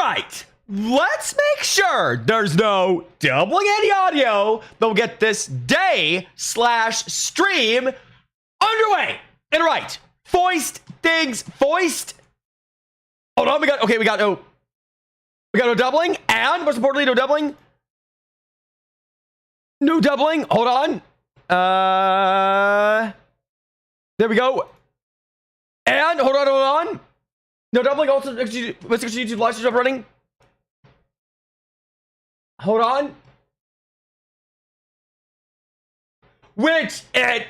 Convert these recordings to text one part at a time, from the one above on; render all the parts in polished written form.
right, let's make sure there's no doubling any audio. They'll get this day/stream underway. And right, foist things, foist. Hold on, we got no doubling, and most importantly, no doubling. No doubling. Hold on. There we go. And hold on. No doubling. Also, let's go to YouTube live stream running. Hold on. Which it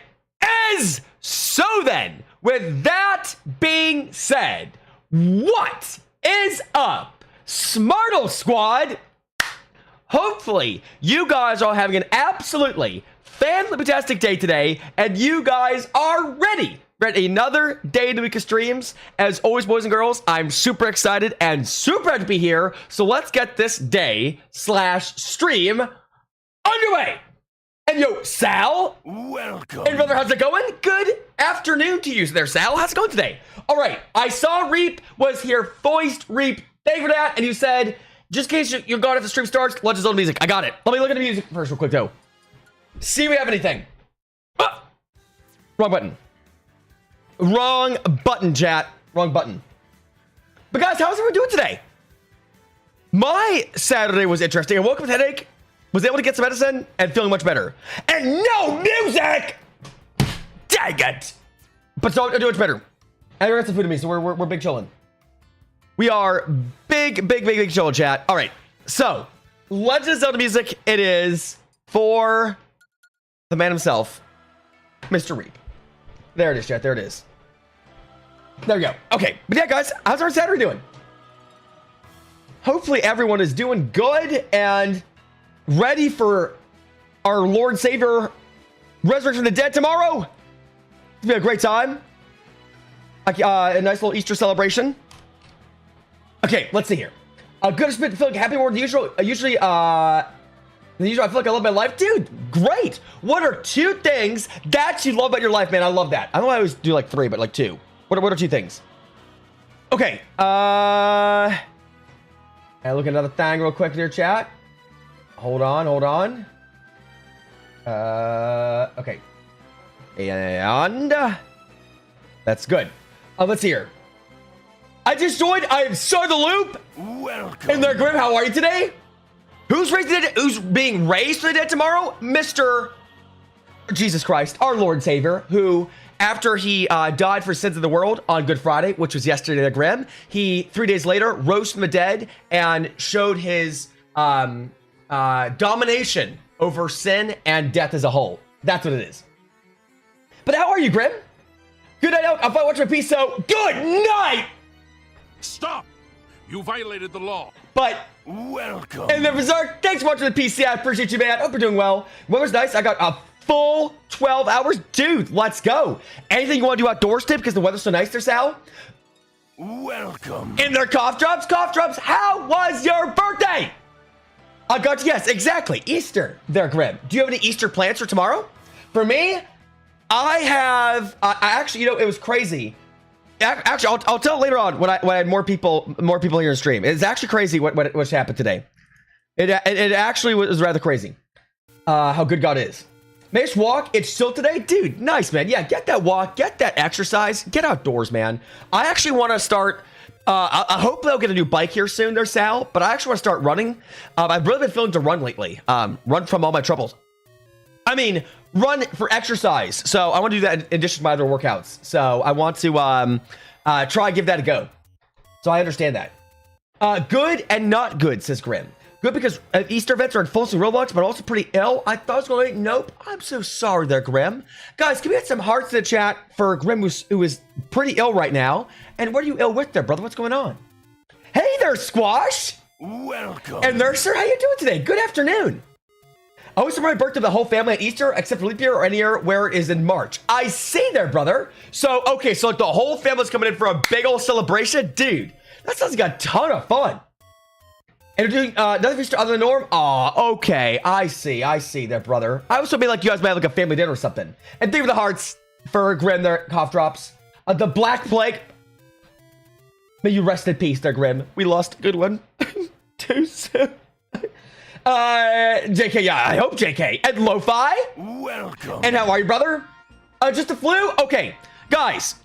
is. So then, with that being said, what is up, Smartle Squad? Hopefully, you guys are having an absolutely fantastic day today, and you guys are ready for another day in the week of streams. As always, boys and girls, I'm super excited and super happy to be here. So let's get this day/stream underway. And yo, Sal, welcome. And brother, how's it going? Good afternoon to you there, Sal. How's it going today? All right, I saw Reap was here. Foist Reap, thank you for that. And you said, just in case you're going if the stream starts, let's just load music. I got it. Let me look at the music first real quick, though. See if we have anything. Ah! Wrong button. Wrong button, chat. Wrong button. But guys, how's everyone doing today? My Saturday was interesting. I woke up with a headache, was able to get some medicine, and feeling much better. And no music! Dang it! But so I'm doing much better. And the rest of the food to me, so we're big chillin'. We are big chillin', chat. All right, so Legend of Zelda music. It is for the man himself, Mr. Reap. There it is, chat. There it is. There we go. Okay, but yeah, guys, how's our Saturday doing? Hopefully everyone is doing good and ready for our Lord and Savior resurrection of the dead tomorrow. It's been a great time. A nice little Easter celebration. Okay, let's see here. Good to feel like happy more than usual. Usually, I feel like I love my life. Dude, great. What are 2 things that you love about your life, man? I love that. I don't always do like 3, but like 2. What are 2 things? Okay. And look at another thing real quick here, chat. Hold on. Okay. And that's good. Let's see here. I just joined. I am Sir the Loop. Welcome. And there, Grim. How are you today? Who's being raised from the dead tomorrow? Mr. Jesus Christ, our Lord and Savior, who, after he died for sins of the world on Good Friday, which was yesterday, there, Grim, he 3 days later rose from the dead and showed his domination over sin and death as a whole. That's what it is. But how are you, Grim? Good night out. I'll watch my piece. So good night. Stop! You violated the law. But welcome. And the Berserk, thanks for watching the PC. I appreciate you, man. Hope you're doing well. Weather's nice. I got a full 12 hours. Dude, let's go. Anything you want to do outdoors, Tip? Because the weather's so nice there, Sal? Welcome. In their cough drops. How was your birthday? I got, yes, exactly. Easter there, Grim. Do you have any Easter plans for tomorrow? For me, I have, I actually, it was crazy. Actually, I'll tell later on when I had more people here in stream. It's actually crazy what happened today. It actually was rather crazy. How good God is. Nice walk. It's still today, dude. Nice, man. Yeah, get that walk, get that exercise, get outdoors, man. I actually want to start. I hope they'll get a new bike here soon, there, Sal. But I actually want to start running. I've really been feeling to run lately. Run from all my troubles. I mean, run for exercise. So I want to do that in addition to my other workouts. So I want to try and give that a go. So I understand that. Good and not good, says Grim. Good because Easter events are in full swing Roblox, but also pretty ill. I thought it was going to nope. I'm so sorry there, Grim. Guys, can we get some hearts in the chat for Grim, who is pretty ill right now? And what are you ill with there, brother? What's going on? Hey there, Squash. Welcome. And there, sir, how you doing today? Good afternoon. I always celebrate my birthday of the whole family at Easter, except for leap year or any year where it is in March. I see there, brother. So, okay, so like the whole family's coming in for a big old celebration? Dude, that sounds like a ton of fun. And you're doing another feature other than the norm? Aw, okay, I see there, brother. I was hoping like you guys might have like a family dinner or something. And thank you for the hearts for Grim there, cough drops. The Black Plague. May you rest in peace there, Grim. We lost a good one. too soon. JK, yeah, I hope JK. And Lo-Fi. Welcome. And how are you, brother? Just a flu? Okay, guys,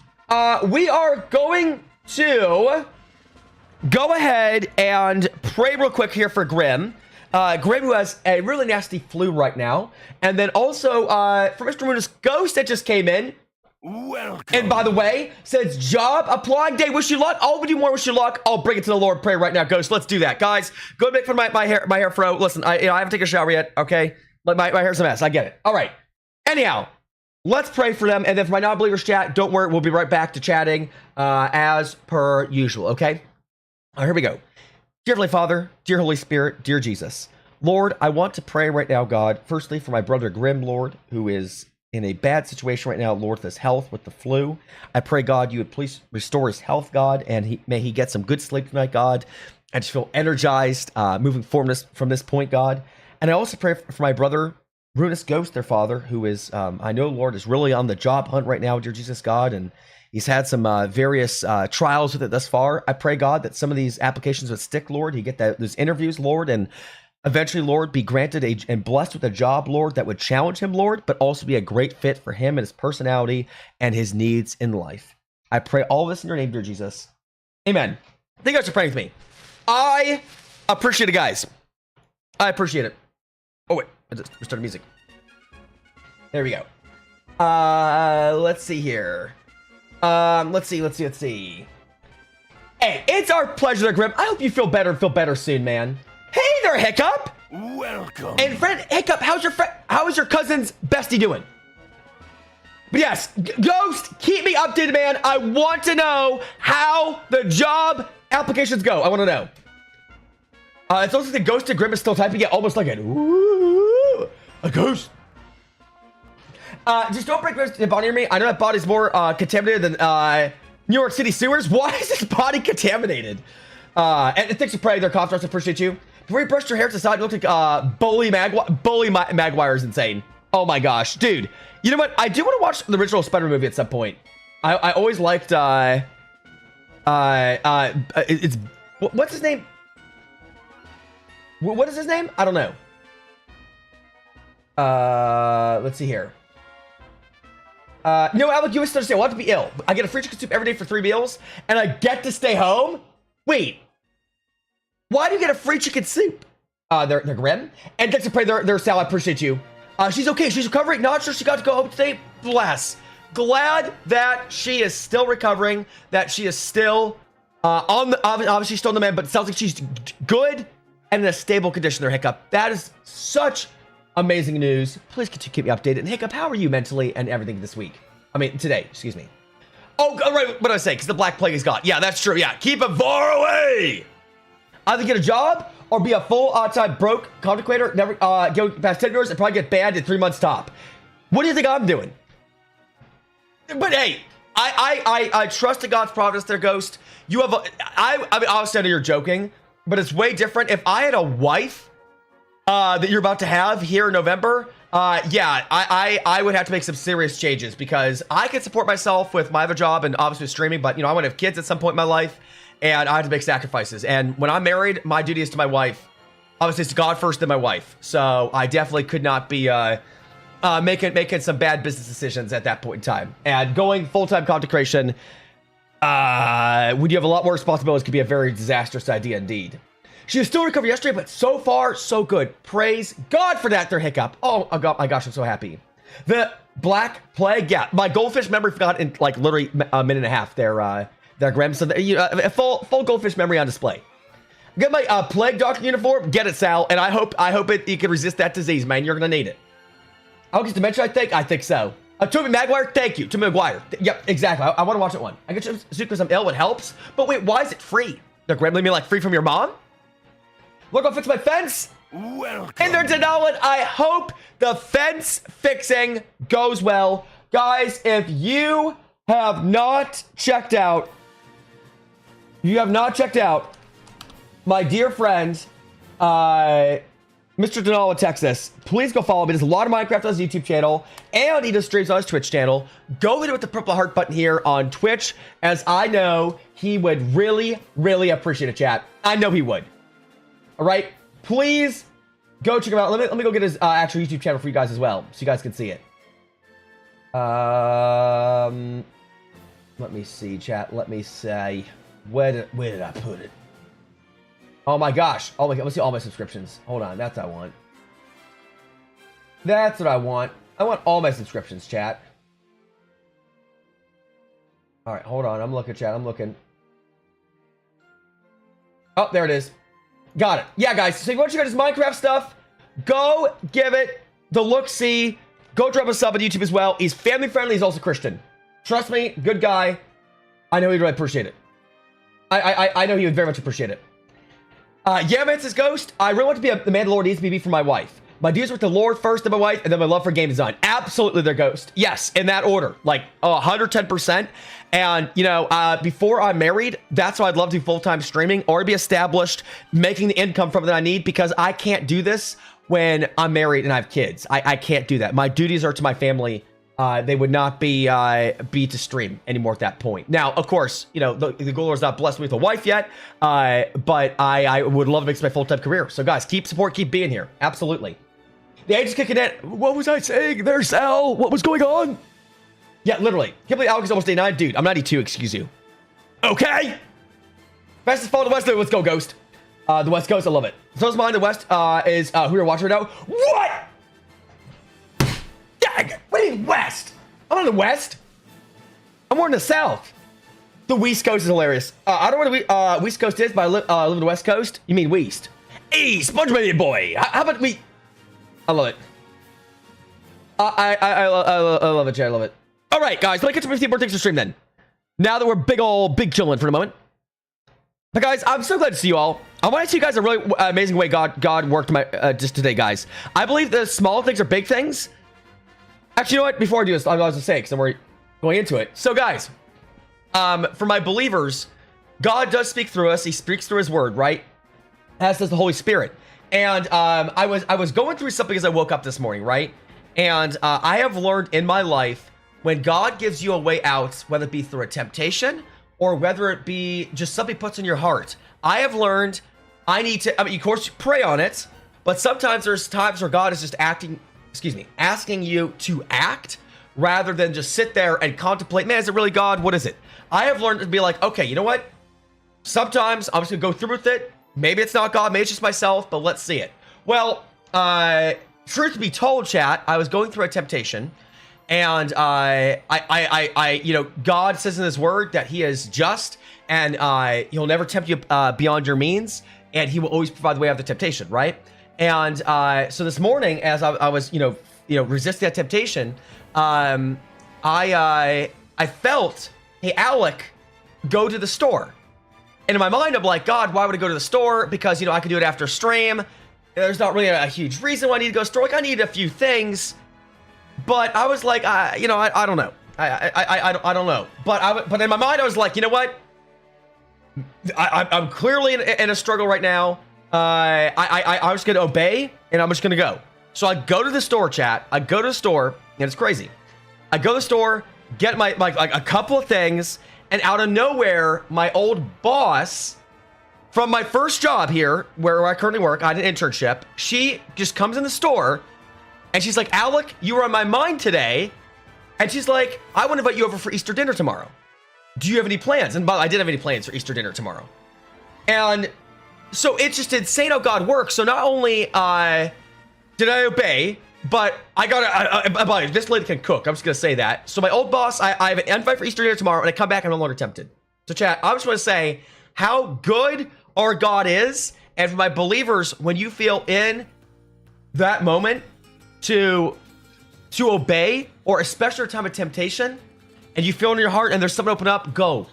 we are going to go ahead and pray real quick here for Grim. Grim, who has a really nasty flu right now. And then also, for Mr. Muna's Ghost that just came in. Welcome. And by the way, says job applying day. Wish you luck. I'll do more. Wish you luck. I'll bring it to the Lord. Pray right now, Ghost. Let's do that, guys. Go make fun of my hair fro. Listen, I haven't taken a shower yet. Okay, my hair's a mess. I get it. All right. Anyhow, let's pray for them. And then for my non-believers chat, don't worry. We'll be right back to chatting as per usual. Okay. All right, here we go. Dear Heavenly Father, dear Holy Spirit, dear Jesus, Lord, I want to pray right now, God. Firstly, for my brother Grim, Lord, who is in a bad situation right now, Lord, with his health, with the flu. I pray, God, you would please restore his health, God, and may he get some good sleep tonight, God. I just feel energized moving forward from this point, God. And I also pray for my brother, Ruinous Ghost, their father, who is, I know, Lord, is really on the job hunt right now, dear Jesus, God, and he's had some various trials with it thus far. I pray, God, that some of these applications would stick, Lord. He get those interviews, Lord, and eventually, Lord, be granted and blessed with a job, Lord, that would challenge him, Lord, but also be a great fit for him and his personality and his needs in life. I pray all this in your name, dear Jesus. Amen. Thank you guys for praying with me. I appreciate it, guys. I appreciate it. Oh, wait. I just restarted music. There we go. Let's see here. Let's see. Hey, it's our pleasure, Grim. I hope you feel better soon, man. Hey there, Hiccup. Welcome. And friend Hiccup, how is your cousin's bestie doing? But yes, Ghost, keep me updated, man. I want to know how the job applications go. I want to know. It's also the Ghost to Grim is still typing it almost like a ghost. Just don't break the body near me. I know that body's more contaminated than New York City sewers. Why is this body contaminated? And thanks for praying there, Cough. I appreciate you. Before you brushed your hair to the side, you look like Bully Maguire is insane. Oh my gosh, dude. You know what? I do want to watch the original Spider movie at some point. I always liked it's what's his name? What is his name? I don't know. Let's see here. No, Alec, you must understand. I want to be ill. I get a free chicken soup every day for 3 meals, and I get to stay home? Wait. Why do you get a free chicken soup? They're Grim. And thanks for pray their Sal. I appreciate you. She's okay. She's recovering. Not sure she got to go home today. Bless. Glad that she is still recovering. That she is still obviously still in the mend, but it sounds like she's good and in a stable condition there, Hiccup. That is such amazing news. Please keep me updated. And Hiccup, how are you mentally and everything this week? I mean, today, excuse me. Oh, right, what did I say? Because the Black Plague is gone. Yeah, that's true. Yeah, keep it far away. Either get a job or be a full-time broke content creator, never go past 10 years and probably get banned in 3 months top. What do you think I'm doing? But hey, I trust in God's providence there, Ghost. You have I mean, obviously I know you're joking, but it's way different. If I had a wife that you're about to have here in November, yeah, I would have to make some serious changes because I can support myself with my other job and obviously streaming, but you know, I want to have kids at some point in my life and I have to make sacrifices. And when I'm married, my duty is to my wife. Obviously it's God first, then my wife. So I definitely could not be making some bad business decisions at that point in time. And going full-time content creation, when you have a lot more responsibilities, could be a very disastrous idea indeed. She was still recovered yesterday, but so far, so good. Praise God for that, their Hiccup. Oh my gosh, I'm so happy. The Black Plague, yeah. My goldfish memory forgot in like literally a minute and a half there, Grim. So a full goldfish memory on display. Get my plague doctor uniform. Get it, Sal. And I hope you can resist that disease, man. You're gonna need it. August Dementia, I think so. Tobey Maguire, thank you. Tobey Maguire. Yep, exactly. I want to watch it one. I get you because I'm ill. It helps. But wait, why is it free? The Grim, leave me like free from your mom? Look, I'll fix my fence. Welcome. And they're Denali. I hope the fence fixing goes well. Guys, if you have not checked out, my dear friend, Mr. Denali, Texas, please go follow me. There's a lot of Minecraft on his YouTube channel, and he does streams on his Twitch channel. Go hit it with the purple heart button here on Twitch, as I know he would really, really appreciate it, chat. I know he would. All right, please go check him out. Let me go get his actual YouTube channel for you guys as well, so you guys can see it. Let me see, chat. Let me say, where did I put it? Oh my gosh! Oh my god! Let's see all my subscriptions. Hold on, that's what I want. That's what I want. I want all my subscriptions, chat. All right, hold on. I'm looking, chat. I'm looking. Oh, there it is. Got it. Yeah, guys. So if you want to check out his Minecraft stuff, go give it the look-see. Go drop a sub on YouTube as well. He's family friendly. He's also Christian. Trust me, good guy. I know he'd really appreciate it. I know he would very much appreciate it. Yeah, man, says Ghost. I really want to be the man the Lord needs me to be for my wife. My dues with the Lord first, then my wife, and then my love for game design. Absolutely, they're Ghost. Yes, in that order. Like 110%. And, you know, before I'm married, that's why I'd love to do full-time streaming or be established, making the income from it that I need, because I can't do this when I'm married and I have kids. I can't do that. My duties are to my family. They would not be to stream anymore at that point. Now, of course, you know, the goal is not blessed me with a wife yet, but I would love to make this my full-time career. So, guys, keep support, keep being here. Absolutely. The age is kicking in. What was I saying there, Sal? What was going on? Yeah, literally. Can't believe Alex is almost 89. Dude, I'm 92, excuse you. Okay. Fastest fall to the West. Let's go, Ghost. The West Coast, I love it. So is mine. The West is who you're watching right now. What? Dang it. What do you mean West? I'm in the West. I'm more in the South. The West Coast is hilarious. I don't know what West Coast is, but I live in the West Coast. You mean West? Hey, SpongeBob boy. How about we... I love it. I love it, Jay. I love it. All right, guys. Let me get some 15 more things to stream then. Now that we're big chilling for the moment. But guys, I'm so glad to see you all. I want to see you guys a really amazing way God worked my just today, guys. I believe the small things are big things. Actually, you know what? Before I do this, I was going to say, because we're going into it. So, guys, for my believers, God does speak through us. He speaks through his word, right? As does the Holy Spirit. And I was going through something as I woke up this morning, right? And I have learned in my life, when God gives you a way out, whether it be through a temptation or whether it be just something puts in your heart, I have learned I need to, of course, pray on it, but sometimes there's times where God is just asking you to act rather than just sit there and contemplate, man, is it really God? What is it? I have learned to be like, okay, you know what? Sometimes I'm just gonna go through with it. Maybe it's not God, maybe it's just myself, but let's see it. Well, truth be told, chat, I was going through a temptation, and you know, God says in his word that he is just, and he'll never tempt you beyond your means, and he will always provide the way out of the temptation, right? And so this morning, as I was, you know, resisting that temptation, I felt, hey, Alec, go to the store. And in my mind, I'm like, God, why would I go to the store? Because, you know, I could do it after stream. There's not really a huge reason why I need to go to the store. Like, I need a few things. But I was like, you know, I don't know. I don't know. But in my mind, I was like, you know what? I'm clearly in a struggle right now. I'm just going to obey, and I'm just going to go. So I go to the store, chat. I go to the store, and it's crazy. I go to the store, get my like a couple of things, and out of nowhere, my old boss from my first job here, where I currently work, I had an internship, she just comes in the store, and she's like, Alec, you were on my mind today. And she's like, I want to invite you over for Easter dinner tomorrow. Do you have any plans? And I didn't have any plans for Easter dinner tomorrow. And so it's just insane how God works. So not only did I obey, but I got this lady can cook. I'm just going to say that. So my old boss, I have an invite for Easter dinner tomorrow, and I come back, I'm no longer tempted. So chat, I just want to say how good our God is. And for my believers, when you feel in that moment to obey, or especially at a time of temptation, and you feel in your heart and there's something open up, go.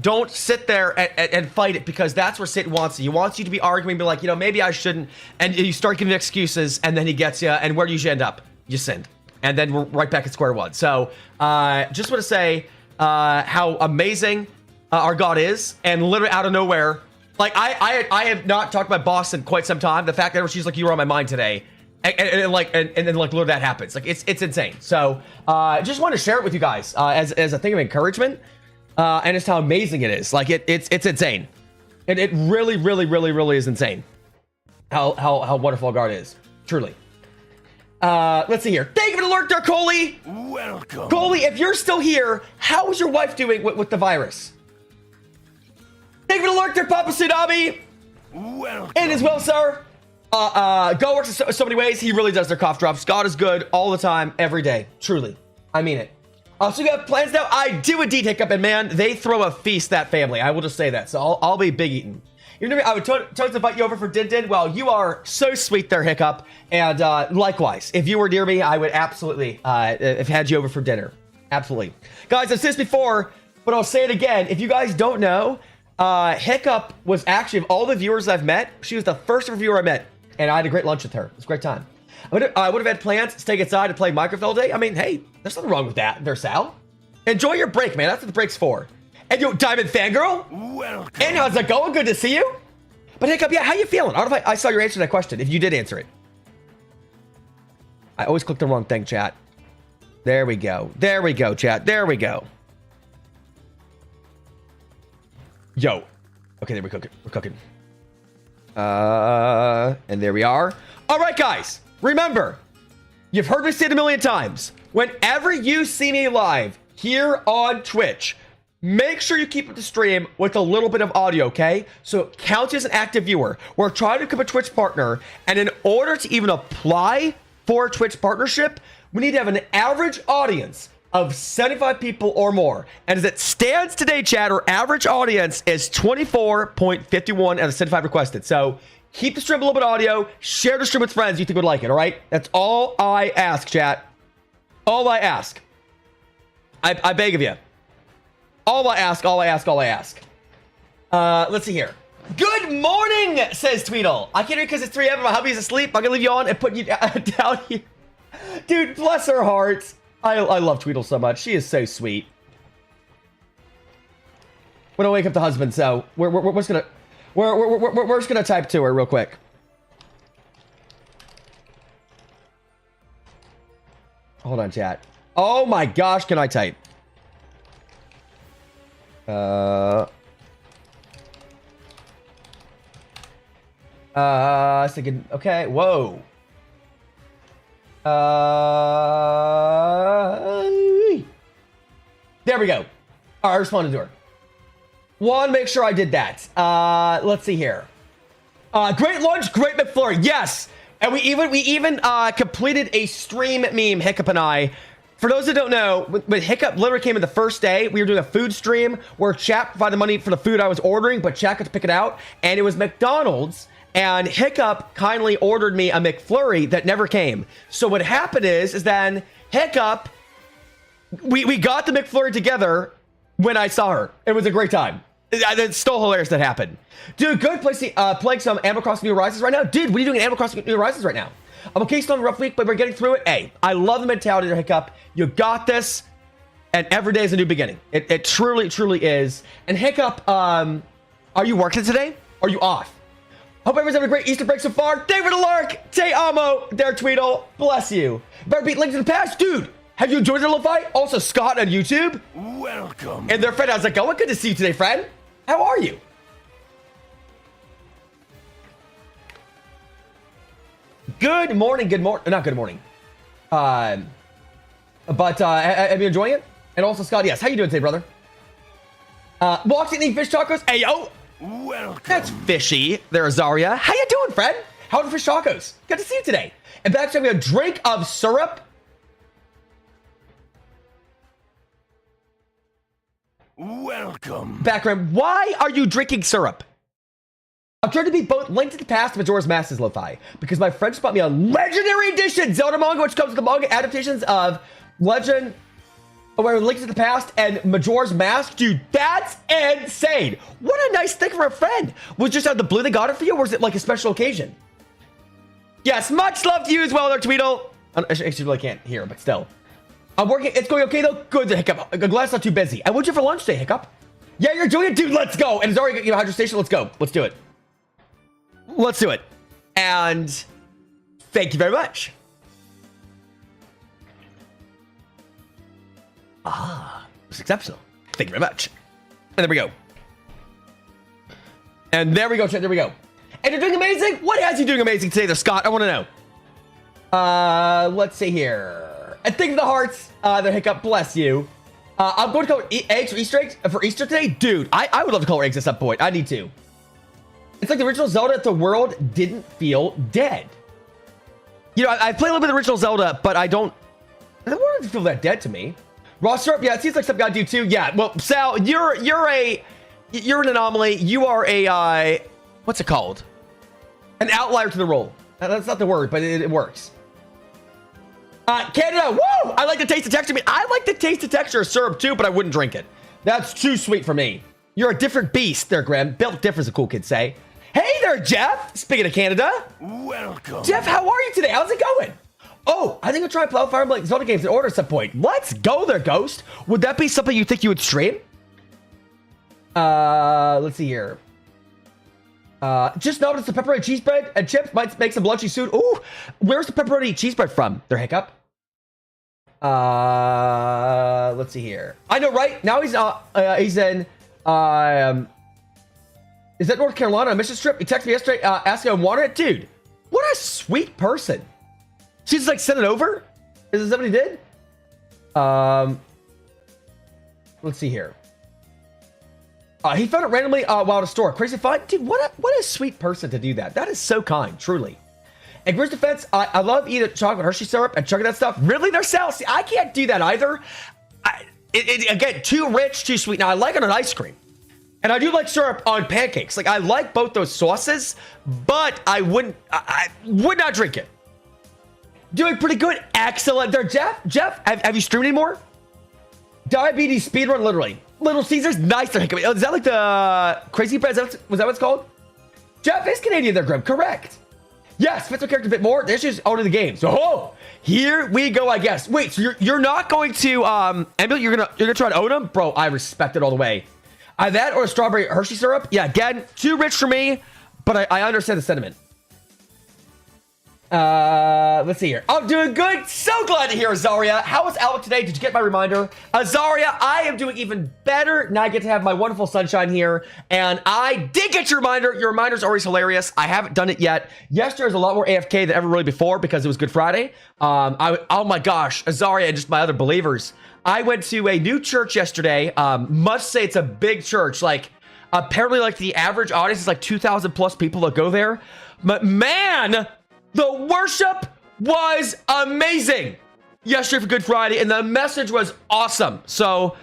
Don't sit there and fight it, because that's where Satan wants you. He wants you to be arguing, be like, you know, maybe I shouldn't. And you start giving excuses, and then he gets you. And where do you usually end up? You sinned. And then we're right back at square one. So just want to say how amazing our God is. And literally out of nowhere, like I have not talked to my boss in quite some time. The fact that she's like, you were on my mind today. And then like literally that happens. Like it's insane. So just want to share it with you guys as a thing of encouragement. And just how amazing it is. Like it's insane. And it really is insane. how wonderful a guard is. Truly. Let's see here. Thank you for the alert there, Coley. Welcome. Coley, if you're still here, how is your wife doing with the virus? Thank you for the alert there, Papa Tsunami. Welcome. And as well, sir. God works in so many ways. He really does their cough drops. God is good all the time, every day. Truly. I mean it. So you got plans now? I do indeed, Hiccup, and man, they throw a feast, that family. I will just say that. So I'll be big eating. You know, I would totally invite you over for Din Din. Well, you are so sweet there, Hiccup. And likewise, if you were near me, I would absolutely have had you over for dinner. Absolutely. Guys, I've said this before, but I'll say it again. If you guys don't know, Hiccup was actually, of all the viewers I've met, she was the first viewer I met. And I had a great lunch with her. It was a great time. I would have had plans to take inside and play Minecraft all day. I mean, hey, there's nothing wrong with that there, Sal. Enjoy your break, man. That's what the break's for. And yo, Diamond Fangirl. Welcome. And how's it going? Good to see you. But Hiccup, yeah, how you feeling? I don't know if I saw your answer to that question, if you did answer it. I always click the wrong thing, chat. There we go. There we go, chat. There we go. Yo. Okay, there we go. We're cooking. And there we are. All right, guys. Remember, you've heard me say it a million times. Whenever you see me live here on Twitch, make sure you keep up the stream with a little bit of audio, okay? So it counts as an active viewer. We're trying to become a Twitch partner, and in order to even apply for a Twitch partnership, we need to have an average audience of 75 people or more. And as it stands today, chat, our average audience is 24.51 out of 75 requested. So keep the stream a little bit of audio, share the stream with friends you think would like it, all right? That's all I ask, chat. All I ask. I beg of you. All I ask, all I ask, all I ask. Let's see here. Good morning, says Tweedle. I can't hear because it's 3 a.m. My hubby's asleep. I'm gonna leave you on and put you down here. Dude, bless her heart. I love Tweedle so much. She is so sweet. We're gonna wake up the husband, so we're just gonna type to her real quick. Hold on, chat. Oh my gosh, can I type? I was thinking, okay, whoa. There we go. All right, I responded to her. Want to make sure I did that. Let's see here. Great lunch, great McFlurry. Yes, and we even completed a stream meme. Hiccup and I. For those that don't know, when Hiccup literally came in the first day, we were doing a food stream where chat provided money for the food I was ordering, but chat got to pick it out, and it was McDonald's. And Hiccup kindly ordered me a McFlurry that never came. So what happened is then Hiccup, we got the McFlurry together when I saw her. It was a great time. It's still hilarious that happened. Dude, good place to playing some Animal Crossing New Horizons right now. Dude, what are you doing in Animal Crossing New Horizons right now? I'm okay, still on a rough week, but we're getting through it. Hey, I love the mentality of Hiccup. You got this, and every day is a new beginning. It truly, truly is. And Hiccup, are you working today? Or are you off? Hope everyone's having a great Easter break so far. David Alark, Te Amo, there Tweedle, bless you. Better beat Link to the Past, dude. Have you enjoyed the Lo-Fi? Also, Scott on YouTube. Welcome. And their friend, how's it going? Good to see you today, friend. How are you? Good morning, not good morning. Have you enjoying it? And also, Scott, yes, how you doing today, brother? Walks eating fish tacos. Hey, yo. Welcome. That's fishy there, Azaria. How you doing, friend? How are the fish tacos? Good to see you today. And back to having a drink of syrup. Welcome. Background, why are you drinking syrup? I'm trying to beat both Link to the Past and Majora's Mask as Lo-Fi, because my friend just bought me a Legendary Edition Zelda manga, which comes with the manga adaptations of Link to the Past and Majora's Mask. Dude, that's insane. What a nice thing for a friend. Was it just out of the blue they got it for you, or was it like a special occasion? Yes, much love to you as well there, Tweedle. I actually really can't hear, but still. I'm working. It's going okay, though? Good, Hiccup. I'm glad it's not too busy. I went you for lunch today, Hiccup. Yeah, you're doing it, dude. Let's go. And it's already, Hydro Station. Let's go. Let's do it. Let's do it. And thank you very much. It was exceptional. Thank you very much. And there we go. And there we go, chat. There we go. And you're doing amazing? What has you doing amazing today, there, Scott? I want to know. Let's see here. And think of the hearts. The hiccup, bless you. I'm going to color eggs for Easter eggs for Easter today. Dude, I would love to color eggs at some point. I need to. It's like the original Zelda, the world didn't feel dead. You know, I played a little bit of the original Zelda, but the world doesn't feel that dead to me. Raw syrup, yeah, it seems like something I do too. Yeah, well, Sal, you're an anomaly. You are a what's it called? An outlier to the rule. That's not the word, but it works. Canada, woo! I like the taste of texture. I mean, I like the taste of texture of syrup too, but I wouldn't drink it. That's too sweet for me. You're a different beast there, Grim. Built different, as a cool kid say. Hey there, Jeff. Speaking of Canada. Welcome. Jeff, how are you today? How's it going? Oh, I think we'll try Fire Emblem Zelda games in order at some point. Let's go there, Ghost. Would that be something you think you would stream? Let's see here. Just noticed the pepperoni cheese bread and chips might make some lunchy soon. Ooh, where's the pepperoni cheese bread from? Their hiccup. Let's see here. I know, right? Now he's in, is that North Carolina on a mission trip? He texted me yesterday, asking if I wanted it. Dude, what a sweet person. She's just like, send it over? Is that what he did? Let's see here. He found it randomly while at a store. Crazy fun. Dude, what a sweet person to do that. That is so kind, truly. And Grizz Defense, I love eating chocolate Hershey syrup and chugging that stuff. Really, they're salty. See, I can't do that either. Again, too rich, too sweet. Now, I like it on ice cream. And I do like syrup on pancakes. Like, I like both those sauces, but I would not drink it. Doing pretty good. Excellent there, Jeff. Jeff, have you streamed anymore? Diabetes speedrun, literally. Little Caesars, nice. Is that like the crazy bread? Was that what it's called? Jeff is Canadian there, Grim. Correct. Yes, fits my character a bit more. This is out of the game. So, here we go, I guess. Wait, so you're not going to emulate? You're gonna try to own them, bro? I respect it all the way. That or a strawberry Hershey syrup? Yeah, again, too rich for me, but I understand the sentiment. Let's see here. I'm doing good. So glad to hear, Azaria. How was Alec today? Did you get my reminder? Azaria, I am doing even better. Now I get to have my wonderful sunshine here. And I did get your reminder. Your reminder's always hilarious. I haven't done it yet. Yesterday was a lot more AFK than ever really before because it was Good Friday. Oh my gosh, Azaria and just my other believers. I went to a new church yesterday. Must say it's a big church. Like, apparently, like, the average audience is like 2,000 plus people that go there. But man, the worship was amazing yesterday for Good Friday, and the message was awesome. So,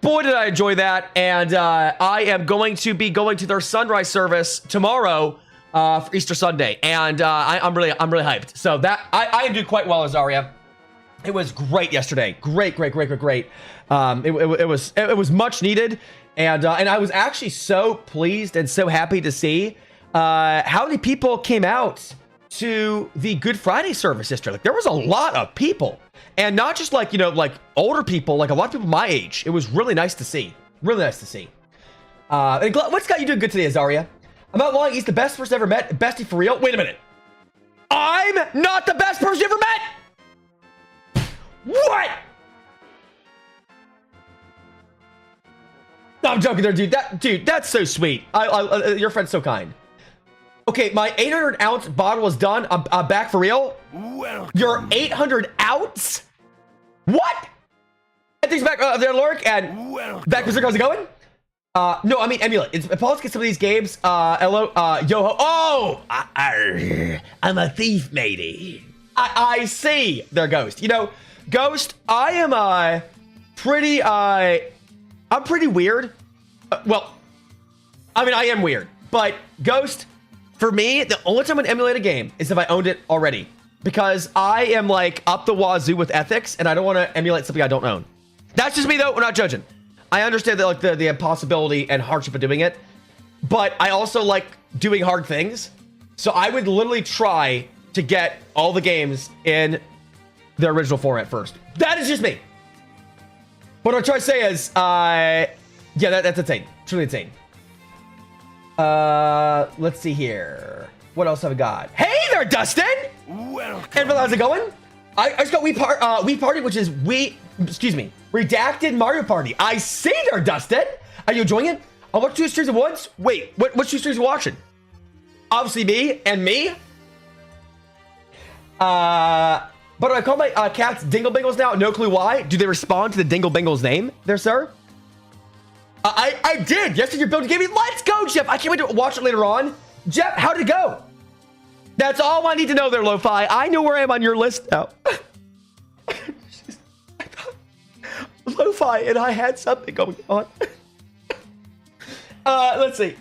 boy, did I enjoy that. And I am going to be going to their sunrise service tomorrow for Easter Sunday, and I'm really hyped. So that I am doing quite well, Azaria. It was great yesterday. Great. It was much needed, and I was actually so pleased and so happy to see how many people came out to the Good Friday service yesterday. Like, there was a lot of people, and not just like, you know, like older people, like a lot of people my age. It was really nice to see. Really nice to see. And what's got you doing good today, Azaria? I'm not lying. He's the best person I ever met. Bestie for real. Wait a minute. I'm not the best person you ever met. What? No, I'm joking there, dude. That's so sweet. Your friend's so kind. Okay, my 800 ounce bottle is done. I'm back for real. Welcome. Your 800 ounce? What? I think it's back there, Loric, and Welcome. back Berserk. How's it going? No, I mean emulate. It's Paul's get some of these games. Hello, yo-ho. Oh, I'm a thief, matey. I see there, Ghost. You know, Ghost, I am I'm pretty weird. Well, I mean, I am weird, but Ghost, for me, the only time I emulate a game is if I owned it already, because I am like up the wazoo with ethics, and I don't want to emulate something I don't own. That's just me, though. We're not judging. I understand that, like, the impossibility and hardship of doing it, but I also like doing hard things. So I would literally try to get all the games in their original format first. That is just me. What I'm trying to say is, yeah, that's insane. Truly insane. Let's see here. What else have I got? Hey there, Dustin! Welcome. And how's it going? I just got Wii Party, which is Redacted Mario Party. I see there, Dustin. Are you enjoying it? I watched 2 streams at once. Wait, what 2 streams are you watching? Obviously me and me. But do I call my cats Dingle Bingles now? No clue why. Do they respond to the Dingle Bingles name there, sir? I did. Yesterday your build gave me. Let's go, Jeff. I can't wait to watch it later on. Jeff, how'd it go? That's all I need to know there, Lo-Fi. I know where I am on your list now. Lo-Fi and I had something going on. Let's see.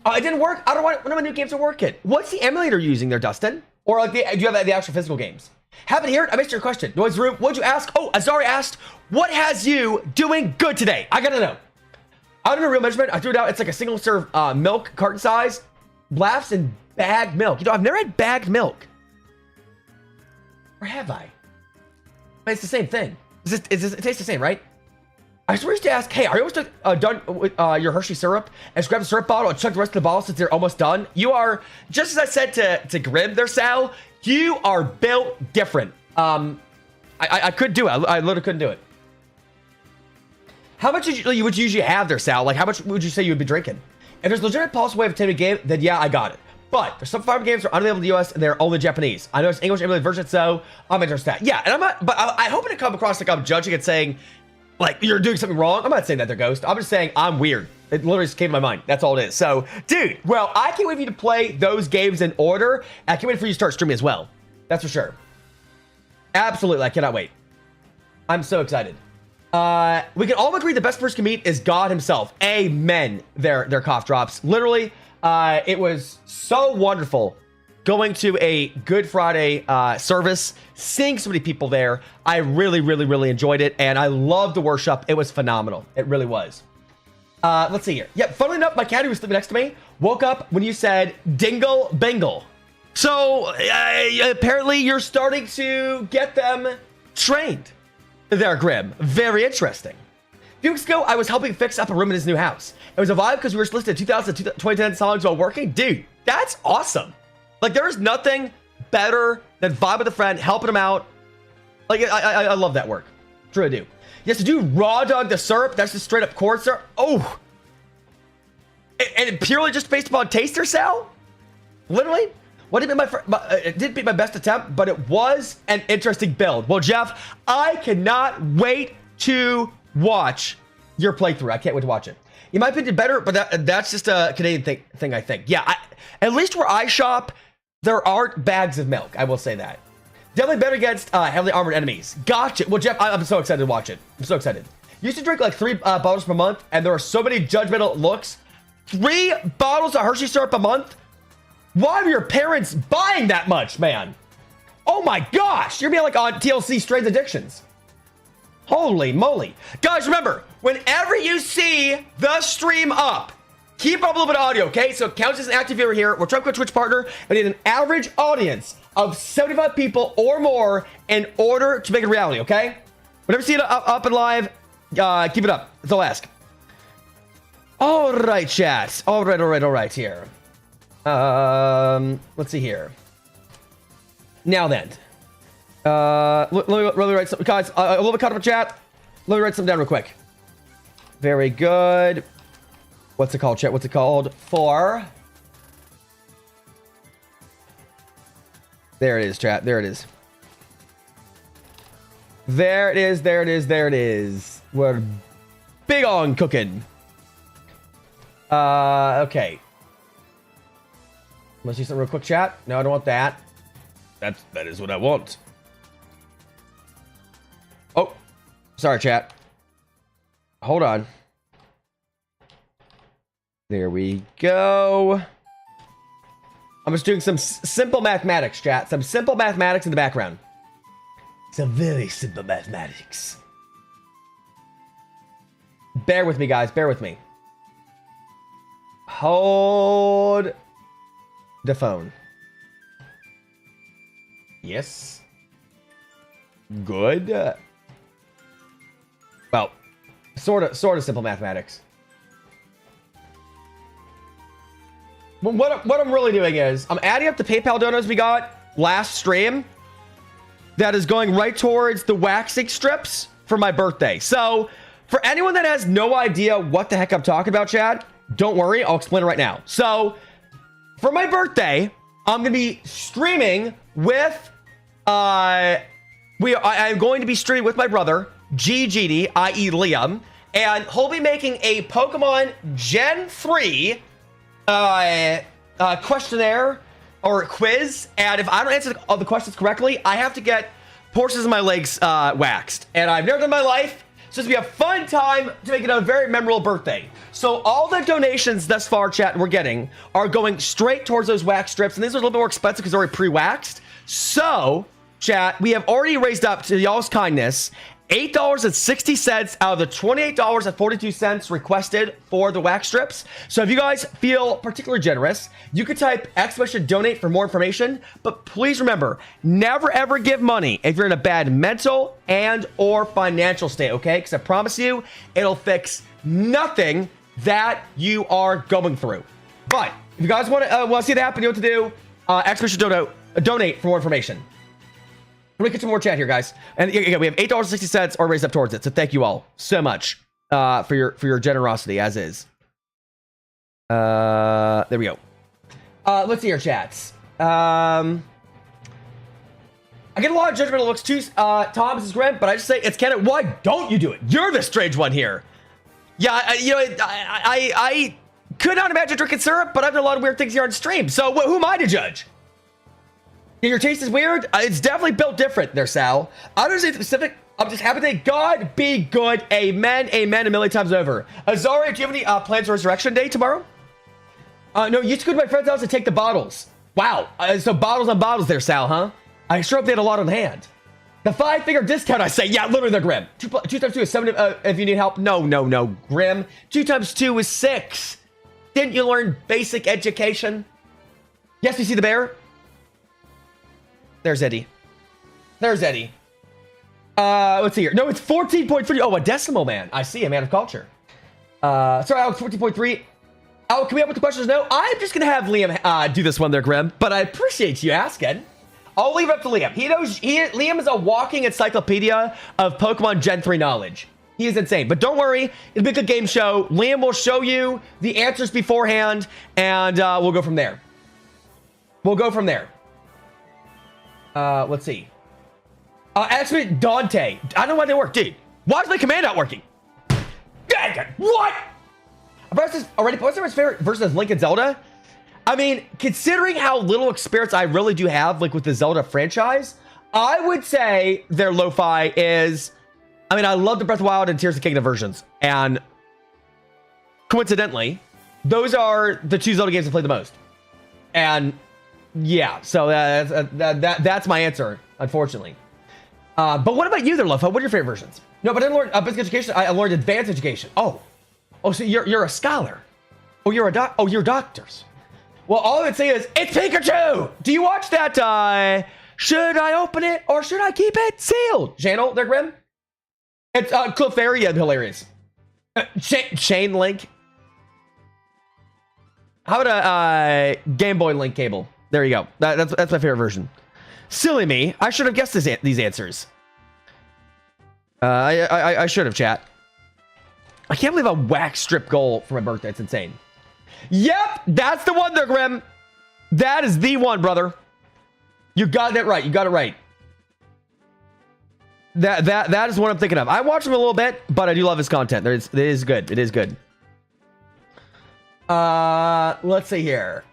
It didn't work. I don't want. None of my new games are working. What's the emulator using there, Dustin? Or like, do you have the actual physical games? Haven't heard. I missed your question. Noise room. What'd you ask? Oh, Azari asked, what has you doing good today? I gotta know. I don't know real measurement. I threw it out. It's like a single serve milk carton size. Laughs and bagged milk. You know, I've never had bagged milk. Or have I? It's the same thing. It tastes the same, right? I was supposed to ask, hey, are you almost done with your Hershey syrup? And just grab the syrup bottle and chug the rest of the bottle since they're almost done. You are, just as I said to Grim there, Sal, you are built different. I could do it. I literally couldn't do it. How much would you usually have there, Sal? Like, how much would you say you would be drinking? If there's a legitimate possible way of obtaining a game, then yeah, I got it. But there's some farm games that are unavailable in the US and they're only Japanese. I know it's English emulated version, so I'm interested in that. Yeah, and I'm not, but I hope it to come across like I'm judging and saying, like, you're doing something wrong. I'm not saying that they're Ghost. I'm just saying I'm weird. It literally just came to my mind. That's all it is. So, dude, well, I can't wait for you to play those games in order. I can't wait for you to start streaming as well. That's for sure. Absolutely, I cannot wait. I'm so excited. We can all agree the best person can meet is God himself. Amen. Their cough drops. Literally, it was so wonderful going to a Good Friday service, seeing so many people there. I really, really, really enjoyed it, and I loved the worship. It was phenomenal. It really was. Let's see here. Yeah, funnily enough, my cat who was sleeping next to me woke up when you said dingle bingle. So apparently you're starting to get them trained. There, Grim. Very interesting. A few weeks ago, I was helping fix up a room in his new house. It was a vibe because we were listed 2010 songs while working. Dude, that's awesome. Like, there is nothing better than vibe with a friend, helping him out. Like, I love that work. True, I do. Yes, to do raw dog the syrup. That's just straight up corn syrup. Oh. And purely just based upon taster, Sal? Literally? What did it didn't beat my best attempt, but it was an interesting build. Well, Jeff, I cannot wait to watch your playthrough. I can't wait to watch it. You might be better, but that's just a Canadian thing, I think. Yeah, at least where I shop, there aren't bags of milk. I will say that. Definitely better against heavily armored enemies. Gotcha. Well, Jeff, I'm so excited to watch it. I'm so excited. Used to drink like 3 bottles per month, and there are so many judgmental looks. 3 bottles of Hershey syrup a month? Why are your parents buying that much, man? Oh my gosh, you're being like on TLC Strange Addictions. Holy moly. Guys, remember, whenever you see the stream up, keep up a little bit of audio, okay? So it counts as an active viewer here. We're trying to go Twitch partner. We need an average audience of 75 people or more in order to make it a reality, okay? Whenever you see it up and live, keep it up. That's all I ask. All right, chat. All right here. Let's see here. Now then. Let me write some, guys, a little bit caught up in chat. Let me write something down real quick. Very good. What's it called, chat? What's it called? There it is, chat. There it is. There it is. We're big on cooking. Okay. Let's do something real quick, chat. No, I don't want that. That is what I want. Oh, sorry, chat. Hold on. There we go. I'm just doing some simple mathematics, chat. Some simple mathematics in the background. Some very simple mathematics. Bear with me, guys. Bear with me. Hold the phone. Yes. Good. Well, sort of simple mathematics. But what I'm really doing is I'm adding up the PayPal donos we got last stream. That is going right towards the waxing strips for my birthday. So for anyone that has no idea what the heck I'm talking about, Chad, don't worry. I'll explain it right now. So for my birthday, I'm gonna be streaming with I'm going to be streaming with my brother GGD, i.e. Liam, and he'll be making a Pokemon Gen 3 questionnaire or quiz, and if I don't answer all the questions correctly, I have to get portions of my legs waxed, and I've never done in my life, so it's gonna be a fun time to make it a very memorable birthday. So all the donations thus far, chat, we're getting are going straight towards those wax strips, and these are a little bit more expensive because they're already pre-waxed. So, chat, we have already raised up, to y'all's kindness, $8.60 out of the $28.42 requested for the wax strips. So if you guys feel particularly generous, you could type !donate for more information. But please remember, never ever give money if you're in a bad mental and or financial state, okay? Because I promise you, it'll fix nothing that you are going through. But if you guys want to see that happen, you know what to do. Donate for more information. Let me get some more chat here, guys. And again, we have $8.60 or raised up towards it. So thank you all so much for your generosity, as is. There we go. Let's see your chats. I get a lot of judgmental looks too, Tom. This is Grim, but I just say it's canon. Why don't you do it? You're the strange one here. Yeah, I could not imagine drinking syrup, but I've done a lot of weird things here on stream. So who am I to judge? Yeah, your taste is weird. It's definitely built different there, Sal. I don't say specific. I'm just happy that God be good. Amen. Amen. A million times over. Azaria, do you have any plans for Resurrection Day tomorrow? No, you used to go to my friend's house and take the bottles. Wow. So bottles on bottles there, Sal, huh? I sure hope they had a lot on hand. The 5-figure discount, I say. Yeah, literally, they're Grim. 2 times 2 is 7 if you need help. No, Grim. 2 times 2 is 6. Didn't you learn basic education? Yes, we see the bear. There's Eddie. Let's see here. No, it's 14.3. Oh, a decimal, man. I see, a man of culture. Sorry, Alex, 14.3. Oh, can we have the questions? No, I'm just going to have Liam do this one there, Grim. But I appreciate you asking. I'll leave it up to Liam. Liam is a walking encyclopedia of Pokemon Gen 3 knowledge. He is insane. But don't worry, it'll be a good game show. Liam will show you the answers beforehand, and we'll go from there. Let's see. Actually, Dante. I don't know why they work, dude. Why is my command not working? Dang it. What? Already posted his favorite versus Link and Zelda. I mean, considering how little experience I really do have, like with the Zelda franchise, I would say their lo-fi is. I mean, I love the Breath of the Wild and Tears of the Kingdom versions, and coincidentally, those are the 2 Zelda games I played the most. And yeah, so that's my answer, unfortunately. But what about you there, Lofa? What are your favorite versions? No, but I didn't learn basic education. I learned advanced education. Oh, so you're a scholar. Oh, you're doctors. Well, all I would say is, it's Pikachu! Do you watch that, should I open it or should I keep it sealed channel there, Grim? It's, Clefairy, hilarious. Chain Link. How about a, Game Boy Link cable? There you go. That's my favorite version. Silly me. I should have guessed these answers. I should have, chat. I can't believe a wax strip goal for my birthday. It's insane. Yep, that's the one there, Grim. That is the one, brother. You got that right. You got it right. That is what I'm thinking of. I watched him a little bit, but I do love his content. It is good. It is good. Let's see here.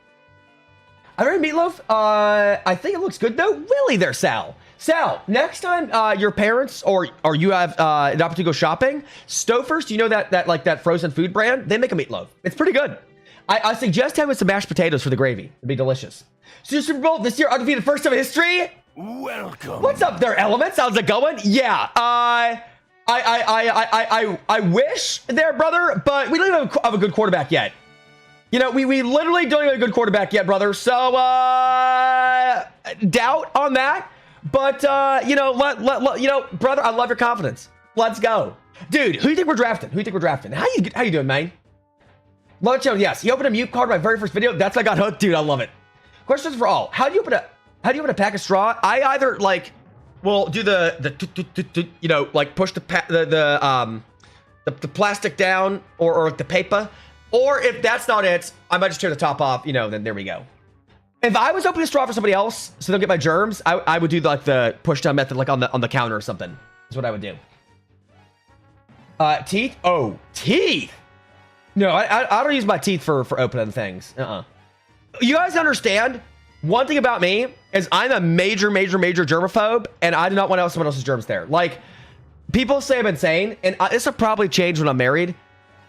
I don't know, Meatloaf. I think it looks good though. Really, there, Sal. Sal, next time your parents or you have an opportunity to go shopping, Stouffer's, do you know that frozen food brand? They make a meatloaf. It's pretty good. I suggest having some mashed potatoes for the gravy. It'd be delicious. So Super Bowl this year, undefeated first time in history. Welcome. What's up there, Elements? How's it going? Yeah. I wish there, brother, but we don't have a good quarterback yet. You know, we literally don't have a good quarterback yet, brother. So doubt on that. But you know, brother, I love your confidence. Let's go, dude. Who do you think we're drafting? How you doing, man? Love channel. Yes, he opened a mute card my very first video. That's why I got hooked, dude. I love it. Questions for all. How do you open a pack of straw? I either will do the you know, like push the plastic down or the paper, or if that's not it, I might just tear the top off. You know, then there we go. If I was opening a straw for somebody else so they'll get my germs, I would do like the push down method, like on the counter or something. That's what I would do. Teeth? Oh, teeth! No, I don't use my teeth for opening things. You guys understand? One thing about me is I'm a major germaphobe, and I do not want someone else's germs there. Like, people say I'm insane, and this will probably change when I'm married,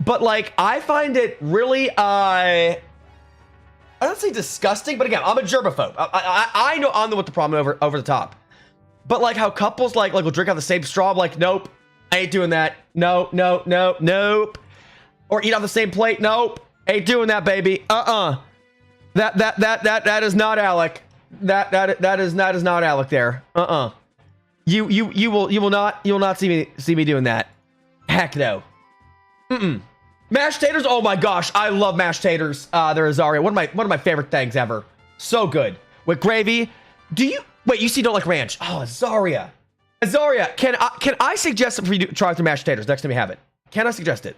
but like, I find it really, I don't say disgusting, but again, I'm a germaphobe. I know I'm the with the problem over the top. But like how couples like will drink out the same straw, I'm like, nope, I ain't doing that. No, nope. Or eat on the same plate, nope, ain't doing that, baby. That is not Alec. That is not Alec there. You will not see me doing that. Heck no. Mashed taters. Oh my gosh, I love mashed taters. They're Azaria. One of my favorite things ever. So good with gravy. Do you wait? You see, don't like ranch? Oh, Azaria. Can I suggest something for you to try with the mashed taters next time you have it? Can I suggest it?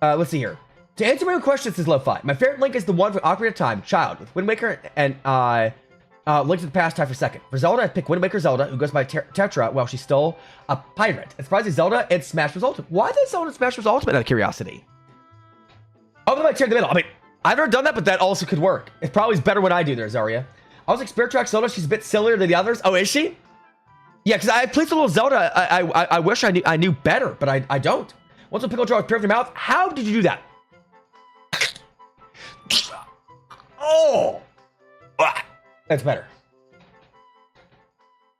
Let's see here. To answer my own question, this is Lo-Fi. My favorite link is the one for Ocarina of Time, Child, with Wind Waker and Link to the Past, Time for Second. For Zelda, I pick Wind Waker Zelda, who goes by Tetra while she's still a pirate. And surprisingly, Zelda and Smash Bros. Ultimate. Why did Zelda and Smash Bros. Ultimate out of curiosity? Oh, then I tear in the middle. I mean, I've never done that, but that also could work. It probably is better when I do there, Zarya. I was like, Spirit Track Zelda, she's a bit sillier than the others. Oh, is she? Yeah, because I played a little Zelda. I wish I knew better, but I don't. Once a pickle jar with beer in your mouth, how did you do that? Oh! That's better.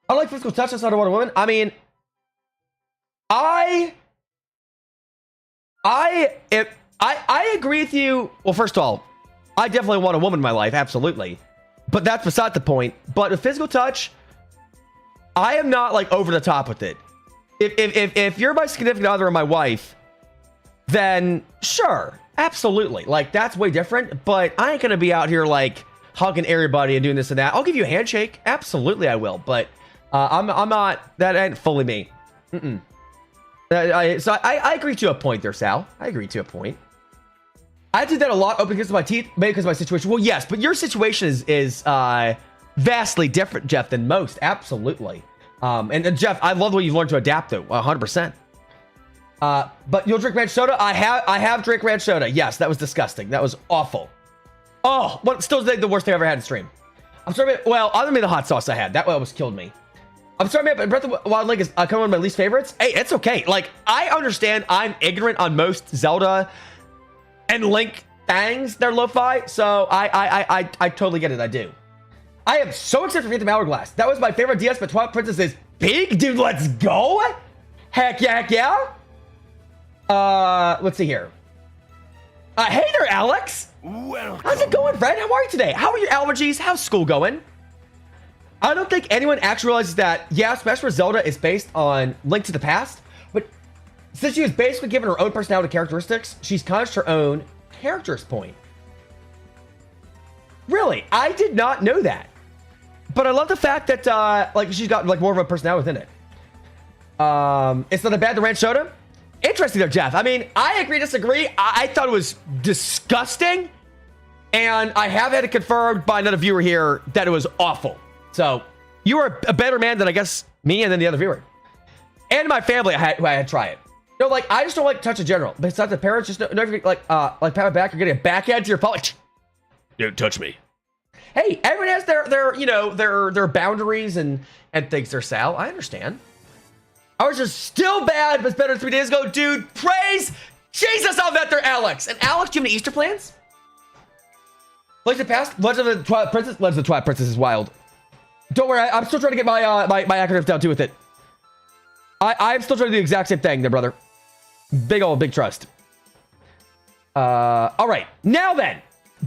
I like physical touch outside of Wonder Woman. I mean, I agree with you. Well, first of all, I definitely want a woman in my life, absolutely. But that's beside the point. But with physical touch, I am not like over the top with it. If you're my significant other or my wife, then sure, absolutely. Like, that's way different. But I ain't gonna be out here like hugging everybody and doing this and that. I'll give you a handshake, absolutely, I will. But I'm not. That ain't fully me. So I agree to a point there, Sal. I agree to a point. I did that a lot, open because of my teeth, maybe because of my situation. Well, yes, but your situation is vastly different, Jeff, than most. Absolutely. And Jeff, I love the way you've learned to adapt, though. 100%. But you'll drink ranch soda? I have drank ranch soda. Yes, that was disgusting. That was awful. Oh, still the worst thing I ever had in stream. I'm sorry, well, other than the hot sauce I had, that almost killed me. I'm sorry, man, but Breath of the Wild Link is kind of one of my least favorites. Hey, it's okay. Like, I understand I'm ignorant on most Zelda and Link things. They're lo-fi, so I totally get it. I do. I am so excited for Phantom Hourglass. That was my favorite DS, but Twilight Princess is big, dude. Let's go. Heck yeah, heck yeah. Let's see here. Hey there, Alex. Welcome. How's it going, Fred? How are you today? How are your allergies? How's school going? I don't think anyone actually realizes that, yeah, Smash Bros. Zelda is based on Link to the Past, but since she was basically given her own personality characteristics, she's conscious her own character's point. Really? I did not know that. But I love the fact that, like, she's got, like, more of a personality within it. It's not a bad, the ranch soda? Interesting, though, Jeff. I mean, I agree, disagree. I thought it was disgusting, and I have had it confirmed by another viewer here that it was awful. So, you are a better man than, I guess, me and then the other viewer. And my family who I had to try it. No, like, I just don't like touch in general. Besides the parents, just don't like pat my back, you're getting a backhand to your public. Don't touch me. Hey, everyone has their you know, their boundaries and things there, Sal. I understand. Ours is still bad, but it's better than 3 days ago. Dude, praise Jesus on that there, Alex. And Alex, do you have any Easter plans? Legend of the Past? Legend of the Twilight Princess? Legend of the Twilight Princess is wild. Don't worry, I'm still trying to get my my acronyms down too with it. I'm still trying to do the exact same thing there, brother. Big trust. All right, now then,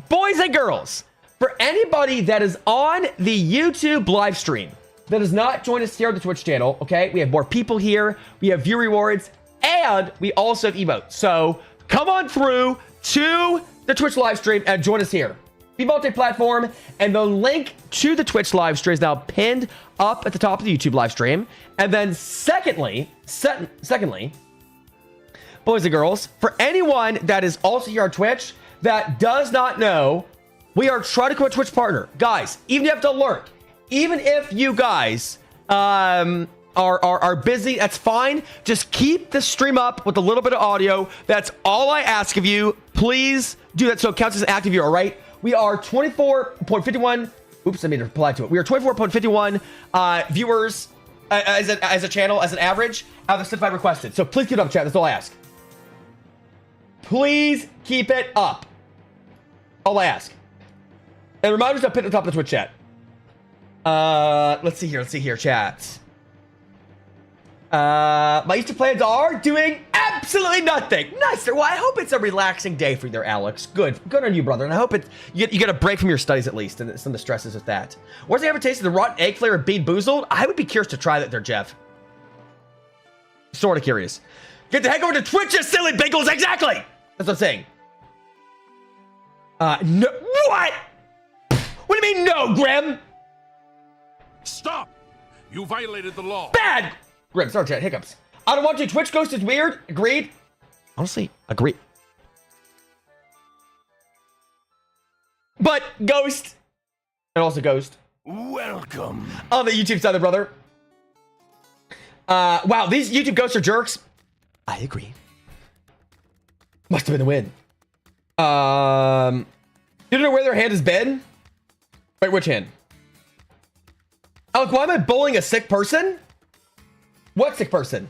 boys and girls, for anybody that is on the YouTube live stream that does not join us here on the Twitch channel, okay, we have more people here, we have view rewards, and we also have emotes. So come on through to the Twitch live stream and join us here. Be multi-platform, and the link to the Twitch live stream is now pinned up at the top of the YouTube live stream. And then secondly, boys and girls, for anyone that is also here on Twitch, that does not know, we are trying to become a Twitch partner. Guys, even if you have to alert, even if you guys are busy, that's fine. Just keep the stream up with a little bit of audio. That's all I ask of you. Please do that so it counts as an active viewer, all right? We are 24.51. Oops, I made a reply to it. We are 24.51 viewers as a channel, as an average, out of the stuff I requested. So please keep it up, chat. That's all I ask. Please keep it up. All I ask. And reminders to put at the top of the Twitch chat. Let's see here, chat. My Easter plans are doing absolutely nothing. Nice. Well, I hope it's a relaxing day for you there, Alex. Good on you, brother. And I hope you get a break from your studies at least, and some of the stresses with that. What's the ever tasted the rotten egg flavor of Bean Boozled? I would be curious to try that there, Jeff. Sort of curious. Get the heck over to Twitch, you silly bagels. Exactly. That's what I'm saying. No. What? What do you mean, no, Grim? Stop! You violated the law. Bad! Grim, sorry, chat, hiccups. I don't want to. Twitch Ghost is weird. Agreed. Honestly, agreed. But Ghost. And also Ghost. Welcome. On the YouTube side, brother. Wow, these YouTube ghosts are jerks. I agree. Must have been a win. You don't know where their hand has been? Wait, which hand? Alec, why am I bullying a sick person? What sick person?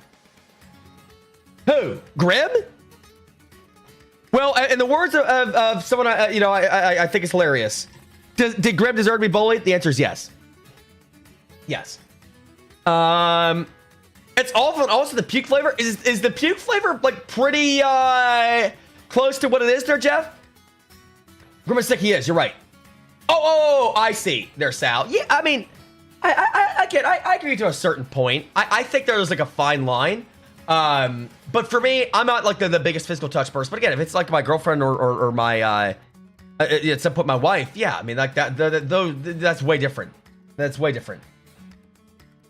Who? Grim? Well, in the words of someone I think is hilarious. Did Grim deserve to be bullied? The answer is yes. Yes. It's awful. And also the puke flavor. Is the puke flavor like pretty close to what it is there, Jeff? Grim is sick. He is. You're right. Oh, I see. There, Sal. Yeah, I mean, I get. I agree to a certain point. I think there's like a fine line. But for me, I'm not like the biggest physical touch person. But again, if it's like my girlfriend or my at some point my wife, yeah, I mean like that's way different. That's way different.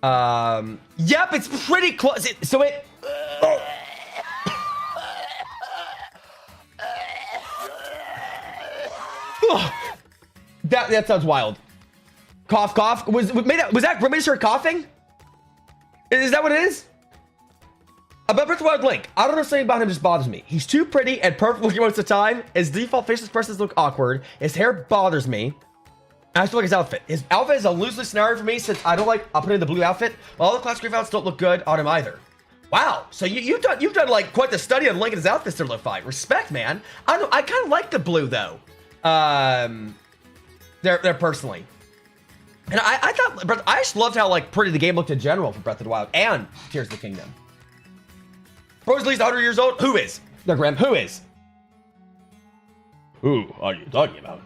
Yep, it's pretty close. So it. That sounds wild. Cough. Was that Grim started coughing? Is that what it is? About Breath of the Wild Link. I don't know, something about him just bothers me. He's too pretty and perfect looking most of the time. His default facial expressions look awkward. His hair bothers me. I still like his outfit. His outfit is a loosely scenario for me since I don't like. I'll put in the blue outfit. All the classic outfits don't look good on him either. Wow. So you've done like quite the study on Link and his outfits to look fine. Respect, man. I don't know. I kind of like the blue though. They're personally. And I thought, I just loved how like pretty the game looked in general for Breath of the Wild and Tears of the Kingdom. Bro's at least 100 years old. Who is? No, Graham. Who is? Who are you talking about?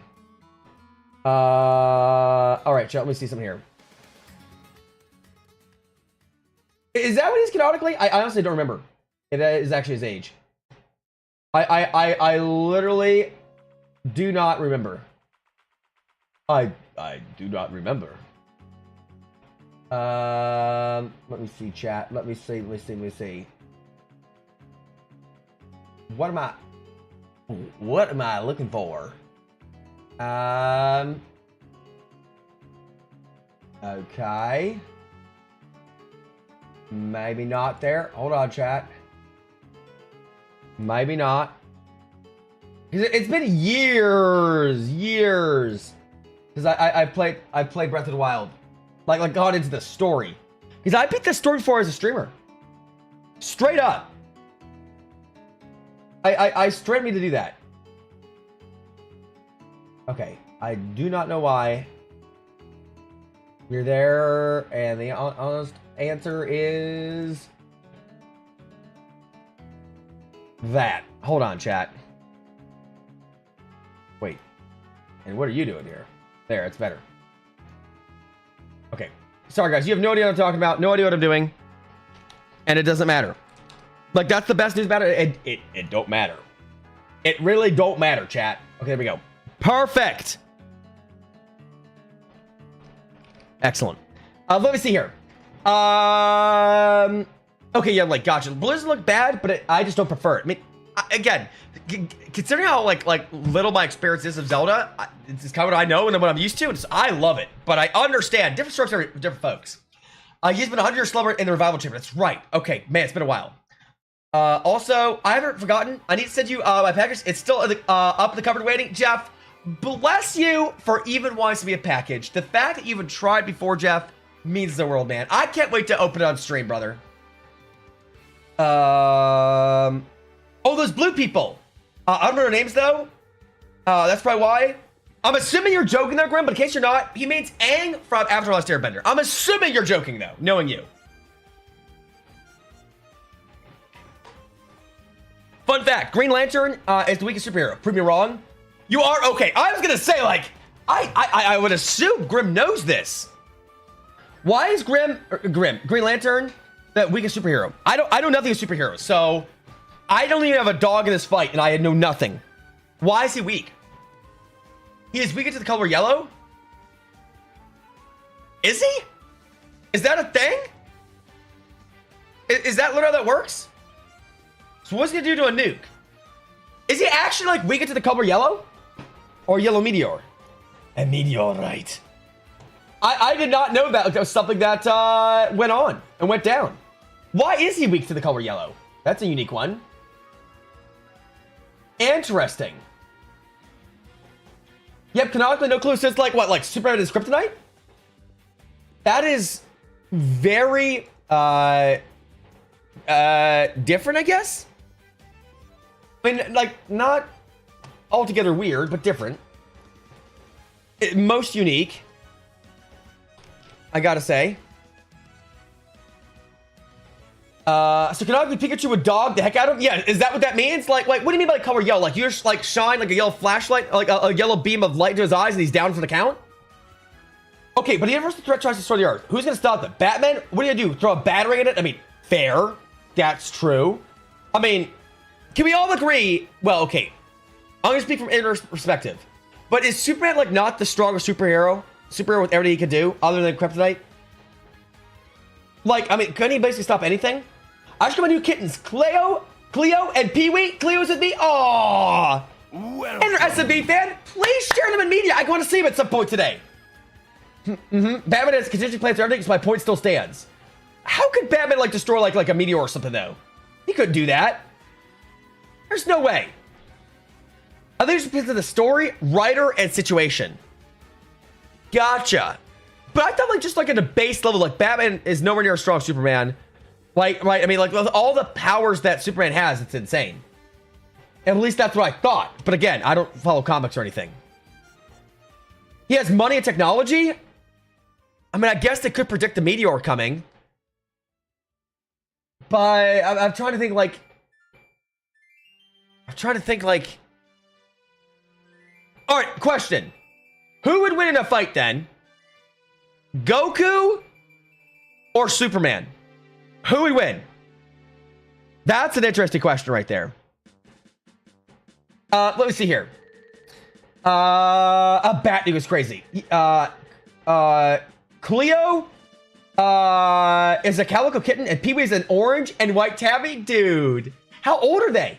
All right, chat. Let me see something here. Is that what he's canonically? I honestly don't remember. It is actually his age. I literally do not remember. I do not remember. Let me see, chat. Let me see. What am I looking for? Okay. Maybe not there. Hold on, chat. Maybe not. It's been years. Because I played Breath of the Wild. Like got into the story. Because I beat the story before as a streamer. Straight up. I straight me to do that. Okay. I do not know why. You're there, and the honest answer is that. Hold on, chat. Wait. And what are you doing here? There, it's better. Okay. Sorry, guys. You have no idea what I'm talking about. No idea what I'm doing. And it doesn't matter. Like, that's the best news about it. It don't matter. It really don't matter, chat. Okay, there we go. Perfect. Excellent. Let me see here. Okay, yeah, like, gotcha. Blue doesn't look bad, but I just don't prefer it. I mean, again, considering how like little my experience is of Zelda, it's kind of what I know and what I'm used to. I love it, but I understand different strokes for different folks. He's been 100 years slower in the revival chamber. That's right. Okay, man, it's been a while. Also, I haven't forgotten. I need to send you my package. It's still up in the cupboard waiting. Jeff, bless you for even wanting to be a package. The fact that you even tried before, Jeff, means the world, man. I can't wait to open it on stream, brother. Oh, those blue people. I don't know their names though. That's probably why. I'm assuming you're joking there, Grim, but in case you're not, he means Aang from Avatar: The Last Airbender. I'm assuming you're joking though, knowing you. Fun fact, Green Lantern is the weakest superhero. Prove me wrong. You are okay. I was gonna say, like, I would assume Grim knows this. Why is Green Lantern the weakest superhero? I know nothing of superheroes, so I don't even have a dog in this fight, and I know nothing. Why is he weak? He is weaker to the color yellow? Is he? Is that a thing? Is that literally how that works? So what's he gonna do to a nuke? Is he actually like weaker to the color yellow? Or yellow meteor? A meteorite. I did not know that was something that went on and went down. Why is he weak to the color yellow? That's a unique one. Interesting. Yep, canonically no clue. So it's like what, like Superman is kryptonite? That is very different, I guess. I mean, like, not altogether weird, but different. Most unique, I gotta say. So canonically Pikachu would dog the heck out of him? Yeah, is that what that means? Like, what do you mean by color yellow? Like, you just, like, shine, like, a yellow flashlight, like, a yellow beam of light to his eyes, and he's down for the count? Okay, but the universal threat tries to destroy the Earth. Who's gonna stop them? Batman? What are you gonna do? Throw a battering at it? I mean, fair. That's true. I mean, can we all agree? Well, okay. I'm gonna speak from inner perspective. But is Superman, like, not the strongest superhero? Superhero with everything he can do, other than kryptonite? Like, I mean, couldn't he basically stop anything? I just got my new kittens, Cleo, and Pee-wee. Cleo's with me. Aww. And their SMB fan. Please share them in media. I want to see them at some point today. Batman has contingency plans for everything, so my point still stands. How could Batman, like, destroy, like a meteor or something, though? He couldn't do that. There's no way. I think it's because of the story, writer, and situation. Gotcha. But I thought, like, just like at a base level, like, Batman is nowhere near a strong Superman. Like, right? I mean, like, with all the powers that Superman has, it's insane. At least that's what I thought. But again, I don't follow comics or anything. He has money and technology? I mean, I guess they could predict the meteor coming. But I'm trying to think, like... Alright, question. Who would win in a fight, then? Goku or Superman? Who would win? That's an interesting question right there. Let me see here. A bat was crazy. Cleo is a calico kitten and Pee-wee is an orange and white tabby? Dude, how old are they?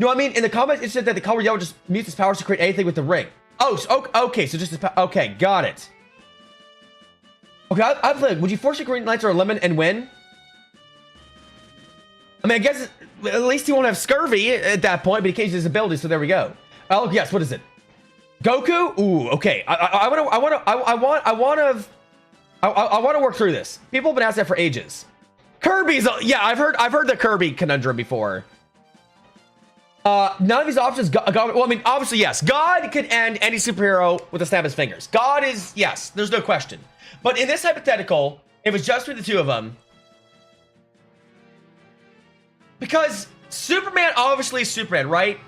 No, I mean, in the comments, it said that the color yellow just mutes his powers to create anything with the ring. Oh, so, okay, so just his okay, got it. Okay, I'm playing. Would you force your Green Lantern or lemon and win? I mean, I guess at least he won't have scurvy at that point, but he can't use his ability, so there we go. Oh, yes, what is it? Goku? Ooh, okay. I want to work through this. People have been asking that for ages. Kirby's, yeah, I've heard the Kirby conundrum before. None of these options, God, well, I mean, obviously, yes. God can end any superhero with a snap of his fingers. God is, yes, there's no question. But in this hypothetical, if it's just for the two of them, because Superman obviously is Superman, right?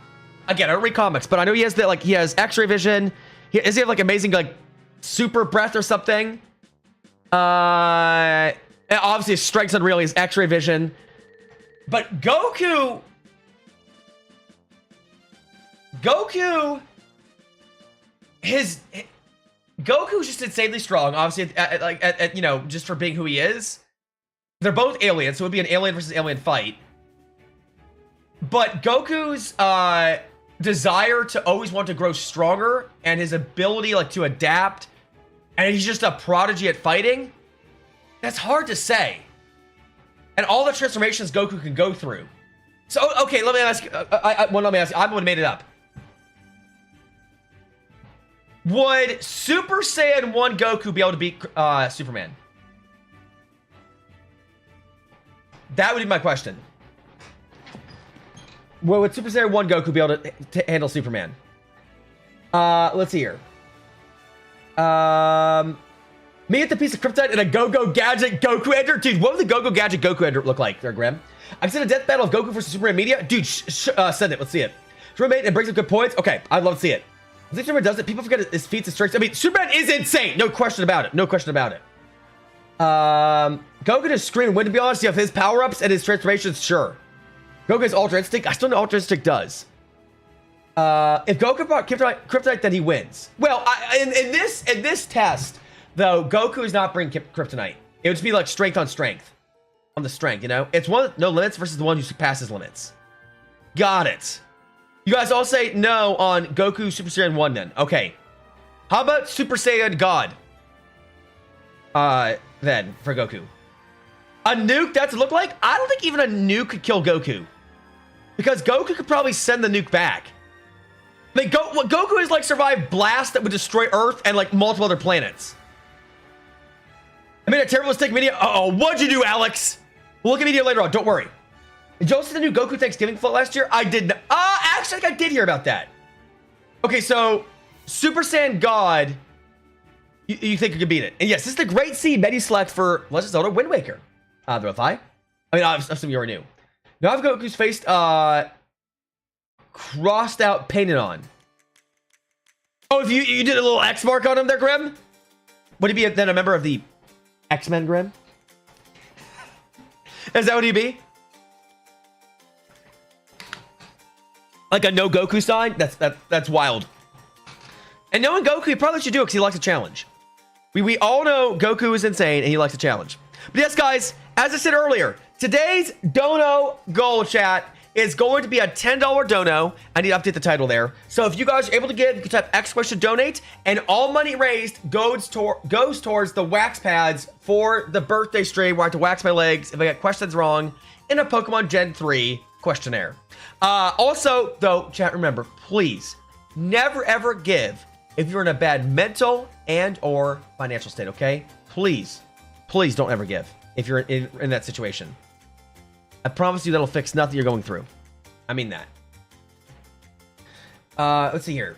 Again, I don't read comics, but I know he has he has X-ray vision. Does he have like amazing like super breath or something? And obviously his strength's unreal. He has X-ray vision. But Goku's just insanely strong. Obviously, you know, just for being who he is. They're both aliens, so it would be an alien versus alien fight. but Goku's desire to always want to grow stronger and his ability like to adapt, and he's just a prodigy at fighting. That's hard to say. And all the transformations Goku can go through. So okay, let me ask. Let me ask. I'm gonna made it up. Would Super Saiyan 1 Goku be able to beat Superman? That would be my question. Would Super Saiyan 1 Goku be able to handle Superman? Let's see here. Me at the piece of kryptonite and a Go-Go Gadget Goku Ender? Dude, what would the Go-Go Gadget Goku Ender look like there, Graham? I've seen a death battle of Goku versus Superman media. Dude, send it. Let's see it. Superman, it brings up good points. Okay, I'd love to see it. I think Superman does it. People forget his feats and strengths. I mean, Superman is insane. No question about it. No question about it. Goku just scream and win, to be honest. You have his power-ups and his transformations, sure. Goku's Ultra Instinct. I still know Ultra Instinct does. If Goku brought kryptonite, then he wins. Well, in this test, though, Goku is not bringing kryptonite. It would just be like strength on strength. On the strength, you know? It's one with no limits versus the one who surpasses limits. Got it. You guys all say no on Goku Super Saiyan 1 then. Okay. How about Super Saiyan God? Then, for Goku. A nuke, that's what it look like? I don't think even a nuke could kill Goku. Because Goku could probably send the nuke back. I mean, Goku has like survived blasts that would destroy Earth and like multiple other planets. I made a terrible mistake video. Uh-oh, what'd you do, Alex? We'll look at video later on, don't worry. Did you all see the new Goku Thanksgiving float last year? I did not. Actually, I did hear about that. Okay, so Super Saiyan God, you think you could beat it. And yes, this is the great seed Medi select for Legend of Zelda Wind Waker. The reply. I mean, I assume you already knew. Now I've Goku's face crossed out, painted on. Oh, if you did a little X mark on him there, Grim? Would he be then a member of the X-Men, Grim? Is that what he'd be? Like a no Goku sign? That's wild. And knowing Goku, he probably should do it because he likes a challenge. We all know Goku is insane and he likes a challenge. But yes, guys, as I said earlier, today's dono goal, chat, is going to be a $10 dono. I need to update the title there. So if you guys are able to give, you can type X question donate, and all money raised goes towards the wax pads for the birthday stream where I have to wax my legs if I get questions wrong in a Pokemon Gen 3 questionnaire. Also, though, chat, remember, please never ever give if you're in a bad mental and or financial state, okay? Please don't ever give if you're in that situation. I promise you that'll fix nothing you're going through. I mean that. Let's see here.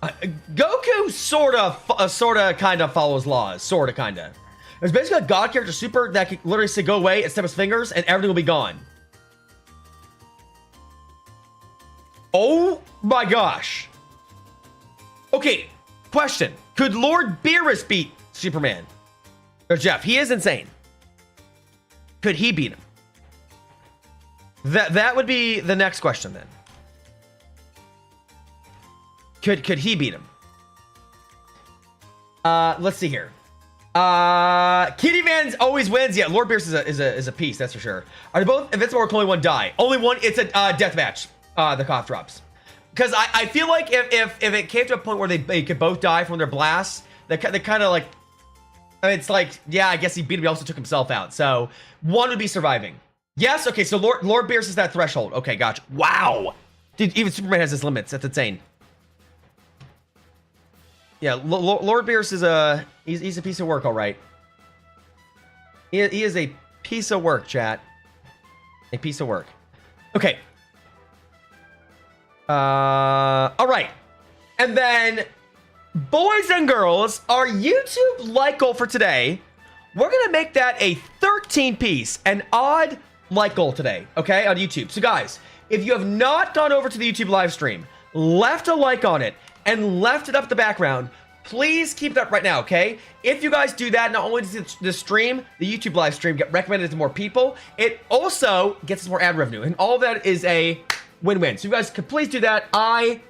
Goku sort of kind of follows laws. Sort of, kind of. There's basically a god character super that can literally say go away and snap his fingers and everything will be gone. Oh my gosh. Okay, question. Could Lord Beerus beat Superman? Or Jeff, he is insane. Could he beat him? That would be the next question then. Could he beat him? Let's see here. Kitty Man's always wins. Yeah, Lord Beerus is a piece, that's for sure. Are they both invincible or can only one die? Only one. It's a death match. The cough drops. Because I feel like if it came to a point where they could both die from their blasts, they kind of like, I mean, it's like, yeah, I guess he beat him. He also took himself out. So one would be surviving. Yes. Okay. So Lord Beerus is that threshold. Okay. Gotcha. Wow. Dude, even Superman has his limits. That's insane. Yeah. Lord Beerus is he's a piece of work. All right. He is a piece of work, chat. A piece of work. Okay. All right. And then, boys and girls, our YouTube like goal for today, we're going to make that a 13-piece, an odd like goal today, okay, on YouTube. So, guys, if you have not gone over to the YouTube live stream, left a like on it, and left it up the background, please keep it up right now, okay? If you guys do that, not only does the stream, the YouTube live stream, get recommended to more people, it also gets us more ad revenue. And all of that is a win-win. So you guys could please do that. I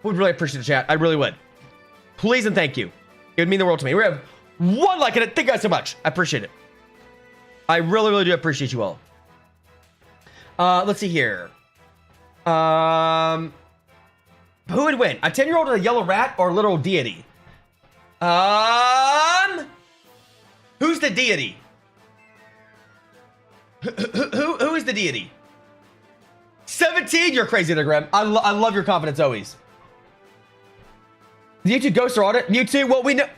would really appreciate the chat. I really would. Please and thank you. It would mean the world to me. We have one like in it. Thank you guys so much. I appreciate it. I really, really do appreciate you all. Let's see here. Who would win? A 10-year-old with a yellow rat or a literal deity? Who's the deity? Who is the deity? 17, you're crazy, Graham. I love your confidence always. Did YouTube ghost or audit? Mewtwo? Well, we know.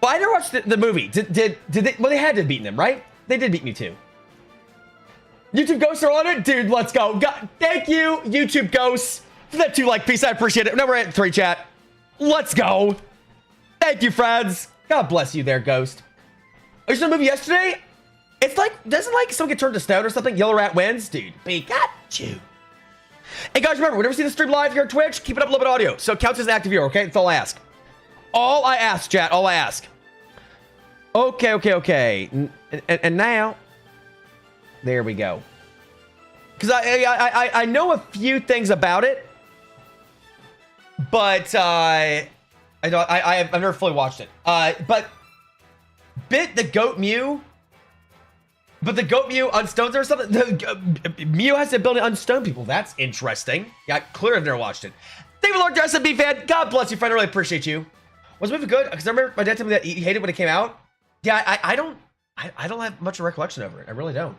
Well, I never watched the movie. Did they? Well, they had to have beaten him, right? They did beat Mewtwo. YouTube ghost or audit? Dude, let's go. God, thank you, YouTube ghosts, for that 2-like piece. I appreciate it. Now we're at 3 chat. Let's go. Thank you, friends. God bless you there, Ghost. Oh, you saw the movie yesterday? It's like, doesn't like someone get turned to stone or something? Yellow Rat wins? Dude, Pikachu. Hey, guys, remember, whenever you see the stream live here on Twitch, keep it up a little bit audio. So it counts as an active viewer, okay? That's all I ask. All I ask, chat. All I ask. Okay. And now, there we go. Because I know a few things about it, but I've never fully watched it. But the Goat Mew. But the Goat Mew unstones or something. Mew has the ability to unstone people. That's interesting. Yeah, clearly I've never watched it. Thank you, Lord SMB fan. God bless you, friend. I really appreciate you. Was the movie good? Because I remember my dad told me that he hated it when it came out. Yeah, I don't have much of a recollection over it. I really don't.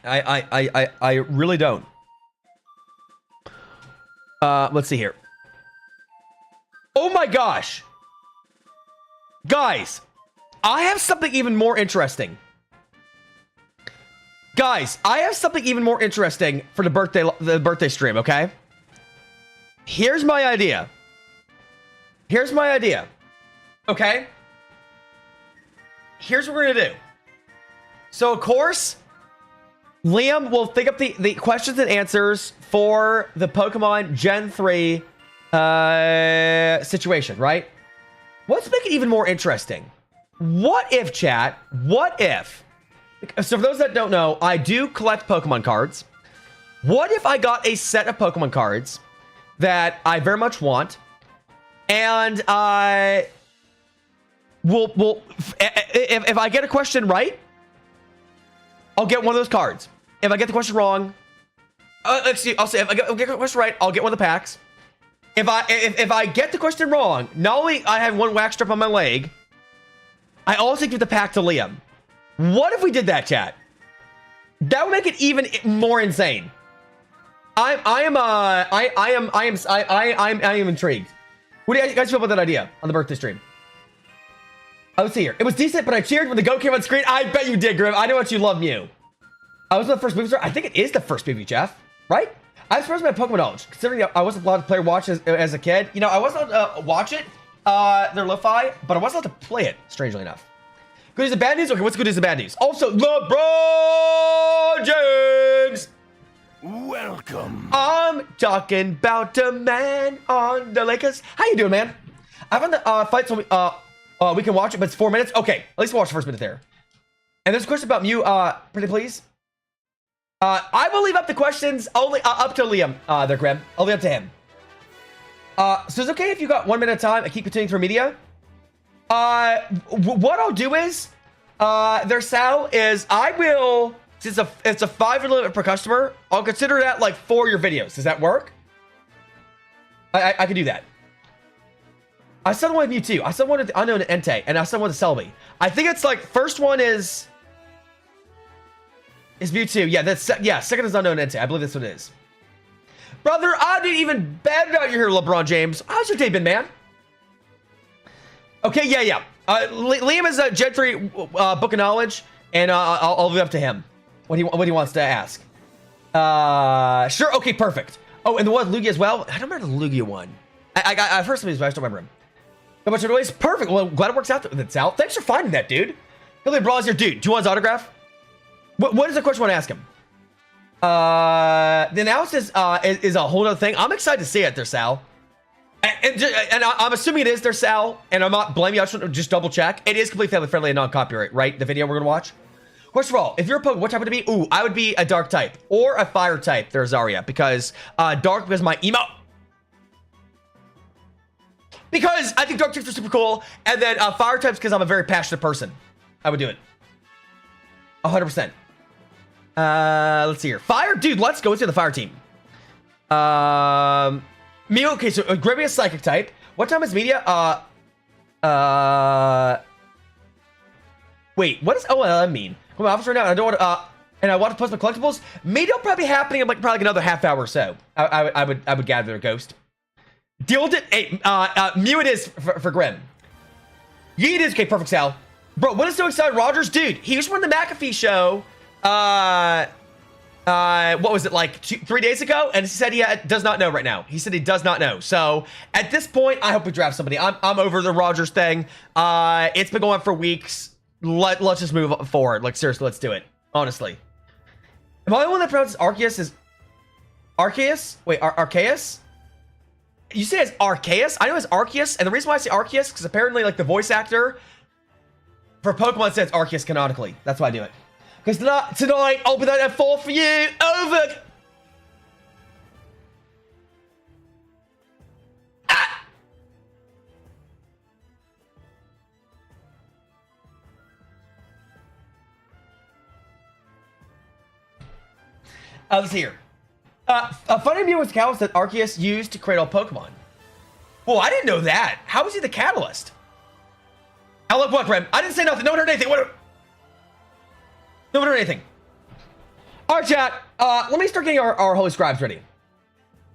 I really don't. Let's see here. Oh my gosh. Guys, I have something even more interesting. Guys, I have something even more interesting for the birthday stream, okay? Here's my idea. Okay? Here's what we're gonna do. So, of course, Liam will think up the questions and answers for the Pokemon Gen 3 situation, right? Let's make it even more interesting. What if, chat? What if? So for those that don't know, I do collect Pokemon cards. What if I got a set of Pokemon cards that I very much want, and I will if I get a question right, I'll get one of those cards. If I get the question wrong, I'll say if I get the question right, I'll get one of the packs. If I get the question wrong, not only I have one wax strip on my leg, I also give the pack to Liam. What if we did that, chat? That would make it even more insane. I am intrigued. What do you guys feel about that idea on the birthday stream? Let's see here. It was decent, but I cheered when the goat came on screen. I bet you did, Grim. I know what you love, Mew. I was the first movie star. I think it is the first movie, Jeff. Right? I'm surprised by Pokemon knowledge, considering I wasn't allowed to play or watch as a kid. You know, I wasn't allowed to watch it. They're lo-fi, but I wasn't allowed to play it, strangely enough. Good news and bad news? Okay, what's good news and bad news? Also, LeBron James! Welcome. I'm talking about the man on the Lakers. How you doing, man? I found the fight so we can watch it, but it's 4 minutes. Okay, at least we'll watch the first minute there. And there's a question about Mew, pretty please. I will leave up the questions only up to Liam there, Graham. I'll leave up to him. So it's okay if you got 1 minute of time. I keep continuing through media. What I'll do is, their Sal is I will, since it's a 5 limit per customer, I'll consider that like for your videos. Does that work? I can do that. I saw the one with Mewtwo. I saw one with the unknown Entei, and I saw one with Selby. I think it's like first one is Mewtwo. Yeah, second is unknown Entei. I believe that's what it is. Brother, I did even better out here, LeBron James. How's your day been, man? Okay, yeah. Liam is a Gen 3 book of knowledge, and I'll leave it up to him what he wants to ask. Sure. Okay, perfect. Oh, and the one with Lugia as well. I don't remember the Lugia one. I've heard some of these, but I just don't remember him. How much noise? Perfect. Well, glad it works out. That's out. Thanks for finding that, dude. Billy Brawl is your dude. Do you want his autograph? What is the question you want to ask him? The analysis is a whole other thing. I'm excited to see it there, Sal. And I'm assuming it is there, Sal. And I'm not blaming you. I just double check. It is completely family friendly and non-copyright, right? The video we're gonna watch. First of all, if you're a Pokemon, what type would it be? Ooh, I would be a dark type or a fire type. There's Zarya because dark was my emo. Because I think dark types are super cool, and then fire types because I'm a very passionate person. I would do it. 100%. Let's see here. Fire, dude. Let's go into the fire team. Me. Okay, so Grimmy is psychic type. What time is media? Wait. What does OLM mean? I'm an officer now. And I don't want to. And I want to post my collectibles. Media will probably be happening in like probably another half hour or so. I would gather a ghost. Deal with it. Hey, Mew it is for Grim. Yeet it is. Okay, perfect, Sal. Bro, what is so exciting? Rogers, dude, he just won the McAfee show. What was it, like 3 days ago? And he said he does not know right now. He said he does not know. So at this point, I hope we draft somebody. I'm over the Rogers thing. It's been going on for weeks. Let's just move forward. Like, seriously, let's do it. Honestly. Am I the one that pronounces Arceus as Arceus? Wait, Arceus? You say it's Arceus? I know it's Arceus, and the reason why I say Arceus because apparently, like, the voice actor for Pokemon says Arceus canonically. That's why I do it. Because tonight, I'll be there at 4 for you. Over. Ah. Let's see here. A funny view was the catalyst that Arceus used to create all Pokemon. Well, I didn't know that. How was he the catalyst? I look what, Rem? I didn't say nothing. No one heard anything. What? No one heard anything. All right, chat. Let me start getting our holy scribes ready.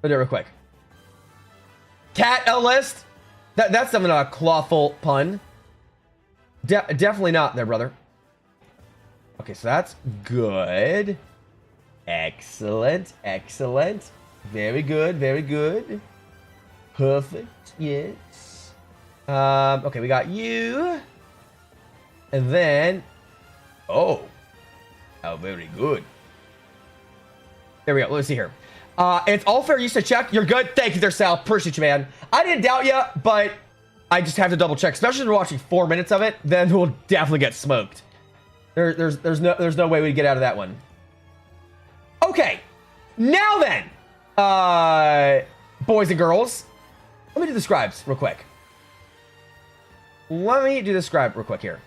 We'll do it real quick. Cat L list. That's something a clawful pun. Definitely not there, brother. Okay, so that's good. Excellent, excellent. Very good, very good. Perfect, yes. Okay, we got you. And then, oh, very good. There we go, let's see here. It's all fair use to check. You're good, thank you there, Sal. Appreciate you, man. I didn't doubt you, but I just have to double check, especially if we're watching 4 minutes of it, then we'll definitely get smoked. There's no way we get out of that one. Okay, now then, boys and girls, let me do the scribes real quick. Here.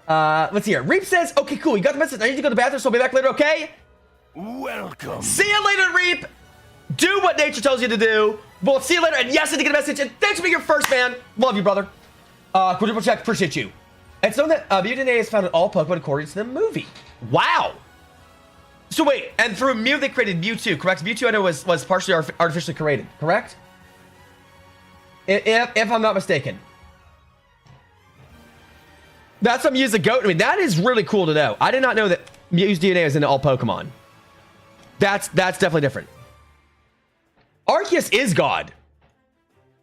Let's see here. Reap says, okay, cool, you got the message. I need to go to the bathroom, so I'll be back later, okay? Welcome. See you later, Reap. Do what nature tells you to do. We'll see you later, and yes, I did get a message, and thanks for being your first, man. Love you, brother. Quadruple check, appreciate you. It's known that Mew DNA is found in all Pokemon according to the movie. Wow. So wait, and through Mew they created Mewtwo, correct? Mewtwo I know was partially artificially created, correct? If I'm not mistaken. That's what Mew's a goat. I mean, that is really cool to know. I did not know that Mew's DNA is in all Pokemon. That's definitely different. Arceus is God.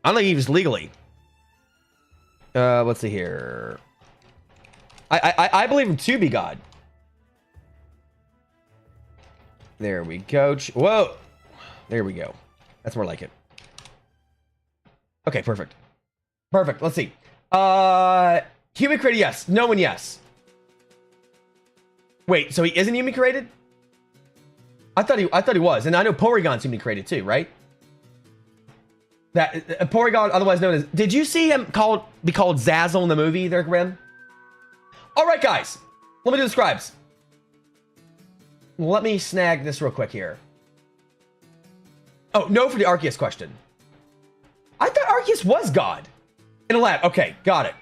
I don't think he was legally. Let's see here. I believe him to be God. There we go. Whoa. There we go. That's more like it. Okay, perfect. Perfect. Let's see. Human created, yes. No one, yes. Wait, so he isn't human created? I thought he was. And I know Porygon's human created too, right? That Porygon, otherwise known as... Did you see him be called Zazzle in the movie there, Grim? All right, guys. Let me do the scribes. Let me snag this real quick here. Oh, no for the Arceus question. I thought Arceus was God. In a lab. Okay, got it.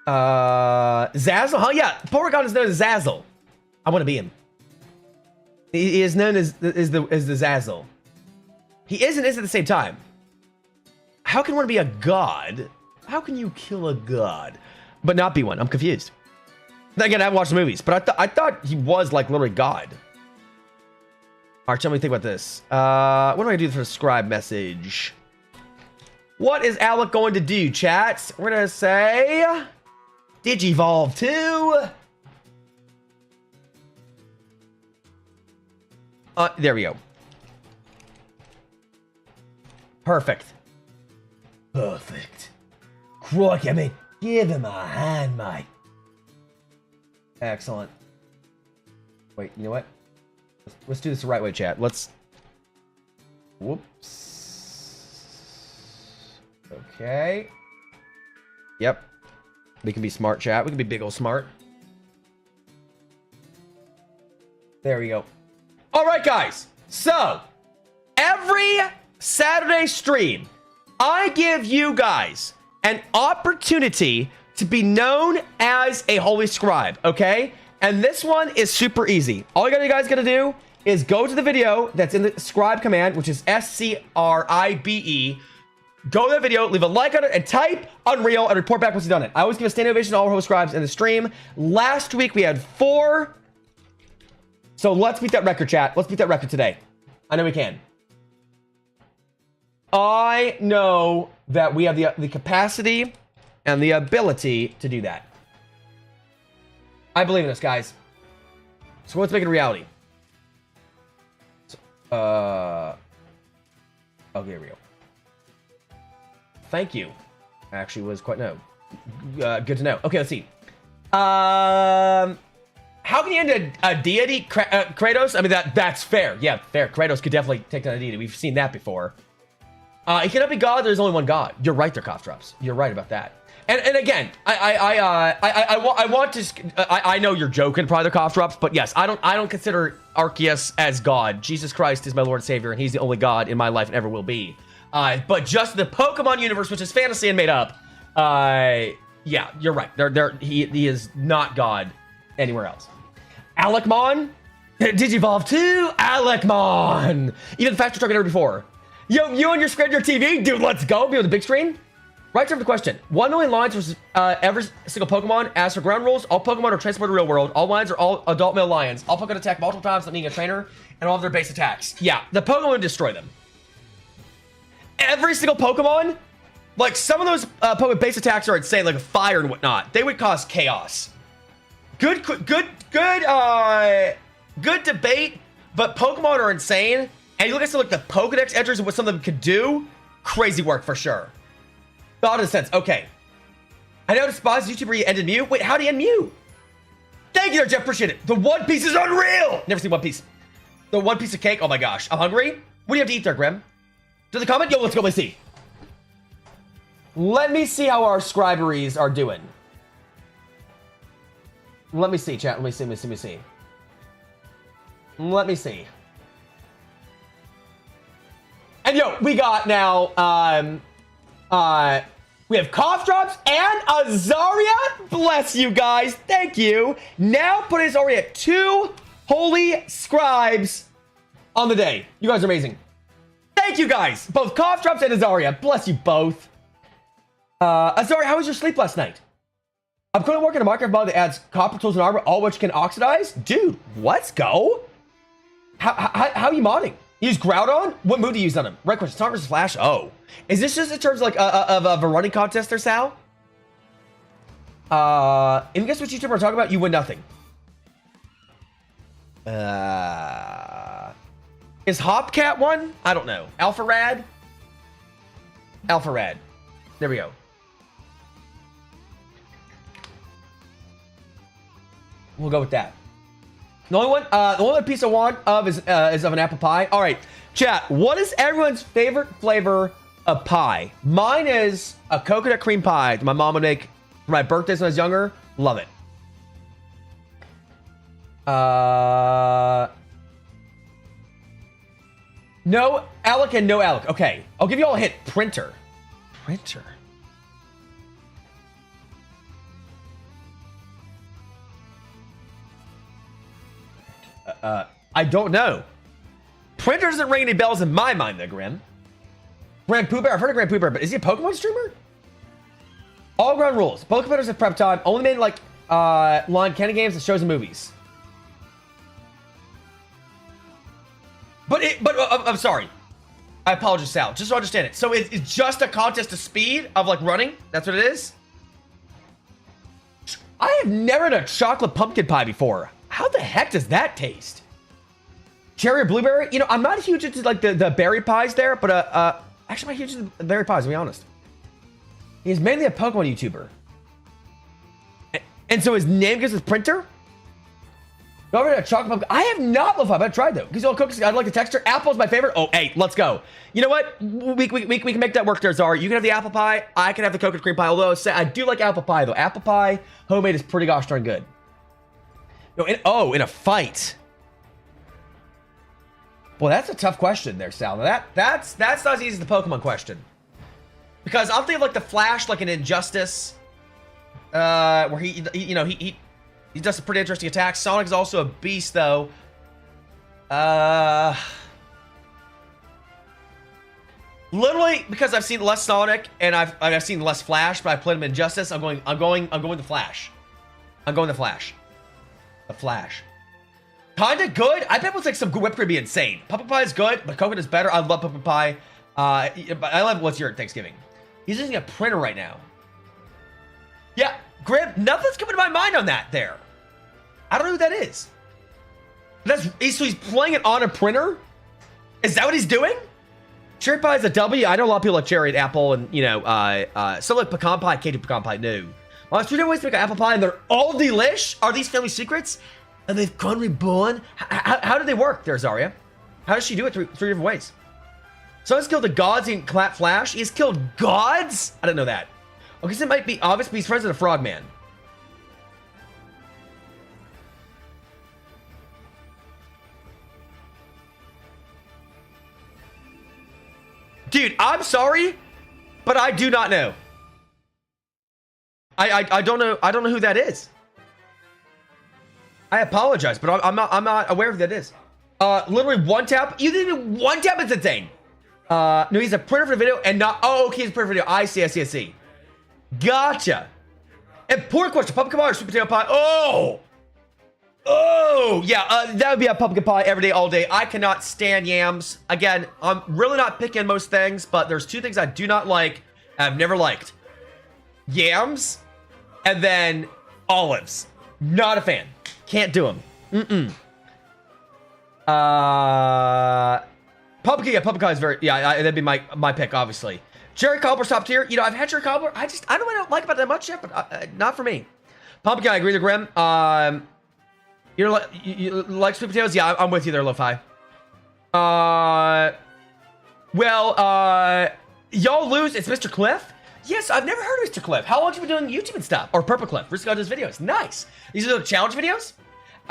Zazzle? Huh? Yeah, Porygon is known as Zazzle. I want to be him. He is known as the Zazzle. He is and isn't at the same time. How can one be a god? How can you kill a god but not be one? I'm confused. Again, I haven't watched the movies, but I thought he was like literally God. All right, tell me think about this. What do I do for the scribe message? What is Alec going to do, chat? We're gonna say Digivolve 2. There we go. Perfect. Perfect. Crikey, I mean, give him a hand, mate. Excellent. Wait, you know what? Let's do this the right way, chat. Let's... Whoops. Okay. Yep. We can be smart, chat. We can be big ol' smart. There we go. All right, guys. So every Saturday stream, I give you guys an opportunity to be known as a holy scribe, okay? And this one is super easy. All you guys gotta do is go to the video that's in the scribe command, which is SCRIBE. Go to that video, leave a like on it, and type Unreal and report back once you've done it. I always give a standing ovation to all our host scribes in the stream. Last week we had 4. So let's beat that record, chat. Let's beat that record today. I know we can. I know that we have the capacity and the ability to do that. I believe in us, guys. So let's make it a reality. Okay, here we go. Thank you. Actually was quite good to know. Okay, let's see. How can you end a deity, Kratos? I mean, that's fair. Yeah, fair. Kratos could definitely take down a deity. We've seen that before. He cannot be God. There's only one God. You're right there, Cough Drops. You're right about that. And again, I want to. I know you're joking, probably the Cough Drops, but yes, I don't consider Arceus as God. Jesus Christ is my Lord and Savior, and He's the only God in my life and ever will be. But just the Pokemon universe, which is fantasy and made up. Yeah, you're right. He is not God anywhere else. Alakmon, Digivolve 2, Alakmon. Even faster truck than ever before. Yo, you and your screen, your TV, dude. Let's go. Be on the big screen. Right to the question. 1 million lines versus every single Pokemon. As for ground rules, all Pokemon are transported to the real world. All lines are all adult male lions. All Pokemon attack multiple times, not needing a trainer, and all of their base attacks. Yeah, the Pokemon would destroy them. Every single Pokemon, like some of those Pokemon base attacks are insane, like fire and whatnot. They would cause chaos. Good debate, but Pokemon are insane. And you look at some like the Pokedex entries and what some of them could do. Crazy work for sure. Thought in a sense. Okay. I know despise YouTuber you ended Mew. Wait, how do you end Mew? Thank you there, Jeff. Appreciate it. The One Piece is unreal. Never seen One Piece. The one piece of cake. Oh my gosh. I'm hungry. What do you have to eat there, Grim? Do the comment? Yo, let's go. Let's see. Let me see how our scriberies are doing. Let me see, chat. Let me see. Let me see. And yo, we got now, we have Cough Drops and Azaria. Bless you guys. Thank you. Now putting us already at 2 holy scribes on the day. You guys are amazing. Thank you guys. Both Cough Drops and Azaria. Bless you both. Azaria, how was your sleep last night? I'm currently working on a Minecraft mod that adds copper tools and armor, all which can oxidize. Dude, let's go. How are you modding? You use Groudon? What mood do you use on him? Right question. Start versus Flash? Oh. Is this just in terms of like of a running contest there, Sal? If you guess what YouTuber I'm talking about, you win nothing. Is Hopcat one? I don't know. Alpha Rad? Alpha Rad. There we go. We'll go with that. The only piece I want of is of an apple pie. All right, chat. What is everyone's favorite flavor of pie? Mine is a coconut cream pie that my mom would make for my birthdays when I was younger. Love it. No Alec and no Alec. Okay, I'll give you all a hint. Printer. Printer. I don't know. Printer doesn't ring any bells in my mind, though, Grim. Grand Pooh Bear? I've heard of Grand Pooh Bear, but is he a Pokemon streamer? All ground rules. Pokemon at prep time. Only made like line candy games and shows and movies. But I'm sorry. I apologize, Sal. Just to understand it. So it's just a contest of speed of like running? That's what it is? I have never had a chocolate pumpkin pie before. How the heck does that taste? Cherry or blueberry? You know, I'm not huge into like the berry pies there, but actually I'm not huge into the berry pies, to be honest. He's mainly a Pokemon YouTuber. And so his name gives his printer? You ever had a chocolate pumpkin? I have not loved I've tried though. Because all cookies, I like the texture. Apple's my favorite. Oh, hey, let's go. You know what? We can make that work there, Zara. You can have the apple pie. I can have the coconut cream pie. Although I do like apple pie though. Apple pie, homemade is pretty gosh darn good. No, in a fight. Well, that's a tough question there, Sal. That's not as easy as the Pokemon question. Because I'm thinking like the Flash, like an Injustice, where he does some pretty interesting attacks. Sonic is also a beast, though. Literally because I've seen less Sonic and I've seen less Flash, but I played him in Injustice. I'm going the Flash. I'm going the Flash. The Flash. Kinda good. I bet with like some good whipped cream would be insane. Pumpkin pie is good, but coconut is better. I love pumpkin pie. But I love what's your Thanksgiving. He's using a printer right now. Yeah, Grim, nothing's coming to my mind on that there. I don't know who that is. So he's playing it on a printer? Is that what he's doing? Cherry pie is a W. I know a lot of people like cherry and apple and, some like pecan pie. Can't do pecan pie, no. Well, there's 3 different ways to make an apple pie and they're all delish. Are these family secrets? And they've gone reborn? How do they work there, Zarya? How does she do it three different ways? Someone's killed the gods in Clap Flash. He's killed gods? I didn't know that. Okay, so it might be obvious, but he's friends with a frogman. Dude, I'm sorry, but I do not know. I don't know. I don't know who that is. I apologize, but I'm not aware of who that is. Literally one tap. You didn't even one tap. It's insane. No, he's a printer for the video and not. Oh, okay, he's a printer for the video. I see. Gotcha. Important question: pumpkin pie or sweet potato pie? Oh, yeah. That would be a pumpkin pie every day, all day. I cannot stand yams. Again, I'm really not picking most things, but there's 2 things I do not like. I've never liked: yams, and then olives. Not a fan. Can't do them. Pumpkin, yeah, pumpkin pie is very, yeah, that'd be my pick, obviously. Cherry cobbler's top tier. I've had cherry cobbler. I don't know what I don't like about that much yet, but not for me. Pumpkin, I agree with Grim. You like sweet potatoes? Yeah, I'm with you there, Lo-Fi. Y'all lose. It's Mr. Cliff. Yes, I've never heard of Mr. Cliff. How long have you been doing YouTube and stuff? Or Purple Cliff. Risk got his videos. Nice. These are the challenge videos?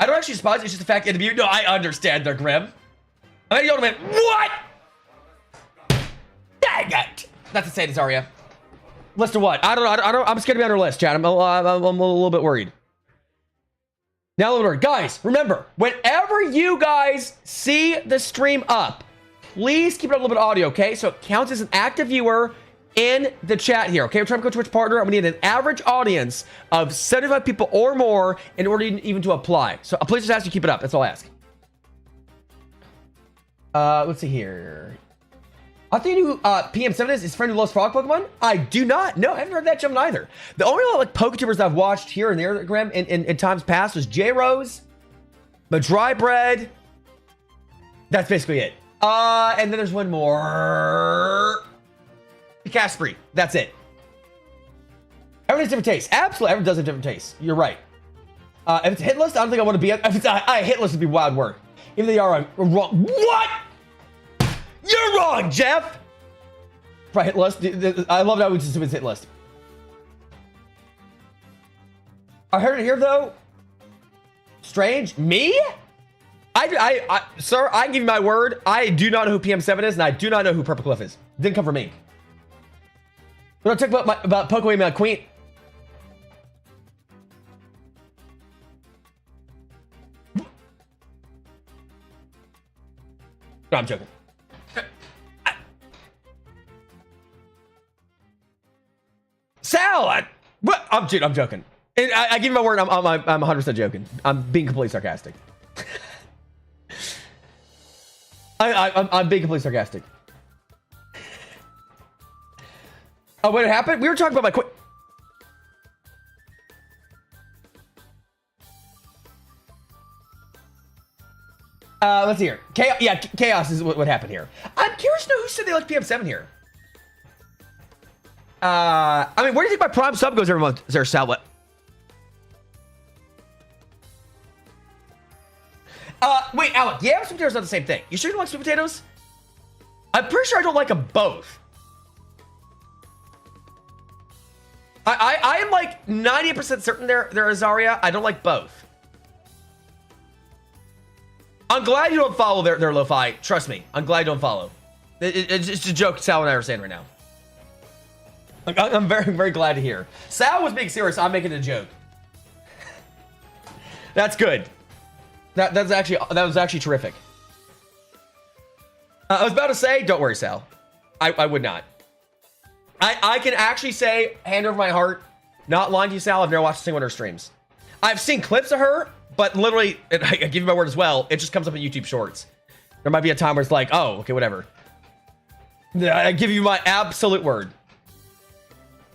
I don't actually despise it. It's just the fact that no, I understand they're Grim. I mean, you know what? Dang it. That's insane, Zarya. List of what? I don't know. I'm scared to be on her list, Chad. I'm a little bit worried. Now, guys, remember, whenever you guys see the stream up, please keep it up a little bit of audio, okay? So it counts as an active viewer in the chat here, okay? We're trying to go Twitch partner. I'm gonna need an average audience of 75 people or more in order even to apply. So please just ask you keep it up. That's all I ask. Let's see here. I think you knew PM7 is his friend who loves frog Pokemon. I do not. No, I haven't heard that gentleman either. The only like Poketubers I've watched here and there, Graham, in times past was J-Rose, the Dry Bread. That's basically it. And then there's one more. Caspery. That's it. Everyone has different tastes. Absolutely, everyone does have different tastes. You're right. If it's a hit list, I don't think I want to be. If it's a hit list, would be wild work. Even they are wrong. What? You're wrong, Jeff. Right, hit list. I love that we just hit list. I heard it here though. Strange. Me? Sir, I give you my word. I do not know who PM7 is, and I do not know who Purple Cliff is. Didn't come from me. We're gonna talk about Pokemon Queen. No, I'm joking. Sal, what? I'm joking. And I give you my word. I'm 100% joking. I'm being completely sarcastic. I'm being completely sarcastic. Oh, what happened? We were talking about my quick. Let's see here. Chaos is what happened here. I'm curious to know who said they like PM7 here. I mean, where do you think my prime sub goes every month? Is there Sal? What? Wait, Alec. Yeah, sweet potatoes are not the same thing. You sure you don't like sweet potatoes? I'm pretty sure I don't like them both. I am like 90% certain they're Azaria. I don't like both. I'm glad you don't follow their lo-fi. Trust me. I'm glad you don't follow. It's just a joke Sal and I are saying right now. I'm very, very glad to hear. Sal was being serious. I'm making a joke. That's good. That was actually terrific. I was about to say, don't worry, Sal. I would not. I can actually say, hand over my heart, not lying to you, Sal, I've never watched a single one of her streams. I've seen clips of her, but literally, I give you my word as well, it just comes up in YouTube Shorts. There might be a time where it's like, oh, okay, whatever. I give you my absolute word.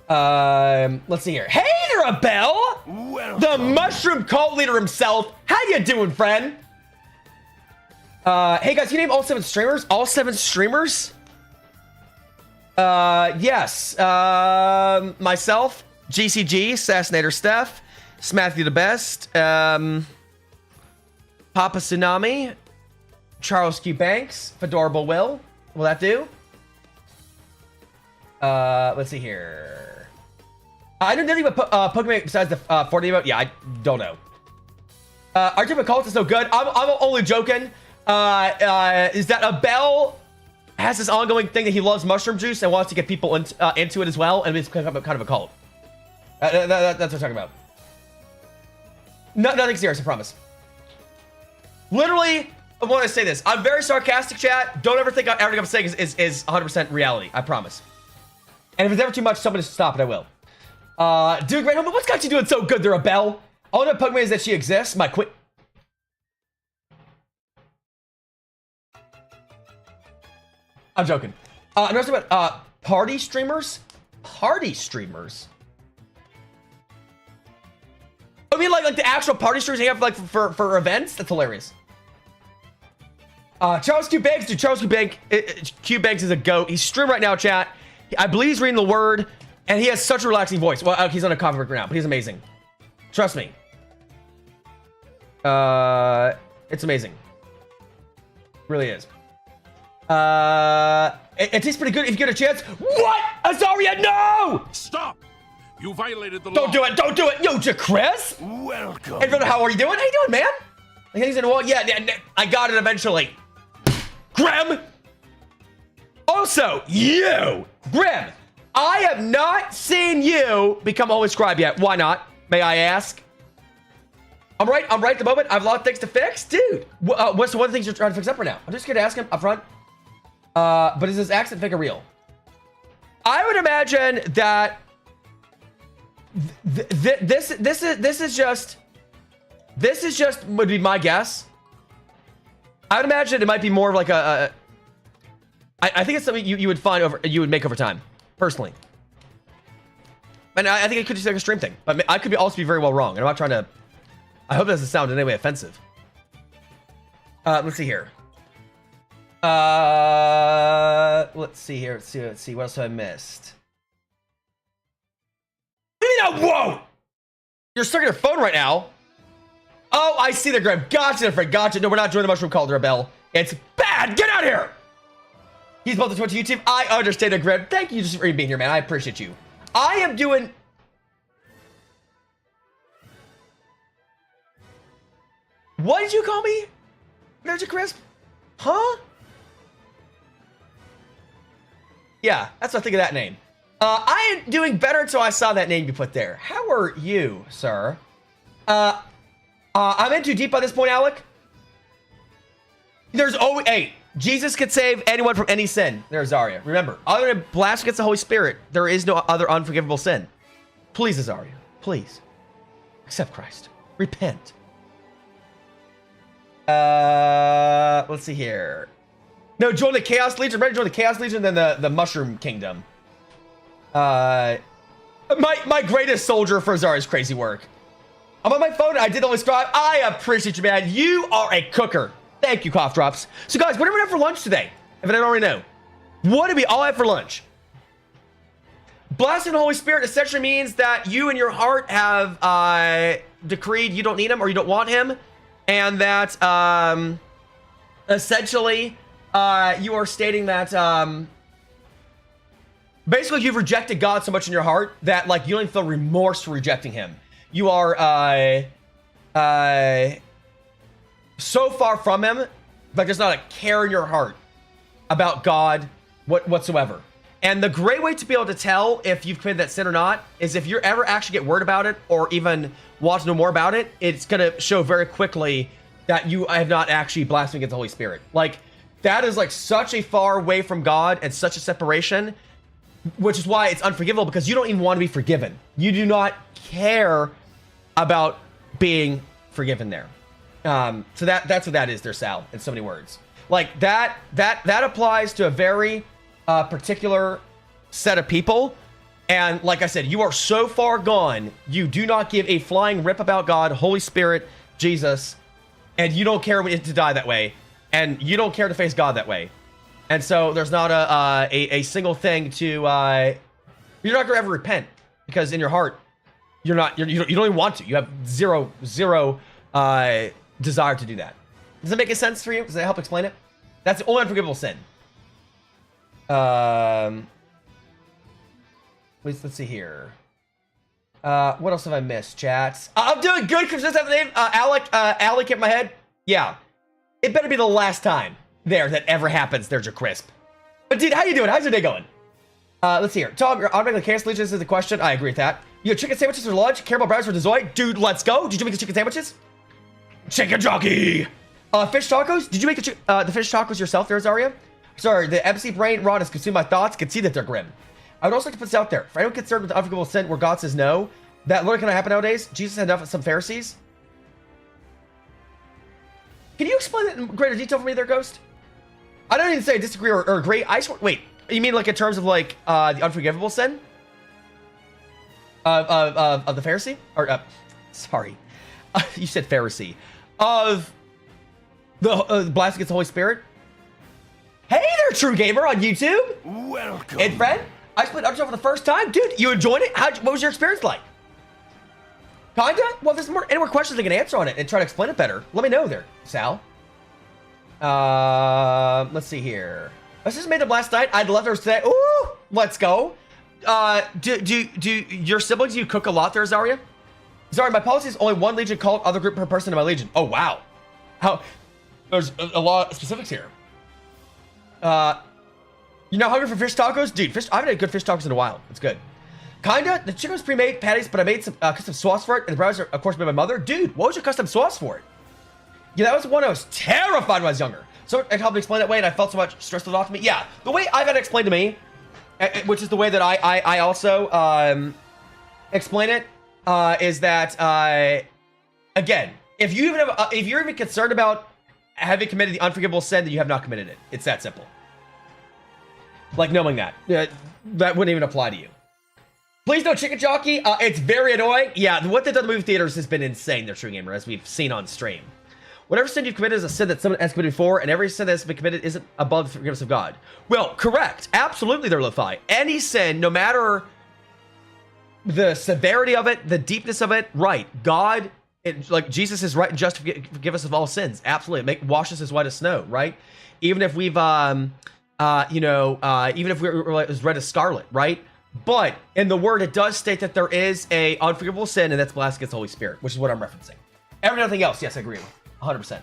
Let's see here. Hey there, Abel! Welcome. The mushroom cult leader himself. How you doing, friend? Hey guys, can you name all 7 streamers? All 7 streamers? Yes. Myself, GCG, Assassinator Steph, Smatthew the Best, Papa Tsunami, Charles Q Banks, Fedorable Will. Will that do? Let's see here. I know nothing about Pokemon besides the 40 emote. Yeah, I don't know. Our team of cults is so good. I'm only joking. Is that Abel has this ongoing thing that he loves mushroom juice and wants to get people into it as well, and it's kind of a cult. That's what I'm talking about. No, nothing serious, I promise. Literally, I want to say this. I'm very sarcastic, chat. Don't ever think everything I'm saying is 100% reality. I promise. And if it's ever too much, somebody stop it, I will. Dude, Great Home, what's got you doing so good there, Abel? All I know Pokemon is that she exists. My quit. I'm joking. I'm talking about party streamers. Party streamers. I mean, like the actual party streamers hang out for events. That's hilarious. Charles Q Banks, dude. Charles Q Banks is a goat. He's streaming right now, chat. I believe he's reading the word, and he has such a relaxing voice. Well, he's on a coffee break right now, but he's amazing. Trust me. It's amazing. Really is. It tastes pretty good if you get a chance. What? Azaria, no! Stop! You violated the law. Don't do it. Don't do it. Yo, Chris. Welcome. Hey, brother, how are you doing? How you doing, man? Like, he's in a wall. Yeah, I got it eventually. Grim. Also, you, Grim. I have not seen you become a holy scribe yet. Why not? May I ask? I'm right at the moment. I have a lot of things to fix. Dude, what's the one of the things you're trying to fix up right now? I'm just gonna ask him up front. But is this accent figure real? I would imagine that this is just would be my guess. I would imagine it might be more of like I think it's something you would make over time, personally. And I think it could just be like a stream thing, but I could also be very well wrong. And I'm not trying to. I hope it doesn't sound in any way offensive. Let's see here. Let's see here. Let's see. What else have I missed? What do you mean I won't? You're stuck on your phone right now. Oh, I see the Graham. Gotcha, friend. Gotcha. No, we're not joining the Mushroom Cult, Rebel. It's bad. Get out of here. He's both the Twitch and YouTube. I understand it, Graham. Thank you just for being here, man. I appreciate you. I am doing. What did you call me? There's a crisp. Huh? Yeah, that's what I think of that name. I am doing better until I saw that name you put there. How are you, sir? I'm in too deep by this point, Alec. There's always, hey, Jesus could save anyone from any sin. There's Azaria. Remember, other than blasphemy against the Holy Spirit, there is no other unforgivable sin. Please, Azaria, please. Accept Christ. Repent. Let's see here. No, join the Chaos Legion. Ready to join the Chaos Legion, then the Mushroom Kingdom. My greatest soldier for Azaria's crazy work. I'm on my phone. I did always scribe. I appreciate you, man. You are a cooker. Thank you, Cough Drops. So, guys, what did we have for lunch today? If I don't already know. What did we all have for lunch? Blasting the Holy Spirit essentially means that you in your heart have decreed you don't need him or you don't want him. And that essentially you are stating that basically you've rejected God so much in your heart that like you don't even feel remorse for rejecting him. You are so far from him, like there's not a care in your heart about God whatsoever. And the great way to be able to tell if you've committed that sin or not is if you ever actually get word about it or even want to know more about it, it's going to show very quickly that you have not actually blasphemed against the Holy Spirit. Like, that is like such a far away from God and such a separation, which is why it's unforgivable, because you don't even want to be forgiven. You do not care about being forgiven there. So that's what that is there, Sal, in so many words. Like that applies to a very particular set of people. And like I said, you are so far gone, you do not give a flying rip about God, Holy Spirit, Jesus, and you don't care to die that way, and you don't care to face God that way. And so there's not a single thing to you're not gonna ever repent, because in your heart you don't even want to. You have zero desire to do that. Does that make sense for you? Does that help explain it? That's the only unforgivable sin. Let's see here. What else have I missed, chats? I'm doing good. Because this have the name Alec in my head. Yeah, it better be the last time that ever happens. There's your crisp. But dude, how you doing? How's your day going? Let's see here. Tom, your automatically chaos allegiance is the question. I agree with that. You have chicken sandwiches for lunch? Caramel brownies for dessert? Dude, let's go. Did you make the chicken sandwiches? Chicken jockey. Fish tacos? Did you make the fish tacos yourself there, Zarya? Sorry, the MC brain rot has consumed my thoughts. Can see that they're grim. I would also like to put this out there. For anyone concerned with the unforgivable sin where God says no, that literally cannot happen nowadays. Jesus had enough of some Pharisees. Can you explain that in greater detail for me there, Ghost? I don't even say disagree or agree. I just wait. You mean like in terms of like the unforgivable sin of the Pharisee? Or sorry, you said Pharisee. Of the blast against the Holy Spirit. Hey there, True Gamer on YouTube. Welcome. And friend, I just played Undertale for the first time. Dude, you enjoyed it? What was your experience like? Kinda? Well, if there's any more questions I can answer on it and try to explain it better, let me know there, Sal. Let's see here. I just made up last night. I'd love to say, ooh, let's go. Do your siblings, you cook a lot there, Zarya? Zarya, my policy is only one legion cult, other group per person in my legion. Oh, wow. How? There's a lot of specifics here. You not hungry for fish tacos? Dude, I haven't had good fish tacos in a while. It's good. Kinda. The chicken was pre-made patties, but I made some custom sauce for it, and the browser, of course, made by my mother. Dude, what was your custom sauce for it? Yeah, that was the one I was terrified when I was younger. So it helped me explain that way, and I felt so much stress it off to me. Yeah, the way I've had it explained to me, which is the way that I also explain it, is that again, if you're even concerned about having committed the unforgivable sin, then you have not committed it. It's that simple. Like knowing that wouldn't even apply to you. Please no chicken jockey. It's very annoying. Yeah, what they've done in the movie theaters has been insane. They're True Gamer, as we've seen on stream. Whatever sin you've committed is a sin that someone has committed before, and every sin that has been committed isn't above the forgiveness of God. Well, correct. Absolutely, there, Lo-Fi. Any sin, no matter the severity of it, the deepness of it, right? God, like Jesus is right and just to forgive us of all sins. Absolutely, wash us as white as snow, right? Even if we've, even if we're as red as scarlet, right? But in the word, it does state that there is a unforgivable sin, and that's blasphemy against the Holy Spirit, which is what I'm referencing. Everything else, yes, I agree with. 100%.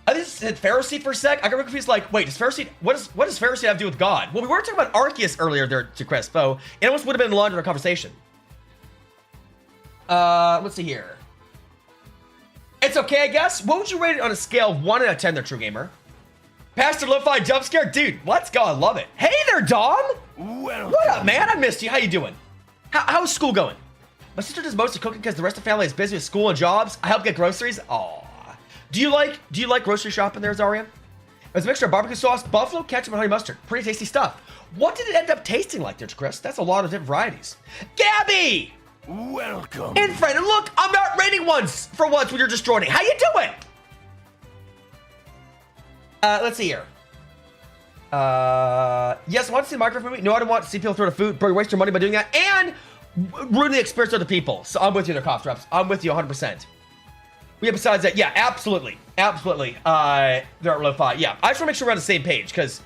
I just said Pharisee for a sec. I got confused. Like, wait, does Pharisee? What does Pharisee have to do with God? Well, we were talking about Arceus earlier there to Crespo, and it almost would have been in line with our conversation. Let's see here. It's okay, I guess. What would you rate it on a scale of 1 out of 10? There, True Gamer. Pastor Lo-Fi jump scare, dude. Let's go. I love it. Hey there, Dom. Welcome. What up, man? I missed you. How you doing? How's school going? My sister does most of cooking because the rest of the family is busy with school and jobs. I help get groceries. Aw. Do you like grocery shopping there, Zarya? It was a mixture of barbecue sauce, buffalo, ketchup, and honey mustard. Pretty tasty stuff. What did it end up tasting like there, Chris? That's a lot of different varieties. Gabby! Welcome. And friend, and look, I'm not rating once for once when you're just joining. How you doing? Let's see here. Yes, I want to see the Minecraft movie. No, I don't want to see people throw the food. Bro, you waste your money by doing that and ruin the experience of the people. So I'm with you there, Cough Drops. I'm with you 100%. Yeah, besides that, yeah, absolutely. Absolutely. There are Lo-Fi. Yeah, I just want to make sure we're on the same page because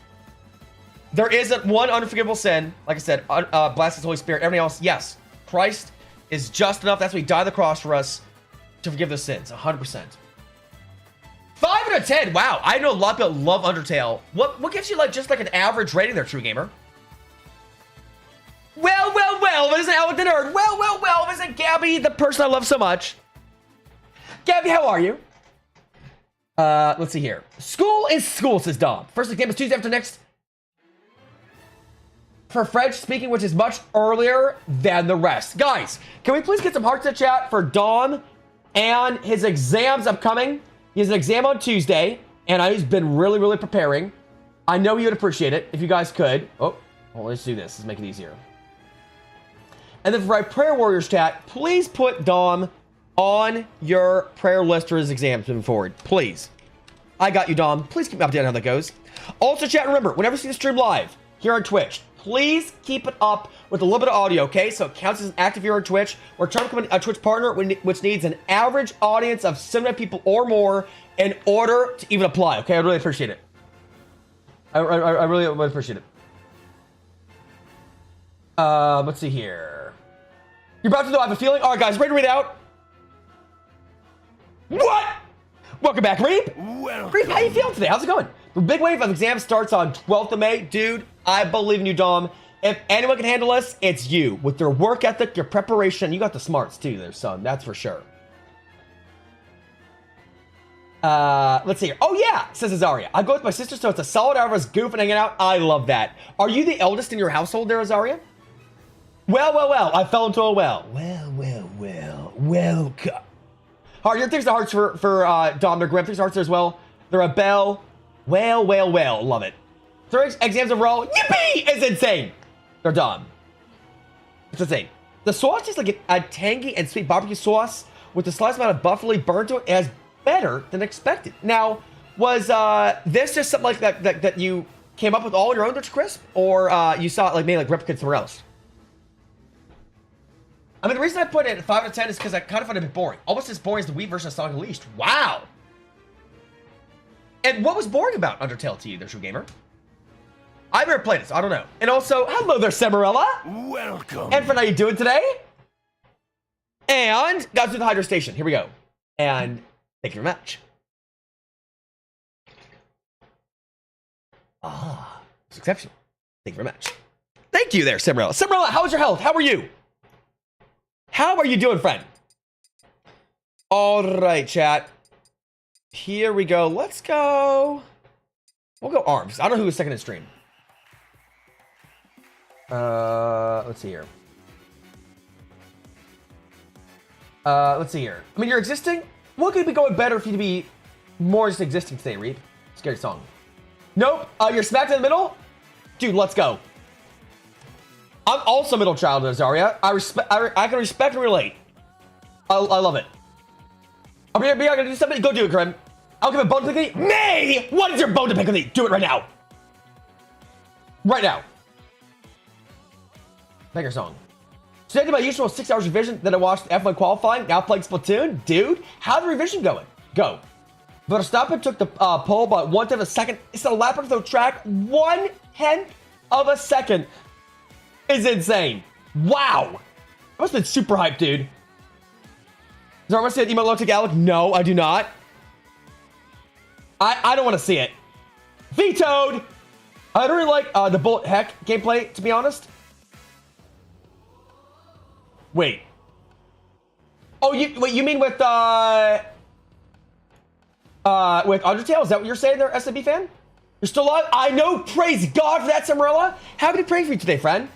there isn't one unforgivable sin. Like I said, blast the Holy Spirit. Everything else, yes. Christ is just enough. That's why he died on the cross for us to forgive those sins. 100%. 5 out of 10. Wow, I know a lot of people love Undertale. What gives you like just like an average rating there, True Gamer? Well, isn't Alec the nerd? Well, isn't Gabby the person I love so much? Gabby, how are you? Let's see here. School is school, says Dom. First exam is Tuesday after next. For French speaking, which is much earlier than the rest. Guys, can we please get some hearts in the chat for Dom and his exams upcoming? He has an exam on Tuesday, and he's been really preparing. I know he would appreciate it if you guys could. Oh, well, let's do this. Let's make it easier. And then for my Prayer Warriors chat, please put Dom on your prayer list for his exams moving forward. Please. I got you, Dom. Please keep me updated on how that goes. Also, chat, remember, whenever you see the stream live here on Twitch, please keep it up with a little bit of audio, okay? So it counts as an active viewer on Twitch. We're trying to become a Twitch partner, which needs an average audience of 7 people or more in order to even apply, okay? I really appreciate it. I really would appreciate it. Let's see here. You're about to know, I have a feeling. All right, guys, ready to read out? What? Welcome back, Reap. Reap, how you feeling today? How's it going? The big wave of exams starts on 12th of May. Dude, I believe in you, Dom. If anyone can handle this, it's you. With your work ethic, your preparation, you got the smarts too there, son. That's for sure. Let's see here. Oh, yeah, says Azaria. I go with my sister, so it's a solid hour of us goofing and hanging out. I love that. Are you the eldest in your household there, Azaria? Well. I fell into a well. Welcome. Heart, your things to hearts for Dom. They're Grim. Things to hearts there as well. They're a bell. Well. Love it. 3 exams overall. Yippee! Is insane. They're Dom. It's insane. The sauce is like a tangy and sweet barbecue sauce with the slight amount of buffalo burnt to it. It has better than expected. Now, was this just something like that you came up with all on your own, Dutch Crisp? Or you saw it like maybe like replicated somewhere else? I mean, the reason I put it at 5 out of 10 is because I kind of find it a bit boring. Almost as boring as the Wii version of Sonic Unleashed. Wow! And what was boring about Undertale to you, there, True Gamer? I've never played it, so I don't know. And also, hello there, Samarella. Welcome. And for how you doing today? And got through the Hydro Station. Here we go. And thank you very much. Ah, it's exceptional. Thank you very much. Thank you there, Samarella. Samarella, how is your health? How are you? How are you doing, friend? All right, chat. Here we go. Let's go. We'll go arms. I don't know who was second in stream. Let's see here. Let's see here. I mean, you're existing. What could be going better for you to be more just existing today, Reap? Scary song. Nope. You're smacked in the middle? Dude, let's go. I'm also middle child, Azaria. I can respect and relate. I love it. Are we gonna do something? Go do it, Grim. I'll give a bone to pick with me. May! What is your bone to pick with me? Do it right now. Right now. Banger song. Today I did my usual 6 hours revision, then I watched F1 qualifying, now playing Splatoon. Dude, how's the revision going? Go. Verstappen took the pole by 1/10 of a second. It's a lap of the track. 1/10 of a second is insane. Wow. I must have been super hyped, dude. Does everyone see that email to Alec? No, I do not. I don't want to see it. Vetoed. I don't really like the bullet heck gameplay, to be honest. Wait. Oh, you mean with Undertale? Is that what you're saying there, SMB fan? You're still alive? I know. Praise God for that, Samarella. Happy to pray for you today, friend.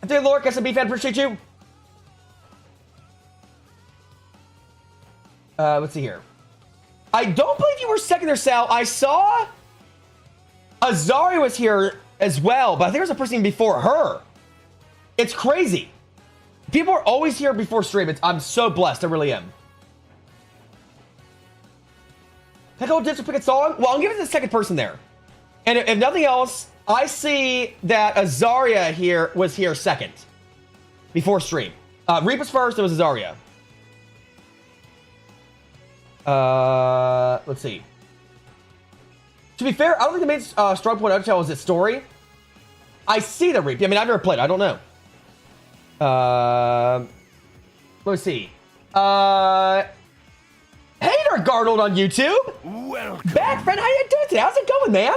I think Lork, SMB fan, appreciate you. Let's see here. I don't believe you were second there, Sal. I saw Azaria was here as well, but I think there was a person before her. It's crazy. People are always here before stream. I'm so blessed. I really am. Pickle Digital Pick a song? Well, I'll give it to the second person there. And if nothing else, I see that Azaria here was here second. Before stream. Reap was first, it was Azaria. Let's see. To be fair, I don't think the main strong point of Undertale is its story. I see the Reap. I mean, I've never played. I don't know. Let's see. Hater! there, Garnold on YouTube. Welcome. Back, friend. How you doing today? How's it going, man?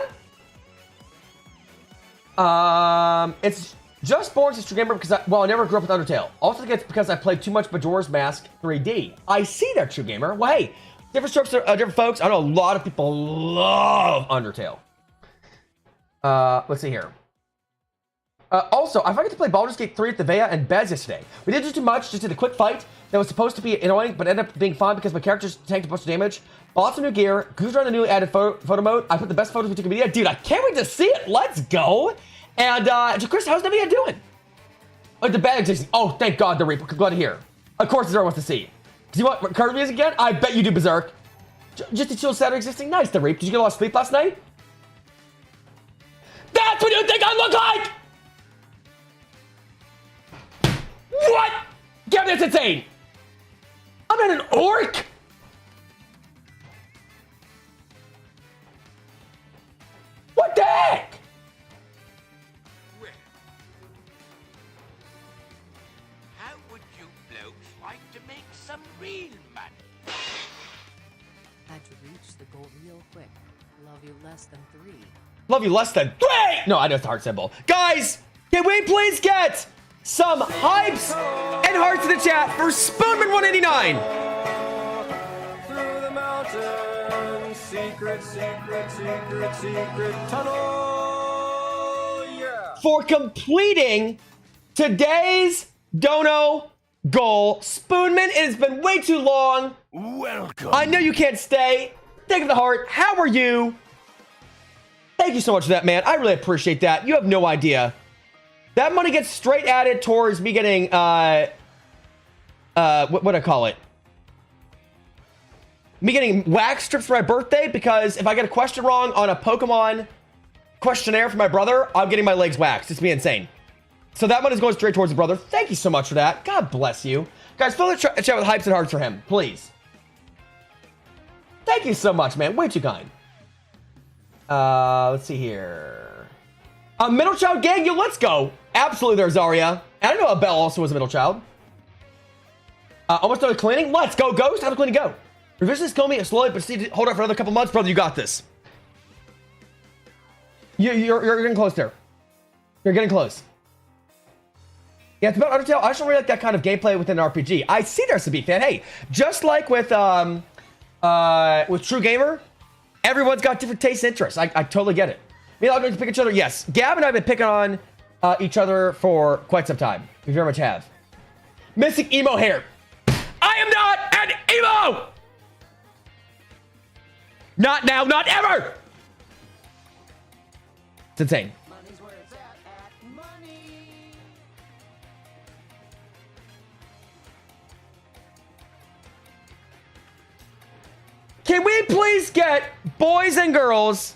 It's just born as a streamer because I never grew up with Undertale. Also, think it's because I played too much Majora's Mask 3D. I see that, True Gamer. Well, hey, different strokes, different folks. I know a lot of people love Undertale. Let's see here. Also, I forgot to play Baldur's Gate 3 at the Vea and Bez yesterday. We didn't do too much, just did a quick fight that was supposed to be annoying, but ended up being fun because my characters tanked a bunch of damage. Bought some new gear, goosed around the newly added photo mode. I put the best photos we took in video. Dude, I can't wait to see it. Let's go. And, Chris, how's Navia doing? Oh, the bad existing. Oh, thank God, the Reaper. Glad to hear. Of course, Zero wants to see. Do you want card reviews again? I bet you do, Berserk. Just to chill Saturday existing. Nice, the Reap. Did you get a lot of sleep last night? That's what you think I look like! What? Gavin, that's insane! I'm not an orc! What the heck? Well, how would you blokes like to make some real money? Had to reach the goal real quick. Love you less than 3. Love you less than 3! No, I know it's the heart symbol. Guys, can we please get some hypes and hearts in the chat for Spoonman189? Through the mountains, secret tunnel. Yeah. For completing today's dono goal. Spoonman, it has been way too long. Welcome. I know you can't stay. Thank you for the heart. How are you? Thank you so much for that, man. I really appreciate that. You have no idea. That money gets straight added towards me getting, what I call it? Me getting wax strips for my birthday, because if I get a question wrong on a Pokemon questionnaire for my brother, I'm getting my legs waxed. It's me insane. So that money's going straight towards the brother. Thank you so much for that. God bless you. Guys, fill the chat with hypes and hearts for him, please. Thank you so much, man. Way too kind. Let's see here. Middle child gang, yo, let's go. Absolutely there, Zarya. And I know Belle also was a middle child. Almost done with cleaning. Let's go, Ghost. How's the cleaning go? Revisions kill me slowly, but hold out for another couple months, brother. You got this. You're getting close there. You're getting close. Yeah, it's about Undertale. I just don't really like that kind of gameplay within an RPG. I see there's a beat fan. Hey, just like with True Gamer, everyone's got different tastes and interests. I totally get it. Me and I going to pick each other. Yes, Gab and I have been picking on each other for quite some time. We very much have. Missing emo hair. I am not an emo. Not now, not ever. It's insane. Money's where it's at money. Can we please get boys and girls,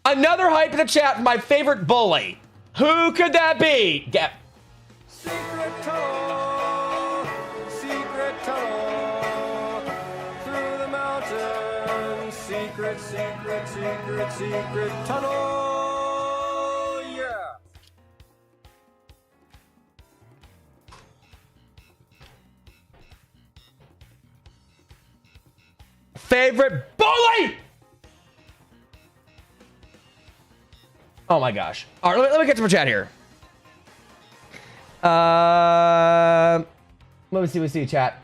another hype in the chat for my favorite bully? Who could that be? Get. Secret tunnel, through the mountains, secret tunnel, yeah. Favorite bully? Oh my gosh. All right, let me get to my chat here. Let me see, chat.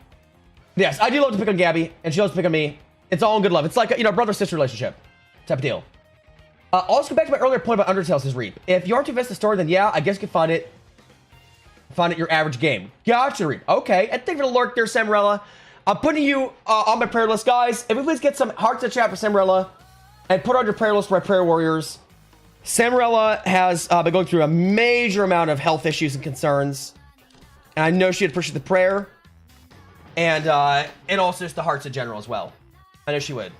Yes, I do love to pick on Gabby, and she loves to pick on me. It's all in good love. It's like a, brother-sister relationship type of deal. Also, back to my earlier point about Undertale, says Reap. If you aren't too invested in the story, then yeah, I guess you can find it your average game. Gotcha, Reap. Okay, and thank you for the lurk there, Samarella. I'm putting you on my prayer list, guys. If we please get some hearts in the chat for Samarella, and put on your prayer list for my prayer warriors. Samarella has been going through a major amount of health issues and concerns. And I know she'd appreciate the prayer. And also just the hearts in general as well. I know she would.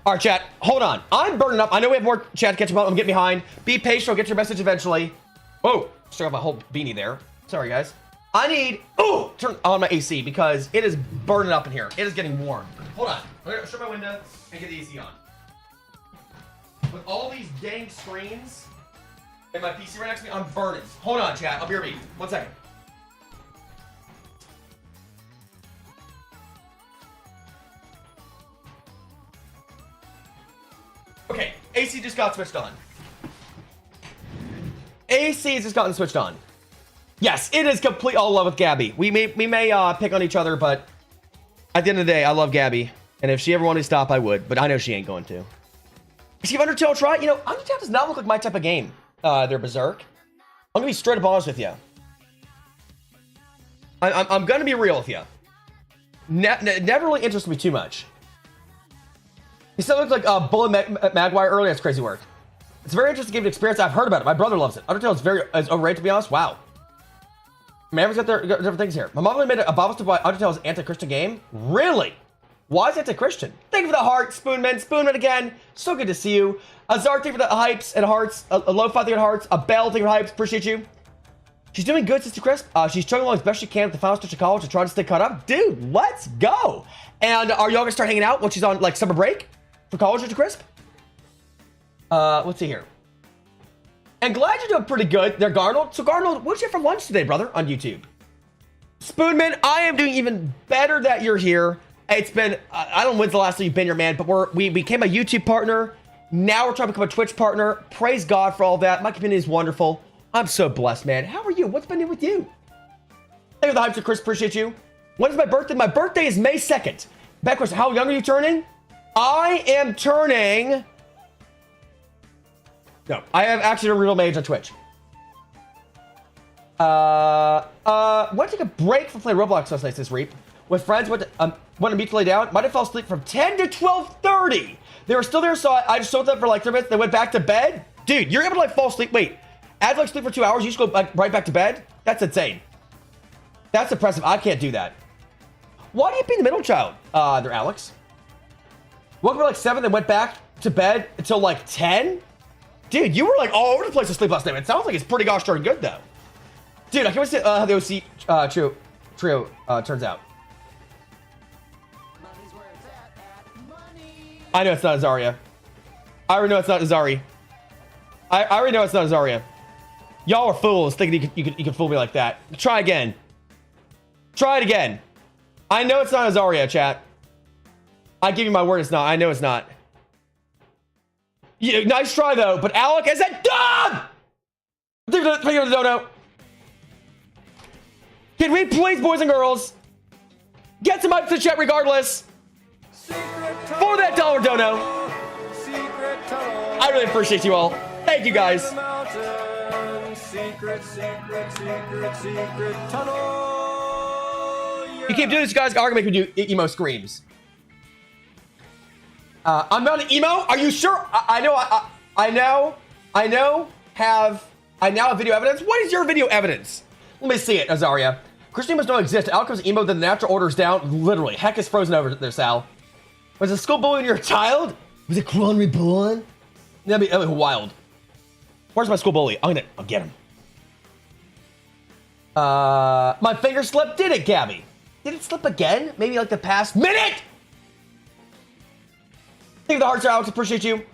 All right, chat. Hold on. I'm burning up. I know we have more chat to catch up on. I'm getting behind. Be patient. I'll get your message eventually. Whoa. Still got my whole beanie there. Sorry, guys. I need... Oh! Turn on my AC because it is burning up in here. It is getting warm. Hold on. I'm going to shut my window and get the AC on. With all these dang screens and my PC right next to me, I'm burning. Hold on, chat. I'll be right back. 1 second. AC just got switched on. AC just gotten switched on. Yes, it is complete all love with Gabby. We may pick on each other, but at the end of the day, I love Gabby. And if she ever wanted to stop, I would. But I know she ain't going to. Is she Undertale a try? You know, Undertale does not look like my type of game. They're Berserk. I'm gonna be straight up honest with you. I'm gonna be real with you. Never really interested me too much. He still looks like Bullet Maguire earlier. That's crazy work. It's a very interesting game to experience. I've heard about it. My brother loves it. Undertale is overrated, to be honest. Wow. Mavericks got their different things here. My mom really made a Bible study why Undertale is an anti-Christian game. Really? Why is it anti-Christian? Thank you for the heart, Spoonman. Spoonman again. So good to see you. Azar, thank you for the hypes and hearts. A Lo-Fi, thank you for hearts. A Bell, thank you for hypes. Appreciate you. She's doing good, Sister Crisp. She's chugging along as best she can at the final stretch of college to try to stay caught up. Dude, let's go. And are y'all gonna start hanging out when she's on like summer break for college, Sister Crisp? Let's see here. And glad you're doing pretty good there, Garnold. So Garnold, what'd you have for lunch today, brother, on YouTube? Spoonman, I am doing even better that you're here. It's been, I don't know when's the last time you've been here, man, but we became a YouTube partner. Now we're trying to become a Twitch partner. Praise God for all that. My community is wonderful. I'm so blessed, man. How are you? What's been new with you? Thank you for the hype to Chris. Appreciate you. When is my birthday? My birthday is May 2nd. Back question, how young are you turning? I am turning... No, I have actually a real age on Twitch. Went to take a break from playing Roblox last night, this Reap. With friends, went to meet to lay down. Might have fell asleep from 10 to 12:30. They were still there, so I just showed up for like 3 minutes. They went back to bed. Dude, you're able to like fall asleep. Wait, after like sleep for 2 hours, you just go like, right back to bed? That's insane. That's impressive. I can't do that. Why do you be the middle child? There, Alex. Woke up at like 7, then went back to bed until like 10? Dude, you were like all over the place to sleep last night. It sounds like it's pretty gosh darn good though. Dude, I can't wait to see how the OC trio turns out. I know it's not Azaria. I already know it's not Azari. I already know it's not Azaria. Y'all are fools thinking you could fool me like that. Try again. Try it again. I know it's not Azaria, chat. I give you my word it's not. I know it's not. Yeah, nice try though, but Alec is a dog! Thank you for the dono. Can we please, boys and girls, get some hype to the chat regardless? For that $1 dono. I really appreciate you all. Thank you guys. You keep doing this, guys. I'm gonna make you do emo screams. I'm not an emo. Are you sure? I now have video evidence. What is your video evidence? Let me see it, Azaria. Christian must not exist. Outcomes emo, then the natural order is down. Literally, heck is frozen over there, Sal. Was a school bully when you're a child? Was it Kron reborn? That'd be wild. Where's my school bully? I'll get him. My finger slipped. Did it, Gabby? Did it slip again? Maybe like the past minute? Thank you for the hearts, Alex. Appreciate you.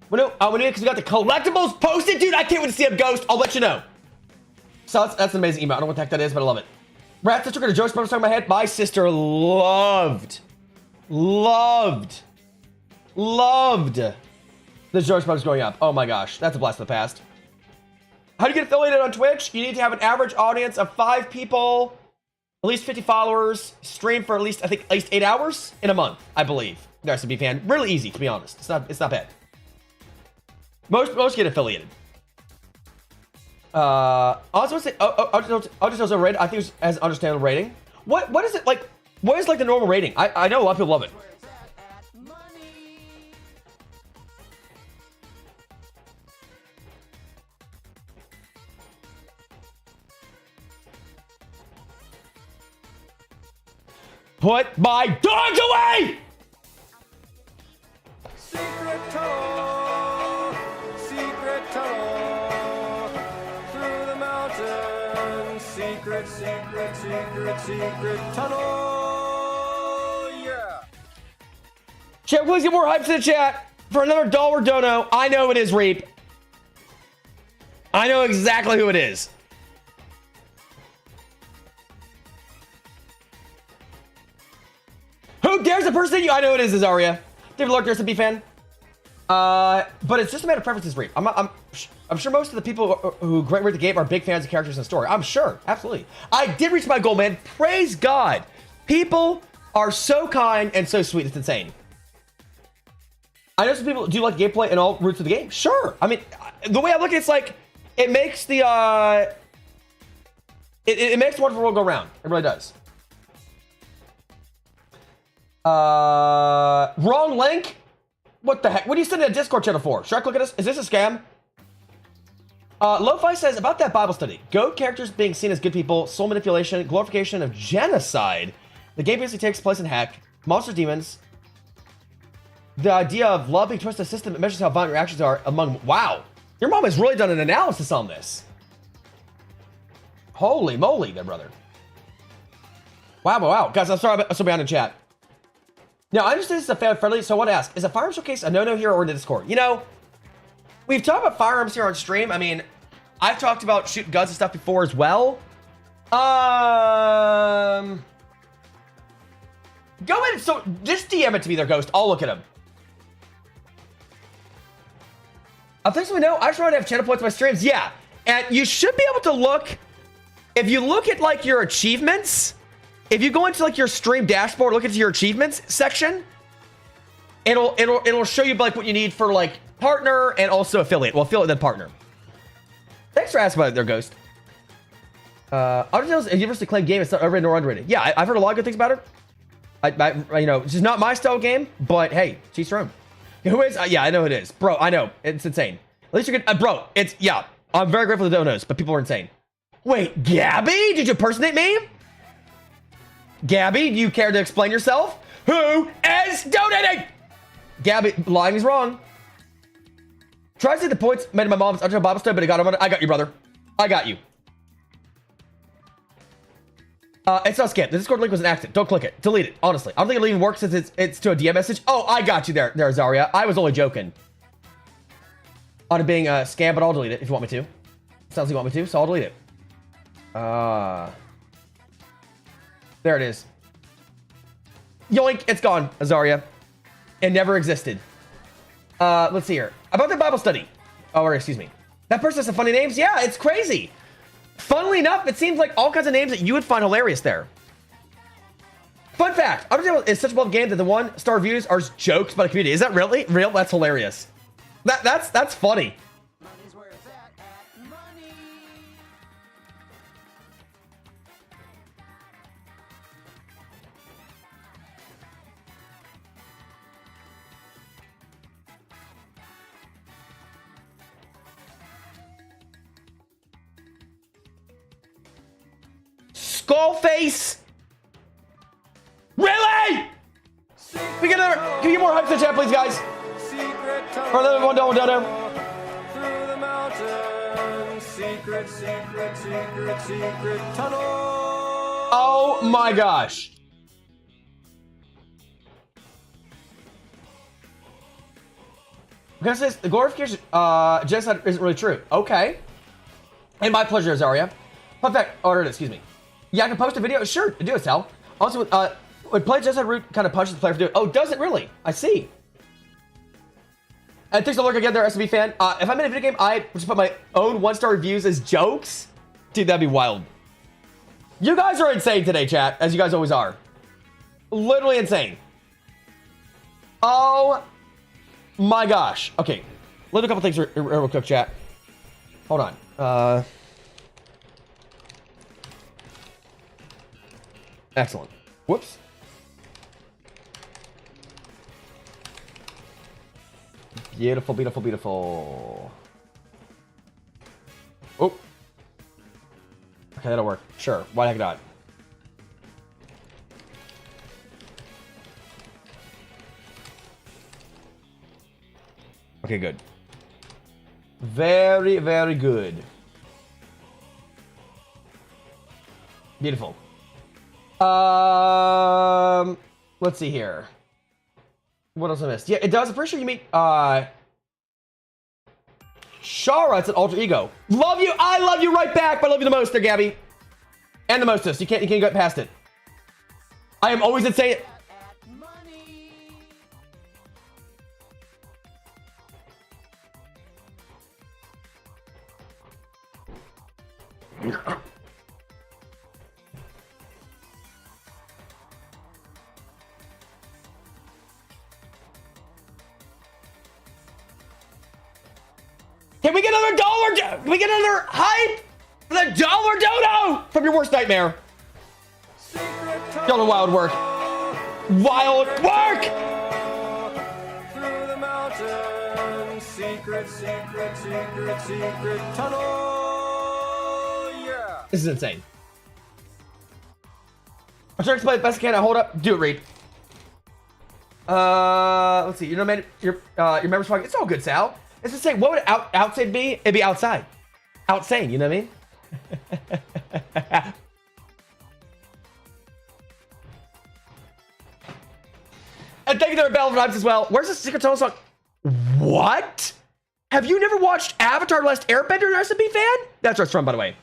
When because we got the collectibles posted, dude. I can't wait to see a ghost. I'll let you know. So that's an amazing email. I don't know what the heck that is, but I love it. Rat sister got a Joyce stuck in my head. My sister loved the Joyce Bugs growing up. Oh my gosh, that's a blast from the past. How do you get affiliated on Twitch? You need to have an average audience of 5 people, at least 50 followers, stream for at least 8 hours in a month, I believe. There's to be fan. Really easy, to be honest. It's not bad. Most get affiliated. I was gonna say, I'll just overrated. I think it has understandable rating. What is it like? What is like the normal rating? I know a lot of people love it. Put my dogs away! Secret tunnel, through the mountains. Secret tunnel, yeah. Chat, please get more hype to the chat for another $1 dono. I know it is Reap. I know exactly who it is. Who dares impersonate you? I know it is Azaria. David Lark, there's a B fan. But it's just a matter of preferences, Reap. I'm sure most of the people who rate the game are big fans of characters in the story. I'm sure, absolutely. I did reach my goal, man. Praise God. People are so kind and so sweet. It's insane. I know some people do like gameplay and all roots of the game. Sure. I mean, the way I look at it's like it makes the it makes the wonderful world go round. It really does. Wrong link. What the heck? What are you sending a Discord channel for? Should I click at this? Is this a scam? Lo-Fi says, about that Bible study, goat characters being seen as good people, soul manipulation, glorification of genocide. The game basically takes place in heck, monster demons. The idea of love being twisted system, it measures how violent reactions are among... Wow. Your mom has really done an analysis on this. Holy moly there, brother. Wow. Guys, I'm sorry I'm so behind in chat. Now, I understand this is a fan friendly, so I want to ask, is a firearm showcase a no-no here or in the Discord? You know, we've talked about firearms here on stream. I mean, I've talked about shooting guns and stuff before as well. Go ahead. So just DM it to me there, Ghost. I'll look at him. I think so. No, I just want to have channel points on my streams. Yeah, and you should be able to look. If you look at like your achievements, if you go into like your stream dashboard, look into your achievements section, it'll show you like what you need for like partner and also affiliate. Well, affiliate then partner. Thanks for asking about it there, Ghost. Undertale's a universally acclaimed game. It's not overrated nor underrated. Yeah, I've heard a lot of good things about it. You know, it's just not my style game, but hey, cheese your own. Who is? Yeah, I know who it is. Bro, I know. It's insane. At least you're good. Bro, it's, yeah. I'm very grateful to donos, but people are insane. Wait, Gabby? Did you impersonate me? Gabby, do you care to explain yourself? Who is donating? Gabby, lying is wrong. Try to see the points made in my mom's Undertale Bible study, but I got you, brother. I got you. It's not scam. The Discord link was an accident. Don't click it. Delete it. Honestly, I don't think it'll even work since it's to a DM message. Oh, I got you there, Zarya. I was only joking on it being a scam, but I'll delete it if you want me to. Sounds like you want me to, so I'll delete it. There it is. Yoink! It's gone, Zarya. It never existed. Let's see here. About the Bible study. Oh, or excuse me. That person has some funny names. Yeah, it's crazy. Funnily enough, it seems like all kinds of names that you would find hilarious there. Fun fact, Undertale is such a beloved game that the 1-star reviews are jokes by the community. Is that really real? That's hilarious. That's funny. Money's where it's at money. Skullface. Really? We get another. Can you get more hype in the chat, please, guys? Secret tunnel. For another one, dono. Through the mountains. Secret tunnel. Oh my gosh. Because the glorification genocide isn't really true. Okay. And my pleasure, Zarya. Fun fact. Oh, there it is. Excuse me. Yeah, I can post a video. Sure, do it, Sal. Also, when play genocide route kind of punches the player for doing. Oh, does it really? I see. And thanks for lurking again there, SB fan. If I'm in a video game, I just put my own 1-star reviews as jokes. Dude, that'd be wild. You guys are insane today, chat, as you guys always are. Literally insane. Oh my gosh. Okay, let's do a couple things real quick, chat. Hold on. Excellent. Whoops. Beautiful, beautiful, beautiful. Oh. Okay, that'll work. Sure. Why the heck not? Okay, good. Very, very good. Beautiful. Let's see here. What else I missed? Yeah, it does. I'm pretty sure you meet Shara. It's an alter ego. Love you. I love you right back. But I love you the most there, Gabby. And the mostest. You can't get past it. I am always insane. Can we get another dollar? Can we get another hype? The dollar dodo from your worst nightmare. Y'all know wild work. Wild work! Through the mountains, secret tunnel. Yeah. This is insane. I'm trying to play the best I can. Hold up. Do it, Reed. Let's see. You know, man, your members talking. It's all good, Sal. It's just saying, what would outside be? It'd be outside. Outsane, you know what I mean? And thank you to Bell Vibes as well. Where's the Secret Tunnel song? What? Have you never watched Avatar: Last Airbender, recipe fan? That's where it's from, by the way.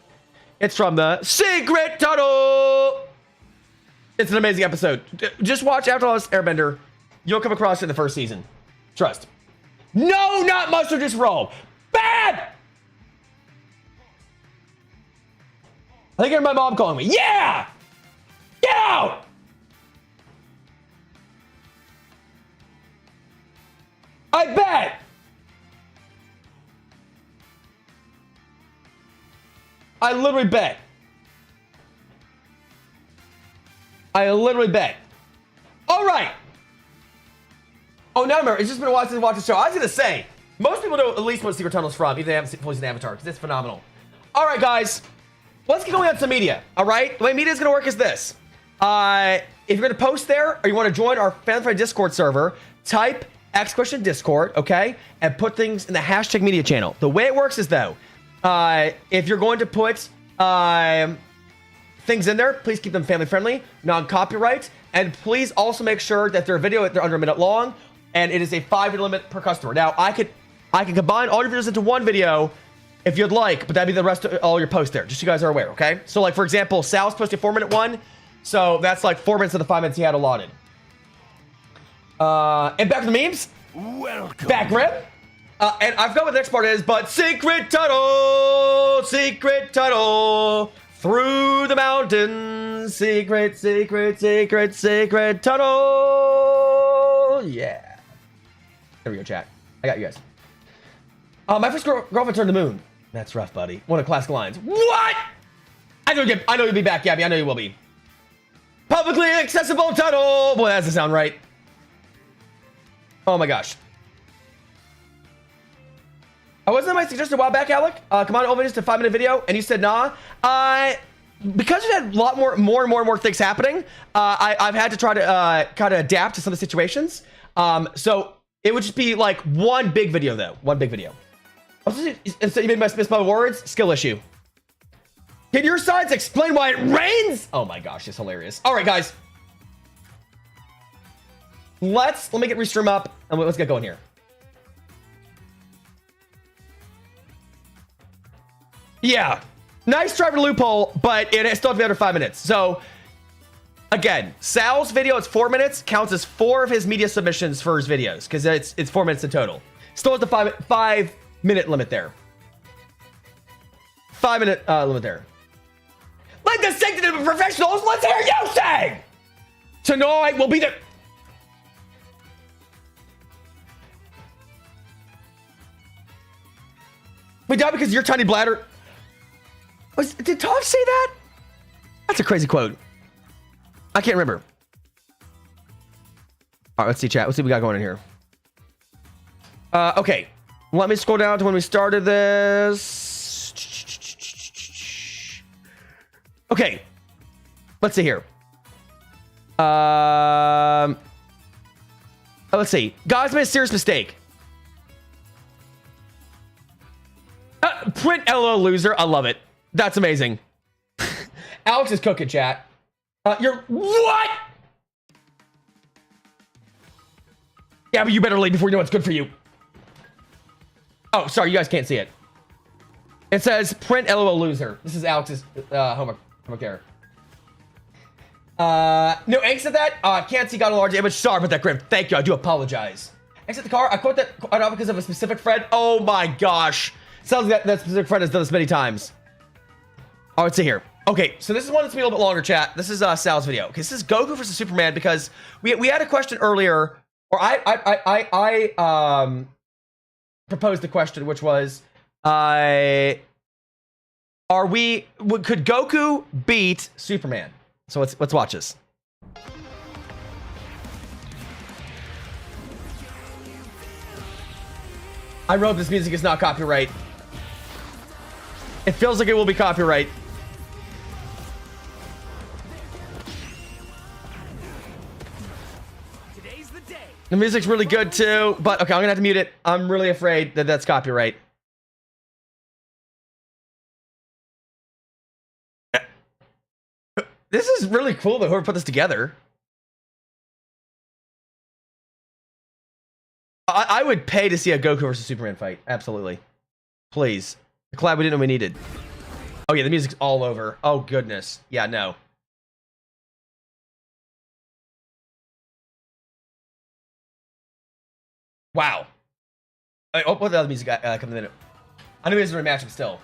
It's from the Secret Tunnel. It's an amazing episode. Just watch Avatar: Last Airbender. You'll come across it in the first season. Trust. No, not mustard, just roll. Bad! I think I heard my mom calling me. Yeah! Get out! I bet! I literally bet. I literally bet. All right. Oh, no, remember, it's just been a while since I watched the show. I was going to say, most people know at least what Secret Tunnel's from, even if they haven't fully seen Avatar, because it's phenomenal. All right, guys. Let's get going on some media, all right? The way media is going to work is this. If you're going to post there or you want to join our fan-friendly Discord server, type !Discord, okay? And put things in the hashtag media channel. The way it works is, though, if you're going to put things in there, please keep them family-friendly, non-copyright, and please also make sure that they're a video, they're under a minute long, and it is a 5-minute limit per customer. Now, I can combine all your videos into one video if you'd like, but that'd be the rest of all your posts there, just so you guys are aware, okay? So, like, for example, Sal's posted a 4-minute one, so that's like 4 minutes of the 5 minutes he had allotted. And back to the memes. Welcome. Back rip. And I forgot what the next part is, but secret tunnel, through the mountains, secret tunnel. Yeah. There we go, chat. I got you guys. My first girlfriend turned the moon. That's rough, buddy. One of the classic lines. What? I know you'll be back, Gabby. I know you will be. Publicly accessible tunnel. Boy, that doesn't sound right. Oh my gosh. Wasn't that my suggestion a while back, Alec? Come on over just a 5-minute video, and you said nah. Because we had a lot more things happening, I've had to try to kind of adapt to some of the situations. So it would just be like one big video, though. One big video. And so you made miss my words. Skill issue. Can your sides explain why it rains? Oh my gosh, it's hilarious. All right, guys. Let me get restream up and let's get going here. Yeah, nice try for the loophole, but it still has to be under 5 minutes. So again, Sal's video, it's 4 minutes, counts as 4 of his media submissions for his videos because it's 4 minutes in total. Still at the 5 minute limit there. 5 minute limit there. Like the sanctity of professionals, let's hear you sing. Tonight will be the. Wait, not because your tiny bladder. Did Todd say that? That's a crazy quote. I can't remember. All right, let's see, chat. Let's see what we got going in here. Okay. Let me scroll down to when we started this. Okay. Let's see here. Let's see. Guys made a serious mistake. Print LOL loser. I love it. That's amazing. Alex is cooking, chat. You're what? Yeah, but you better leave before you know what's good for you. Oh, sorry, you guys can't see it. It says print LOL loser. This is Alex's homework there. No angst at that. Can't see got a large image. Sorry about that, Grim. Thank you. I do apologize. Exit the car. I quote that out because of a specific friend. Oh my gosh. Sounds like that specific friend has done this many times. Oh, let's see here. Okay, so this is one that's gonna be a little bit longer, chat. This is Sal's video. Okay, this is Goku versus Superman because we had a question earlier, or I proposed the question, which was, could Goku beat Superman? So let's watch this. I hope this music is not copyright. It feels like it will be copyright. Today's the day. The music's really good too, but okay, I'm gonna have to mute it. I'm really afraid that that's copyright. This is really cool that whoever put this together. I would pay to see a Goku versus Superman fight. Absolutely. Please. The collab we didn't know we needed. Oh yeah, the music's all over. Oh goodness. Yeah, no. Wow. Oh, what the other music come in a minute. I knew he was a rematch, but still.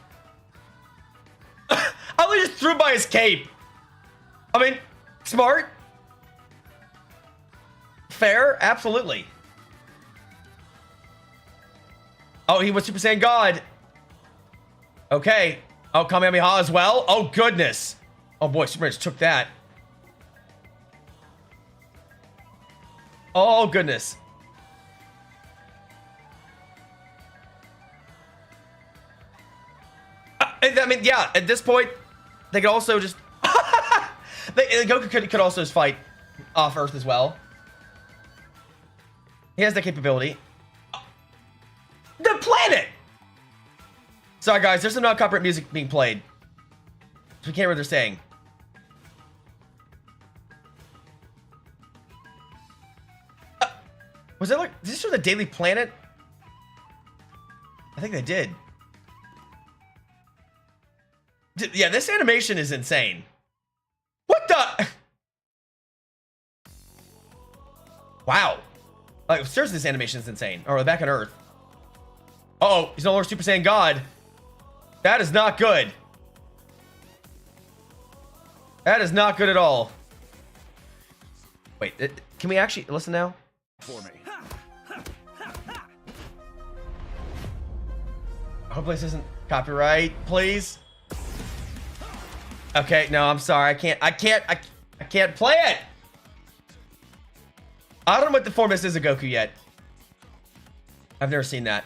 I only just threw by his cape. I mean, smart. Fair, absolutely. Oh, he was Super Saiyan God. Okay. Oh, Kamehameha as well. Oh, goodness. Oh, boy, Superman just took that. Oh, goodness. I mean, yeah, at this point, they could also just... Goku could also just fight off Earth as well. He has that capability. The planet! Sorry, guys, there's some non-copyright music being played. So we can't hear what they're saying. Was that like... Did this show the Daily Planet? I think they did. Yeah, this animation is insane. What the? Wow. Like, seriously, this animation is insane. Or back on Earth. Uh-oh, he's no longer Super Saiyan God. That is not good. That is not good at all. Wait, can we actually listen now? For me. Hopefully this isn't copyright, please. Okay, no, I'm sorry. I can't play it. I don't know what the format is of Goku yet. I've never seen that.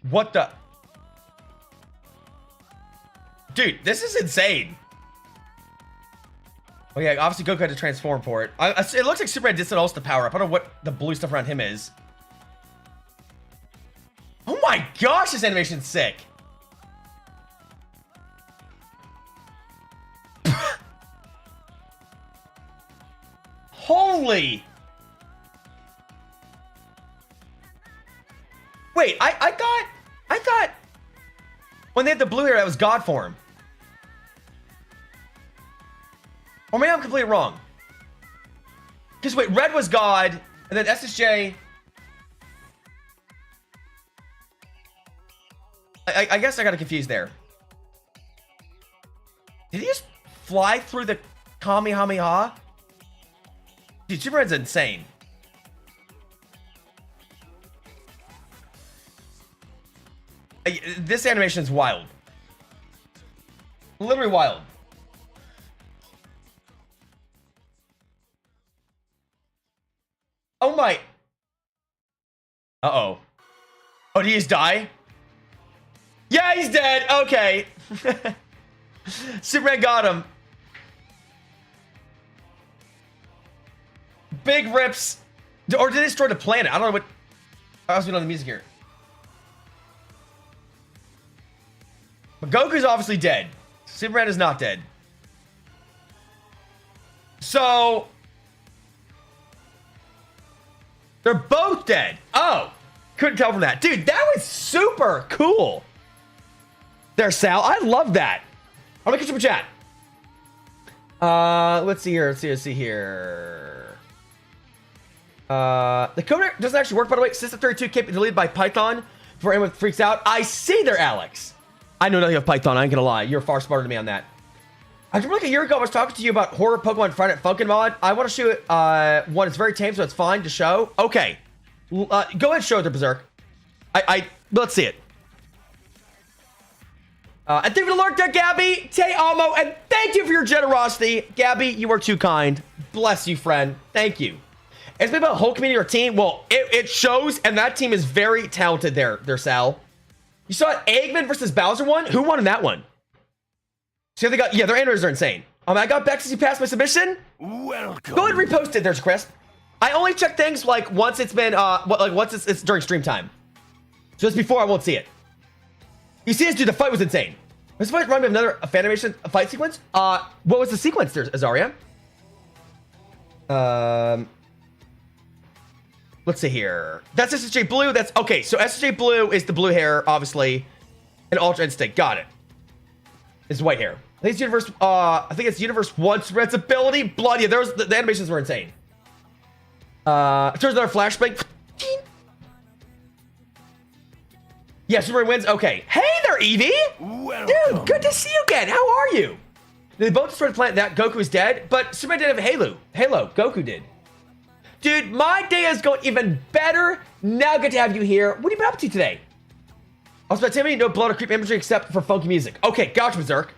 What the? Dude, this is insane. Oh yeah, obviously Goku had to transform for it. It looks like Superman did also the power up. I don't know what the blue stuff around him is. Oh my gosh, this animation's sick. Holy. Wait, I thought when they had the blue hair, that was God form. Or maybe I'm completely wrong. Because wait, red was God, and then SSJ. I guess I got confused there. Did he just fly through the Kamehameha? Dude, Superman's insane. This animation is wild. Literally wild. Oh my. Uh-oh. Oh, did he just die? Yeah, he's dead. Okay. Superman got him. Big rips. Or did they destroy the planet? I don't know what. I was on the music here. But Goku's obviously dead. Superman is not dead. So they're both dead. Oh, couldn't tell from that. Dude, that was super cool. There, Sal. I love that. I'm gonna catch super chat. Let's see here. Let's see here. The code doesn't actually work, by the way. System 32 can't be deleted by Python. before anyone freaks out. I see there, Alex. I know nothing of Python. I ain't gonna lie. You're far smarter than me on that. I remember like a year ago, I was talking to you about horror Pokemon Friday Night Funkin' mod. I want to show it. One, it's very tame, so it's fine to show. Okay. Go ahead and show it to Berserk. Let's see it. And thank you for the lurk there, Gabby, Te Amo, and thank you for your generosity. Gabby, you are too kind. Bless you, friend. Thank you. It's been about a whole community or team. Well, it shows, and that team is very talented there, Sal. You saw Eggman versus Bowser one? Who won in that one? So they got, yeah, their animators are insane. I got Bex as you passed my submission. Welcome. Go ahead and repost it. There's Chris. I only check things like once it's been, once it's during stream time. So it's before I won't see it. You see this, dude, the fight was insane. This fight reminded me of another Fanimation fight sequence. What was the sequence there, Azaria? Let's see here. That's SSJ Blue. That's okay. So SSJ Blue is the blue hair, obviously, and Ultra Instinct. Got it. It's white hair. I think it's Universe. I think it's Universe 1 spreads ability. Blood. Yeah, the animations were insane. There's another flashbang. Yeah, Superman wins. Okay. Hey there, Eevee. Welcome. Dude, good to see you again. How are you? They both destroyed the planet that Goku is dead, but Superman didn't have Halo. Goku did. Dude, my day is going even better. Now good to have you here. What have you been up to today? Also, about Timmy, no blood or creep imagery except for funky music. Okay, gotcha, Berserk.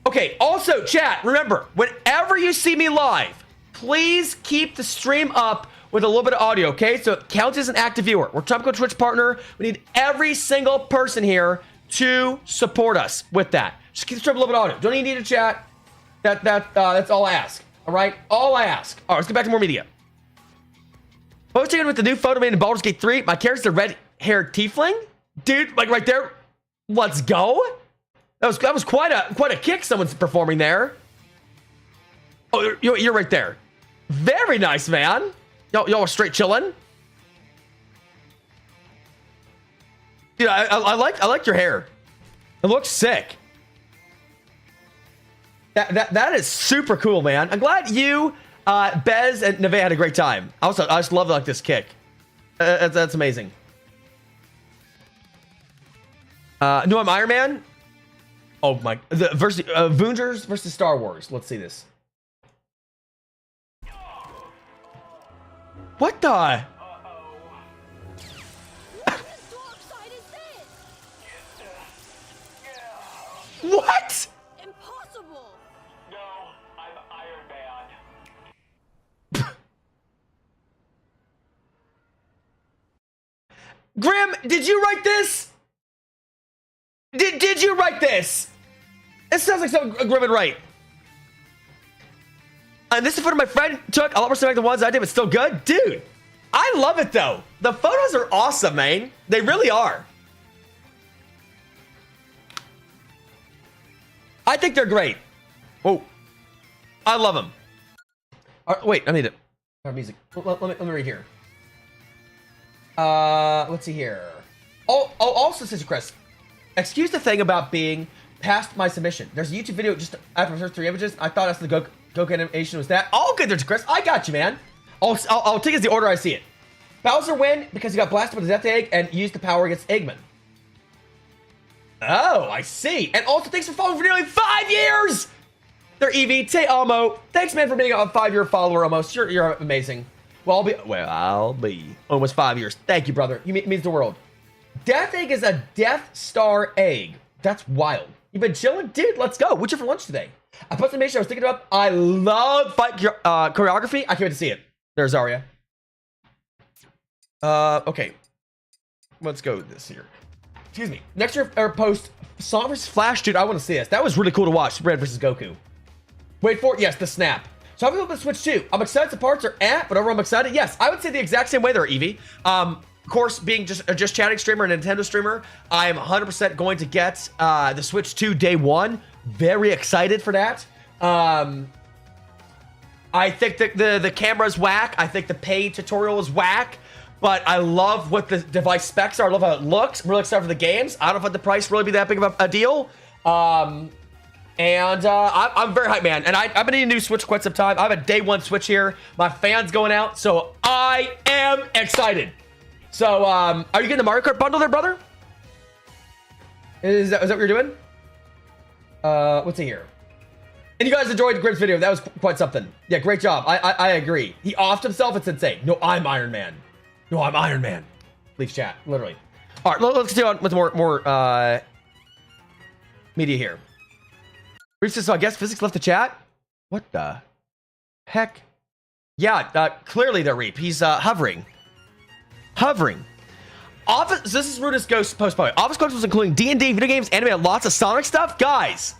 Okay, also, chat, remember, whenever you see me live, please keep the stream up with a little bit of audio, okay? So it counts as an active viewer. We're Tropical Twitch partner. We need every single person here to support us with that. Just keep the stream a little bit of audio. Don't even need to chat. That's all I ask. All right? All I ask. All right, let's get back to more media. Posting in with the new photo made in Baldur's Gate 3. My character's the red-haired tiefling. Dude, like right there. Let's go. That was quite a kick someone's performing there. Oh, you're right there. Very nice, man. Y'all are straight chilling. Dude, I like your hair. It looks sick. That is super cool, man. I'm glad you, Bez, and Neve had a great time. I just love like this kick. That's amazing. No, I'm Iron Man. Oh my, Avengers versus Star Wars. Let's see this. What the? What? Impossible! No, I'm Iron Man. Grim, did you write this? Did you write this? It sounds like something Grim would write. And this is a photo my friend took. A lot more stuff like the ones I did, but still good. Dude, I love it though. The photos are awesome, man. They really are. I think they're great. Oh, I love them. Wait, I need it. Our music. Let me read here. Let's see here. Oh, also, Sister Chris, excuse the thing about being past my submission. There's a YouTube video just after I searched 3 images. I thought that's the Goku animation was that. All good there, Chris. I got you, man. I'll take it as the order I see it. Bowser win because he got blasted with a Death Egg and used the power against Eggman. Oh, I see. And also, thanks for following for nearly 5 years. They're Eevee, Te Amo. Thanks, man, for being a 5-year follower almost. You're amazing. Well, I'll be almost 5 years. Thank you, brother. It means the world. Death Egg is a Death Star egg. That's wild. You've been chilling? Dude, let's go. What'd you have for lunch today? I put some information I was thinking about. I love fight choreography. I can't wait to see it. There's Zarya. Okay. Let's go with this here. Excuse me. Next year, post Song vs. Flash. Dude, I want to see this. That was really cool to watch. Red versus Goku. Wait for it. Yes, the snap. So I'm going to Switch 2. I'm excited. The parts are but overall I'm excited. Yes, I would say the exact same way there, Eevee. Of course, being just chatting streamer and Nintendo streamer, I am 100% going to get the Switch 2 day one. Very excited for that. I think the camera's whack. I think the paid tutorial is whack. But I love what the device specs are. I love how it looks. I'm really excited for the games. I don't know if the price really be that big of a deal. I'm very hyped, man. And I've been needing a new Switch quite some time. I have a day one Switch here. My fan's going out, so I am excited. So, are you getting the Mario Kart bundle there, brother? Is that what you're doing? What's it here? And you guys enjoyed Grim's video. That was quite something. Yeah, great job. I agree. He offed himself. It's insane. No, I'm Iron Man. No, I'm Iron Man. Leave chat, literally. All right, let's continue on with more media here. Reef says, so I guess physics left the chat? What the heck? Yeah, clearly they're Reap. He's hovering. Hovering. Office, so this is Rudis Ghost postponement. Office collectibles including D&D, video games, anime, and lots of Sonic stuff. Guys,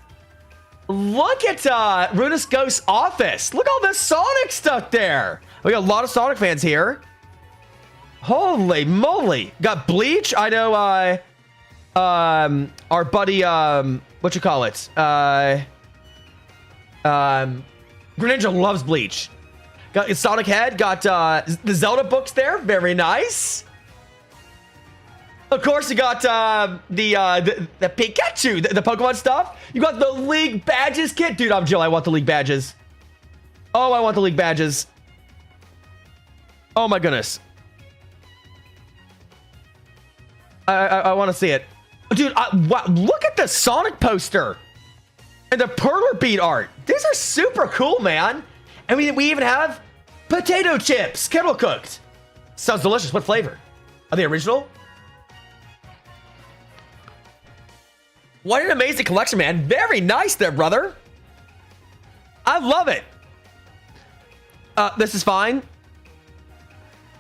look at Rudis Ghost office. Look at all this Sonic stuff there. We got a lot of Sonic fans here. Holy moly. Got Bleach. I know our buddy, what you call it? Greninja loves Bleach. Got Sonic Head. Got the Zelda books there. Very nice. Of course, you got the Pikachu, the Pokemon stuff. You got the League Badges kit. Dude, I'm Jill. I want the League Badges. Oh, I want the League Badges. Oh, my goodness. I want to see it. Dude, wow, look at the Sonic poster. And the Perler bead art. These are super cool, man. And we even have potato chips, kettle cooked. Sounds delicious. What flavor? Are they original? What an amazing collection, man. Very nice there, brother. I love it. This is fine.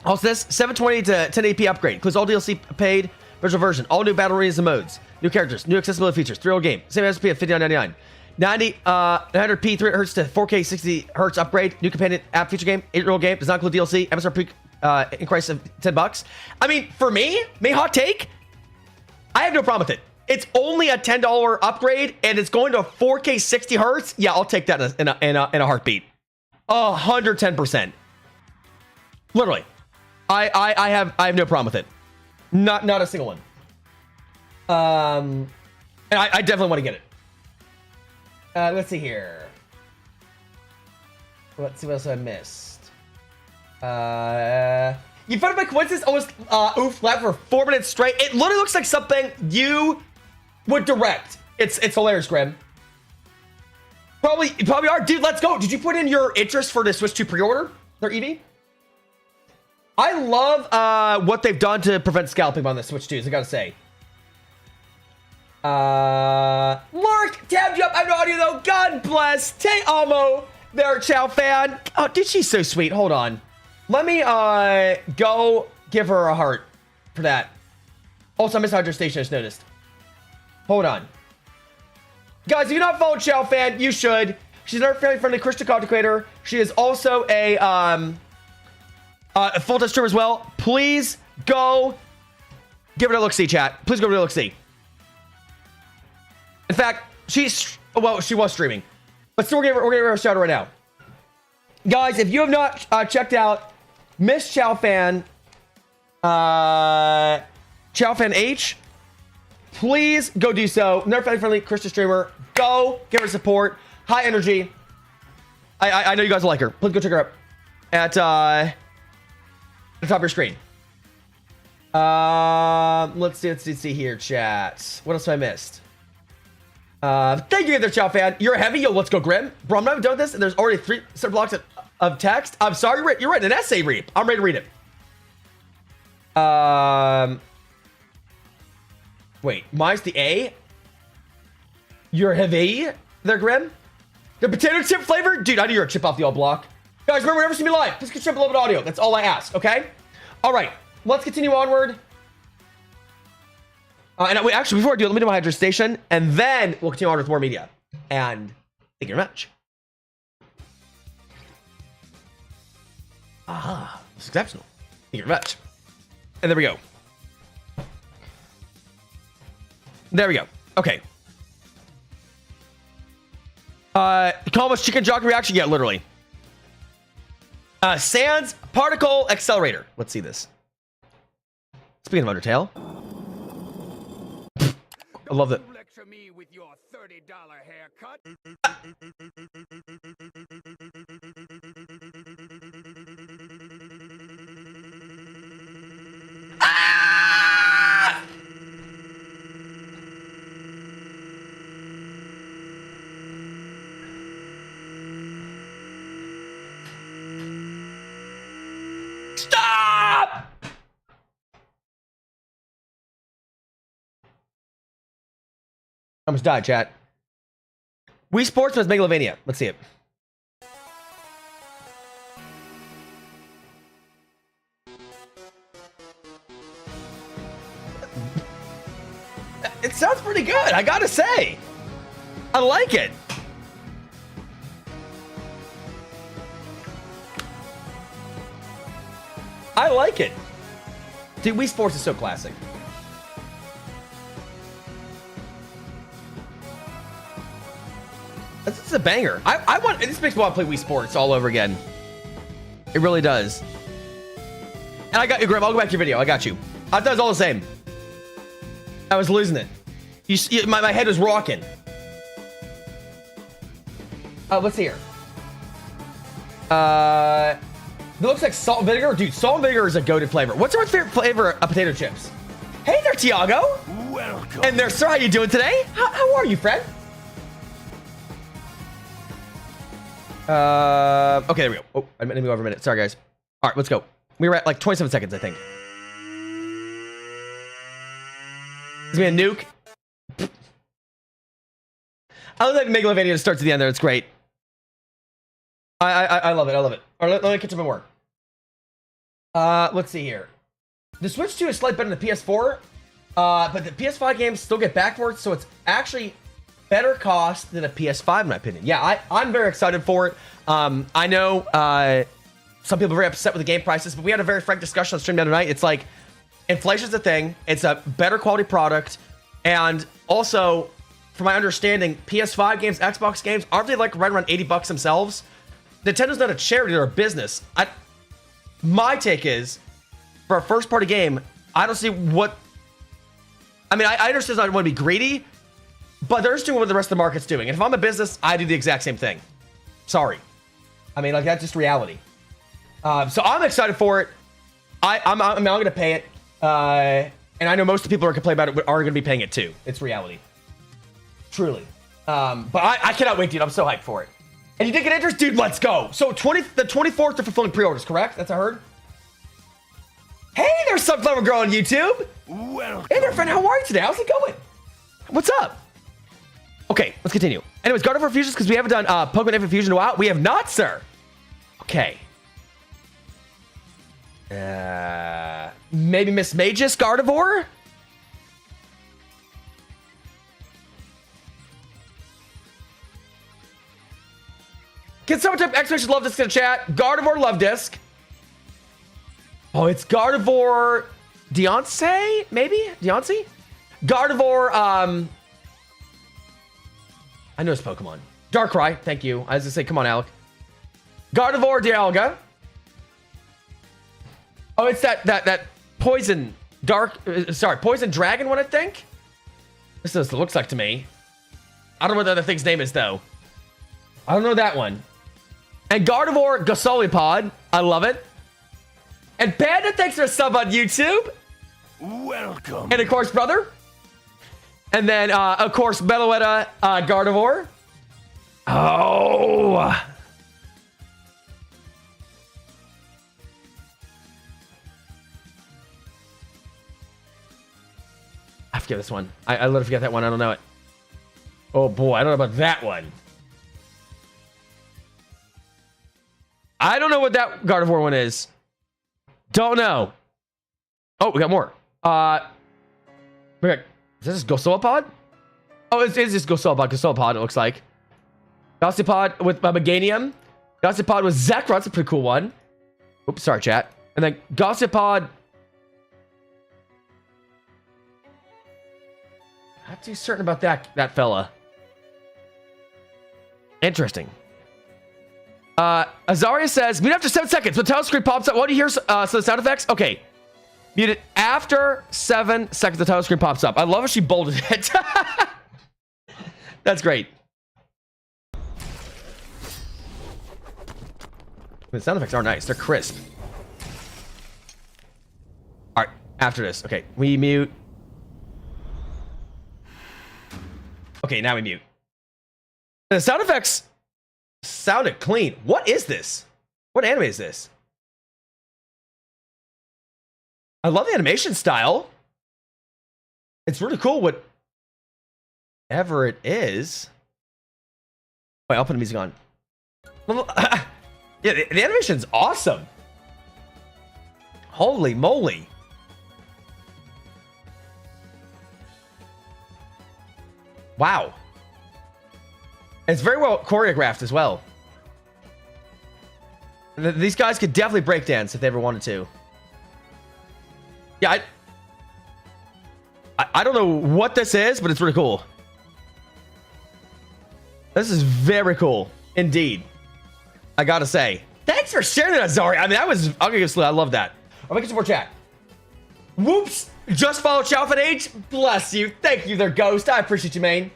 Also, this 720 to 1080p upgrade. Includes all DLC paid, virtual version, all new battle arenas and modes, new characters, new accessibility features, 3-year-old game. Same SP at $59.99. 900p 300Hz to 4K 60Hz upgrade. New companion app feature game. 8-year-old game. Does not include DLC. MSRP increase of $10. I mean, for me, hot take, I have no problem with it. It's only a $10 upgrade, and it's going to 4K 60 Hz. Yeah, I'll take that in a heartbeat. 110%. Literally, I have no problem with it. Not a single one. And I definitely want to get it. Let's see here. Let's see what else I missed. You found my coincidence almost oof laughed for 4 minutes straight. It literally looks like something you would direct. It's hilarious, Grim. Probably are. Dude, let's go. Did you put in your interest for the Switch 2 pre-order? Their EV? I love what they've done to prevent scalping on the Switch 2s, I gotta say. Lurk tabbed you up. I have no audio though. God bless. Tay Almo there, Chow fan. Oh, dude, she's so sweet. Hold on. Let me go give her a heart for that. Also, I missed Hydro Station, I just noticed. Hold on. Guys, if you're not following Chow fan, you should. She's another fairly friendly Christian content creator. She is also a full-time streamer as well. Please go give it a look-see, chat. Please go give it a look-see. In fact, she was streaming, but still, we're gonna give her a shout out right now. Guys, if you have not checked out Miss Chow Fan, Chow Fan H, please go do so. Another fairly friendly Christian streamer. Go give her support. High energy. I know you guys will like her. Please go check her out at the top of your screen. Let's see here, chat. What else have I missed? Thank you there, Chow fan. You're a heavy. Yo, let's go, Grim. Bro, I'm not even done with this, and there's already 3 set blocks of text. I'm sorry, you're writing an essay, Reap. I'm ready to read it. Wait, mine's the A? You're heavy there, Grim? The potato chip flavor? Dude, I need your chip off the old block. Guys, remember, never see me live. Please contribute a little bit of audio. That's all I ask, okay? All right, let's continue onward. And wait, actually, before I do it, let me do my Hydro Station, and then we'll continue on with more media. And thank you very much. Aha, this is exceptional. Thank you very much. And there we go. There we go. Okay. Call us chicken jock reaction. Yeah, literally. Sans particle accelerator. Let's see this. Speaking of Undertale. I love that. Lecture me with your $30 haircut. Almost died, chat. Wii Sports was Megalovania. Let's see it. It sounds pretty good, I gotta say. I like it. I like it. Dude, Wii Sports is so classic. This is a banger. I want, this makes me want to play Wii Sports all over again. It really does. And I got you, Grim. I'll go back to your video. I got you. I thought it was all the same. I was losing it. My head was rocking. Let's see here. It looks like salt and vinegar. Dude, salt and vinegar is a goated flavor. What's your favorite flavor of potato chips? Hey there, Tiago. Welcome. And there, sir. How you doing today? How are you, friend? Okay, there we go. Oh, let me go over a minute. Sorry, guys. All right, let's go. We were at like 27 seconds, I think. Is me a nuke? I love that Megalovania starts at the end there. It's great. I love it. I love it. All right, let me catch up on more. Let's see here. The Switch 2 is slightly better than the PS4, but the PS5 games still get backwards, so it's actually better cost than a PS5 in my opinion. Yeah, I'm very excited for it. I know some people are very upset with the game prices, but we had a very frank discussion on stream the other night. It's like inflation's a thing. It's a better quality product, and also, from my understanding, PS5 games, Xbox games, aren't they like right around $80 themselves? Nintendo's not a charity or a business. My take is, for a first-party game, I don't see what. I mean, I understand I don't want to be greedy, but they're just doing what the rest of the market's doing. And if I'm a business, I do the exact same thing. Sorry. I mean, like, that's just reality. So I'm excited for it. I'm going to pay it. And I know most of the people who are complaining about it are going to be paying it too. It's reality. Truly. But I cannot wait, dude. I'm so hyped for it. And you did get interest? Dude, let's go. So the 24th they're fulfilling pre-orders, correct? That's what I heard? Hey there, Sunflower Girl on YouTube. Welcome. Hey there, friend. How are you today? How's it going? What's up? Okay, let's continue. Anyways, God of War Fusions, because we haven't done Pokemon Infinite Fusion in a while. We have not, sir. Okay. Maybe Miss Magus Gardevoir? Can someone type exclamation love disc in the chat? Gardevoir love disc. Oh, it's Gardevoir Deontay? Maybe? Deontay? Gardevoir, I know it's Pokemon. Darkrai, thank you. I was gonna say, come on, Alec. Gardevoir Dialga. Oh, it's that poison poison dragon one, I think. This is what it looks like to me. I don't know what the other thing's name is though. I don't know that one. And Gardevoir Gosolipod, I love it. And Panda, thanks for a sub on YouTube. Welcome. And of course, brother. And then, of course, Meloetta Gardevoir. Oh. I forget this one. I literally forget that one. I don't know it. Oh boy, I don't know about that one. I don't know what that Gardevoir one is. Don't know. Oh, we got more. We got, is this Gosolipod? Oh, it's just Gosolipod, it looks like. Gossipod with Meganium. Gossipod with Zekrom, that's a pretty cool one. Oops, sorry, chat. And then Gossipod. Not too certain about that fella. Interesting. Azaria says, mute after 7 seconds. When the title screen pops up, what do you hear? So the sound effects? Okay. Mute it after 7 seconds. The title screen pops up. I love how she bolded it. That's great. The sound effects are nice. They're crisp. All right. After this. Okay. We mute. Okay. Now we mute. The sound effects sounded clean. What is this? What anime is this? I love the animation style. It's really cool. Ever it is. Wait, I'll put the music on. Yeah, the animation's awesome. Holy moly. Wow. It's very well choreographed as well. These guys could definitely breakdance if they ever wanted to. Yeah, I don't know what this is, but it's really cool. This is very cool indeed. I gotta say. Thanks for sharing that, Zari. I mean, I'll give you a salute. I love that. I'll make it some more chat. Whoops. Just followed Chalfin Age. Bless you. Thank you there, Ghost. I appreciate you, man.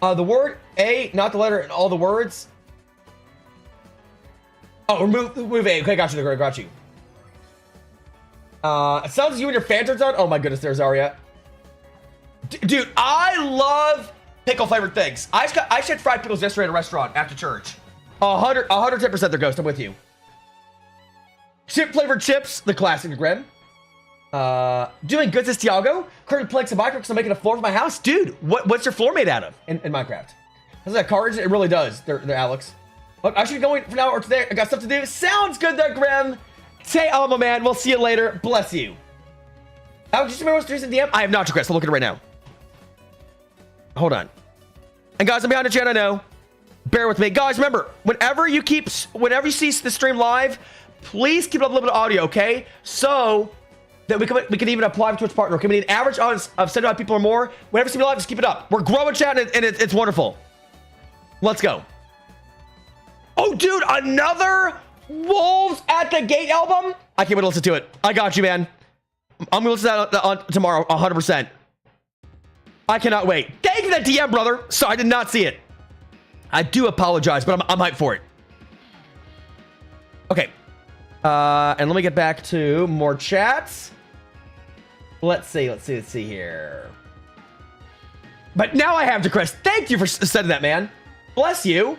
The word A, not the letter in all the words. Oh, remove A. Okay, got you. Got you. It sounds like you and your Phantom's on. Oh my goodness, there's Zarya. Dude, I love pickle flavored things. I had fried pickles yesterday at a restaurant after church. 110% their Ghost. I'm with you. Chip flavored chips, the classic Grim. Doing good, says Tiago. Currently playing some Minecraft because I'm making a floor for my house. Dude, what's your floor made out of in Minecraft? Has that cards? It really does. They're Alex. Look, I should be going for now or today. I got stuff to do. Sounds good there, Grim. Say, my man. We'll see you later. Bless you. Just remember what's recent DM? I have not, Chris. I'll look at it right now. Hold on. And guys, I'm behind the chat. I know. Bear with me, guys. Remember, whenever you see the stream live, please keep up a little bit of audio, okay? So that we can even apply for Twitch partner. Okay, we need an average audience of 75 people or more. Whenever you see me live, just keep it up. We're growing chat, and it's wonderful. Let's go. Oh, dude, another Wolves at the Gate album? I can't wait to listen to it. I got you, man. I'm gonna listen to that on tomorrow, 100%. I cannot wait. Thank you for that DM, brother. Sorry, I did not see it. I do apologize, but I'm hyped for it. Okay. And let me get back to more chats. Let's see here. But now I have to, Chris. Thank you for sending that, man. Bless you.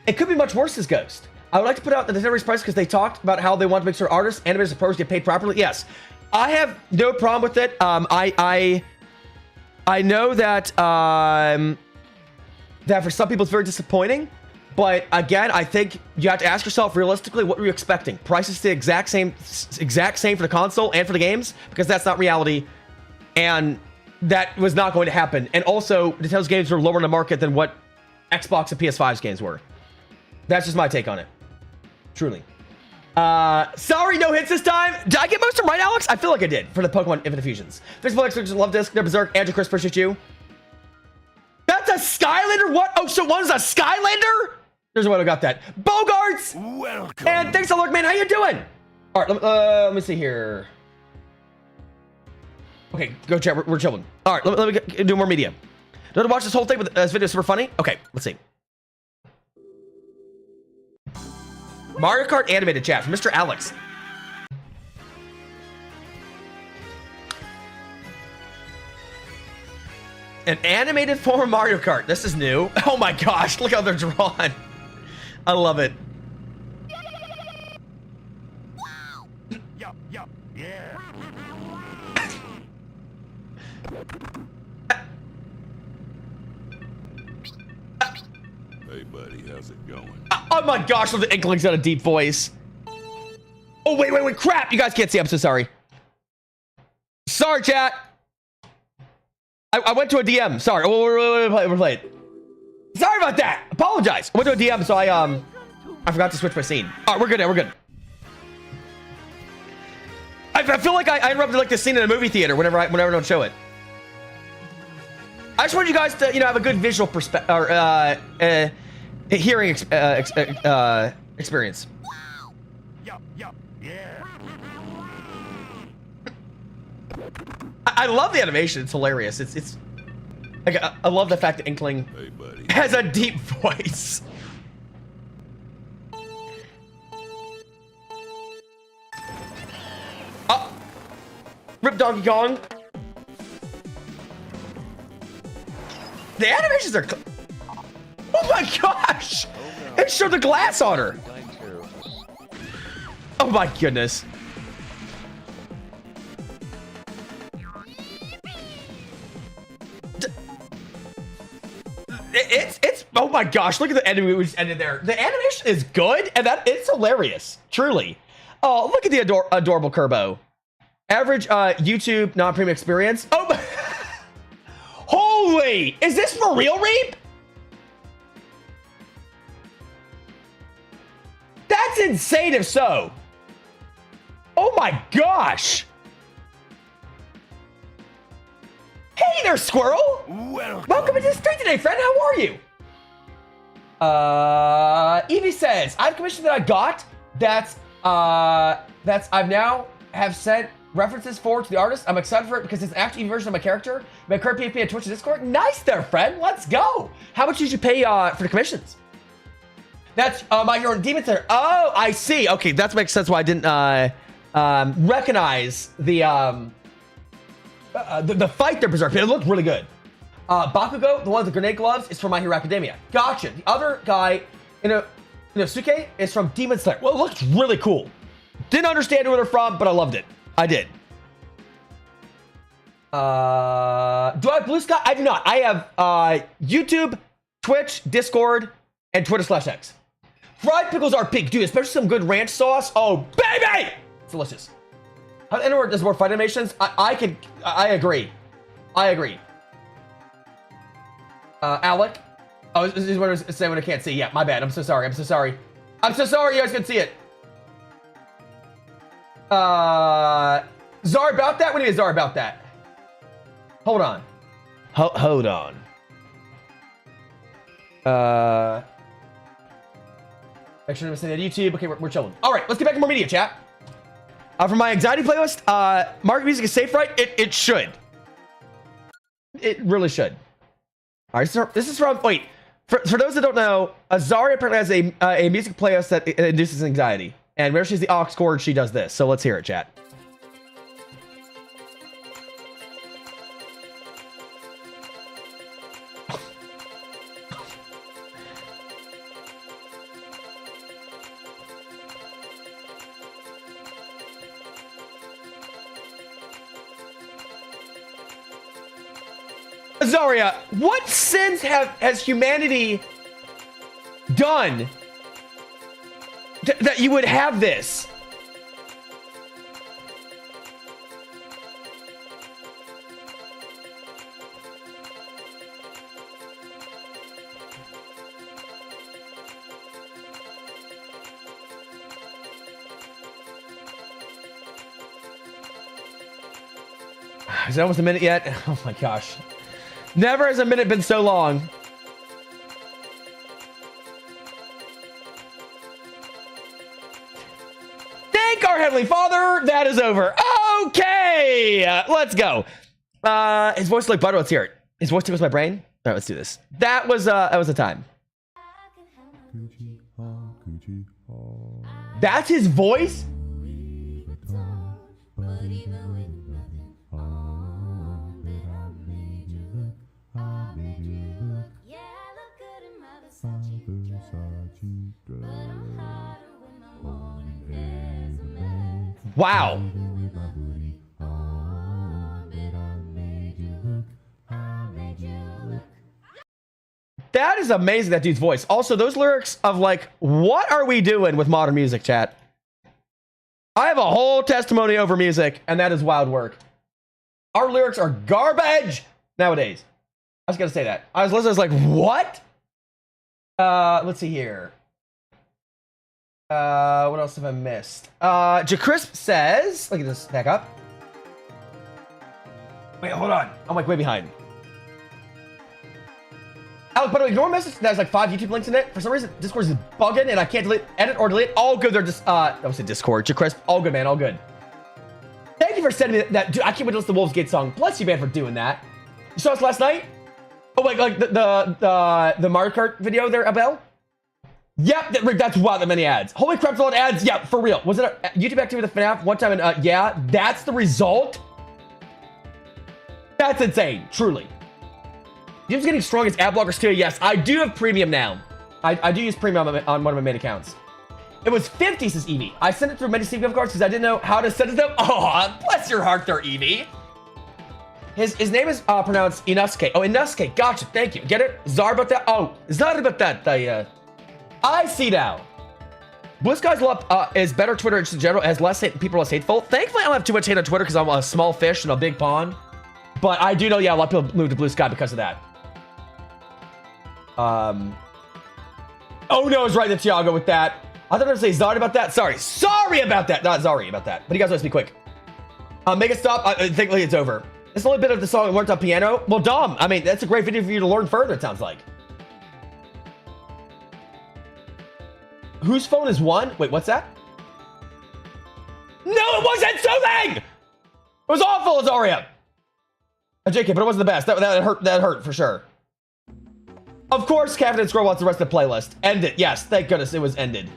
It could be much worse, this Ghost. I would like to put out the delivery's price because they talked about how they want to make sure artists, animators, and pros get paid properly. Yes. I have no problem with it. I know that that for some people it's very disappointing, but again, I think you have to ask yourself realistically, what were you expecting? Prices the exact same for the console and for the games, because that's not reality, and that was not going to happen. And also, Nintendo's games were lower in the market than what Xbox and PS5's games were. That's just my take on it. Truly. Sorry, no hits this time. Did I get most of them right, Alex? I feel like I did for the Pokemon Infinite Fusions. Thanks for the love disc. They're Berserk. Andrew, Chris, appreciate you. That's a Skylander? What? Oh, so one's a Skylander? There's a way I got that. Bogarts! Welcome. And thanks a lot, man. How you doing? All right, let me see here. Okay, go chat. We're chilling. All right, let me do more media. Do you want to watch this whole thing with this video? Super funny. Okay, let's see. Mario Kart animated chat from Mr. Alex. An animated form of Mario Kart. This is new. Oh my gosh, look how they're drawn. I love it. Yup, yeah. Hey, buddy, how's it going? Oh my gosh, the Inkling's got a deep voice. Oh, wait, crap. You guys can't see. I'm so sorry. Sorry, chat. I went to a DM. Sorry. We're playing. Sorry about that. Apologize. I went to a DM, so I forgot to switch my scene. All right, we're good now. We're good. I feel like I interrupted like the scene in a movie theater whenever I don't show it. I just wanted you guys to, have a good visual perspective or hearing experience. Yup, yeah. I love the animation. It's hilarious. It's like I love the fact that Inkling has a deep voice. Oh, rip Donkey Kong. The animations are. Oh my gosh! It showed the glass on her. Oh my goodness. my gosh, look at the enemy we just ended there. The animation is good, and it's hilarious, truly. Oh, look at the adorable Kerbo. Average YouTube non-premium experience. Oh, holy! Is this for real, Reap? That's insane if so. Oh my gosh. Hey there, Squirrel. Welcome into the street today, friend. How are you? Evie says, I have commissioned that I got. That's I've now have sent references forward to the artist. I'm excited for it because it's an actual version of my character. My current PvP at Twitch and Discord. Nice there, friend. Let's go. How much did you pay for the commissions? That's my hero Demon Slayer. Oh, I see. Okay, that makes sense why I didn't recognize the fight they're berserk. It looked really good. Bakugo, the one with the grenade gloves, is from My Hero Academia. Gotcha. The other guy, Inosuke, is from Demon Slayer. Well, it looks really cool. Didn't understand where they're from, but I loved it. I did. Do I have Blue Sky? I do not. I have YouTube, Twitch, Discord, and Twitter/X. Fried pickles are peak, dude. Especially some good ranch sauce. Oh, baby! It's delicious. How anyone does more fight animations? I agree. I agree. Alec. Oh, this is what I was saying when I can't see. Yeah, my bad. I'm so sorry. I'm so sorry. I'm so sorry you guys can see it. Czar about that? What do you mean Czar about that? Hold on. Hold on. Make sure to listen to YouTube. Okay, we're chilling. All right, let's get back to more media, chat. For my anxiety playlist, market music is safe, right? It should. It really should. All right, so this is from, wait, for those that don't know, Azari apparently has a music playlist that induces anxiety. And whenever she's the aux chord, she does this. So let's hear it, chat. Azaria, what sins has humanity done that you would have this? Is it almost a minute yet? Oh my gosh. Never has a minute been so long. Thank our Heavenly Father. That is over. Okay. Let's go. His voice is like butter. Let's hear it. His voice tickles my brain. All right, let's do this. That was a time. That's his voice? Wow. That is amazing, that dude's voice. Also, those lyrics of like, what are we doing with modern music, chat? I have a whole testimony over music, and that is wild work. Our lyrics are garbage nowadays. I was gonna say that. I was listening, I was like, what? Let's see here. What else have I missed? Jacrisp says, look at this, back up. Wait, hold on. I'm like way behind. Alec, by the way, ignore a message that has like 5 YouTube links in it. For some reason, Discord is bugging and I can't edit or delete. All good. They're just, I was saying Discord. Jacrisp, all good, man. All good. Thank you for sending me that. Dude, I can't wait to listen to Wolf's Gate song. Bless you, man, for doing that. You saw us last night? Oh, like the Mario Kart video there, Abel? Yep, that's wow, that many ads. Holy crap, a lot of ads. Yeah, for real. Was it a YouTube activity with FNAF one time? And yeah, that's the result. That's insane, truly. Jim's getting strong as ad blockers too. Yes, I do have premium now. I do use premium on one of my main accounts. It was 50, says Evie. I sent it through many Steam gift cards because I didn't know how to send it to them. Oh, bless your heart there, Evie. His name is pronounced Inosuke. Oh, Inosuke. Gotcha. Thank you. Get it? Zarbatat. Oh, Zarbatat. I see now. Blue Sky's is better Twitter in general. Has less hate, people are less hateful. Thankfully, I don't have too much hate on Twitter because I'm a small fish in a big pond. But I do know, yeah, a lot of people moved to Blue Sky because of that. Oh no, I was right, Tiago, with that. I thought I was going to say sorry about that. Sorry about that. Not sorry about that. But you guys want to be quick. Make it stop. I think it's over. It's a little bit of the song I learned on piano. Well, Dom, I mean, that's a great video for you to learn further, it sounds like. Whose phone is one? Wait, what's that? No, it wasn't soothing! It was awful, Azaria. JK, but it wasn't the best. That hurt for sure. Of course, Captain Scroll wants the rest of the playlist. End it. Yes, thank goodness it was ended.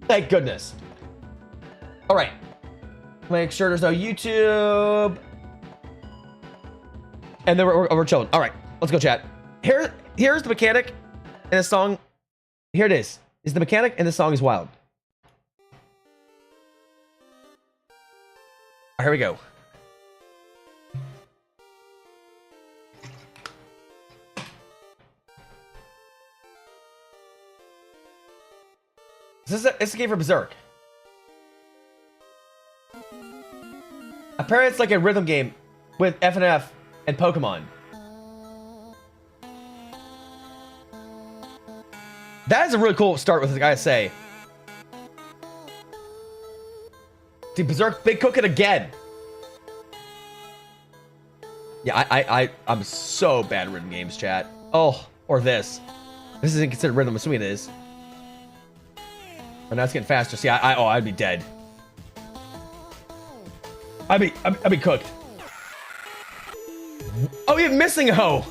Thank goodness. All right. Make sure there's no YouTube. And then we're chilling. All right, let's go chat. Here's the mechanic in the song. Here it is. Is the mechanic and the song is wild. All right, here we go. It's a game for Berserk. Apparently, it's like a rhythm game with FNF and Pokemon. That is a really cool start with, I gotta say. Dude, Berserk, big cooking again. Yeah, I'm so bad at rhythm games, chat. Oh, or this. This isn't considered rhythm, I'm assuming it is. And now it's getting faster. See, I'd be dead. I'd be cooked. Oh, you're missing a hoe.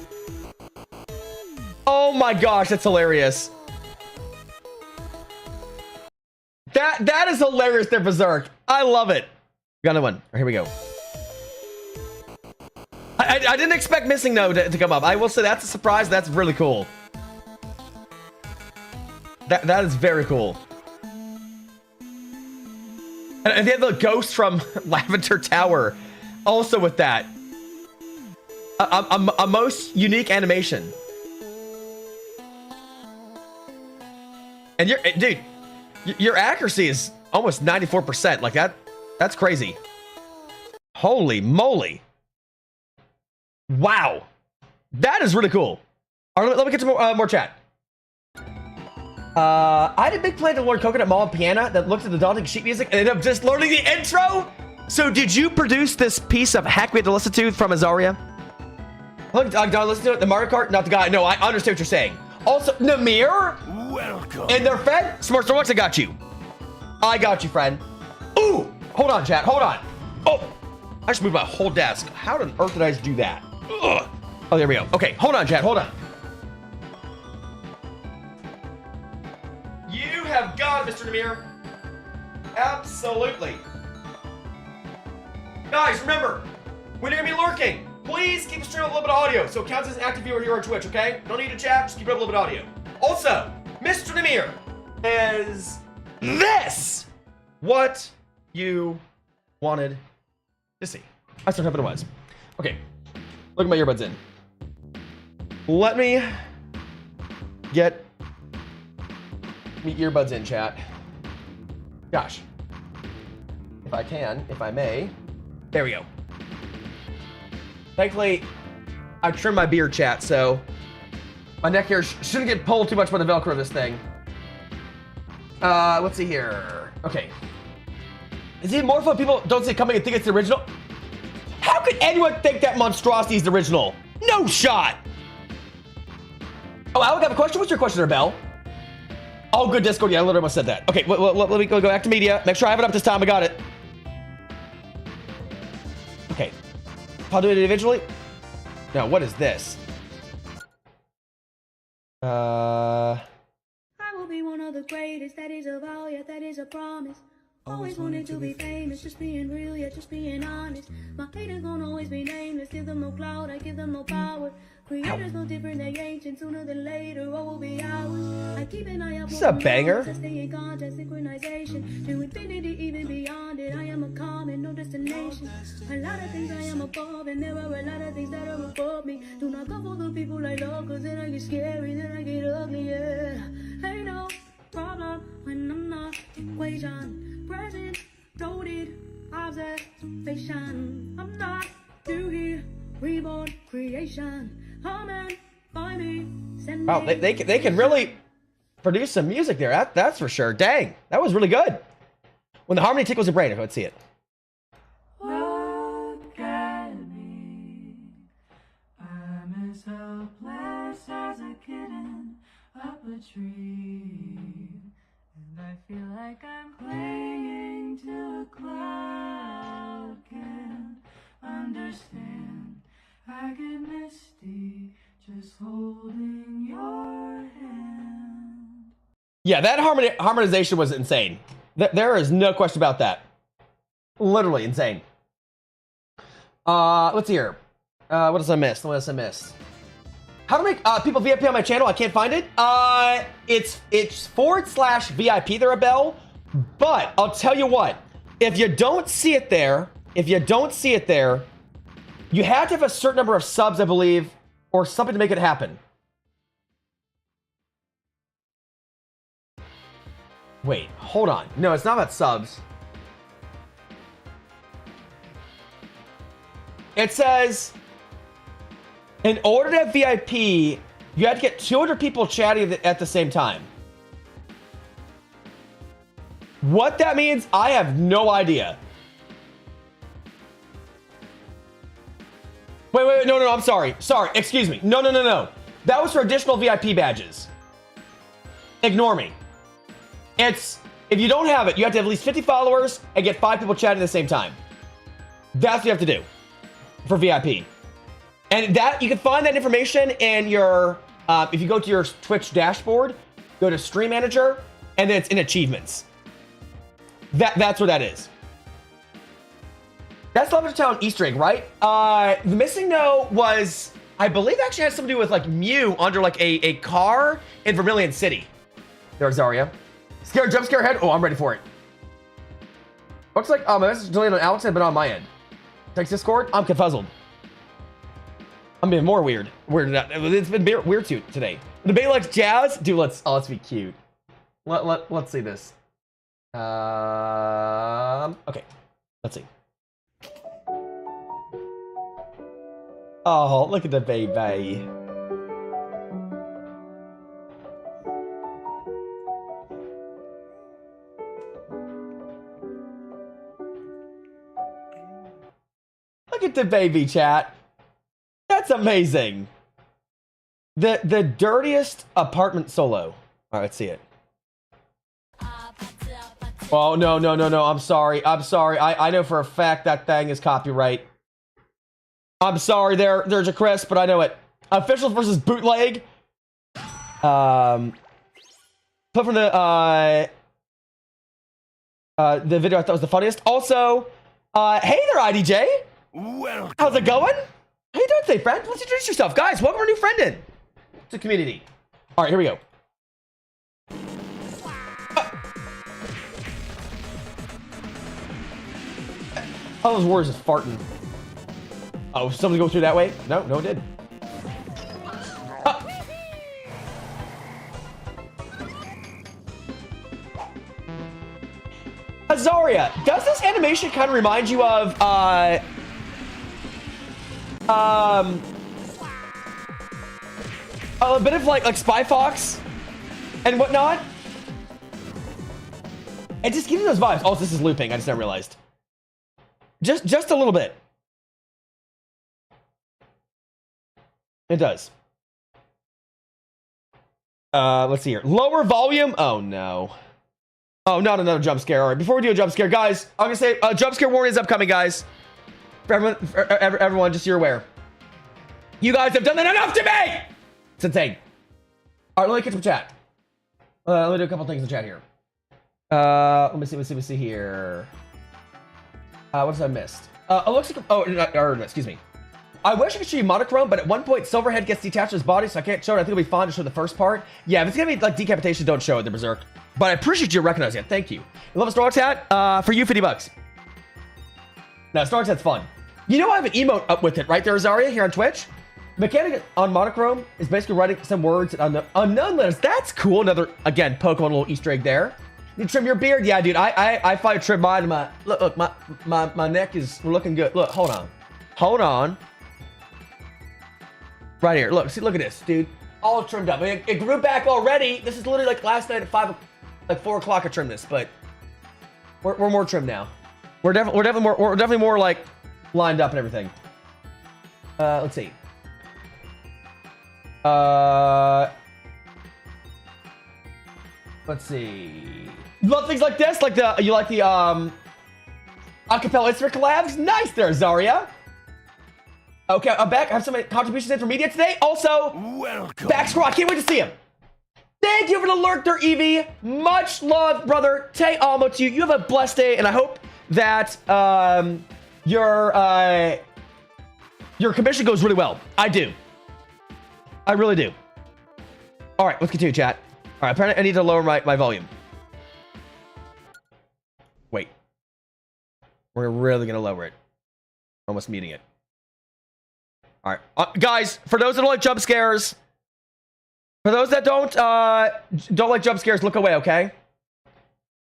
Oh my gosh, that's hilarious. That is hilarious there, Berserk. I love it. Got another one. All right, here we go. I didn't expect missing no to come up. I will say that's a surprise. That's really cool. That is very cool. And they have the ghost from Lavender Tower also with that. A most unique animation. And dude, your accuracy is almost 94%. Like that's crazy. Holy moly. Wow. That is really cool. All right, let me get to more chat. I had a big plan to learn Coconut Mall and piano that looked at the daunting sheet music and ended up just learning the intro. So did you produce this piece of hack we had to listen to from Azaria? Look, Don, listen to it. The Mario Kart, not the guy. No, I understand what you're saying. Also, Namir? Welcome. And their friend? Smart Starbucks, I got you. I got you, friend. Ooh! Hold on, chat. Hold on. Oh! I just moved my whole desk. How on earth did I just do that? Ugh. Oh, there we go. Okay, hold on, chat. Hold on. You have got it, Mr. Namir. Absolutely. Guys, remember, when you're going to be lurking, please keep the stream with a little bit of audio so it counts as an active viewer here on Twitch, okay? Don't need to chat, just keep it up a little bit of audio. Also, Mr. Namir, is this what you wanted to see? I still hoping it was. Okay, look at my earbuds in. Let me get me earbuds in, chat. Gosh. If I can, if I may. There we go. Thankfully, I trimmed my beard, chat, so my neck hair shouldn't get pulled too much by the Velcro of this thing. Let's see here. Okay. Is it more fun if people don't see it coming and think it's the original? How could anyone think that monstrosity is the original? No shot! Oh, Alec, I have a question. What's your question there, Bell? Oh, good Discord. Yeah, I literally almost said that. Okay, let me go back to media. Make sure I have it up this time. I got it. Okay. I'll do it individually. Now, what is this? I will be one of the greatest. That is a vow, yeah, that is a promise. Always wanted to be famous, just being real, yeah, just being honest. My haters gon' always be nameless. Give them no clout, I give them no power. Creators no different, they ancient. Sooner than later, what will be ours? I keep an eye out. This is a banger. I stay in contact, synchronization to infinity, even beyond it. I am a common, no destination. A lot of things I am above, and there are a lot of things that are above me. Do not go for the people I love, cause then I get scary, then I get ugly, yeah. Ain't no problem when I'm not equation. Present, loaded, observation. I'm not new here, reborn creation. Amen, find me, send me. Oh, they can really produce some music there. That's for sure. Dang, that was really good. When the harmony tickles your brain, if I would see it. Look at me. I'm as helpless as a kitten up a tree. And I feel like I'm clinging to a cloud. Can't understand. I get misty just holding your hand. Yeah, that harmonization was insane. There is no question about that. Literally insane. Let's see here. What else I missed? What else I missed? How to make people VIP on my channel? I can't find it. It's /VIP there, Abel. But I'll tell you what. If you don't see it there, you have to have a certain number of subs, I believe, or something to make it happen. Wait, hold on. No, it's not about subs. It says, in order to have VIP, you have to get 200 people chatting at the same time. What that means, I have no idea. Wait, no, I'm sorry. Sorry, excuse me. No. That was for additional VIP badges. Ignore me. It's, if you don't have it, you have to have at least 50 followers and get 5 people chatting at the same time. That's what you have to do for VIP. And that, you can find that information in your, if you go to your Twitch dashboard, go to Stream Manager, and then it's in Achievements. That's where that is. That's Love Town Easter egg, right? The missing no was, I believe, actually has something to do with like Mew under like a car in Vermilion City. There's Zarya. Jump scare ahead. Oh, I'm ready for it. Looks like my message delayed on Alex, but on my end. Text Discord. I'm confuzzled. I'm being more weird. It's been weird today. The debate likes jazz. Dude, let's be cute. Let's see this. Okay. Let's see. Oh, look at the baby. Look at the baby, chat. That's amazing. The dirtiest apartment solo. All right, let's see it. Oh, no. I'm sorry. I know for a fact that thing is copyright. I'm sorry there's a Chris, but I know it. Officials versus bootleg. Put from the video I thought was the funniest. Also, hey there, IDJ. Welcome. How's it going? How you doing today, friend? Let's introduce yourself. Guys, welcome our new friend in to the community. All right, here we go. All those words is farting. Oh, somebody go through that way? No, it didn't. Azaria, does this animation kind of remind you of a bit of like Spy Fox and whatnot? It just gives you those vibes. Oh, this is looping. I just never realized. Just a little bit. It does. Let's see here. Lower volume. Oh no. Oh, not another jump scare. All right, before we do a jump scare, guys, I'm gonna say jump scare warning is upcoming, guys. For everyone, just so you're aware. You guys have done that enough to me. It's insane. All right, let me get to the chat. Let me do a couple things in the chat here. Let me see here. What did I missed? It looks like, excuse me. I wish I could show you monochrome, but at one point Silverhead gets detached from his body, so I can't show it. I think it'll be fun to show the first part. Yeah, if it's gonna be like decapitation, don't show it, the Berserk. But I appreciate you recognizing it. Thank you. Love a Starbucks hat. For you, $50. No, Star Wars, that's fun. You know I have an emote up with it, right there, Zarya, here on Twitch? Mechanic on monochrome is basically writing some words on unknown letters. That's cool. Another, again, Pokemon little Easter egg there. You trim your beard? Yeah, dude. I finally trimmed mine. Look, my neck is looking good. Look, hold on. Right here. Look at this, dude. All trimmed up. It grew back already. This is literally like last night at 4 o'clock I trimmed this, but we're more trimmed now. We're definitely more like lined up and everything. Let's see. Let's see. You love things like this? Like the acapella instrument collabs? Nice there, Zarya. Okay, I'm back. I have some contributions in for media today. Also, Welcome. back scroll. I can't wait to see him. Thank you for the lurk there, Evie. Much love, brother. Te amo to you. You have a blessed day, and I hope that your commission goes really well. I do. I really do. All right, let's continue, chat. All right, apparently I need to lower my volume. Wait. We're really going to lower it. Almost meeting it. All right. Guys, for those that don't like jump scares, for those that don't like jump scares, look away, okay?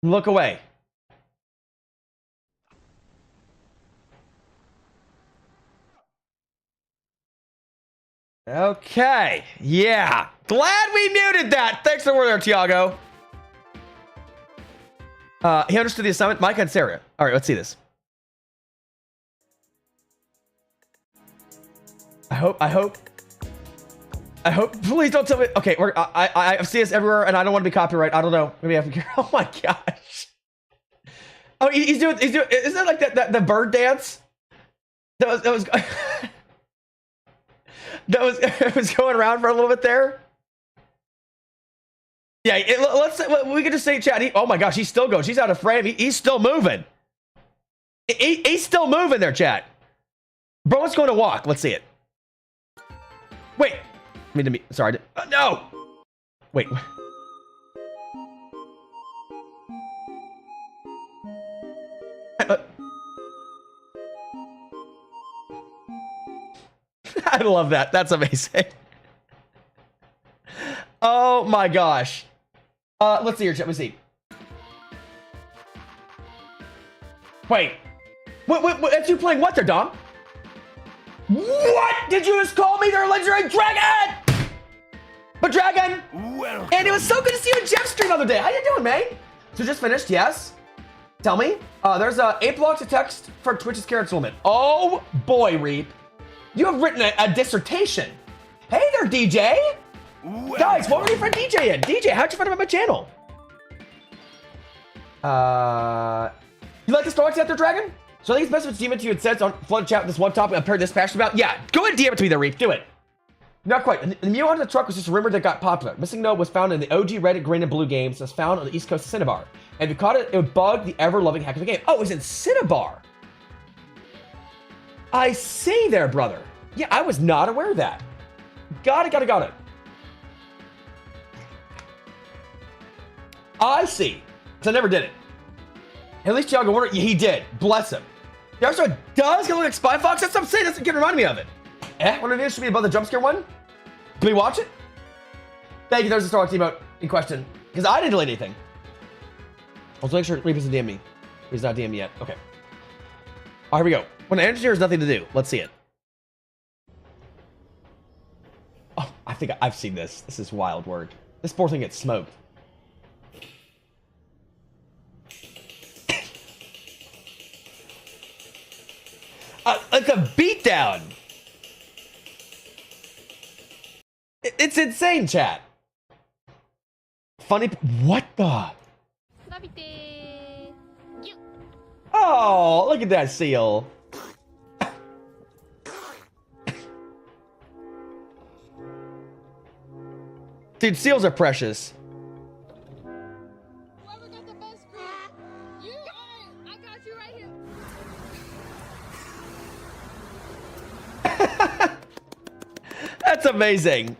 Look away. Okay. Yeah. Glad we muted that. Thanks for the word there, Tiago. He understood the assignment. Mike and Sarah. All right, let's see this. I hope. Please don't tell me. Okay, I see this everywhere, and I don't want to be copyright. I don't know. Maybe I have to. Oh my gosh. Oh, he's doing. Isn't that like that the bird dance? That was. It was going around for a little bit there. Yeah, we could just say, chat. Oh my gosh, he's still going. She's out of frame. He's still moving. He's still moving there, chat. Bro, let's go on a walk. Let's see it. Wait. Sorry. No. Wait. I love that. That's amazing. Oh my gosh. Let's see here. Let me see. Wait. What? That's you playing what there, Dom? What did you just call me? They're a legendary dragon! But dragon! Welcome. And it was so good to see you in Jeff's stream the other day. How you doing, man? So just finished, yes. Tell me. There's 8 blocks of text for Twitch's Carrots Woman. Oh boy, Reap. You have written a dissertation. Hey there, DJ. Welcome. Guys, what were your friend DJ in? DJ, how'd you find out my channel? You like the Star Wars out there, Dragon? So I think it's best if it's DM to you and says on flood chat with this one topic I've heard this passionate about. Yeah, go ahead and DM it to me there, Reef. Do it. Not quite. The Mew on the truck was just a rumor that got popular. Missing Note was found in the OG Reddit Green and Blue games and was found on the east coast of Cinnabar. And if you caught it, it would bug the ever-loving heck of the game. Oh, it was in Cinnabar. I see there, brother. Yeah, I was not aware of that. Got it. I see. So I never did it. At least Tiago Warner, he did. Bless him. The art style does get look like Spy Fox. That's what I'm saying. That's what remind me of it. One of these should be above the jump scare one. Can we watch it? Thank you. There's the Star Wars emote in question. Because I didn't delete anything. Let's make sure Reap isn't DM me. He's not DM me yet. Okay. All right, here we go. When an engineer has nothing to do, let's see it. Oh, I think I've seen this. This is wild work. This poor thing gets smoked. Like a beatdown. It's insane, chat. Funny. What the? Oh, look at that seal. Dude, seals are precious. Whoever got the best scribe, you, I got you right here. That's amazing.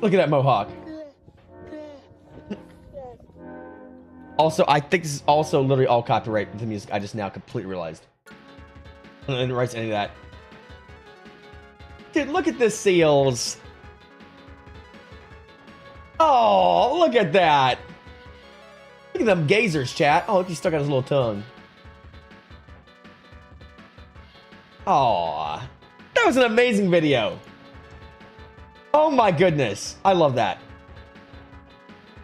Look at that mohawk. Also, I think this is also literally all copyright with the music. I just now completely realized. I didn't write any of that. Dude, look at the seals. Oh, look at that. Look at them gazers, chat. Oh, look, he stuck out his little tongue. Aw, that was an amazing video. Oh my goodness, I love that.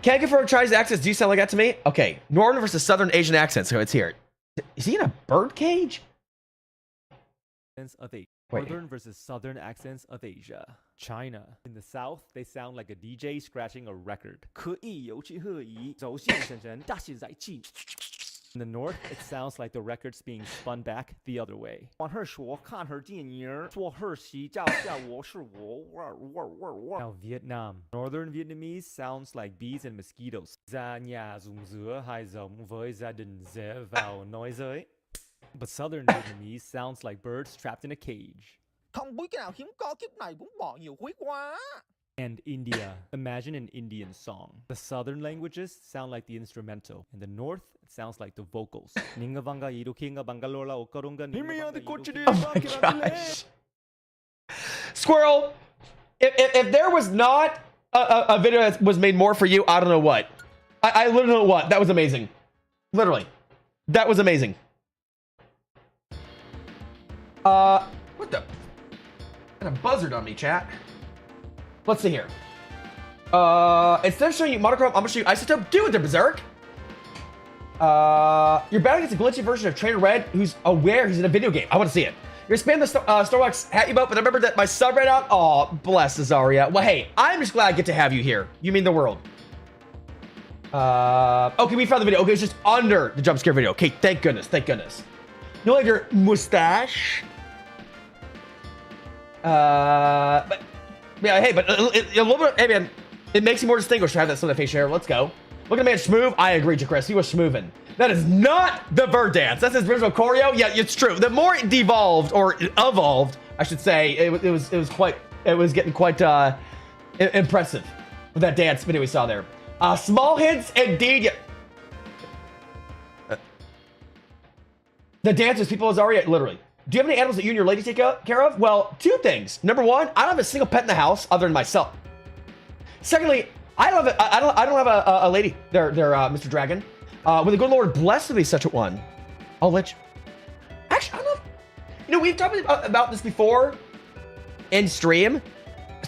Can I confirm Chinese accents? Do you sound like that to me? Okay, Northern versus Southern Asian accents. So it's here. Is he in a bird cage? Of Asia. Wait. Northern versus southern accents of Asia. China. In the south, they sound like a DJ scratching a record. 可以有气呵以走线神神大戏在气 In the north, it sounds like the record's being spun back the other way. 往her说看her电影做her戏叫叫我是我 Now Vietnam. Northern Vietnamese sounds like bees and mosquitoes. Ra nhà dùng dứa hai giống với gia đình dễ vào nói giới. But southern Vietnamese sounds like birds trapped in a cage. Không biết cái nào hiếm có kiếp này cũng bỏ nhiều quý quá. And India. Imagine an Indian song. The southern languages sound like the instrumental. In the north, it sounds like the vocals. Oh my gosh. Squirrel, if there was not a video that was made more for you, I don't know what. I literally don't know what. That was amazing. Literally. That was amazing. What the? Got a buzzard on me, chat. Let's see here. Instead of showing you monochrome, I'm gonna show you isotope. Do it, the berserk. You're battling against a glitchy version of Trainer Red, who's aware he's in a video game. I want to see it. You're spamming the Starbucks hat you boat, but I remember that my sub ran out. Oh, bless Azaria. Well, hey, I'm just glad I get to have you here. You mean the world. Okay, we found the video. Okay, it's just under the jump scare video. Okay, thank goodness. Thank goodness. You like your mustache? But yeah, hey, but a little bit. Hey, man, it makes you more distinguished to have that sort of facial hair. Let's go. Look at the man schmoove. I agree, Chris. He was schmoovin'. That is not the bird dance. That's his original choreo. Yeah, it's true. The more it devolved or evolved, I should say, it was getting quite impressive with that dance video we saw there. Small hints, indeed. Yeah. The dancers, people, Azaria, literally. Do you have any animals that you and your lady take care of? Well, two things. Number one, I don't have a single pet in the house other than myself. Secondly, I don't have a lady there, Mr. Dragon. When the good Lord blessed me such a one, I'll let you. Actually, I don't know. You know, we've talked about this before in stream.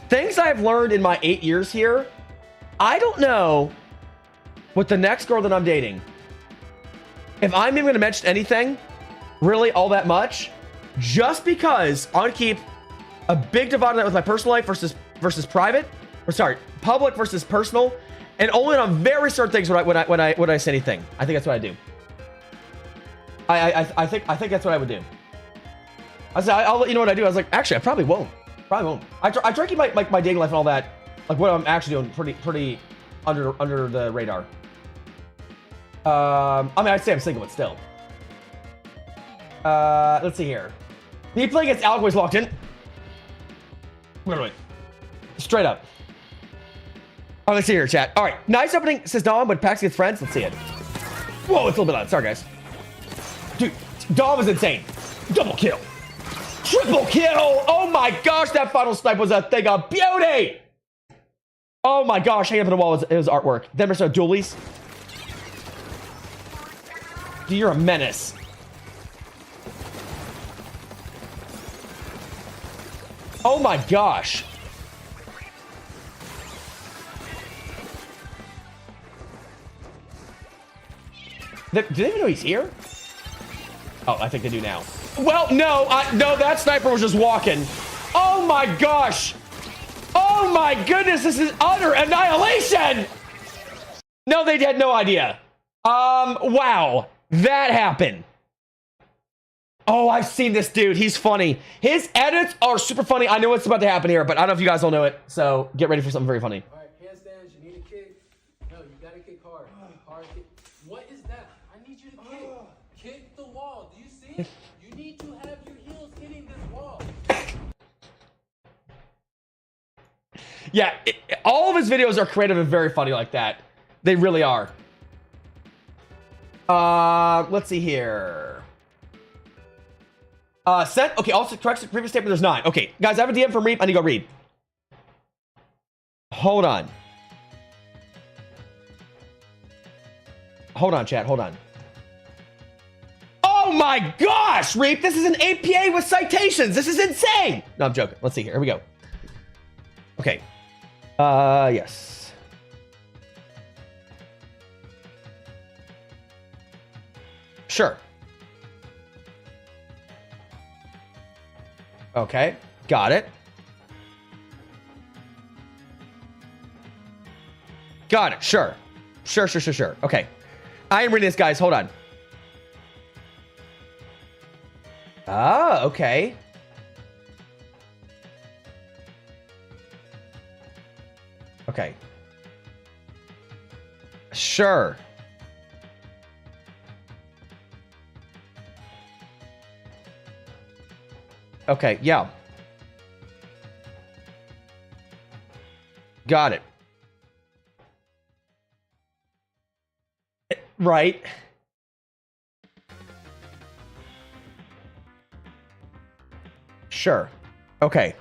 Things I've learned in my 8 years here. I don't know with the next girl that I'm dating, if I'm even going to mention anything really all that much, just because I want to keep a big divide on that with my personal life versus private, or sorry, public versus personal, and only on very certain things when I say anything. I think that's what I do. I think that's what I would do. I said I'll let you know what I do. I was like, actually, I probably won't. I try to keep my dating life and all that, like what I'm actually doing, pretty under the radar. I mean, I'd say I'm single, but still. Let's see here. He playing against Alec was locked in. Wait. Straight up. Oh, let's see here, chat. All right, nice opening, says Dom, with packs against friends. Let's see it. Whoa, it's a little bit loud. Sorry, guys. Dude, Dom is insane. Double kill. Triple kill. Oh my gosh, that final snipe was a thing of beauty. Oh my gosh, hanging up on the wall was artwork. Then there's no dualies. Dude, you're a menace. Oh my gosh. Do they even know he's here? Oh, I think they do now. Well, no, no, that sniper was just walking. Oh my gosh. Oh my goodness, this is utter annihilation. No, they had no idea. Wow, that happened. Oh, I've seen this dude. He's funny. His edits are super funny. I know what's about to happen here, but I don't know if you guys all know it. So get ready for something very funny. All right, handstands. You need a kick. No, you gotta kick hard. Hard kick. What is that? I need you to kick. Kick the wall. Do you see it? You need to have your heels hitting this wall. Yeah, all of his videos are creative and very funny like that. They really are. Let's see here. Sent. Okay, also correction. Previous statement. There's 9. Okay, guys, I have a DM from Reap. I need to go read. Hold on. Hold on, chat. Hold on. Oh my gosh, Reap! This is an APA with citations. This is insane. No, I'm joking. Let's see here. Here we go. Okay. Yes. Sure. Okay. Got it. Got it. Sure. Sure. Okay. I am reading this, guys. Hold on. Ah, okay. Okay. Sure. Okay, yeah. Got it. Right. Sure. Okay.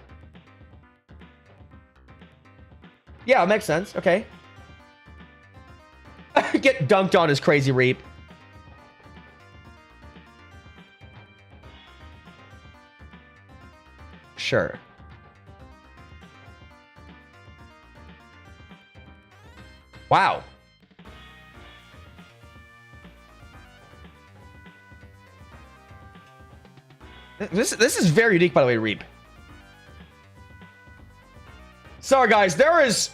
Yeah, it makes sense. Okay. Get dunked on as crazy Reap. Sure. Wow. This is very unique, by the way, Reap. Sorry, guys. There's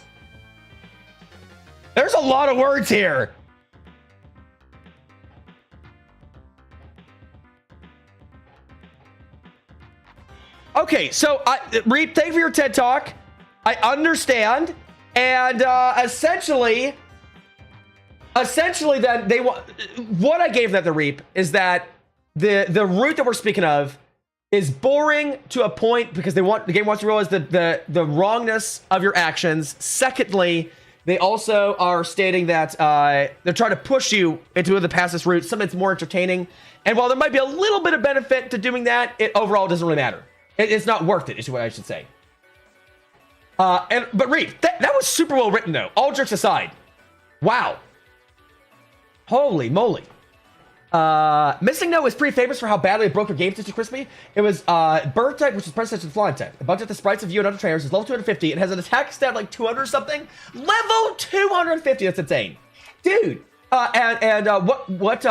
a lot of words here. Okay, so Reap, thank you for your TED Talk. I understand, and essentially, then they want what I gave them the Reap is that the route that we're speaking of is boring to a point because the game wants to realize the wrongness of your actions. Secondly, they also are stating that they're trying to push you into the past this route, something that's more entertaining. And while there might be a little bit of benefit to doing that, it overall doesn't really matter. It's not worth it, is what I should say. But Reap, that was super well written though. All jokes aside, wow, holy moly. Missing No is pretty famous for how badly it broke your game system, Crispy. It was Bird type, which is predecessor to Flying type. It bugs at the sprites of you and other trainers. It's level 250. It has an attack stat like 200 or something. Level 250. That's insane, dude. What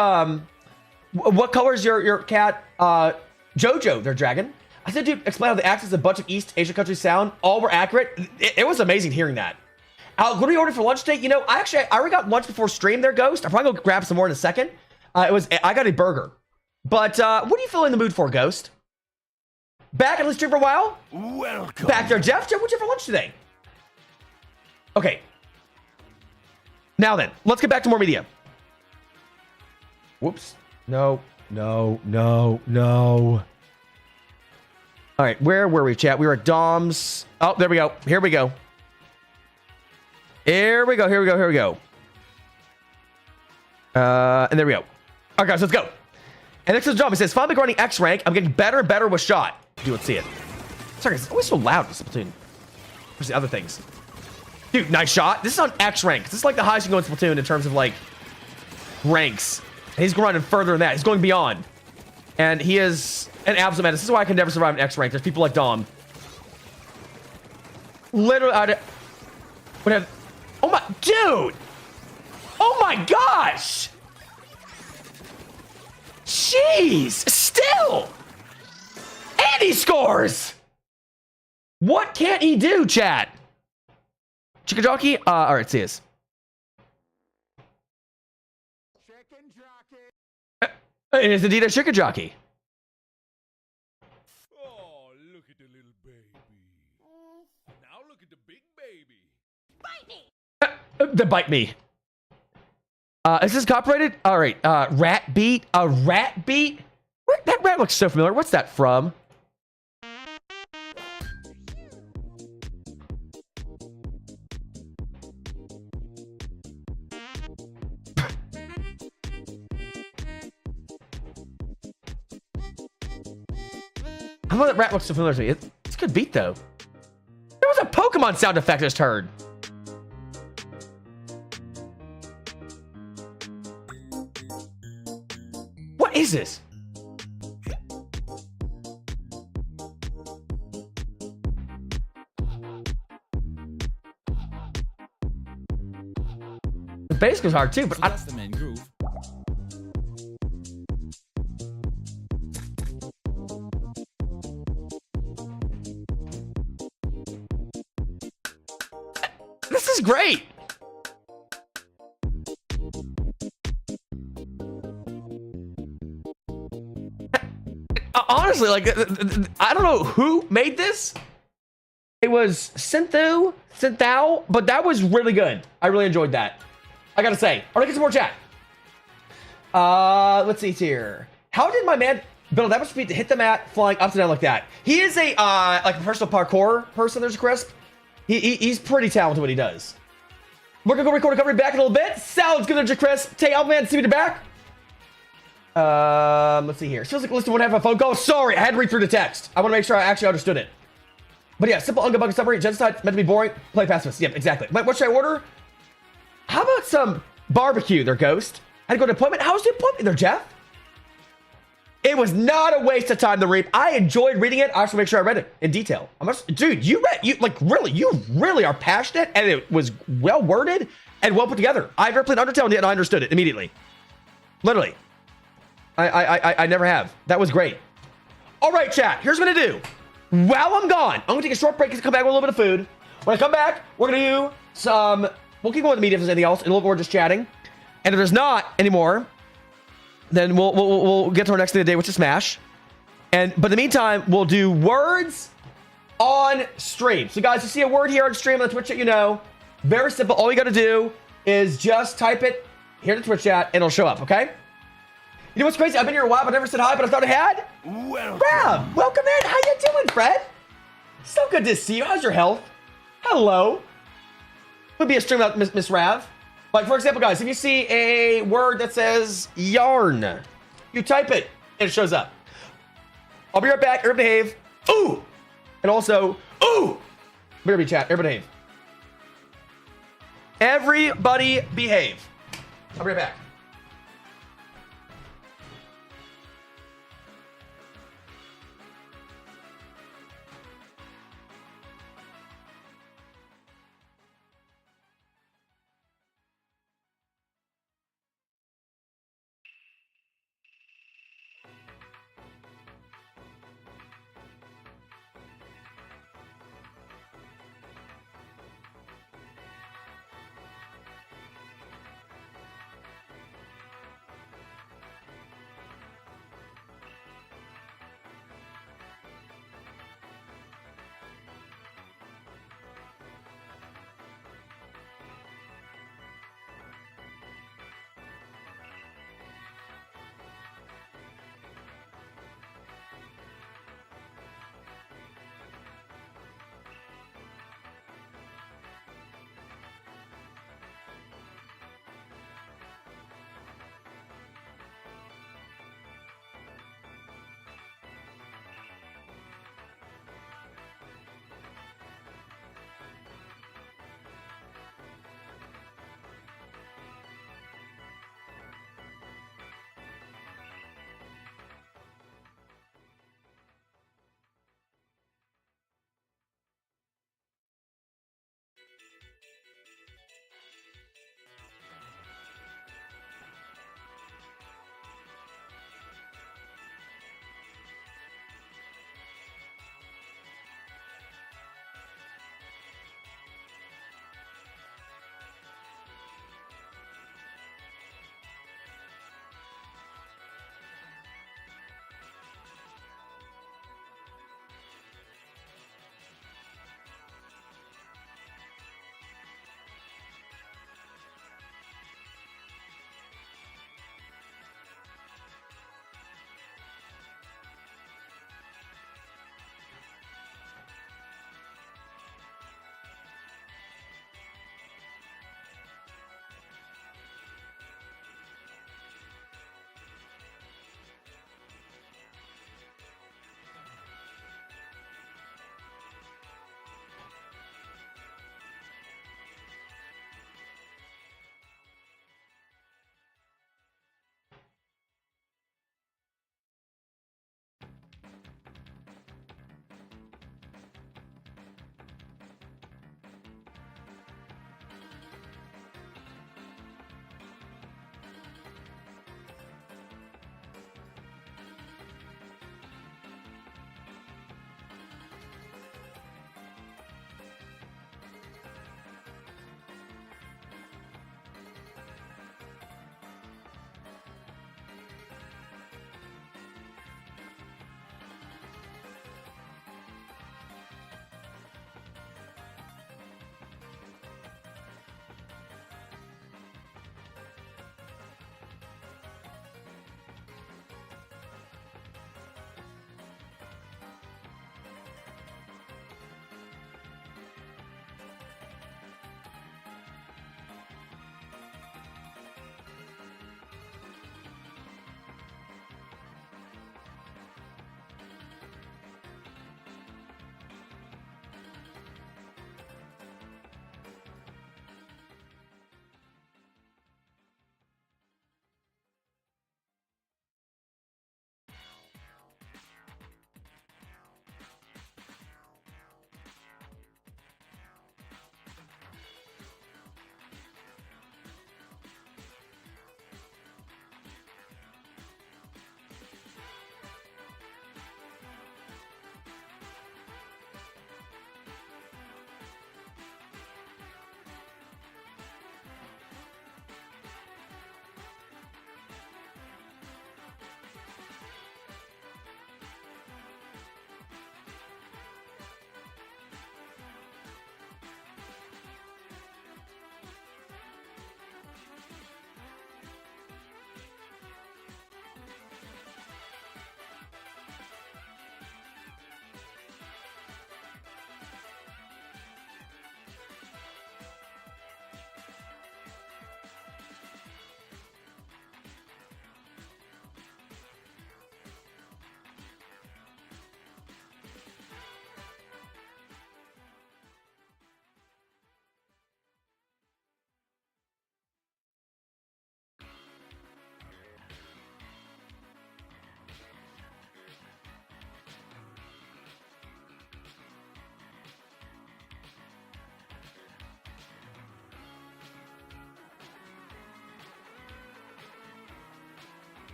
color is your cat? Jojo, their dragon. I said, dude, explain how the accents of a bunch of East Asian countries sound. All were accurate. It was amazing hearing that. What do we order for lunch today? You know, I already got lunch before stream there, Ghost. I'll probably go grab some more in a second. I got a burger. But what do you feel in the mood for, Ghost? Back at the stream for a while? Welcome. Back there, Jeff. Jeff, what'd you have for lunch today? Okay. Now then, let's get back to more media. Whoops. No. All right, where were we, chat? We were at Dom's. Oh, there we go. Here we go. And there we go. All right, guys, let's go. And next is Dom. He says, finally grinding X rank. I'm getting better and better with shot. Dude, let's see it. Sorry, it's always so loud in this Splatoon. Where's the other things? Dude, nice shot. This is on X rank. This is like the highest you can go in Splatoon in terms of like ranks. And he's grinding further than that. He's going beyond. And he is an absolute man. This is why I can never survive in X rank. There's people like Dom. Literally, oh my, dude! Oh my gosh! Jeez! Still! And he scores! What can't he do, chat? Chicken jockey? Alright, see us. It is indeed a chicken jockey. Oh, look at the little baby. Now look at the big baby. Bite me! The bite me. Is this copyrighted? All right. Rat beat. A rat beat. That rat looks so familiar. What's that from? How about that rat looks so familiar to me? It's a good beat though. There was a Pokemon sound effect I just heard. What is this? The bass goes hard too, but that's the main groove. This is great. Honestly, like, I don't know who made this. It was Synthao, but that was really good. I really enjoyed that. I gotta say. All right, get some more chat. Let's see here. How did my man build that much speed to hit the mat flying up and down like that? He is a like a personal parkour person. There's a crisp. He's pretty talented what he does. We're gonna go record recovery back in a little bit. Sounds good, there's your crisp. Take out, man. See me to back. Let's see here. Feels like listen to one half of a phone call. Sorry, I had to read through the text. I want to make sure I actually understood it. But yeah, simple unga bunga summary. Genocide meant to be boring. Play pacifist. Yep, exactly. What should I order? How about some barbecue there, Ghost? I had to go to an appointment. How was the appointment there, Jeff? It was not a waste of time to read. I enjoyed reading it. I have to make sure I read it in detail. Dude, you really are passionate, and it was well worded and well put together. I've never played Undertale, and I understood it immediately. Literally. I never have. That was great. All right, chat. Here's what I'm gonna do. While I'm gone, I'm gonna take a short break and come back with a little bit of food. When I come back, we're gonna do some. We'll keep going with the media if there's anything else, and a little more just chatting. And if there's not anymore, then we'll get to our next thing of the day, which is Smash. But in the meantime, we'll do words on stream. So guys, you see a word here on stream on the Twitch chat, you know, very simple. All you got to do is just type it here in the Twitch chat, and it'll show up. Okay. You know what's crazy? I've been here a while, but I never said hi, but I thought I had. Rav, welcome in. How you doing, Fred? So good to see you. How's your health? Hello. Would be a stream without Miss Rav. Like, for example, guys, if you see a word that says yarn, you type it, and it shows up. I'll be right back. Everybody behave. Ooh! And also, ooh! Everybody chat. Everybody behave. Everybody behave. I'll be right back.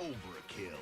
Overkill.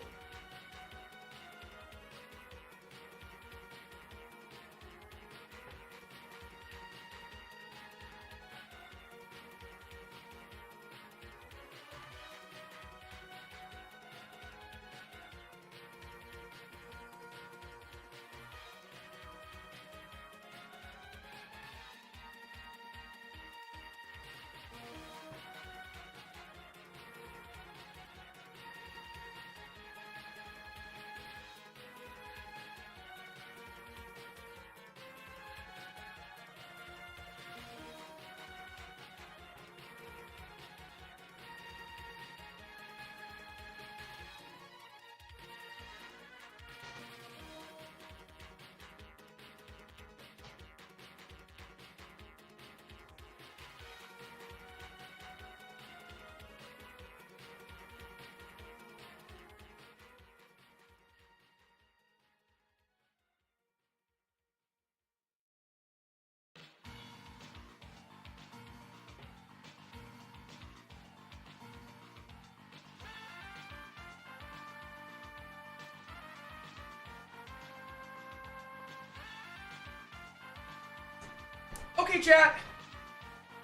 Okay, chat.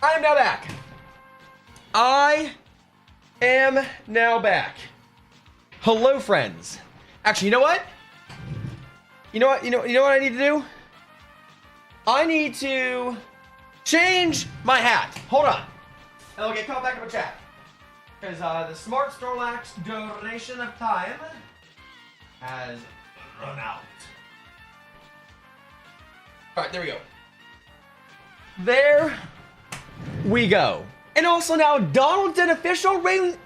I am now back. I am now back. Hello, friends. Actually, you know what? You know what I need to do? I need to change my hat. Hold on. And I'll get caught back up in chat. Because the Smart Snorlax duration of time has run out. Alright, there we go. There we go. And also now Donald did official resubbing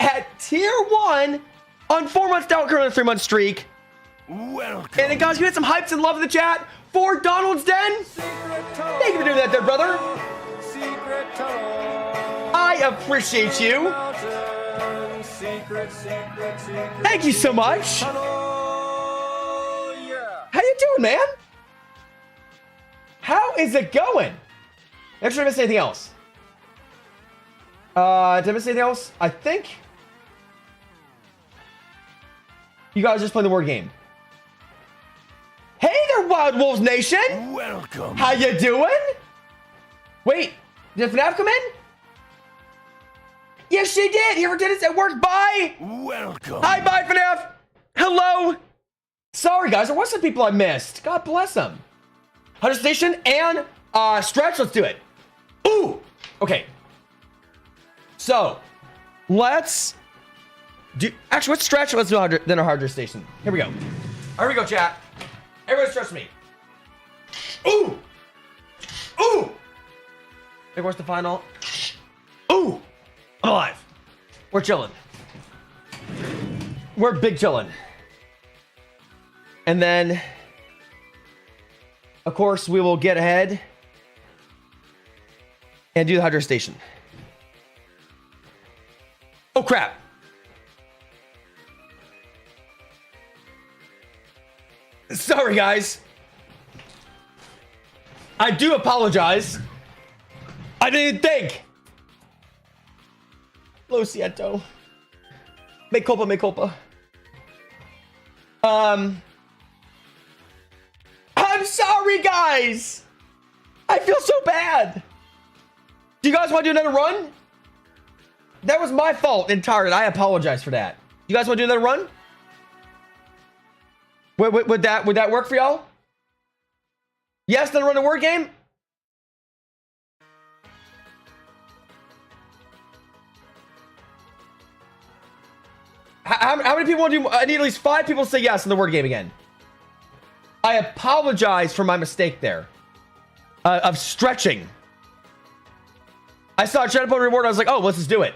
at tier 1 on 4 months down, currently 3 month streak. Welcome. And then guys, you had some hypes and love in the chat for Donald's Den. Thank you for doing that there, brother. I appreciate you. Thank you so much. How you doing, man? How is it going? Make sure I didn't miss anything else. Did I miss anything else? I think you guys just playing the word game. Hey there, Wild Wolves Nation. Welcome. How you doing? Wait, did FNAF come in? Yes, she did. Here for tennis at work. Bye. Welcome. Hi, bye, FNAF. Hello. Sorry, guys. There were some people I missed. God bless them. 100 Station and Stretch. Let's do it. Ooh. Okay. So, let's do... Actually, let's Stretch. Let's do 100, then a 100 Station. Here we go. Here we go, chat. Everybody stretch me. Ooh. Ooh. Hey, where's the final? Ooh. I'm alive. We're chilling. We're big chilling. And then, of course, we will get ahead and do the Hydro Station. Oh, crap. Sorry, guys. I do apologize. I didn't think. Lo siento. Me culpa, me culpa. I'm sorry, guys. I feel so bad. Do you guys want to do another run? That was my fault entirely. I apologize for that. You guys want to do another run? Would that work for y'all? Yes, then run a word game. How many people want to do? I need at least 5 people to say yes in the word game again. I apologize for my mistake there of stretching. I saw a chat up on reward. I was like, oh, let's just do it.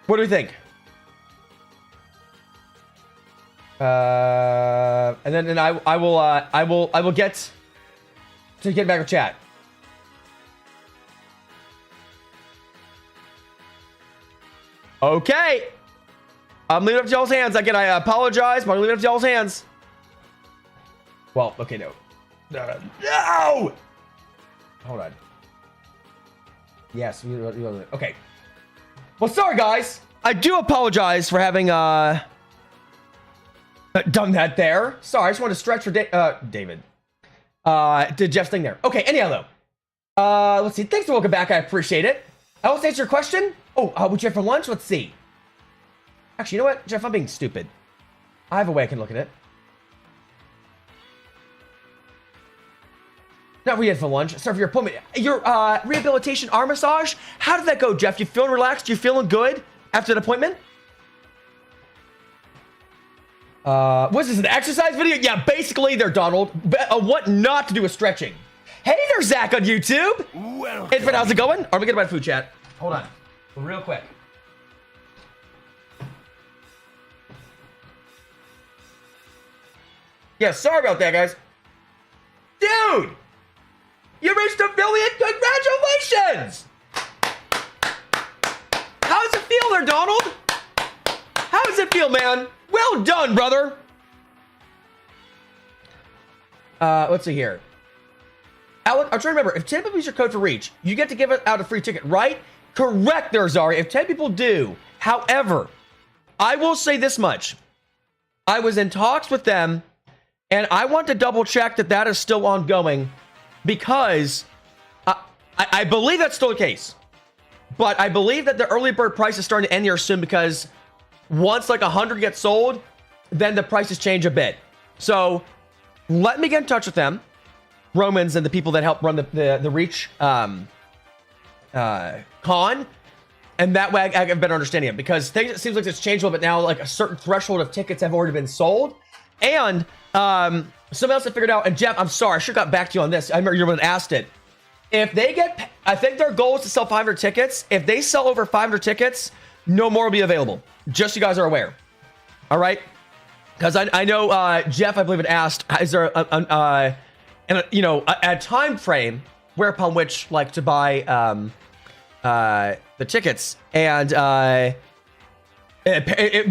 What do we think? And then I will get to get back with chat. Okay. I'm leaving it up to y'all's hands. Again, I apologize, but I'm leaving it up to y'all's hands. Well, okay, no. No! Hold on. Yes. Okay. Well, sorry, guys. I do apologize for having done that there. Sorry, I just wanted to stretch for David. Did Jeff's thing there. Okay, anyhow, though. Let's see. Thanks for welcome back. I appreciate it. I will answer your question. Oh, what'd you have for lunch? Let's see. Actually, you know what, Jeff? I'm being stupid. I have a way I can look at it. Not what you had for lunch. Sorry for your appointment. Your rehabilitation arm massage. How did that go, Jeff? You feeling relaxed? You feeling good after the appointment? Was this an exercise video? Yeah, basically there, Donald. What not to do with stretching. Hey there, Zach on YouTube. Hey, friend, how's it going? Are we getting about food chat? Hold on, real quick. Yeah, sorry about that, guys. Dude, you reached 1 million. Congratulations. How does it feel there, Donald? How does it feel, man? Well done, brother. Let's see here. Alan, I'm trying to remember. If 10 people use your code for Reach, you get to give out a free ticket, right? Correct there, Zari. If 10 people do. However, I will say this much. I was in talks with them, and I want to double check that that is still ongoing because I believe that's still the case. But I believe that the early bird price is starting to end here soon because once like 100 gets sold, then the prices change a bit. So let me get in touch with them, Romans and the people that help run the Reach con, and that way I have a better understanding of it because things, it seems like it's changed a little bit now. Like a certain threshold of tickets have already been sold, and something else I figured out. And Jeff, I'm sorry, I should have got back to you on this. I remember you were asked it. If they get, I think their goal is to sell 500 tickets. If they sell over 500 tickets, no more will be available. Just so you guys are aware. All right? Because I know Jeff, I believe, had asked, is there a time frame whereupon which like to buy the tickets, and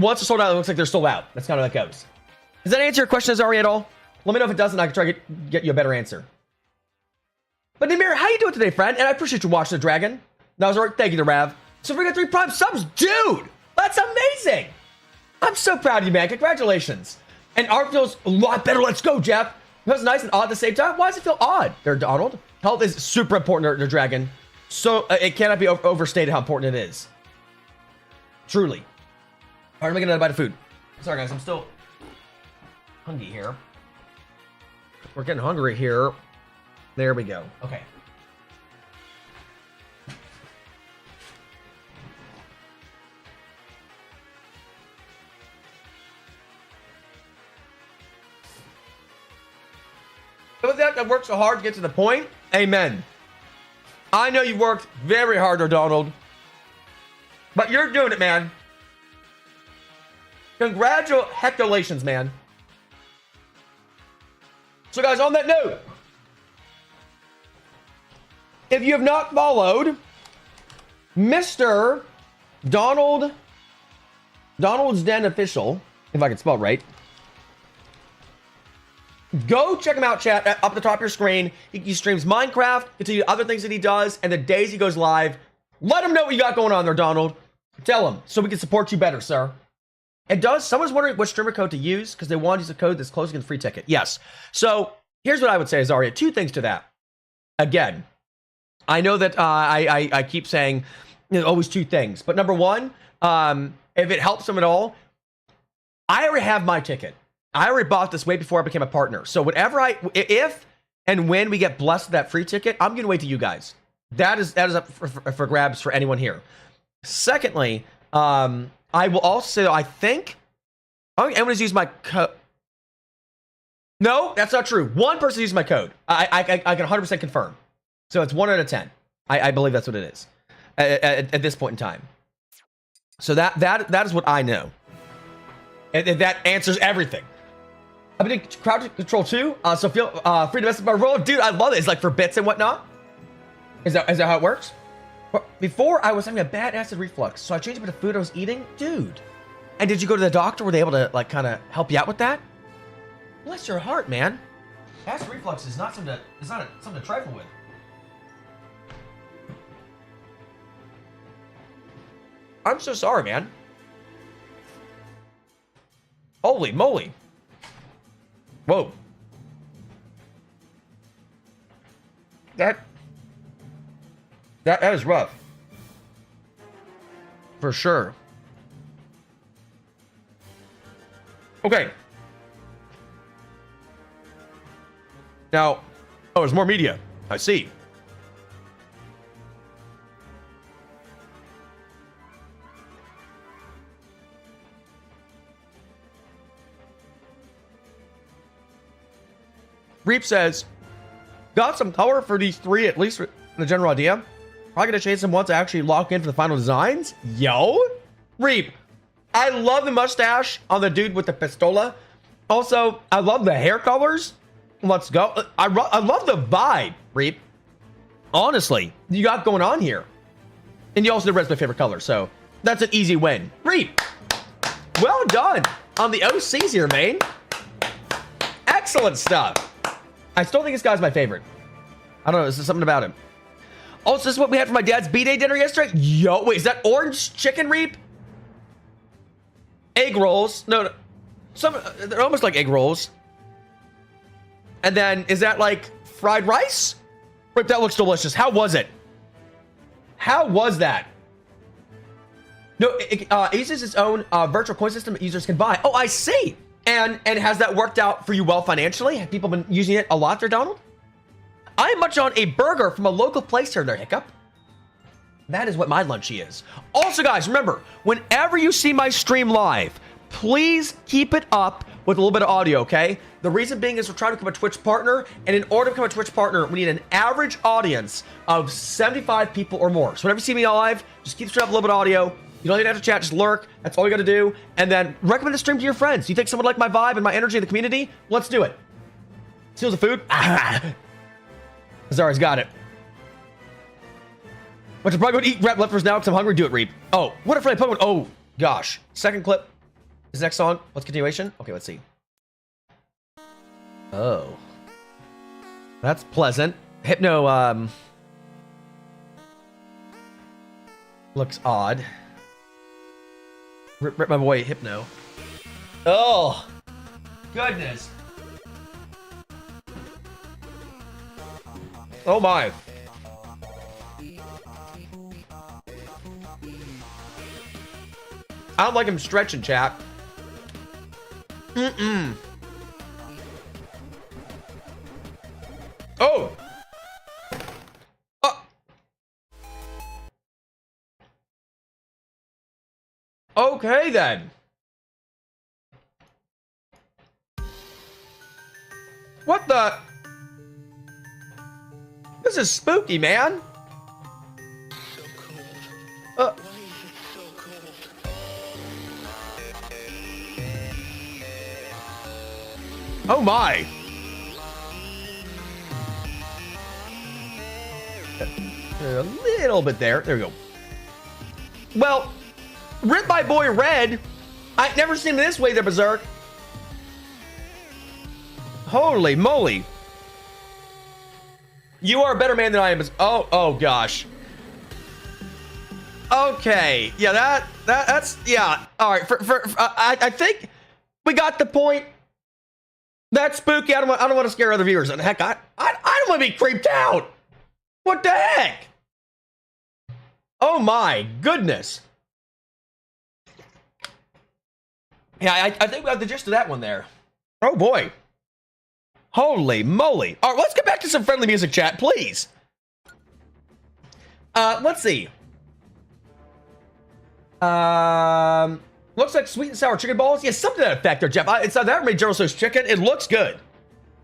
once it's sold out, it looks like they're sold out. That's kind of how that goes. Does that answer your question, Azari, at all? Let me know if it doesn't. I can try to get you a better answer. But Namir, how you doing today, friend? And I appreciate you watching the dragon. That was all right. Thank you to Rav. So we got 3 Prime subs, dude. That's amazing. I'm so proud of you, man. Congratulations. And art feels a lot better. Let's go, Jeff. It feels nice and odd at the same time. Why does it feel odd there, Donald? Health is super important to dragon. So it cannot be overstated how important it is. Truly. All right, I'm making another bite of food. Sorry, guys. I'm still hungry here. We're getting hungry here. There we go. Okay. With that worked so hard to get to the point. Amen. I know you worked very hard, Donald. But you're doing it, man. Congratulations, man. So, guys, on that note, if you have not followed Mr. Donald's Den Official, if I can spell it right, go check him out, chat, up at the top of your screen. He streams Minecraft, continue other things that he does, and the days he goes live, let him know what you got going on there, Donald. Tell him, so we can support you better, sir. It does. Someone's wondering what streamer code to use, because they want to use a code that's close against free ticket. Yes. So, here's what I would say, Azaria. 2 things to that. Again, I know that I keep saying always 2 things. But number 1, if it helps them at all, I already have my ticket. I already bought this way before I became a partner. So whatever if and when we get blessed with that free ticket, I'm gonna wait to you guys. That is up for grabs for anyone here. Secondly, I will also say that I think I'm gonna use my code. No, that's not true. 1 person used my code. I can 100% confirm. So it's 1 out of 10. I believe that's what it is at this point in time. So that is what I know, and that answers everything. I've been doing crowd control too, so feel free to mess with my role, dude. I love it. It's like for bits and whatnot. Is that how it works? Before I was having a bad acid reflux, so I changed a bit of food I was eating, dude. And did you go to the doctor? Were they able to like kind of help you out with that? Bless your heart, man. Acid reflux is not something to trifle with. I'm so sorry, man. Holy moly. Whoa. That is rough. For sure. Okay. Now, oh, there's more media. I see. Reap says, got some color for these three, at least for the general idea. Probably gonna chase them once I actually lock in for the final designs. Yo, Reap, I love the mustache on the dude with the pistola. Also, I love the hair colors. Let's go. I love the vibe, Reap. Honestly, you got going on here. And you also did red's my favorite color, so that's an easy win. Reap, well done on the OCs here, man. Excellent stuff. I still think this guy's my favorite. I don't know, there's something about him. Also, this is what we had for my dad's B-Day dinner yesterday. Yo, wait, is that orange chicken, Reap? Egg rolls. No, they're almost like egg rolls. And then, is that like fried rice? Reap, that looks delicious. How was it? How was that? No, it uses its own virtual coin system that users can buy. Oh, I see. And has that worked out for you well financially? Have people been using it a lot there, Donald? I am much on a burger from a local place here, there, Hiccup. That is what my lunchy is. Also, guys, remember, whenever you see my stream live, please keep it up with a little bit of audio, okay? The reason being is we're trying to become a Twitch partner, and in order to become a Twitch partner, we need an average audience of 75 people or more. So whenever you see me live, just keep straight up a little bit of audio. You don't even have to chat, just lurk. That's all you gotta do. And then recommend the stream to your friends. You think someone would like my vibe and my energy in the community? Let's do it. Steals the food? Zara's got it. But you're probably going to eat rap leftovers now because I'm hungry. Do it, Reap. Oh, what a friendly Pokemon. Oh, gosh. Second clip. This next song. What's continuation? Okay, let's see. Oh. That's pleasant. Hypno, looks odd. Rip my boy, Hypno. Oh. Goodness. Oh my. I don't like him stretching, chat. Oh. Okay then. What the? This is spooky, man. Oh my. A little bit there. There we go. Well, rip my boy Red. I've never seen him this way, the Berserk. Holy moly. You are a better man than I am. Oh gosh. Okay. Yeah, that's yeah. All right. I think we got the point. That's spooky. I don't want to scare other viewers. And heck, I don't want to be creeped out. What the heck? Oh my goodness. Yeah, I think we got the gist of that one there. Oh boy. Holy moly. All right, let's get back to some friendly music, chat, please. Let's see. Looks like sweet and sour chicken balls. Yeah, something to that effect there, Jeff. It's that made General Tso's chicken. It looks good.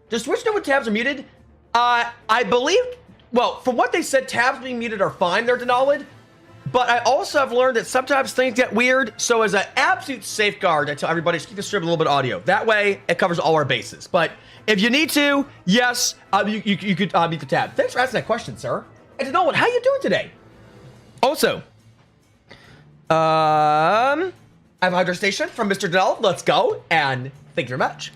Does Twitch know when tabs are muted? I believe, well, from what they said, tabs being muted are fine there, Denolid. But I also have learned that sometimes things get weird. So as an absolute safeguard, I tell everybody to keep the stream a little bit of audio. That way, it covers all our bases. But if you need to, yes, you could mute the tab. Thanks for asking that question, sir. And Denolid, how you doing today? Also, I have a hydro station from Mr. Denolid. Let's go. And thank you very much.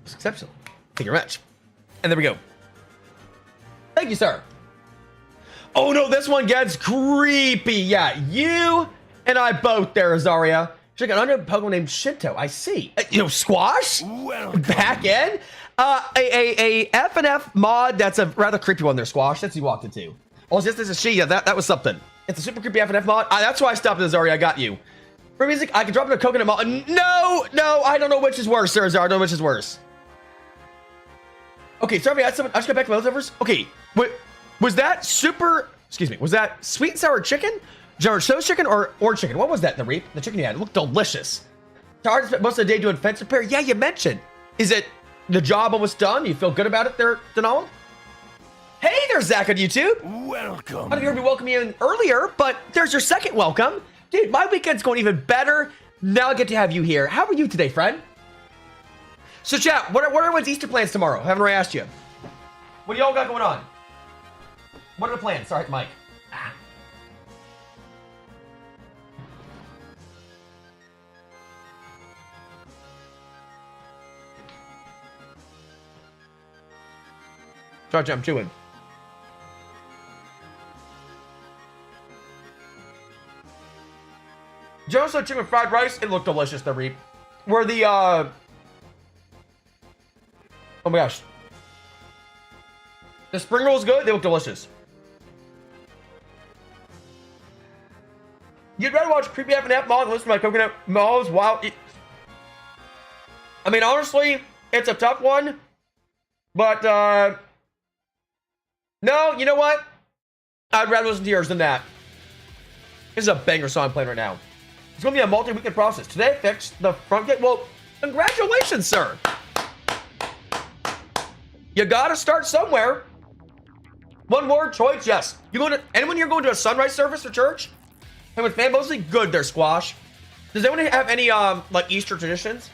It's exceptional. Thank you very much. And there we go. Thank you, sir. Oh no, this one gets creepy. Yeah, you and I both there, Azaria. Check out another Pokemon named Shinto. I see. Squash? Back in? A F&F mod that's a rather creepy one there, Squash. That's who you walked into. Oh, this is a she. Yeah, that was something. It's a super creepy F&F mod. That's why I stopped at Azaria. I got you. For music, I can drop in a coconut mod. No, I don't know which is worse, Sir Azar. I don't know which is worse. Okay, sorry, I just got back to my leftovers. Okay, was that super, excuse me, was that sweet and sour chicken? General Tso's chicken or chicken? What was that, the Reap? The chicken you had, it looked delicious. Tired spent most of the day doing fence repair. Yeah, you mentioned. Is it the job almost done? You feel good about it there, Donald? Hey there, Zach on YouTube. Welcome. I heard me welcome you in earlier, but there's your second welcome. Dude, my weekend's going even better. Now I get to have you here. How are you today, friend? So chat, what are everyone's Easter plans tomorrow? I haven't already asked you. What do y'all got going on? What are the plans? Sorry, Mike. Sorry, I'm chewing. Joseph chicken fried rice. It looked delicious, the Reap. Where the, oh my gosh. The spring rolls good. They look delicious. You'd rather watch creepy F&F mod than listen to my coconut malls? Wow. I mean, honestly, it's a tough one. But, no, you know what? I'd rather listen to yours than that. This is a banger song I'm playing right now. It's going to be a multi-weekend process. Today, I fixed the front gate. Well, congratulations, sir. You got to start somewhere. One more choice, yes. You going to anyone here going to a sunrise service for church? And with fan mostly good there, Squash. Does anyone have any like Easter traditions?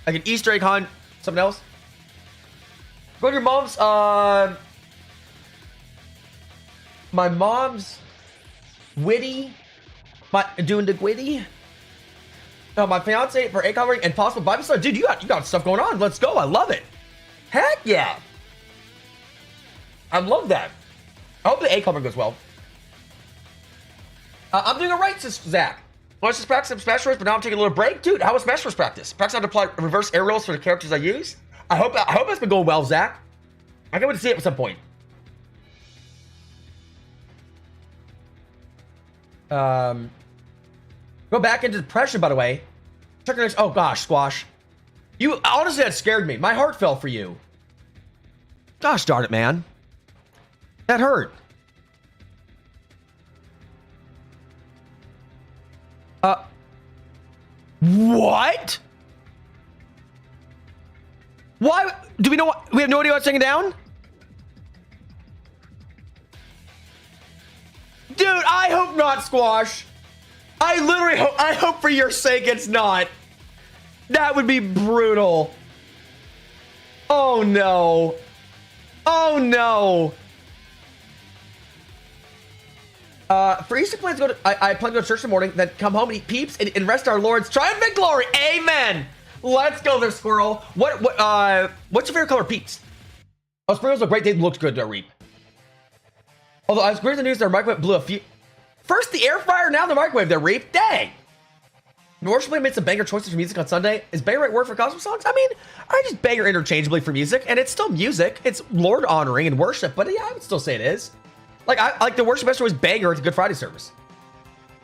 Like an Easter egg hunt, something else? Go to your mom's my mom's witty, doing the gwitty. Oh, my fiance for egg covering and possible Bible study. Dude, you got stuff going on. Let's go. I love it. Heck yeah. I love that. I hope the egg covering goes well. I'm doing it right, Zach. I was just practicing Smash Bros, but now I'm taking a little break. Dude, how was Smash Bros practice? Practice how to apply reverse aerials for the characters I use. I hope it's been going well, Zach. I can't wait to see it at some point. Go back into depression, by the way. Check your next. Oh gosh, Squash. You honestly, that scared me. My heart fell for you. Gosh darn it, man. That hurt. What? Why? Do we know what? We have no idea what's taking down? Dude, I hope not, Squash. I literally hope, I hope for your sake it's not. That would be brutal. Oh no. Oh no. For Easter plans, I plan to go to church in the morning, then come home and eat peeps and rest our Lord's triumphant glory. Amen. Let's go there, squirrel. What's your favorite color, peeps? Oh, spring rolls look great. They looked good to Reap. Although I was great the news, their microwave blew a few. First the air fryer, now the microwave. Their Reap. Dang. Worshipfully made some banger choices for music on Sunday. Is banger right word for gospel songs? I mean, I just banger interchangeably for music, and it's still music. It's Lord honoring and worship, but yeah, I would still say it is. Like, I like the worship master was banger at the Good Friday service.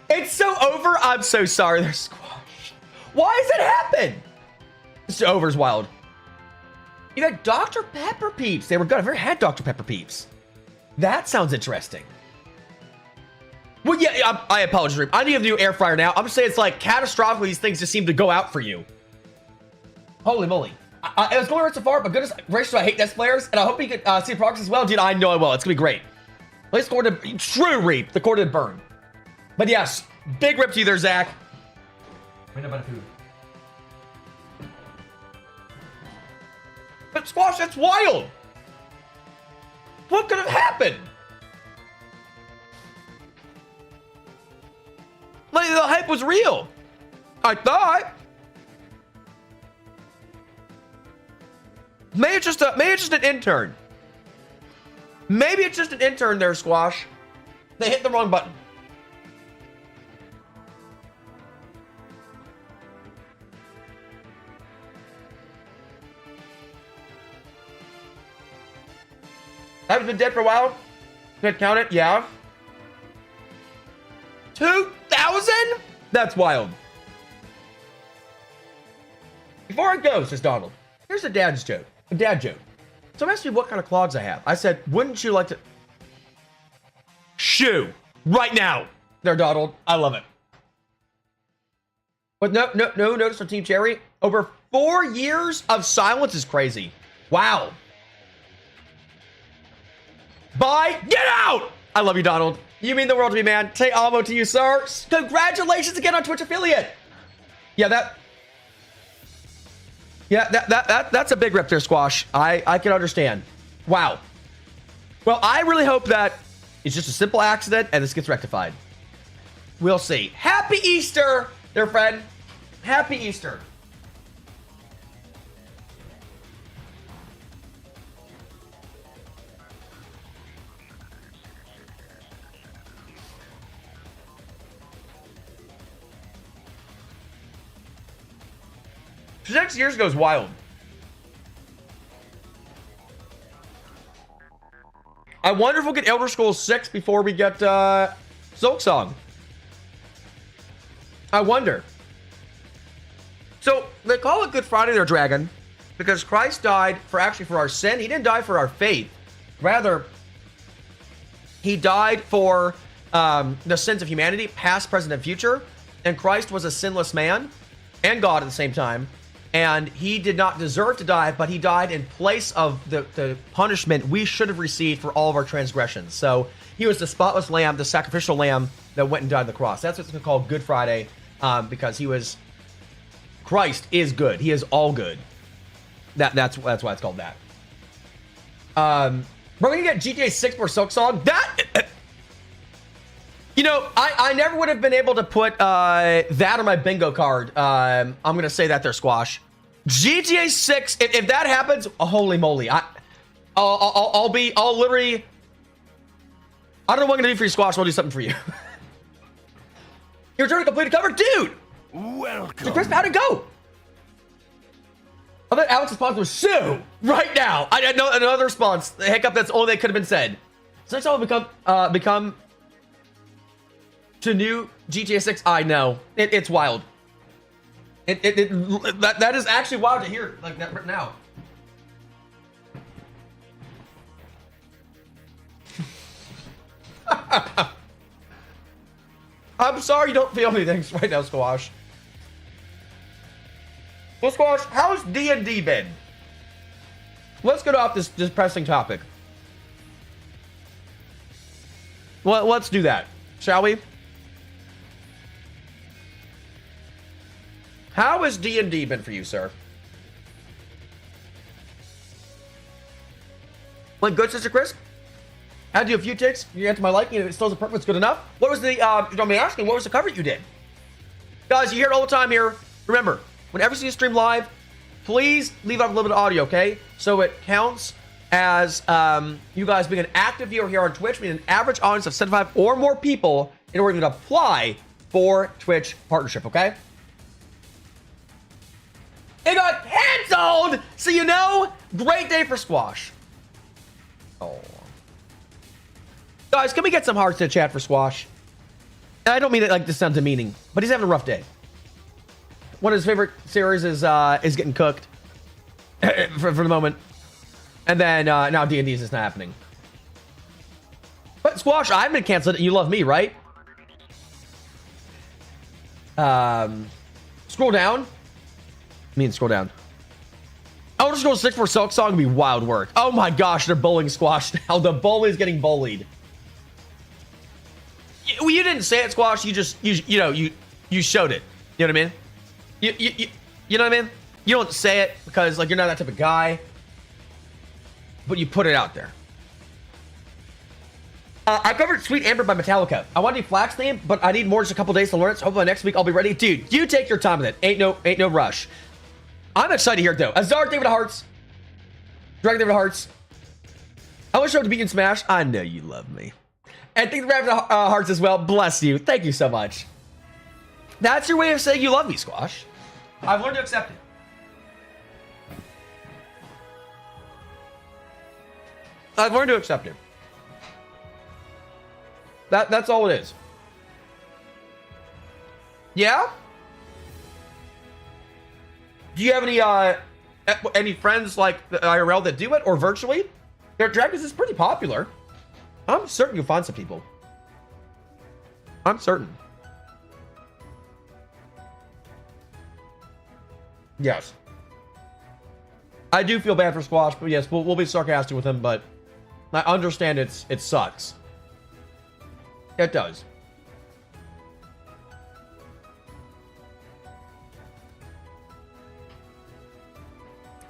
It's so over. I'm so sorry. There's Squash. Why does it happen? It's over's wild. You had Dr. Pepper peeps. They were good. I've never had Dr. Pepper peeps. That sounds interesting. Well, yeah, I apologize, Reap. I need a new air fryer now. I'm just saying it's like catastrophically these things just seem to go out for you. Holy moly. It was going right so far, but goodness gracious, I hate Nest players, and I hope you could see progress as well. Dude, I know I will. It's going to be great. At least true Reap. The core did burn. But yes, big rip to you there, Zach. Wait, no better food. But Squash, that's wild. What could have happened? Like, the hype was real. I thought. Maybe it's just an intern. Maybe it's just an intern there, Squash. They hit the wrong button. Haven't been dead for a while. Can't count it. Yeah. 2,000? That's wild. Before I go, says Donald, here's a dad's joke. A dad joke. Someone asked me what kind of clogs I have. I said, wouldn't you like to... Shoe. Right now. There, Donald. I love it. But no notice from Team Cherry. Over 4 years of silence is crazy. Wow. Bye. Get out! I love you, Donald. You mean the world to me, man. Say amo to you, sir. Congratulations again on Twitch affiliate. Yeah, that's a big rip there, Squash. I can understand. Wow. Well, I really hope that it's just a simple accident and this gets rectified. We'll see. Happy Easter, dear friend. Happy Easter. Six years goes wild. I wonder if we'll get Elder Scrolls 6 before we get Silk Song. I wonder. So they call it Good Friday there, Dragon, because Christ died for our sin. He didn't die for our faith. Rather, he died for the sins of humanity, past, present, and future. And Christ was a sinless man and God at the same time. And he did not deserve to die, but he died in place of the punishment we should have received for all of our transgressions. So he was the spotless lamb, the sacrificial lamb that went and died on the cross. That's what's called Good Friday, because Christ is good. He is all good. That's why it's called that. We're gonna get GTA 6 for Silk Song. You know, I never would have been able to put that on my bingo card. I'm going to say that there, Squash. GTA 6, if that happens, holy moly. I'll literally... I don't know what I'm going to do for you, Squash. I'll do something for you. Your turn to complete a cover? Dude! Welcome. So Chris, how'd it go? I thought Alex's response was Sue right now. I had another response. The hiccup, that's all that could have been said. So next time will become to new GTA 6. I know it's wild. That is actually wild to hear like that right now. I'm sorry you don't feel anything right now, Squash. Well, Squash, how's D&D been? Let's get off this pressing topic. Well, let's do that, shall we? How has D&D been for you, sir? Like good, Sister Chris? Had to do a few ticks. You got to my liking. It still is perfect. It's good enough. What was the? You don't mind me asking. What was the cover you did, guys? You hear it all the time here. Remember, whenever you see a stream live, please leave out a little bit of audio, okay? So it counts as you guys being an active viewer here on Twitch, meaning an average audience of 75 or more people in order to apply for Twitch partnership, okay? It got canceled! So you know, great day for Squash. Oh. Guys, can we get some hearts in the chat for Squash? And I don't mean it like this sounds demeaning, but he's having a rough day. One of his favorite series is getting cooked for the moment. And then now D&D is just not happening. But Squash, I've been canceled and you love me, right? Scroll down. Scroll down. Elder Scrolls 6 for Silk Song would be wild work. Oh my gosh, they're bullying Squash now. The bully is getting bullied. You didn't say it, Squash. You just you showed it. You know what I mean? You know what I mean? You don't say it because like you're not that type of guy, but you put it out there. I covered Sweet Amber by Metallica. I want to do Flax theme, but I need more just a couple days to learn it. So hopefully next week I'll be ready. Dude, you take your time with it. Ain't no rush. I'm excited to hear it though. Azar David Hearts, Dragon David Hearts. I wish I would beat you in Smash. I know you love me. And thank you for having hearts as well. Bless you. Thank you so much. That's your way of saying you love me, Squash. I've learned to accept it. I've learned to accept it. That's all it is. Yeah? Do you have any friends like IRL that do it or virtually? Their Dragons is pretty popular. I'm certain you'll find some people. I'm certain. Yes. I do feel bad for Squash, but yes, we'll be sarcastic with him, but I understand it sucks. It does.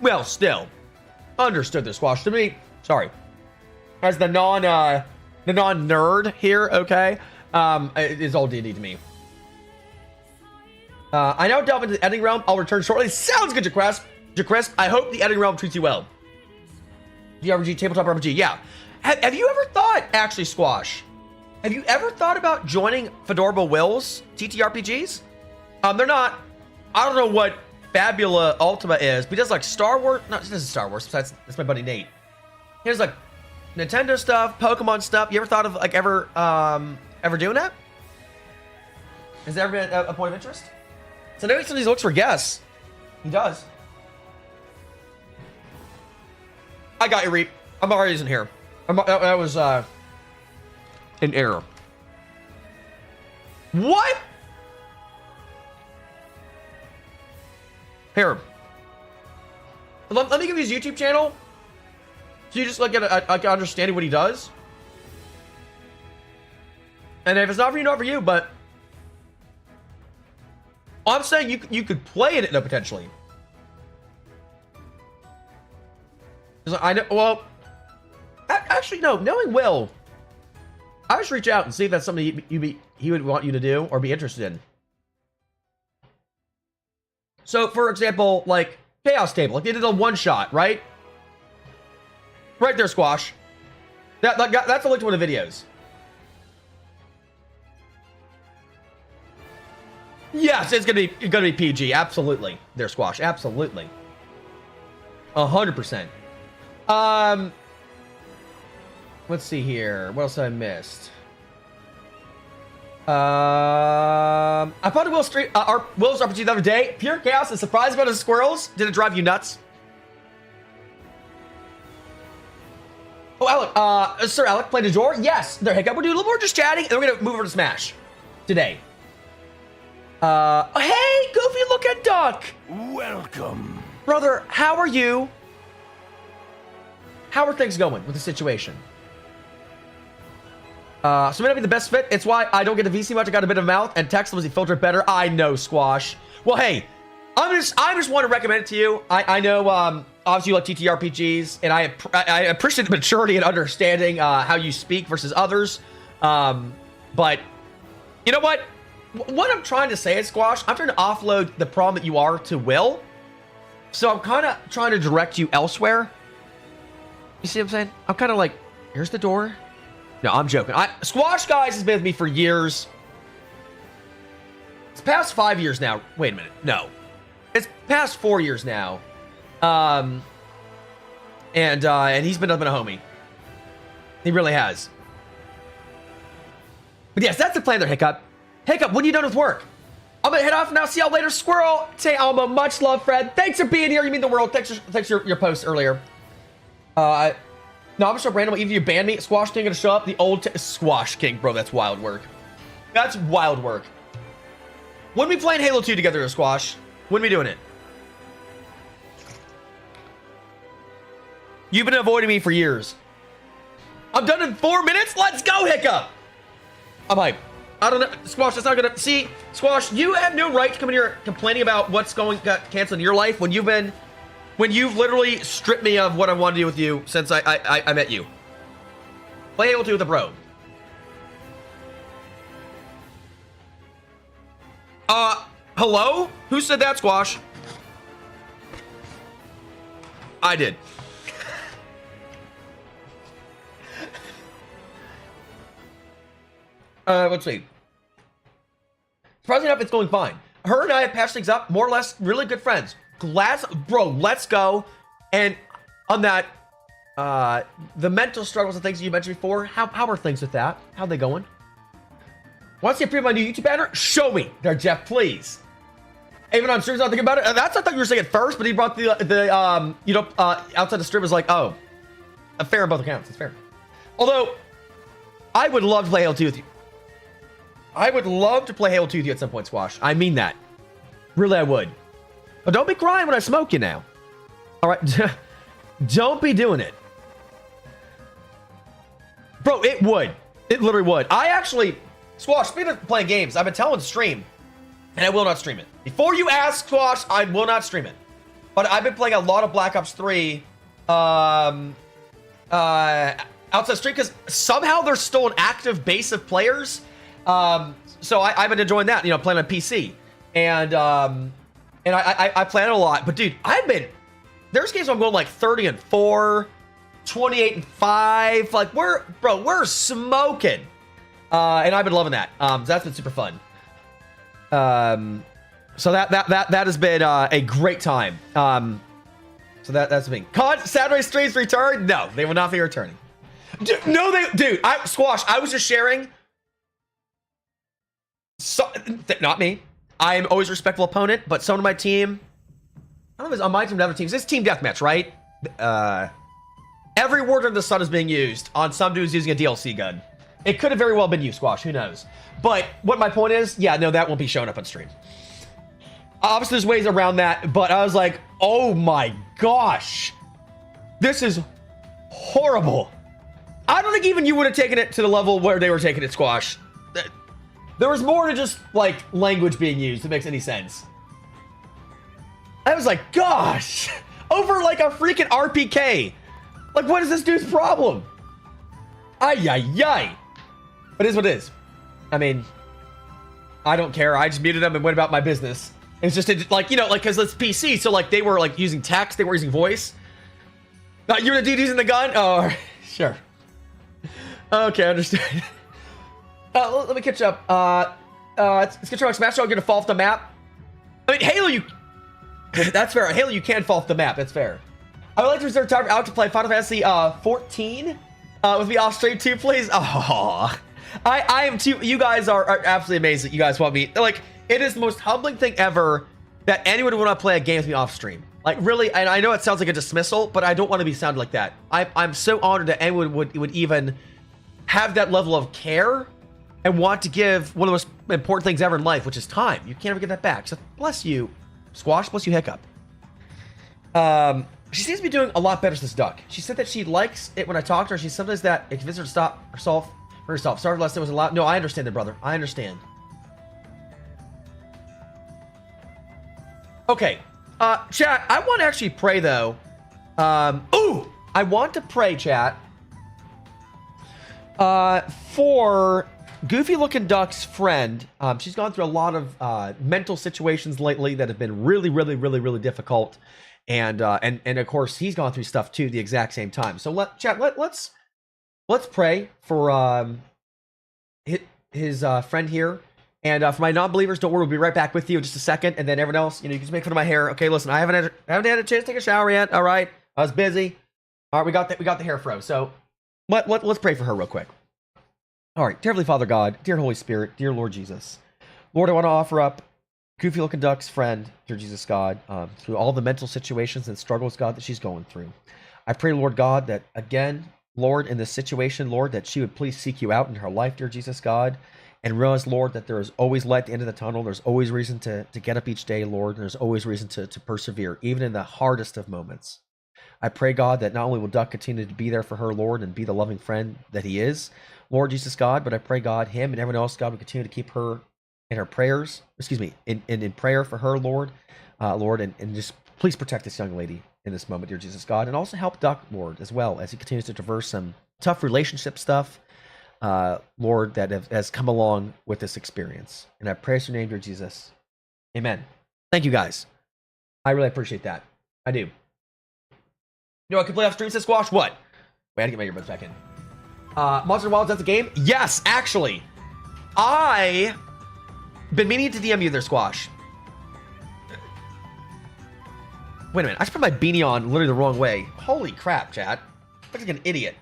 Well, still. Understood the Squash. To me, sorry. As the non-nerd here, okay? It is all D&D to me. I now delve into the editing realm. I'll return shortly. Sounds good, Jacrisp. I hope the editing realm treats you well. DRPG, tabletop RPG, yeah. Have you ever thought, actually, Squash, have you ever thought about joining Fedorable Will's TTRPGs? They're not, I don't know what Fabula Ultima is, but he does like Star Wars. No, this is Star Wars. That's my buddy Nate. He does like Nintendo stuff, Pokemon stuff. You ever thought of like ever doing that? Has there ever been a point of interest? So now he looks for guests. He does. I got you, Reap. I'm already in here. That was an error. What? Here. Let me give you his YouTube channel. So you just like get a understanding what he does. And if it's not for you, not for you, but I'm saying you could play in it though, potentially. I know, well, actually no, knowing Will, I just reach out and see if that's something he would want you to do or be interested in. So, for example, like Chaos Table, like they did a one-shot, right? Right there, Squash. That's a link to one of the videos. Yes, it's gonna be PG, absolutely. There, Squash, absolutely. 100%. Let's see here. What else have I missed? I found a Will's RPG the other day. Pure chaos and surprised about his squirrels. Did it drive you nuts? Oh, Alec. Sir Alec, played a door? Yes. There, Hiccup. We're doing a little more just chatting, and then we're gonna move over to Smash today. Hey, goofy looking duck. Welcome. Brother, how are you? How are things going with the situation? So may not be the best fit. It's why I don't get to VC much. I got a bit of mouth, and text was he filtered better. I know, Squash. Well, hey, I just want to recommend it to you. I know, obviously you like TTRPGs, and I appreciate the maturity and understanding how you speak versus others. But you know what? What I'm trying to say is, Squash, I'm trying to offload the problem that you are to Will. So I'm kind of trying to direct you elsewhere. You see what I'm saying? I'm kind of like, here's the door. No, I'm joking. Squash, guys, has been with me for years. It's past 5 years now. Wait a minute. No. It's past 4 years now. And he's been nothing but a homie. He really has. But yes, that's the plan there, Hiccup. Hiccup, when are you done with work? I'm gonna head off now. See y'all later, Squirrel. Say Alma, much love, Fred. Thanks for being here. You mean the world. Thanks your post earlier. No, I'm just so random. Either you ban me, Squash King gonna show up. The old Squash King, bro. That's wild work. That's wild work. When we playing Halo 2 together, Squash? When we doing it? You've been avoiding me for years. I'm done in 4 minutes. Let's go, Hiccup. I'm hyped. I don't know, Squash. That's not gonna see. Squash, you have no right to come in here complaining about what's got canceled in your life when you've literally stripped me of what I wanted to do with you since I met you. Play Halo 2 with a bro. Hello? Who said that, Squash? I did. Let's see. Surprisingly enough, it's going fine. Her and I have patched things up, more or less, really good friends. Bro, let's go. And on that, the mental struggles and things that you mentioned before, how are things with that? How are they going? Want to see a preview of my new YouTube banner? Show me there, Jeff, please. Even on streams, not thinking about it. That's I thought you were saying it first, but he brought the outside the stream was like, oh, fair on both accounts. It's fair. Although, I would love to play Halo 2 with you. I would love to play Halo 2 with you at some point, Squash. I mean that. Really, I would. But don't be crying when I smoke you now. All right? Don't be doing it. Bro, it would. It literally would. I actually... Squash, speaking of playing games, I've been telling stream, and I will not stream it. Before you ask, Squash, I will not stream it. But I've been playing a lot of Black Ops 3 outside stream, because somehow there's still an active base of players. So I've been enjoying that, playing on PC. And I play it a lot. But dude, there's games where I'm going like 30-4, 28-5. Like we're smoking. And I've been loving that. So that's been super fun. So that has been a great time. So that's been Saturday streams return. No, they will not be returning. Dude, Squash, I was just sharing. Not me. I am always a respectful opponent, but someone on my team, I don't know if it's on my team or other teams. It's team deathmatch, right? Every word under the sun is being used on some dudes using a DLC gun. It could have very well been you, Squash. Who knows? But what my point is, yeah, no, that won't be showing up on stream. Obviously, there's ways around that, but I was like, oh my gosh. This is horrible. I don't think even you would have taken it to the level where they were taking it, Squash. There was more to just, like, language being used that makes any sense. I was like, gosh. Over, like, a freaking RPK. Like, what is this dude's problem? Ay. But it is what it is. I mean, I don't care. I just muted them and went about my business. It's just, like, because it's PC, so, like, they were, like, using text. They were using voice. You're the dude using the gun? Oh, sure. Okay, I understand. Let me catch up. Let's get your Smash. I'm gonna fall off the map. I mean, Halo, you... That's fair. Halo, you can fall off the map. That's fair. I would like to reserve time out to play Final Fantasy 14 with me off stream too, please. Oh, I am too. You guys are absolutely amazing. You guys want me. Like, it is the most humbling thing ever that anyone would want to play a game with me off stream. Like, really, and I know it sounds like a dismissal, but I don't want to be sounded like that. I'm so honored that anyone would even have that level of care and want to give one of the most important things ever in life, which is time. You can't ever get that back. So bless you, Squash. Bless you, Hiccup. She seems to be doing a lot better since Duck. She said that she likes it when I talk to her. She sometimes that it convinces her to stop herself. Sorry, less than was allowed. No, I understand that, brother. I understand. Okay. Chat, I want to actually pray, though. I want to pray, chat, for Goofy Looking Duck's friend. She's gone through a lot of mental situations lately that have been really, really, really, really difficult. And of course, he's gone through stuff, too, the exact same time. So, let's pray for his friend here. And for my non-believers, don't worry, we'll be right back with you in just a second. And then everyone else, you can just make fun of my hair. Okay, listen, I haven't had a chance to take a shower yet. All right, I was busy. All right, we got the hair fro. So let's pray for her real quick. All right, dear Heavenly Father God, dear Holy Spirit, dear Lord Jesus, Lord, I want to offer up Goofy Looking Duck's friend, dear Jesus God, through all the mental situations and struggles, God, that she's going through. I pray, Lord God, that again, Lord, in this situation, Lord, that she would please seek you out in her life, dear Jesus God. And realize, Lord, that there is always light at the end of the tunnel. There's always reason to get up each day, Lord. And there's always reason to persevere, even in the hardest of moments. I pray, God, that not only will Duck continue to be there for her, Lord, and be the loving friend that he is, Lord Jesus God, but I pray, God, him and everyone else, God, will continue to keep her in her prayers, in prayer for her, Lord, Lord, and just please protect this young lady in this moment, dear Jesus God, and also help Duck, Lord, as well, as he continues to traverse some tough relationship stuff, Lord, that has come along with this experience. And I praise your name, dear Jesus. Amen. Thank you, guys. I really appreciate that. I do. You know, I can play off stream, says Squash. What? Wait, I had to get my earbuds back in. Monster Wilds, that's a game? Yes, actually. I been meaning to DM you there, Squash. Wait a minute. I just put my beanie on literally the wrong way. Holy crap, chat. I'm like an idiot.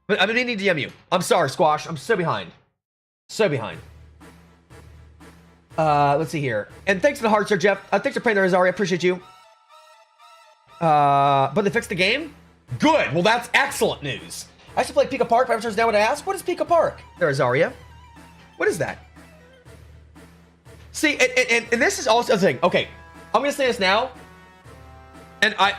But I've been meaning to DM you. I'm sorry, Squash. I'm so behind. So behind. Let's see here. And thanks for the hearts there, Jeff. Thanks for praying there, Azari. I appreciate you. But they fixed the game? Good. Well, that's excellent news. I used to play Pika Park. 5 turns down when I asked, what is Pika Park? There, Azaria. What is that? See, and this is also a thing. Okay, I'm going to say this now. And I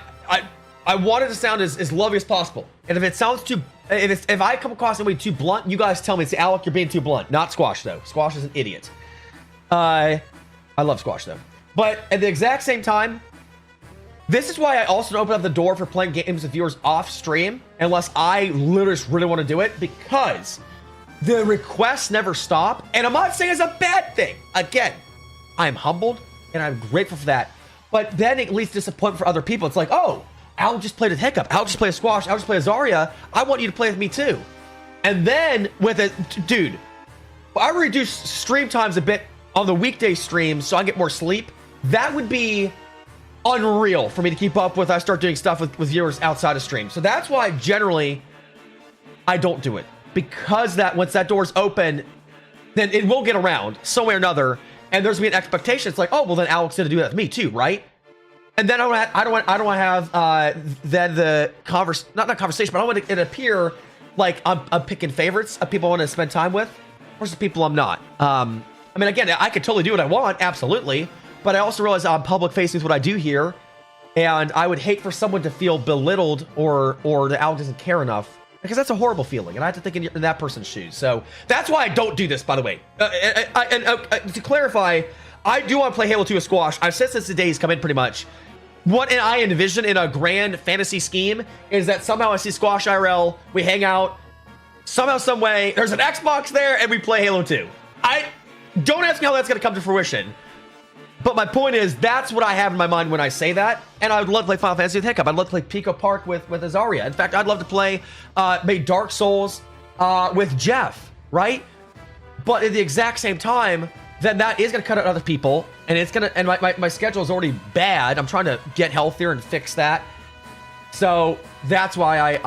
want it to sound as lovely as possible. And if it sounds too... If I come across anybody too blunt, you guys tell me. Say, Alec, you're being too blunt. Not Squash, though. Squash is an idiot. I love Squash, though. But at the exact same time, this is why I also don't open up the door for playing games with viewers off stream, unless I literally just really want to do it, because the requests never stop. And I'm not saying it's a bad thing. Again, I'm humbled and I'm grateful for that. But then it leads to disappointment for other people. It's like, oh, Al just played a Hiccup. Al just played a Squash. Al just played a Zarya. I want you to play with me too. And then with it, dude, I reduce stream times a bit on the weekday streams so I get more sleep. That would be unreal for me to keep up with. I start doing stuff with viewers outside of stream. So that's why generally I don't do it, because that once that door's open, then it will get around some way or another, and there's gonna be an expectation. It's like, oh well, then Alex gonna do that with me too, right? And then I don't want to have then the not conversation, but I want it to appear like I'm picking favorites of people I want to spend time with versus people I'm not. I mean, again, I could totally do what I want, absolutely. But I also realize I'm public facing with what I do here, and I would hate for someone to feel belittled or that Alex doesn't care enough, because that's a horrible feeling, and I have to think in that person's shoes. So that's why I don't do this, by the way. To clarify, I do want to play Halo 2 with Squash. I've said since the days come in pretty much. What I envision in a grand fantasy scheme is that somehow I see Squash IRL, we hang out, somehow, some way, there's an Xbox there, and we play Halo 2. Don't ask me how that's going to come to fruition. But my point is, that's what I have in my mind when I say that. And I would love to play Final Fantasy with Hiccup. I'd love to play Pico Park with Azaria. In fact, I'd love to play maybe Dark Souls with Jeff, right? But at the exact same time, then that is going to cut out other people. And it's going to, and my schedule is already bad. I'm trying to get healthier and fix that. So that's why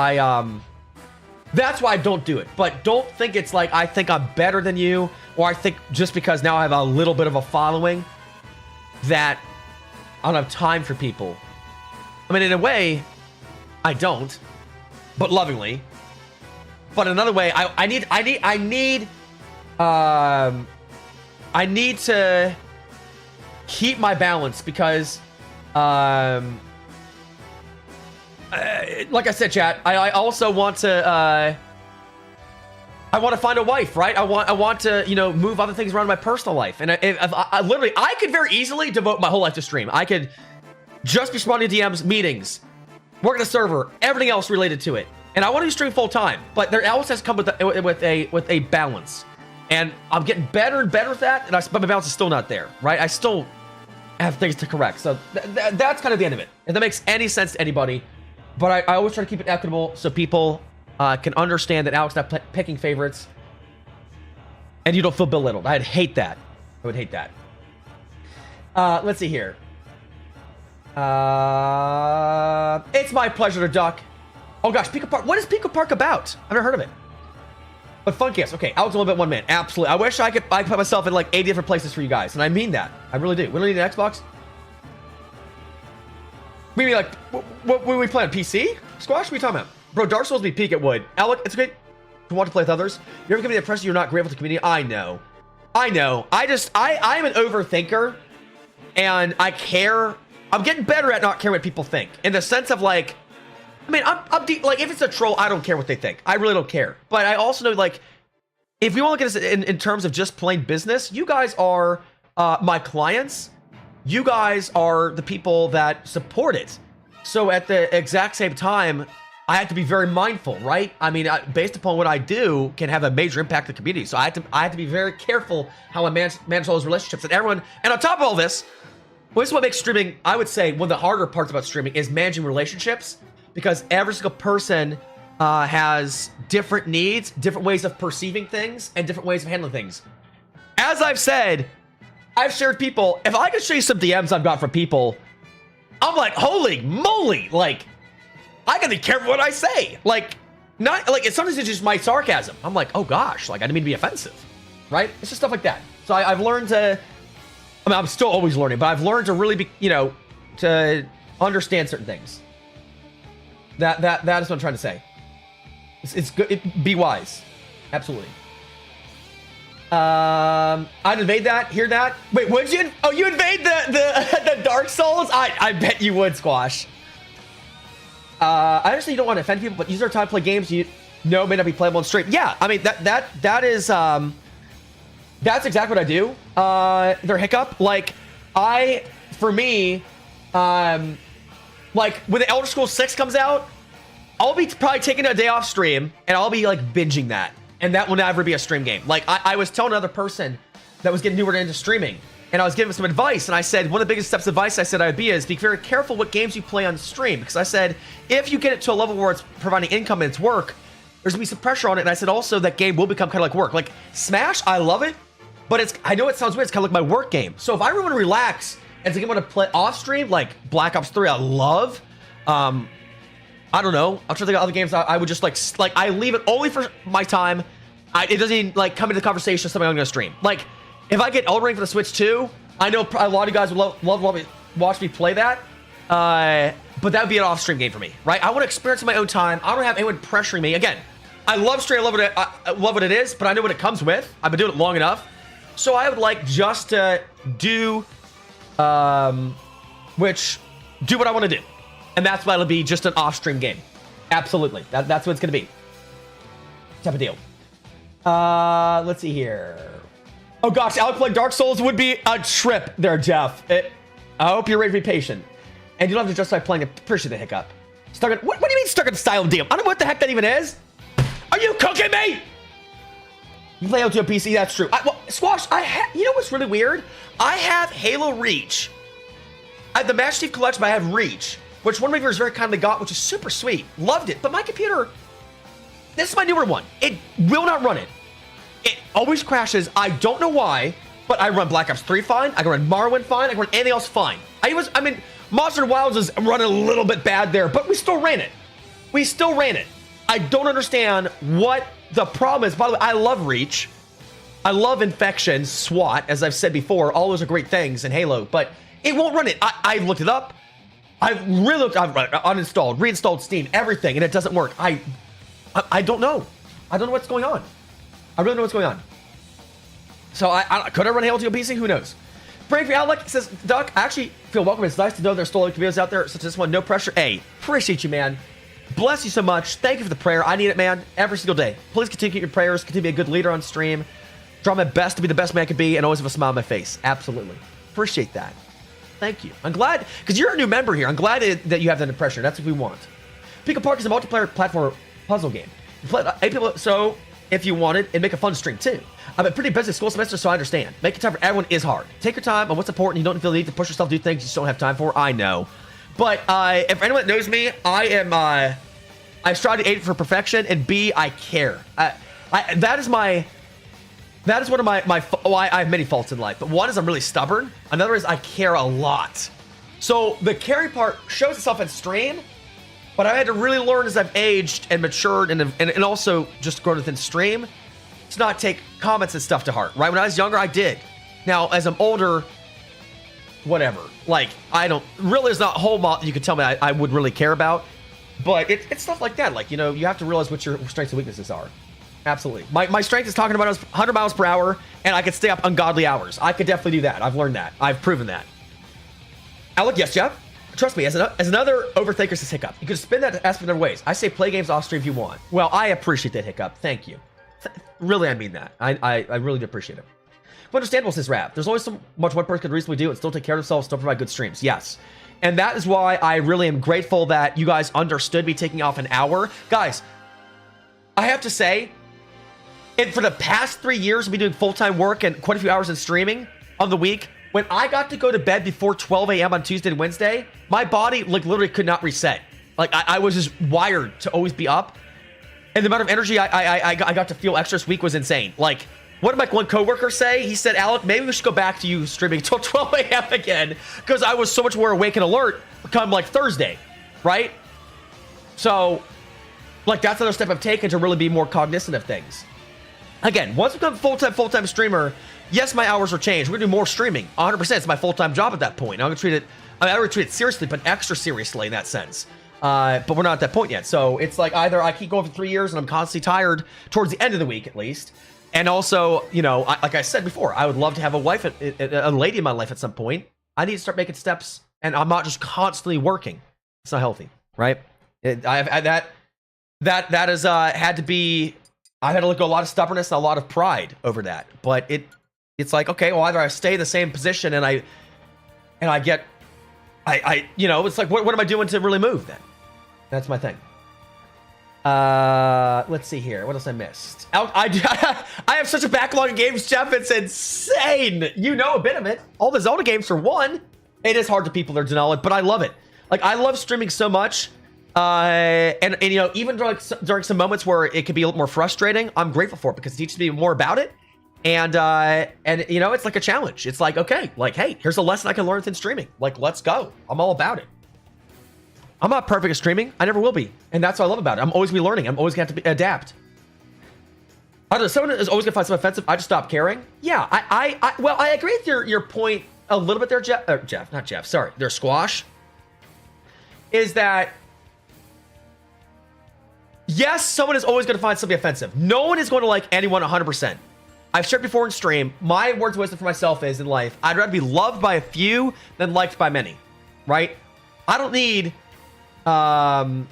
that's why I don't do it. But don't think it's like I think I'm better than you, or I think just because now I have a little bit of a following that I don't have time for people. I mean, in a way, I don't, but lovingly. But another way, I need to keep my balance, because like I said, chat, I also want to I want to find a wife, right? I want to, you know, move other things around in my personal life. And if I literally, I could very easily devote my whole life to stream. I could just be responding to DMs, meetings, working a server, everything else related to it. And I want to stream full time, but there always has to come with a balance. And I'm getting better and better at that, but my balance is still not there, right? I still have things to correct. So that's kind of the end of it. If that makes any sense to anybody. But I always try to keep it equitable so people can understand that Alex not picking favorites, and you don't feel belittled. I'd hate that. I would hate that. Let's see here. It's my pleasure to duck. Oh gosh, Pico Park. What is Pico Park about? I've never heard of it. But fun guess. Okay, Alex a little bit one man. Absolutely. I wish I could put myself in like 80 different places for you guys, and I mean that. I really do. We don't need an Xbox. Maybe like, what we play on PC? Squash? What are you talking about? Bro, Dark Souls be peak, it would. Alec, it's great to want to play with others. You ever give me the impression you're not grateful to the community? I know. I'm an overthinker, and I care. I'm getting better at not caring what people think. In the sense of like, I mean, I'm deep, like, if it's a troll, I don't care what they think. I really don't care. But I also know, like, if you want to look at this in terms of just plain business, you guys are my clients. You guys are the people that support it. So at the exact same time, I have to be very mindful, right? I mean, based upon what I do, can have a major impact on the community. So I have to be very careful how I manage all those relationships and everyone. And on top of all this, well, this is what makes streaming, I would say, one of the harder parts about streaming is managing relationships, because every single person has different needs, different ways of perceiving things, and different ways of handling things. As I've said, I've shared people, if I could show you some DMs I've got from people, I'm like, holy moly, like, I gotta be careful what I say. Like, not like, sometimes it's just my sarcasm. I'm like, oh gosh, like, I didn't mean to be offensive, right? It's just stuff like that. So I've learned to, I mean, I'm still always learning, but I've learned to really be, you know, to understand certain things. That is what I'm trying to say. It's good. Be wise. Absolutely. I'd invade that. Hear that? Wait, would you? Oh, you invade the Dark Souls? I bet you would, Squash. I understand you don't want to offend people, but use our time to play games you know may not be playable on stream. Yeah, I mean that is that's exactly what I do. Their hiccup, like for me, like when the Elder Scrolls 6 comes out, I'll be probably taking a day off stream and I'll be like binging that. And that will never be a stream game. Like I was telling another person that was getting newer into streaming, and I was giving some advice, and I said, one of the biggest steps of advice I said I would be is be very careful what games you play on stream. Because I said, if you get it to a level where it's providing income and it's work, there's gonna be some pressure on it. And I said also that game will become kind of like work. Like Smash, I love it, but I know it sounds weird, it's kind of like my work game. So if I really want to relax and to get want to play off stream, like Black Ops 3, I love. I don't know. I'll try to think of other games I would just like I leave it only for my time. It doesn't even like come into the conversation of something I'm gonna stream. Like if I get Elden Ring for the Switch 2, I know a lot of you guys would love watch me play that. But that would be an off-stream game for me, right? I want to experience it in my own time. I don't have anyone pressuring me. Again, I love stream. I love what it is, but I know what it comes with. I've been doing it long enough. So I would like just to do what I want to do. And that's why it'll be just an off-stream game. Absolutely. That's what it's going to be. Type of deal. Let's see here. Oh gosh, Alec playing Dark Souls would be a trip there, Jeff. I hope you're ready to be patient. And you don't have to justify playing it. Appreciate the hiccup. Stuck in, what do you mean stuck in style DM? I don't know what the heck that even is. Are you cooking me? You play out to a PC, that's true. Well, Squash, you know what's really weird? I have Halo Reach. I have the Master Chief Collection, but I have Reach, which one of my viewers very kindly got, which is super sweet. Loved it. But my computer, this is my newer one. It will not run it. It always crashes. I don't know why, but I run Black Ops 3 fine. I can run Morrowind fine. I can run anything else fine. I mean, Monster Wilds is running a little bit bad there, but we still ran it. I don't understand what the problem is. By the way, I love Reach. I love Infection, SWAT, as I've said before. All those are great things in Halo, but it won't run it. I've looked it up. I've uninstalled, reinstalled Steam, everything, and it doesn't work. I don't know. I don't know what's going on. I really don't know what's going on. So could I run Halo to a PC? Who knows? Praying for Outlook says, Duck, I actually feel welcome. It's nice to know there's still other communities out there such as this one. No pressure. Hey, appreciate you, man. Bless you so much. Thank you for the prayer. I need it, man, every single day. Please continue your prayers. Continue to be a good leader on stream. Try my best to be the best man I can be and always have a smile on my face. Absolutely. Appreciate that. Thank you. I'm glad, because you're a new member here. I'm glad that you have that impression. That's what we want. Pico Park is a multiplayer platform puzzle game. You play 8 people, so if you wanted, it'd make a fun stream too. I've been pretty busy school semester, so I understand. Making time for everyone is hard. Take your time on what's important. You don't feel the need to push yourself to do things you just don't have time for. I know. But if anyone that knows me, I strive to aim for perfection, and B, I care. That is one of my I have many faults in life, but one is I'm really stubborn. Another is I care a lot. So the carry part shows itself in stream, but I had to really learn as I've aged and matured and also just grown within stream to not take comments and stuff to heart, right? When I was younger, I did. Now, as I'm older, whatever. Like, there's not a whole lot you could tell me I would really care about, but it's stuff like that. Like, you know, you have to realize what your strengths and weaknesses are. Absolutely. My strength is talking about 100 miles per hour, and I could stay up ungodly hours. I could definitely do that. I've learned that. I've proven that. Alec, yes, Jeff? Trust me, as another overthinker says hiccup, you could spin that aspect in other ways. I say play games off stream if you want. Well, I appreciate that hiccup. Thank you. Really, I mean that. I really do appreciate it. But understandable, says Rav. There's always so much one person could reasonably do and still take care of themselves, still provide good streams. Yes. And that is why I really am grateful that you guys understood me taking off an hour. Guys, I have to say, for the past 3 years of me doing full-time work and quite a few hours in streaming on the week, when I got to go to bed before 12 a.m. on Tuesday and Wednesday, my body literally could not reset. Like I was just wired to always be up. And the amount of energy I got to feel extra this week was insane. Like, what did my one coworker say? He said, Alec, maybe we should go back to you streaming till 12 a.m. again, because I was so much more awake and alert come like Thursday, right? So, like, that's another step I've taken to really be more cognizant of things. Again, once I become a full-time streamer, yes, my hours are changed. We're gonna do more streaming. 100%. It's my full-time job at that point. I'm gonna treat it. I would treat it seriously, but extra seriously in that sense. But we're not at that point yet. So it's like either I keep going for 3 years and I'm constantly tired towards the end of the week at least. And also, you know, like I said before, I would love to have a wife, a lady in my life at some point. I need to start making steps, and I'm not just constantly working. It's not healthy, right? That has had to be. I've had to let go a lot of stubbornness and a lot of pride over that. But it's like, okay, well, either I stay in the same position and I get, you know, it's like, what am I doing to really move then? That's my thing. Let's see here. What else I missed? I have such a backlog of games, Jeff. It's insane. You know a bit of it. All the Zelda games for one. It is hard to people to deny it, but I love it. Like, I love streaming so much. And you know, even during some moments where it could be a little more frustrating, I'm grateful for it because it teaches me more about it. And you know, it's like a challenge. It's like, okay, like, hey, here's a lesson I can learn within streaming. Like, let's go. I'm all about it. I'm not perfect at streaming. I never will be. And that's what I love about it. I'm always be learning. I'm always going to have to adapt. Either someone is always going to find something offensive. I just stop caring. Yeah, well, I agree with your point a little bit there, Jeff. Not Jeff. Sorry. Their Squash. Is that, yes, someone is always going to find something offensive. No one is going to like anyone 100%. I've shared before in stream, my words of wisdom for myself is in life, I'd rather be loved by a few than liked by many, right? I don't need 10,000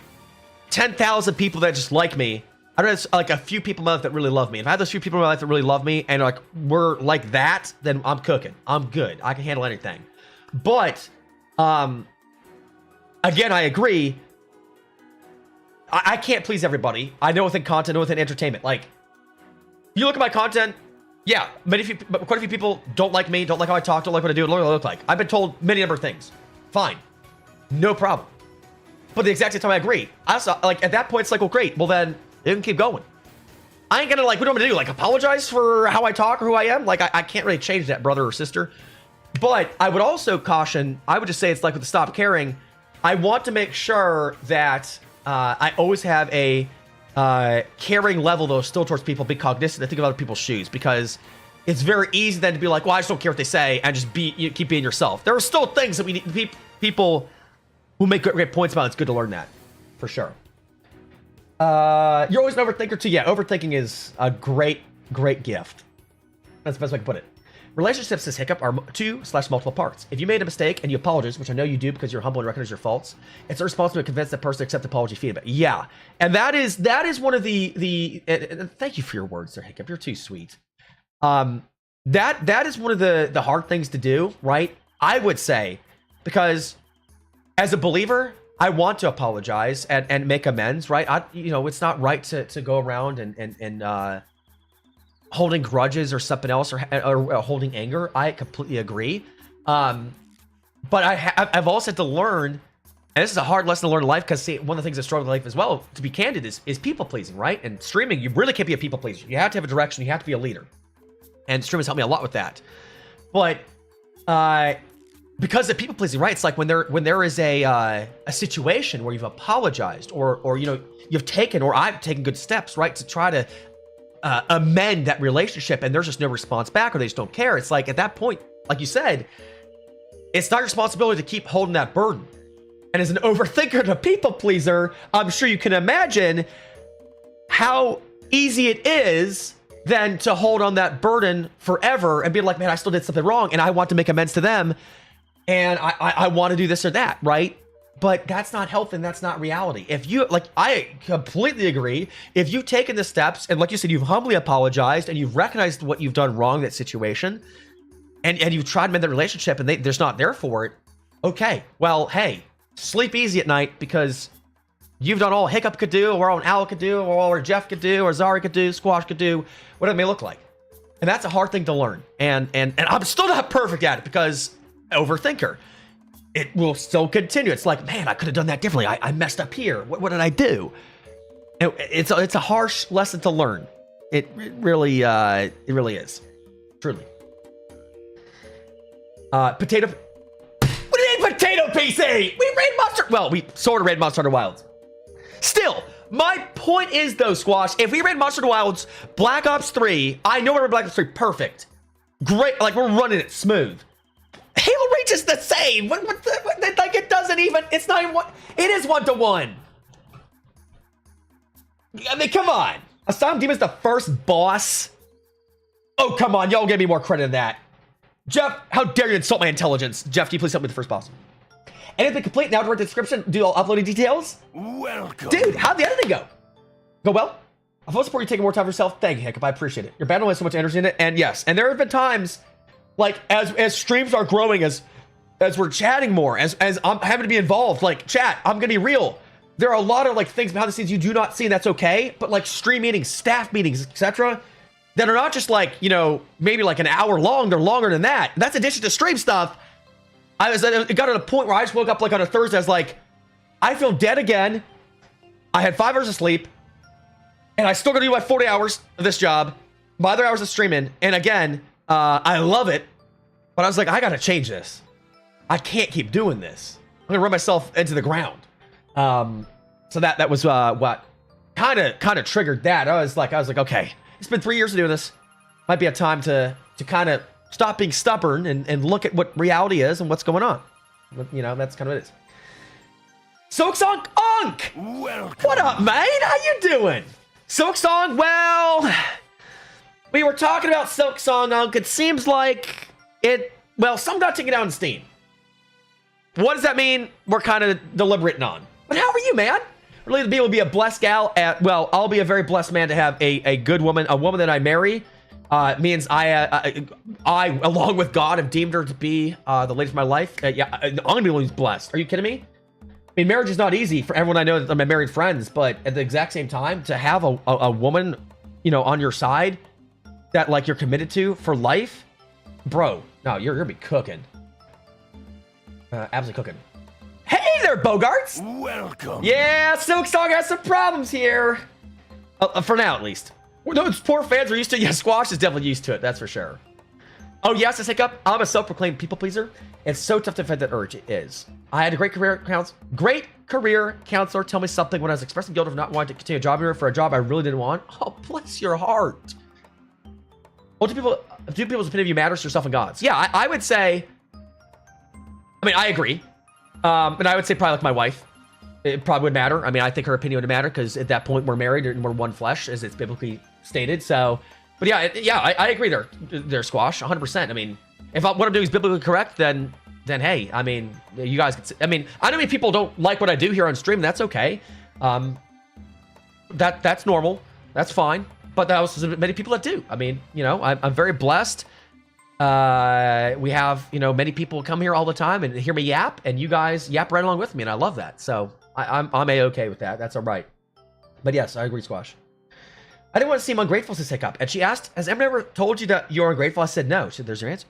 people that just like me. I don't have like a few people in my life that really love me. If I have those few people in my life that really love me and like we're like that, then I'm cooking. I'm good. I can handle anything. But again, I agree. I can't please everybody. I know within content, know within entertainment. Like, you look at my content, yeah, quite a few people don't like me, don't like how I talk, don't like what I do, don't like what I look like. I've been told many number of things. Fine. No problem. But the exact same time I agree. I also, like, at that point, it's like, well, great. Well, then, you can keep going. I ain't gonna, like, what do I'm gonna do? Like, apologize for how I talk or who I am? Like, I can't really change that, brother or sister. But I would also caution, I would just say it's like with the stop caring. I want to make sure that I always have a caring level, though, still towards people, be cognizant to think of other people's shoes, because it's very easy then to be like, well, I just don't care what they say, and just keep being yourself. There are still things that we need, people who make great points about. It's good to learn that, for sure. You're always an overthinker too. Yeah, overthinking is a great gift. That's the best way I can put it. Relationships, this hiccup, are two/multiple parts. If you made a mistake and you apologize, which I know you do because you're humble and recognize your faults, it's a responsibility to convince that person to accept apology feedback. Yeah, and that is one of the thank you for your words there, Hiccup. You're too sweet. That is one of the hard things to do, right? I would say, because as a believer, I want to apologize and make amends, right? You know, it's not right to go around and holding grudges or something else or holding anger. I completely agree. But I've also had to learn, and this is a hard lesson to learn in life, because one of the things I struggle with in life as well, to be candid, is people pleasing, right? And streaming, you really can't be a people pleaser. You have to have a direction. You have to be a leader. And streaming has helped me a lot with that. But because of people pleasing, right? It's like when there is a situation where you've apologized or you know, you've taken, or I've taken good steps, right, to try to amend that relationship, and there's just no response back, or they just don't care. It's like, at that point, like you said, it's not your responsibility to keep holding that burden. And as an overthinker and a people pleaser, I'm sure you can imagine how easy it is then to hold on that burden forever and be like, man, I still did something wrong and I want to make amends to them, and I want to do this or that, right? But that's not healthy, and that's not reality. If you, like, I completely agree. If you've taken the steps, and like you said, you've humbly apologized, and you've recognized what you've done wrong in that situation, and you've tried to mend the relationship, and they're just not there for it, okay, well, hey, sleep easy at night, because you've done all Hiccup could do, or all Al could do, or all Jeff could do, or Zari could do, Squash could do, whatever it may look like. And that's a hard thing to learn. And I'm still not perfect at it, because overthinker. It will still continue. It's like, man, I could have done that differently. I messed up here. What did I do? It's a harsh lesson to learn. It really is. Truly. Potato. What do you mean potato PC? We raid Monster. Well, we sort of raid Monster Hunter Wilds. Still, my point is though, Squash, if we raid Monster Hunter Wilds, Black Ops 3, I know we're Black Ops 3 perfect. Great, like we're running it smooth. Halo Reach is the same. Like it doesn't even, it's not even one, it is 1-to-1. I mean, come on. Asylum Demon's the first boss. Oh, come on. Y'all give me more credit than that. Jeff, how dare you insult my intelligence? Jeff, can you please help me with the first boss? Anything complete? Now to write the description. Do all uploading details? Welcome. Dude, how'd the editing go? Go well? I fully support you taking more time for yourself. Thank you, Hiccup. I appreciate it. Your battle has so much energy in it. And yes, and there have been times, like, as streams are growing, as we're chatting more, as I'm having to be involved, like, chat, I'm gonna be real. There are a lot of, like, things behind the scenes you do not see, and that's okay. But, like, stream meetings, staff meetings, etc., that are not just, like, you know, maybe, like, an hour long. They're longer than that. That's addition to stream stuff. It got to a point where I just woke up, like, on a Thursday. I was like, I feel dead again. I had 5 hours of sleep. And I still got to do my 40 hours of this job. My other hours of streaming. And again, I love it. But I was like, I got to change this. I can't keep doing this. I'm going to run myself into the ground. So that was what kind of triggered that. I was like, okay, it's been 3 years to do this. Might be a time to kind of stop being stubborn and look at what reality is and what's going on. You know, that's kind of what it is. Silksong Unk! Welcome. What up, mate? How you doing? Silksong, well, we were talking about Silksong Unk. It seems like some got taken down on Steam. What does that mean? We're kind of deliberating on. But how are you, man? Really, to be able to be a blessed gal I'll be a very blessed man to have a good woman, a woman that I marry. Means I, along with God, have deemed her to be the lady of my life. Yeah, I'm gonna be the one who's blessed. Are you kidding me? I mean, marriage is not easy for everyone I know that I'm my married friends, but at the exact same time, to have a woman, you know, on your side that like you're committed to for life, bro. No, you're gonna be cooking. Absolutely cooking. Hey there, Bogarts! Welcome. Yeah, Silksong has some problems here. For now, at least. Those poor fans are used to it. Yeah, Squash is definitely used to it. That's for sure. Oh, yes, this Hiccup. I'm a self-proclaimed people pleaser. It's so tough to defend that urge. It is. I had a great career counselor tell me something when I was expressing guilt of not wanting to continue a job here for a job I really didn't want. Oh, bless your heart. Well, do people's opinion of you matters to yourself and God's? Yeah, I would say. I mean, I agree. And I would say probably like my wife. It probably would matter. I mean, I think her opinion would matter because at that point we're married and we're one flesh, as it's biblically stated. So, but yeah, I agree there, Squash, 100%. I mean, if what I'm doing is biblically correct, then hey, I mean, you guys could. I mean, I know many people don't like what I do here on stream. That's okay. That's normal. That's fine. But there are also many people that do. I mean, you know, I'm very blessed. We have, you know, many people come here all the time and hear me yap, and you guys yap right along with me, and I love that. So I'm a-okay with that. That's all right. But yes, I agree, Squash. I didn't want to seem ungrateful, says Hiccup. And she asked, has anyone ever told you that you're ungrateful? I said no. She said, there's your answer.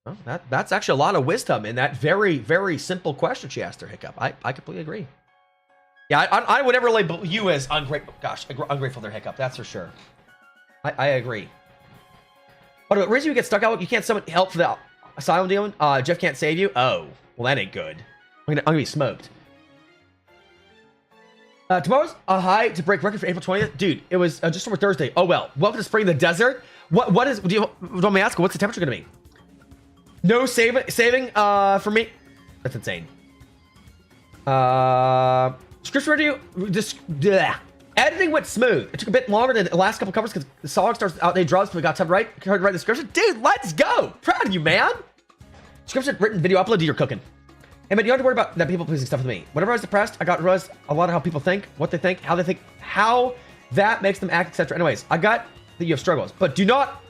Well, that's actually a lot of wisdom in that very, very simple question she asked her, Hiccup. I completely agree. Yeah, I would never label you as ungrateful. Gosh, ungrateful there, Hiccup. That's for sure. I agree. But the reason you get stuck out, you can't summon help for the asylum demon. Jeff can't save you. Oh, well, that ain't good. I'm gonna be smoked. Tomorrow's a high to break record for April 20th. Dude, it was just over Thursday. Oh, well. Welcome to spring in the desert. What is, do you want me to ask? What's the temperature gonna be? No saving for me. That's insane. Scripture review. Editing went smooth. It took a bit longer than the last couple covers because the song starts out. They draws, but we got time to write the description. Dude, let's go. Proud of you, man. Description, written, video upload. Do your cooking. Hey, man, you don't have to worry about that people pleasing stuff with me. Whenever I was depressed, I got realized a lot of how people think, what they think, how how that makes them act, etc. Anyways, I got that you have struggles, but do not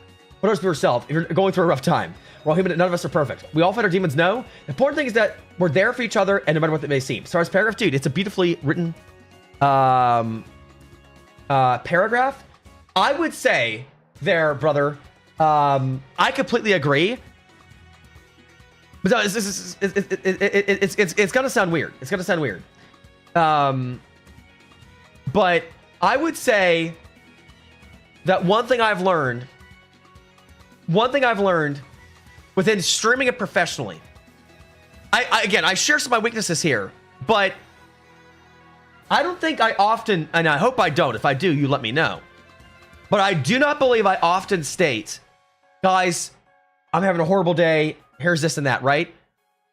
put others for yourself if you're going through a rough time. We're all human, and none of us are perfect. We all fight our demons, no. The important thing is that we're there for each other, and no matter what it may seem. So as paragraph, dude, it's a beautifully written paragraph. I would say there, brother, I completely agree. But no, it's gonna sound weird. It's gonna sound weird. But I would say that one thing I've learned within streaming it professionally, again, I share some of my weaknesses here, but I don't think I often, and I hope I don't. If I do, you let me know. But I do not believe I often state, guys, I'm having a horrible day. Here's this and that, right?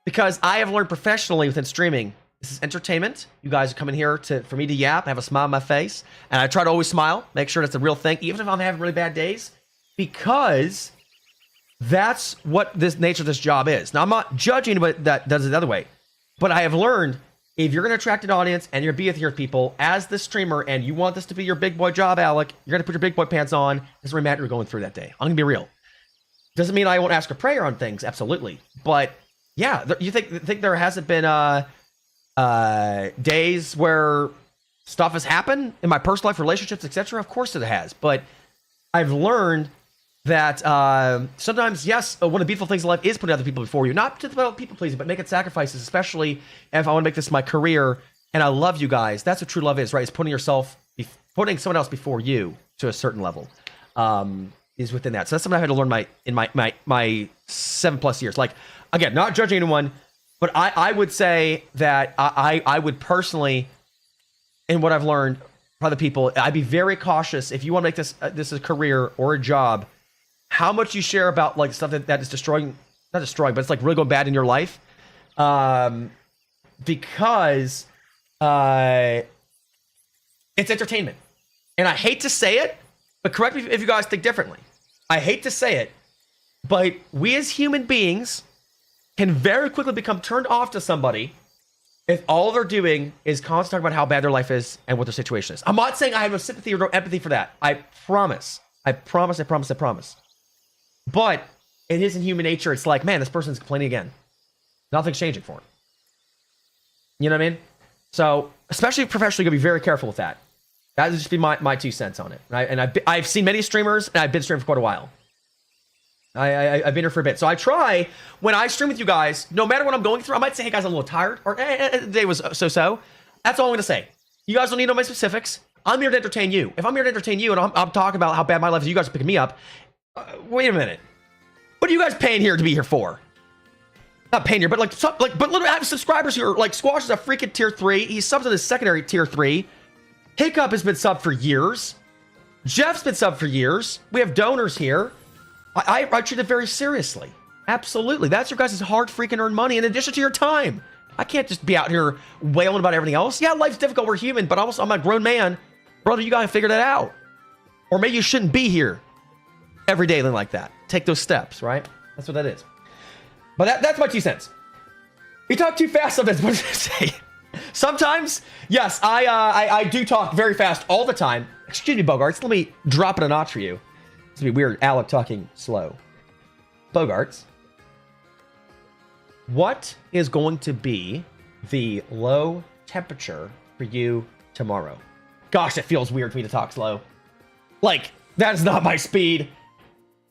Because I have learned professionally within streaming, this is entertainment. You guys are coming here for me to yap, have a smile on my face. And I try to always smile, make sure that's a real thing, even if I'm having really bad days, because that's what this nature of this job is. Now, I'm not judging anybody that does it the other way, but I have learned if you're going to attract an audience and you're going to be with your people as the streamer and you want this to be your big boy job, Alec, you're going to put your big boy pants on. This is what matter you're going through that day. I'm going to be real. Doesn't mean I won't ask a prayer on things, absolutely. But yeah, you think there hasn't been days where stuff has happened in my personal life, relationships, etc.? Of course it has. But I've learned that sometimes, yes, one of the beautiful things in life is putting other people before you. Not just about people pleasing, but making sacrifices, especially if I want to make this my career and I love you guys. That's what true love is, right? It's putting someone else before you to a certain level. Is within that. So that's something I had to learn in my 7+ years. Like, again, not judging anyone, but I would say that I would personally, in what I've learned from other people, I'd be very cautious if you want to make this a career or a job, how much you share about like stuff that is not destroying, but it's like really going bad in your life. Because it's entertainment. And I hate to say it, but correct me if you guys think differently. I hate to say it, but we as human beings can very quickly become turned off to somebody if all they're doing is constantly talking about how bad their life is and what their situation is. I'm not saying I have no sympathy or no empathy for that. I promise. But it is in human nature. It's like, man, this person's complaining again. Nothing's changing for him. You know what I mean? So, especially professionally, you gotta be very careful with that. That would just be my 2 cents on it. Right? And I've seen many streamers, and I've been streaming for quite a while. I've been here for a bit. So I try, when I stream with you guys, no matter what I'm going through, I might say, hey guys, I'm a little tired, or the day was so-so. That's all I'm going to say. You guys don't need to know my specifics. I'm here to entertain you. If I'm here to entertain you, and I'm talking about how bad my life is, you guys are picking me up, wait a minute. What are you guys paying here to be here for? Not paying here, but but literally I have subscribers who are, like, Squash is a freaking tier 3. He's subbed to the secondary tier 3. Hiccup has been subbed for years. Jeff's been subbed for years. We have donors here. I treat it very seriously. Absolutely. That's your guys' hard freaking earned money in addition to your time. I can't just be out here wailing about everything else. Yeah, life's difficult. We're human, but I'm a grown man. Brother, you gotta figure that out. Or maybe you shouldn't be here every day like that. Take those steps, right? That's what that is. But that's my 2 cents. You talk too fast sometimes. What did I say? Sometimes, yes, I do talk very fast all the time. Excuse me, Bogarts. Let me drop it a notch for you. It's gonna be weird, Alec talking slow. Bogarts, what is going to be the low temperature for you tomorrow? Gosh, it feels weird for me to talk slow. Like, that is not my speed.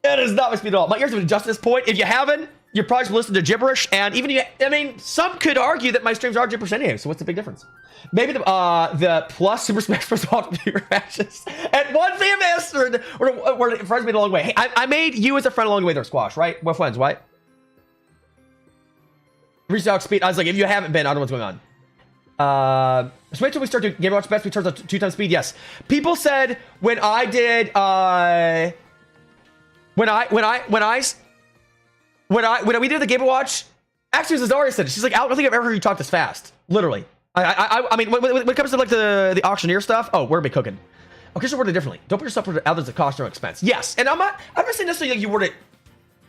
That is not my speed at all. My ears have been adjusted to this point. If you haven't, you're probably just listening to gibberish. And even some could argue that my streams are gibberish anyway. So what's the big difference? Maybe the plus Super Smash Bros. Ultimate matches. And one thing I missed, or friends made a long way. Hey, I made you as a friend along the way there, Squash, right? We're friends, right? Reached out speed. I was like, if you haven't been, I don't know what's going on. So wait till we start doing Game Watch Best. We turn to 2 times speed. Yes. People said when I did when we did the Game Watch, actually, Zazaria said it. She's like, I don't think I've ever heard you talk this fast. Literally. I mean, when it comes to like the auctioneer stuff, oh, we're gonna be cooking. Okay, so word it differently. Don't put yourself for others at cost or expense. Yes, and I'm not saying necessarily like you word it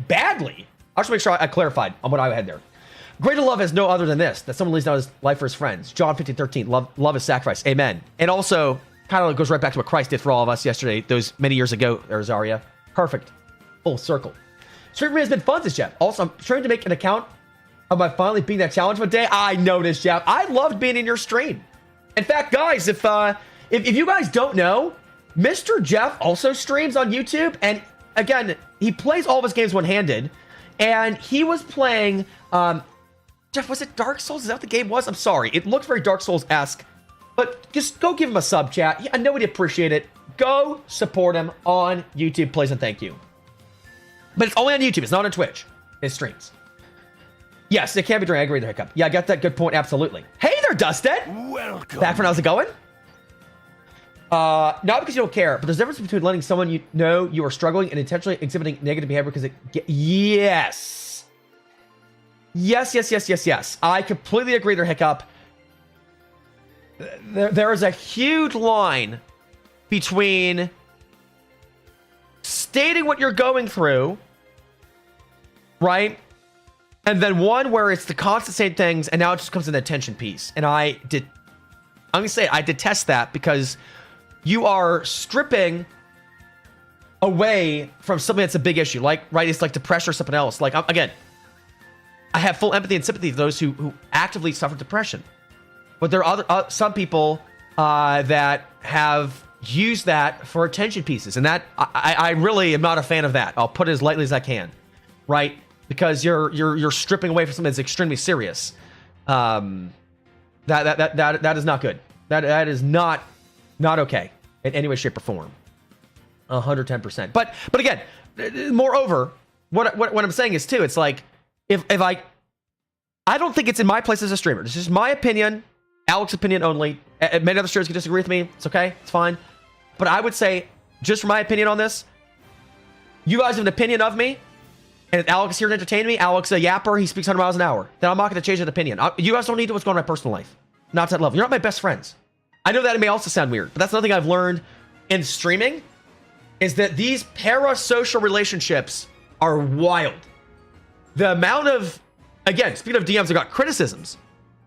badly. I just make sure I clarified on what I had there. Greater love is no other than this, that someone lays down his life for his friends. John 15:13. Love is sacrifice. Amen. And also, kind of goes right back to what Christ did for all of us yesterday, those many years ago, Zaria. Perfect. Full circle. Streaming has been fun this Jeff. Also, I'm trying to make an account of my finally beating that challenge one day. I noticed, Jeff. I loved being in your stream. In fact, guys, if you guys don't know, Mr. Jeff also streams on YouTube, and again, he plays all of his games one-handed, and he was playing, Jeff, was it Dark Souls? Is that what the game was? I'm sorry. It looked very Dark Souls-esque. But just go give him a sub, chat. I know we'd appreciate it. Go support him on YouTube, please, and thank you. But it's only on YouTube. It's not on Twitch. His streams. Yes, it can be during aggravated hiccup. Yeah, I got that. Good point. Absolutely. Hey there, Dustin. Welcome. Back from how's it going? Not because you don't care, but there's a difference between letting someone you know you are struggling and intentionally exhibiting negative behavior because yes. Yes. I completely agree there, Hiccup. There is a huge line between stating what you're going through, right? And then one where it's the constant same things, and now it just comes in the attention piece. And I'm gonna say I detest that because you are stripping away from something that's a big issue, like, right? It's like depression or something else. Like, again, I have full empathy and sympathy for those who actively suffer depression. But there are some people that have used that for attention pieces. And that, I really am not a fan of that. I'll put it as lightly as I can, right? Because you're stripping away from something that's extremely serious. That is not good. That is not okay in any way, shape, or form. 110%. But again, moreover, what I'm saying is too, it's like if I don't think it's in my place as a streamer. This is my opinion, Alex's opinion only. Many other streamers can disagree with me. It's okay. It's fine. But I would say, just from my opinion on this, you guys have an opinion of me, and if Alex is here to entertain me, Alex a yapper, he speaks 100 miles an hour, then I'm not going to change that opinion. You guys don't need to what's going on in my personal life. Not to that level. You're not my best friends. I know that it may also sound weird, but that's another thing I've learned in streaming, is that these parasocial relationships are wild. The amount of, again, speaking of DMs, I got criticisms.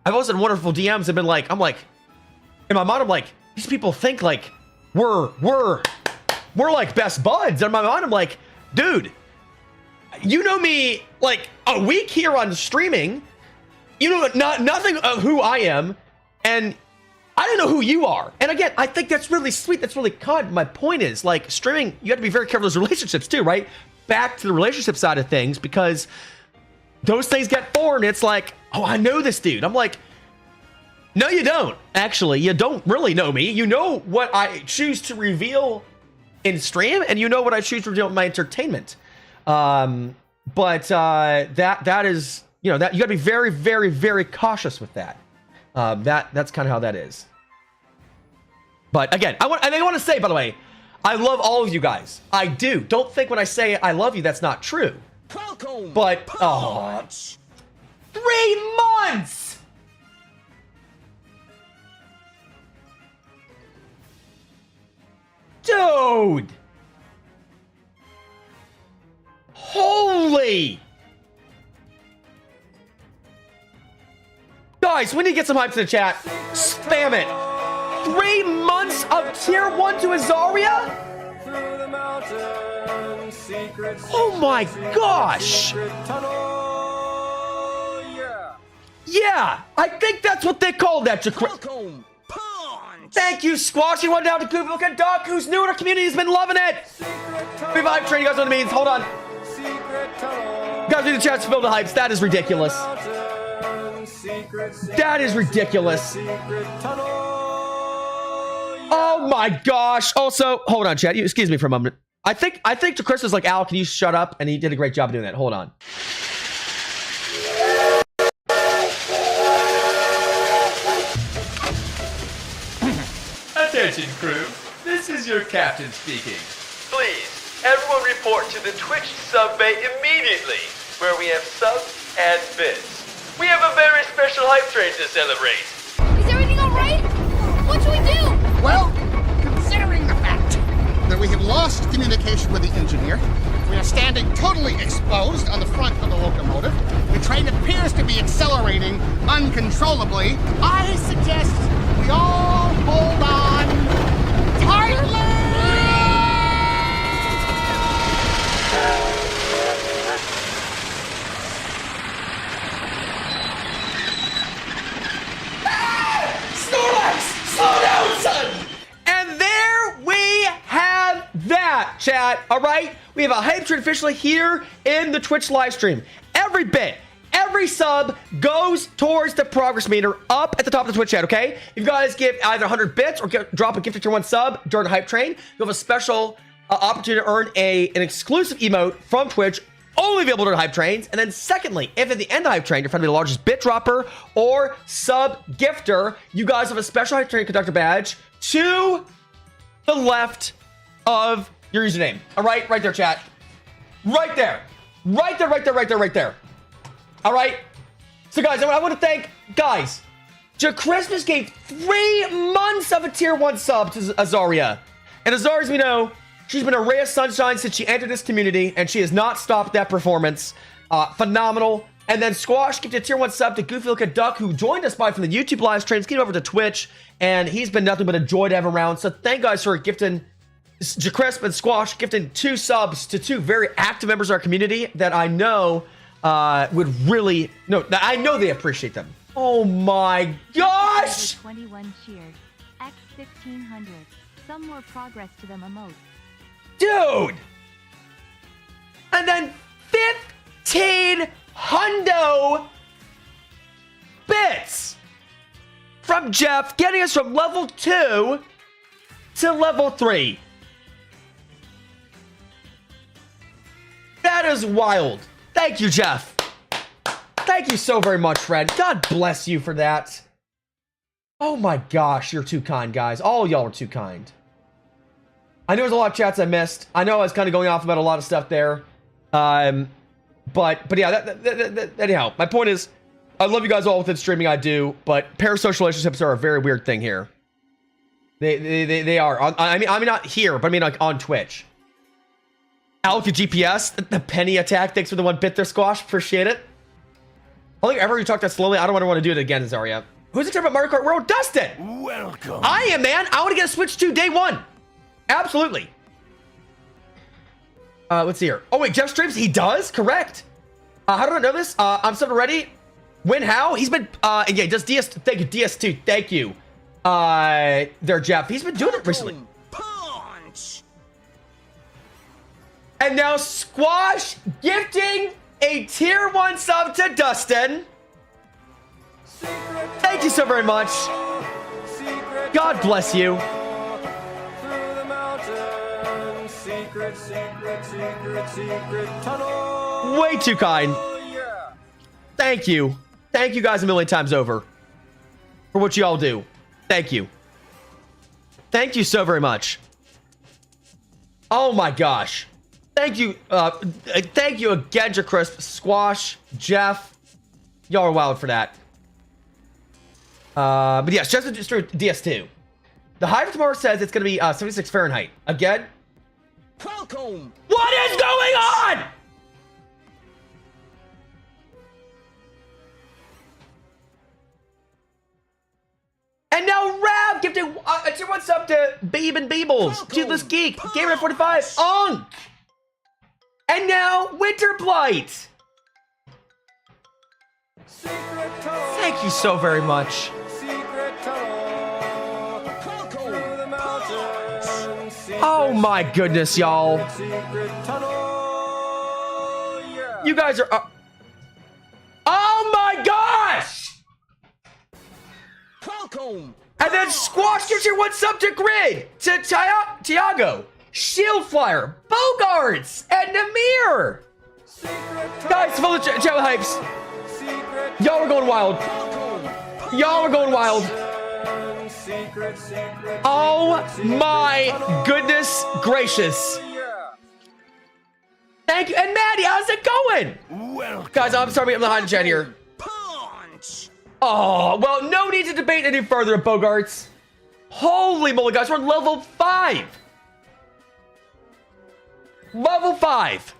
I've also had wonderful DMs have been like, I'm like, in my mind, I'm like, these people think like we're like best buds. And in my mind, I'm like, dude, you know me like a week here on streaming. You know nothing of who I am, and I don't know who you are. And again, I think that's really sweet. That's really kind. My point is, like, streaming, you have to be very careful of those relationships too, right? Back to the relationship side of things, because those things get formed. It's like, oh, I know this dude. I'm like, no, you don't. Actually, you don't really know me. You know what I choose to reveal in stream, and you know what I choose to reveal in my entertainment. But that is, you know, that you got to be very, very, very cautious with that. That's kind of how that is. But again, I want to say, by the way, I love all of you guys. I do. Don't think when I say I love you, that's not true. But 3 months. Dude. Holy. Guys, we need to get some hypes in the chat. Spam it. 3 months of tier 1 to Azaria? Oh my gosh. Yeah, I think that's what they call that. Thank you, Squashy. One down to Goofy. Look at Doc, who's new in our community, has been loving it. We vibe train. You guys know what it means. Hold on. Guys, need the chat to build the hypes. That is ridiculous. That is ridiculous. Oh my gosh. Also, hold on, chat. Excuse me for a moment. I think to Chris was like, Al, can you shut up? And he did a great job doing that. Hold on. Attention, crew. This is your captain speaking. Please, everyone report to the Twitch sub bay immediately, where we have subs and bits. We have a very special hype train to celebrate. Is everything all right? What should we do? Well, considering the fact that we have lost communication with the engineer, we are standing totally exposed on the front of the locomotive, the train appears to be accelerating uncontrollably, I suggest we all hold on tightly! Slow down, son! And there we have that, chat. All right? We have a hype train officially here in the Twitch live stream. Every bit, every Every sub goes towards the progress meter up at the top of the Twitch chat, okay? If you guys give either 100 bits or drop a gift tier 1 sub during the hype train, you'll have a special opportunity to earn an exclusive emote from Twitch, only available during hype trains. And then secondly, if at the end of the hype train, you're trying to be the largest bit dropper or sub gifter, you guys have a special hype train conductor badge to the left of your username. All right, right there, chat. Right there. Right there, right there, right there, right there. All right. So, guys, I want to thank, guys, Christmas gave 3 months of a tier 1 sub to Azaria. And Azaria, as we know, she's been a ray of sunshine since she entered this community, and she has not stopped that performance. Phenomenal. And then Squash gifted a tier 1 sub to Goofy Looking Duck, who joined us by from the YouTube live streams, came over to Twitch, and he's been nothing but a joy to have around. So thank guys for gifting Jacrisp and Squash, gifting 2 subs to 2 very active members of our community that I know would really, no, I know they appreciate them. Oh my gosh! 21 cheered. X 1500. Some more progress to them emote. Dude! And then 15 hundo bits from Jeff, getting us from level 2 to level 3. That is wild. Thank you, Jeff. Thank you so very much, friend. God bless you for that. Oh my gosh, you're too kind, guys. All y'all are too kind. I know there's a lot of chats I missed. I know I was kind of going off about a lot of stuff there. But yeah, anyhow, my point is, I love you guys all within streaming, I do, but parasocial relationships are a very weird thing here. They are. I mean not here, but I mean like on Twitch. Alec, GPS, the penny attack. Thanks for the 1 bit there, Squash. Appreciate it. I think ever you talk that slowly, I don't want to do it again, Zarya. Who's excited about Mario Kart World? Dustin! Welcome. I am, man. I want to get a Switch 2 day 1. Absolutely. Let's see here. Oh, wait, Jeff streams? He does? Correct. How do I know this? I'm set already. When, how? He's been, yeah, just DS, thank you, DS2, thank you. There, Jeff. He's been doing it recently. Punch. And now Squash gifting a tier 1 sub to Dustin. Thank you so very much. God bless you. Secret tunnel. Way too kind. Thank you. Thank you guys a million times over for what you all do. Thank you. Thank you so very much. Oh my gosh. Thank you. Thank you again, Jacrisp, Squash, Jeff. Y'all are wild for that. But yes, just DS2. The high for tomorrow says it's going to be 76 Fahrenheit. Again? Welcome. What is going on? And now Rab gifted a tier 1 sub to Beeb and Beebles, Toothless Geek, Gamer 45, Unk. And now Winter Blight. Thank you so very much. Oh my goodness, y'all. You guys are... oh my gosh! Welcome. And then Squash gives your 1 sub to Grid, to Tiago, Shield Flyer, Bogarts, and Namir. Guys, follow the channel hypes. Y'all are going wild. Y'all are going wild. Oh my goodness gracious. Thank you. And Maddie, how's it going? Guys, I'm sorry I'm behind the chat here. Oh, well, no need to debate any further, Bogarts. Holy moly, guys, we're on level 5. Level 5.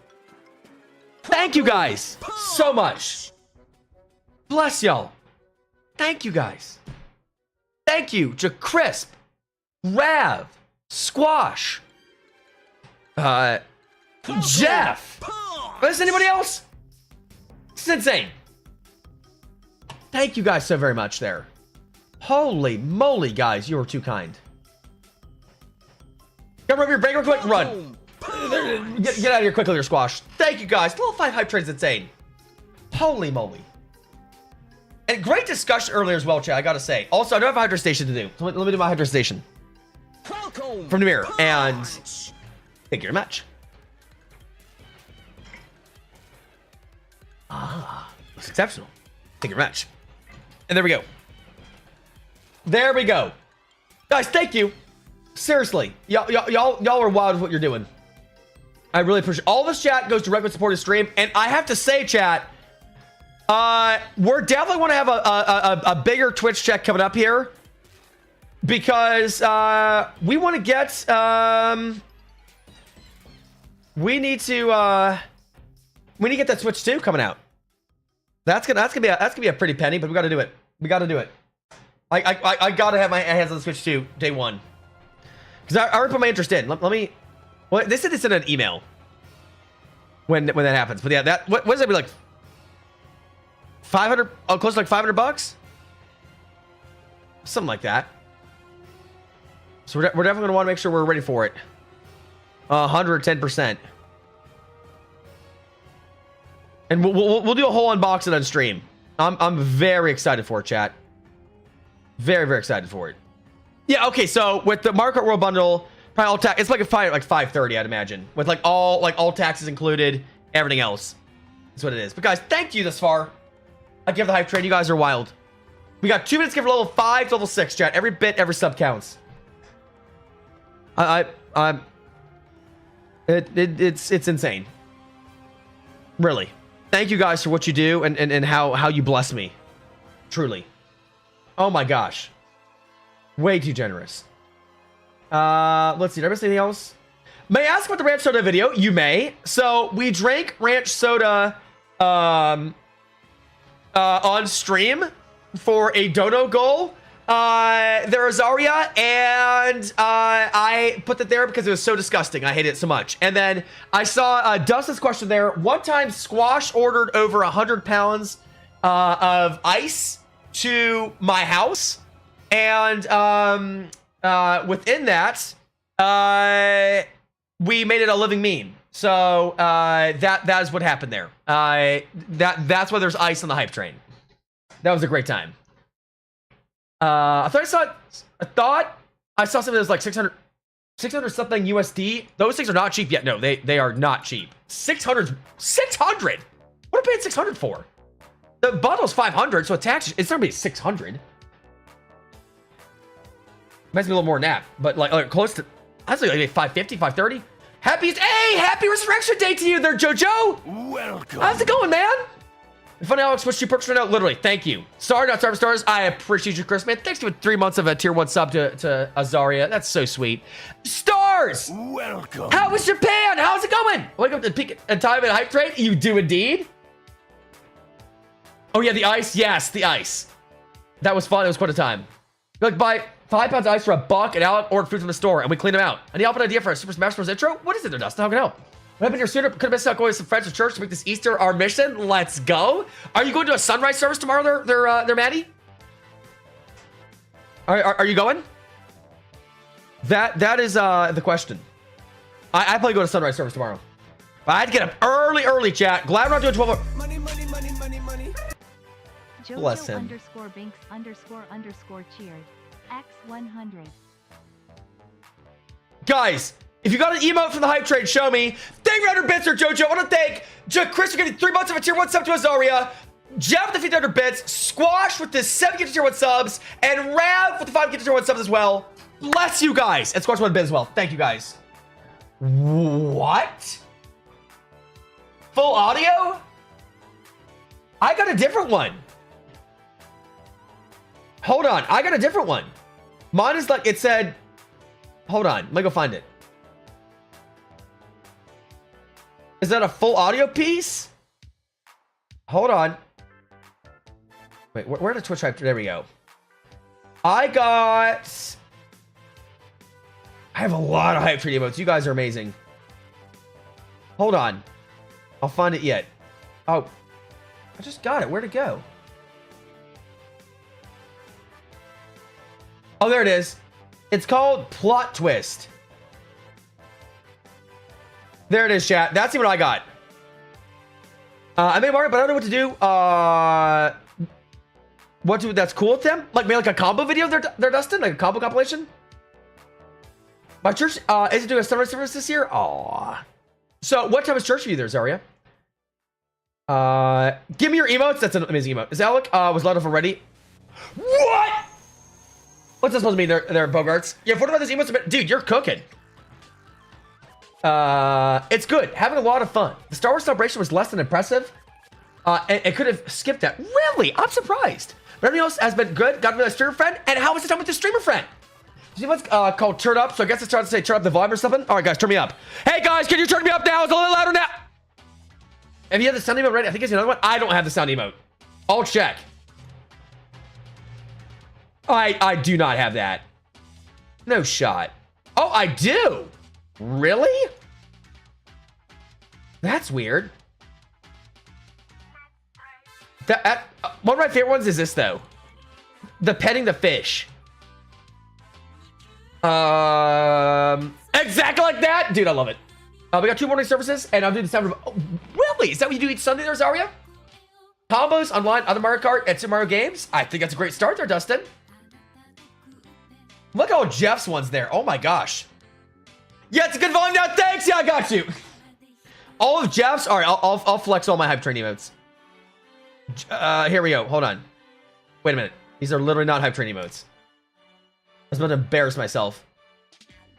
Thank you guys so much. Bless y'all. Thank you guys. Thank you, Jacrisp, Rav, Squash, Jeff. Is anybody else? This is insane. Thank you guys so very much there. Holy moly, guys, you are too kind. Come over your break real quick. Run. Get out of here quickly, your Squash. Thank you guys. Level 5 hype train's insane. Holy moly. And great discussion earlier as well, chat, I gotta say. Also, I don't have a hydro station to do. So let me do my hydro station. From the mirror. And thank you very much. Ah, looks exceptional. Thank you very much. And there we go. There we go. Guys, thank you. Seriously. Y'all are wild with what you're doing. I really appreciate all this chat goes directly to support the stream. And I have to say, chat, we're definitely want to have a bigger Twitch check coming up here. Because we want to get we need to get that Switch 2 coming out. That's gonna be a pretty penny, but we gotta do it. We gotta do it. I gotta have my hands on the Switch 2 day one. Because I already put my interest in. Let me. Well, they said they sent an email when that happens. But yeah, that what does that be like? 500? Oh, close to like $500, something like that. So we're definitely gonna want to make sure we're ready for it. 110%. And we'll do a whole unboxing on stream. I'm very excited for it, chat. Very, very excited for it. Yeah, okay, so with the Mario Kart World Bundle, probably all tax, it's like a fight like 530, I'd imagine. With like all taxes included, everything else. That's what it is. But guys, thank you thus far. I give the hype train. You guys are wild. We got 2 minutes to get from level 5 to level 6, chat. Every bit, every sub counts. It's insane. Really. Thank you guys for what you do and how you bless me. Truly. Oh my gosh. Way too generous. Let's see. Did I miss anything else? May I ask about the ranch soda video? You may. So we drank ranch soda on stream for a dono goal. There is Aria, and I put that there because it was so disgusting. I hate it so much. And then I saw Dustin's question there. One time Squash ordered over 100 pounds of ice to my house, and within that we made it a living meme. So that is what happened there. That's why there's ice on the hype train. That was a great time. I thought I saw something that was like 600 something USD. Those things are not cheap yet. No, they are not cheap. 600. What am I paying 600 for? The bundle's 500, so it's gonna be 600. Might be a little more than that, but like close to, I'd say like 550, 530. Happy Resurrection Day to you there, Jojo. Welcome. How's it going, man? Funny Alex, what's your perks right now? Literally, thank you. Sorry, not Starve Stars. I appreciate you, Chris, man. Thanks for 3 months of a tier 1 sub to Azaria. That's so sweet. Stars! Welcome. How was Japan? How's it going? Wake up to peak and time at hype trade? You do indeed. Oh yeah, the ice. Yes, the ice. That was fun. It was quite a time. Like, buy 5 pounds of ice for $1, and Alec ordered food from the store, and we cleaned them out. Any help an idea for a Super Smash Bros. Intro? What is it there, Dustin? How can I help? What happened here sooner? Could have been stuck going to some friends at church to make this Easter our mission. Let's go. Are you going to a sunrise service tomorrow there, Maddie? Are you going? That is the question. I probably go to sunrise service tomorrow. But I had to get up early, chat. Glad we're not doing 12 hours. Money. Bless him. _Binks___ cheered. X100. Guys, if you got an emote from the hype trade, show me. Thank you, 100 bits or Jojo. I want to thank Chris for getting 3 months of a tier 1 sub to Azaria. Jeff with the 100 bits. Squash with the 7 get to tier 1 subs. And Rav with the 5 get to tier 1 subs as well. Bless you guys. And Squash 1 bit as well. Thank you guys. What? Full audio? I got a different one. Hold on. I got a different one. Mine is like, it said, hold on. Let me go find it. Is that a full audio piece? Hold on. Wait, where did Twitch hype? There we go. I have a lot of hype trade emotes. You guys are amazing. Hold on. I'll find it yet. Oh, I just got it. Where'd it go? Oh, there it is. It's called Plot Twist. There it is, chat. That's what I got. I made Mario, but I don't know what to do. That's cool with them? Like maybe like a combo video they're Dustin? Like a combo compilation? My church isn't doing a sunrise service this year? Aww. So what time is church for you there, Zarya? Give me your emotes. That's an amazing emote. Is Alec was let off already? What? What's that supposed to mean? They're Bogarts. Yeah, what about this emotes? Dude, you're cooking. It's good. Having a lot of fun. The Star Wars celebration was less than impressive. And could have skipped that. Really? I'm surprised. But everything else has been good. Got me a streamer friend. And how was it done with the streamer friend? See what's called turn up? So I guess it's trying to say turn up the volume or something. All right, guys, turn me up. Hey, guys, can you turn me up now? It's a little louder now. Have you had the sound emote ready? I think it's another one. I don't have the sound emote. I'll check. I do not have that. No shot. Oh, I do. Really? That's weird. One of my favorite ones is this though. The petting the fish. Exactly like that, dude. I love it. We got 2 morning services, and I'm doing the sound of. Oh, really? Is that what you do each Sunday there, Zarya? Combos online, other Mario Kart, and Super Mario games. I think that's a great start there, Dustin. Look at all Jeff's ones there. Oh my gosh. Yeah, it's a good volume now. Thanks. Yeah, I got you. All of Jeff's. All right, I'll flex all my hype train emotes. Here we go. Hold on. Wait a minute. These are literally not hype train emotes. I was about to embarrass myself.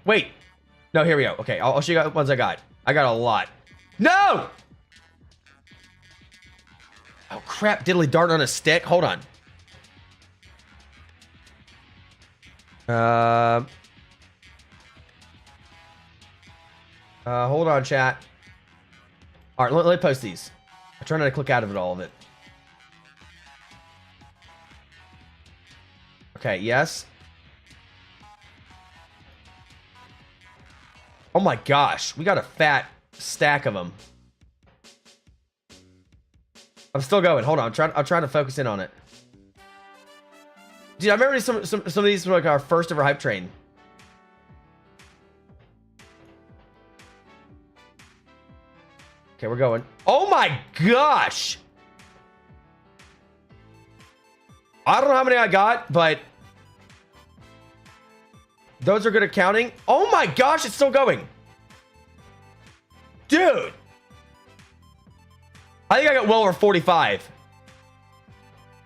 Wait. No, here we go. Okay, I'll show you the ones I got. I got a lot. No! Oh, crap. Diddly dart on a stick. Hold on. Hold on, chat. All right, let me post these. I'm trying not to click out of it, all of it. Okay, yes. Oh my gosh, we got a fat stack of them. I'm still going. Hold on, I'm trying to focus in on it. Dude, I remember some of these were like our first ever hype train. Okay, we're going. Oh my gosh! I don't know how many I got, but those are good at counting. Oh my gosh, it's still going. Dude. I think I got well over 45.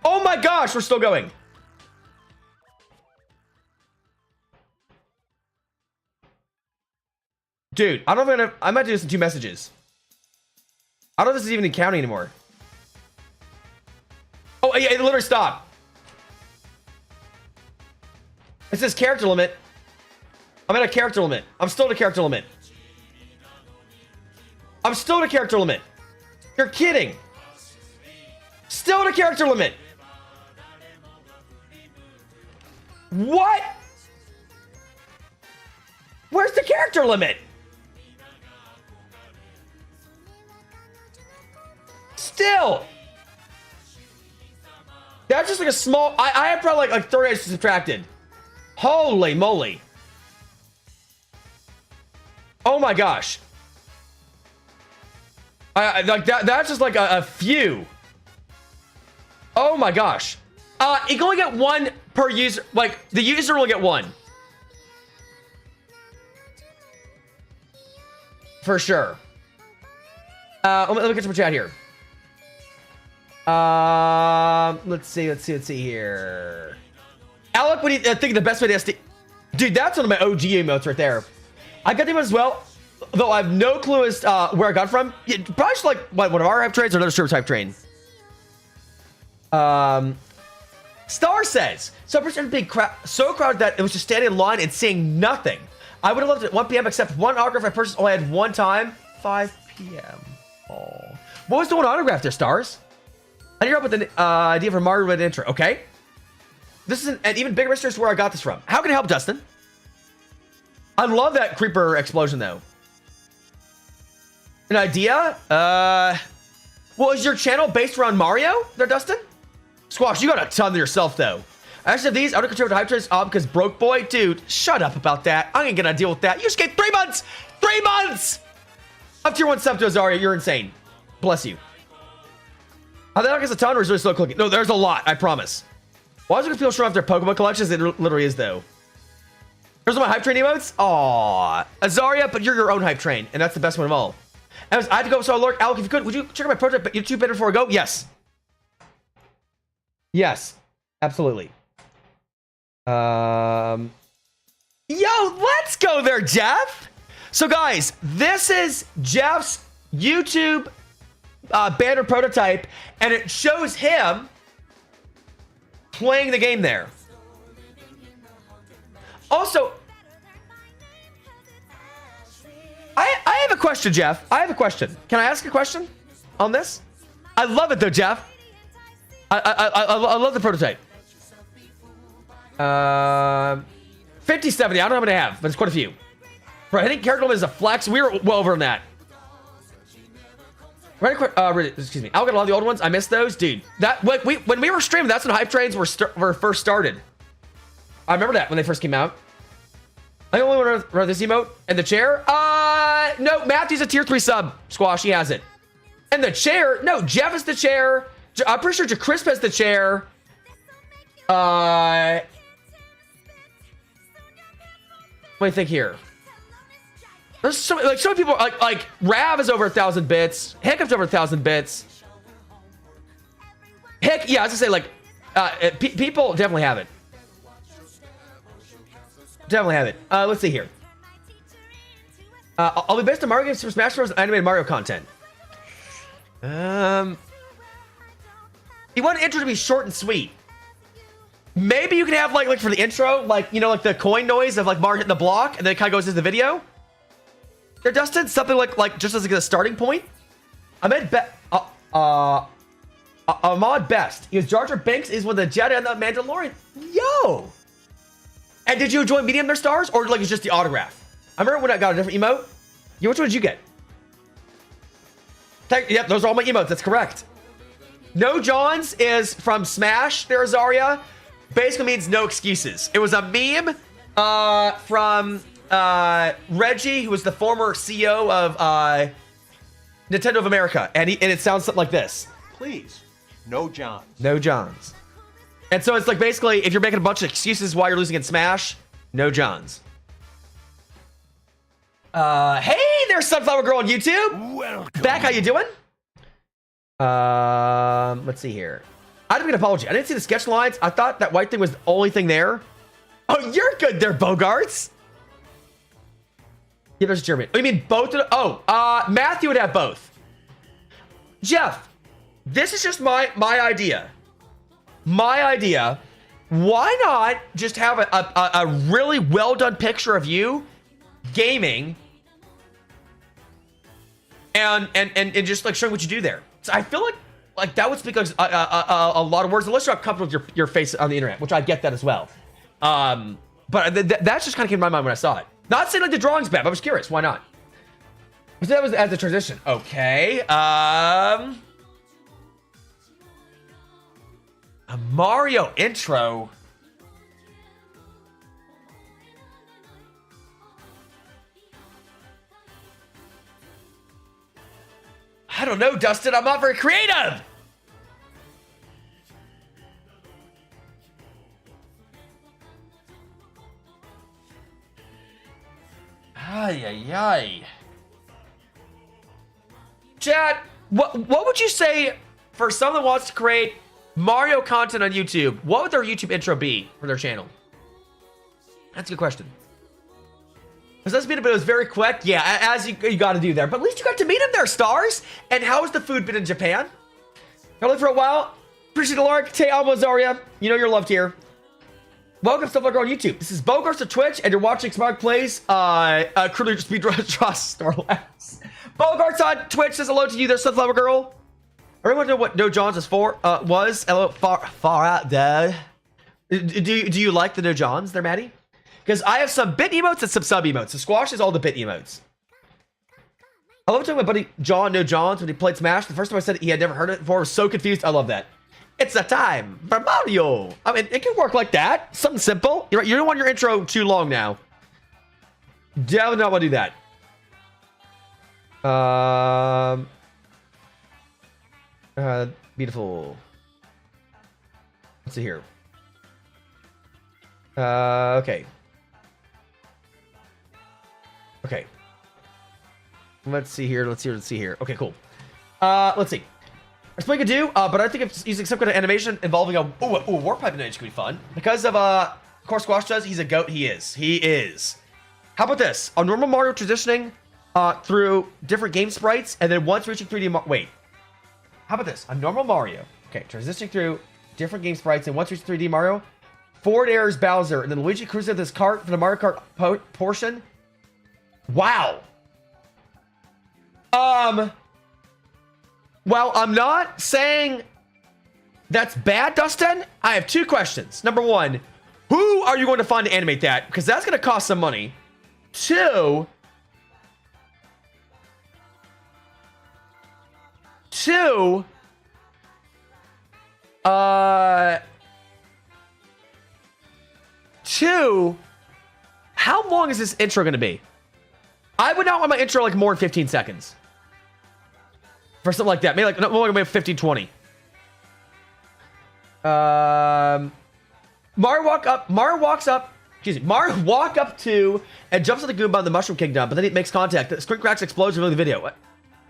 Oh my gosh, we're still going. Dude, I don't know if I might do this in 2 messages. I don't know if this is even counting anymore. Oh, yeah, it literally stopped. It says character limit. I'm at a character limit. I'm still at a character limit. I'm still at a character limit. You're kidding. Still at a character limit. What? Where's the character limit? Still. That's just like a small. I have probably like 30 subtracted. Holy moly. Oh my gosh. Like that's just like a few. Oh my gosh. You can only get 1 per user. Like the user will get 1. For sure. Let me get some chat here. Let's see here. Alec, what do you think the best way to SD? Dude, that's one of my OG emotes right there. I got them as well, though I have no clue as where I got it from. Yeah, probably just like one of our hype trains or another streamer type train. Star says, so big crowd, so crowded that it was just standing in line and saying nothing. I would have loved it at 1 p.m. except one autograph I purchased only had one time, 5 p.m. Oh, what was the one autograph there, Stars? I need help with the idea for Mario with an intro. Okay, this is an even bigger mystery as to where I got this from. How can I help, Dustin? I love that creeper explosion, though. An idea? Well, is your channel based around Mario there, Dustin? Squash, you got a ton yourself, though. I actually have these. I would contribute to hype trains because broke boy. Dude, shut up about that. I ain't gonna deal with that. You just gave 3 months! 3 months! Up tier 1 sub to Azaria. You're insane. Bless you. I think it's a ton or is there still cooking? No, there's a lot. I promise. Why is it gonna feel strong after Pokemon collections? It literally is though. Here's my hype train emotes. Aw, Azaria, but you're your own hype train, and that's the best one of all. I had to go, so Alok, Alec, if you could, would you check out my project YouTube bit before I go? Yes. Yes, absolutely. Yo, let's go there, Jeff. So guys, this is Jeff's YouTube banner prototype, and it shows him playing the game there. Also, I have a question, Jeff. I have a question. Can I ask a question on this? I love it though, Jeff. I love the prototype. 50, 70. I don't know how many I have, but it's quite a few. Bro, hitting character limit is a flex. We were well over on that. Excuse me. I'll get a lot of the old ones. I missed those, dude. That when we were streaming, that's when hype trains were first started. I remember that when they first came out. I only want to run this emote and the chair. No, Matthew's a tier 3 sub. Squash, he has it. And the chair. No, Jeff is the chair. I'm pretty sure Crisp has the chair. What do you think here? There's so many people like Rav is over 1,000 bits. Hiccup's over 1,000 bits. Yeah, I was gonna say like people definitely have it. Definitely have it. Let's see here. I'll be based on Mario games for Smash Bros. Animated Mario content. You want the intro to be short and sweet. Maybe you can have like for the intro, like like the coin noise of like Mario hitting the block, and then it kind of goes into the video. There, Dustin, something like just as like a starting point. Ahmad Best. He was Jar Jar Binks is one of the Jedi and the Mandalorian. Yo. And did you enjoy medium their stars, or like it's just the autograph? I remember when I got a different emote. Yeah, which one did you get? Yep, those are all my emotes. That's correct. No Johns is from Smash. There, Azaria. Basically means no excuses. It was a meme from Reggie, who was the former CEO of Nintendo of America, and it sounds something like this. Please, no Johns. No Johns. And so it's like basically, if you're making a bunch of excuses why you're losing in Smash, no Johns. Hey there, Sunflower Girl on YouTube. Welcome. Back, how you doing? Let's see here. I didn't make an apology. I didn't see the sketch lines. I thought that white thing was the only thing there. Oh, you're good there, Bogarts. Yeah, there's Jeremy. Oh, you mean both? Matthew would have both. Jeff, this is just my idea. My idea. Why not just have a really well done picture of you gaming and just like showing what you do there? So I feel like that would speak a lot of words, unless you're not comfortable with your face on the internet, which I get that as well. But that's just kind of came to my mind when I saw it. Not saying like the drawing's bad, but I was curious. Why not? So that was as a transition. Okay. A Mario intro. I don't know, Dustin. I'm not very creative. Ay, ay, ay. Chat, what would you say for someone that wants to create Mario content on YouTube? What would their YouTube intro be for their channel? That's a good question. Because this bit was very quick. Yeah, as you got to do there. But at least you got to meet him there, Stars. And how has the food been in Japan? Got for a while. Appreciate the lark. Te amo, Zaria. You know you're loved here. Welcome to Sunflower Girl on YouTube. This is Bogarts to Twitch, and you're watching Smart Plays. Curly Speedrun Trust Snorlax. Bogarts on Twitch says hello to you there, Sunflower Girl. Everyone know what No Johns is for? Was hello, far out there. Do you like the No Johns there, Maddie? Because I have some bit emotes and some sub emotes. So Squash is all the bit emotes. I love talking about my buddy John No Johns when he played Smash. The first time I said he had never heard it before, I was so confused. I love that. It's a time for Mario. I mean, it can work like that. Something simple. You're right. You don't want your intro too long now. Definitely not want to do that. Beautiful. Let's see here. Okay. Okay. Let's see here. Let's see here. Okay, cool. Let's see. There's plenty to do, but I think if using some kind of animation involving a warp pipe animation could be fun. Because of course Squash does, he's a goat. He is. How about this? A normal Mario transitioning through different game sprites, and then once reaching 3D wait. How about this? A normal Mario. Okay, transitioning through different game sprites, and once reaching 3D Mario, forward air is Bowser, and then Luigi cruises with this cart for the Mario Kart portion. Wow. Well, I'm not saying that's bad, Dustin. I have two questions. Number one, who are you going to find to animate that? Because that's going to cost some money. Two, how long is this intro going to be? I would not want my intro like more than 15 seconds. For something like that. Maybe like, no, maybe 15, 20. Mario walk up to and jumps on the Goomba in the Mushroom Kingdom, but then he makes contact. The screen cracks, explodes in the video.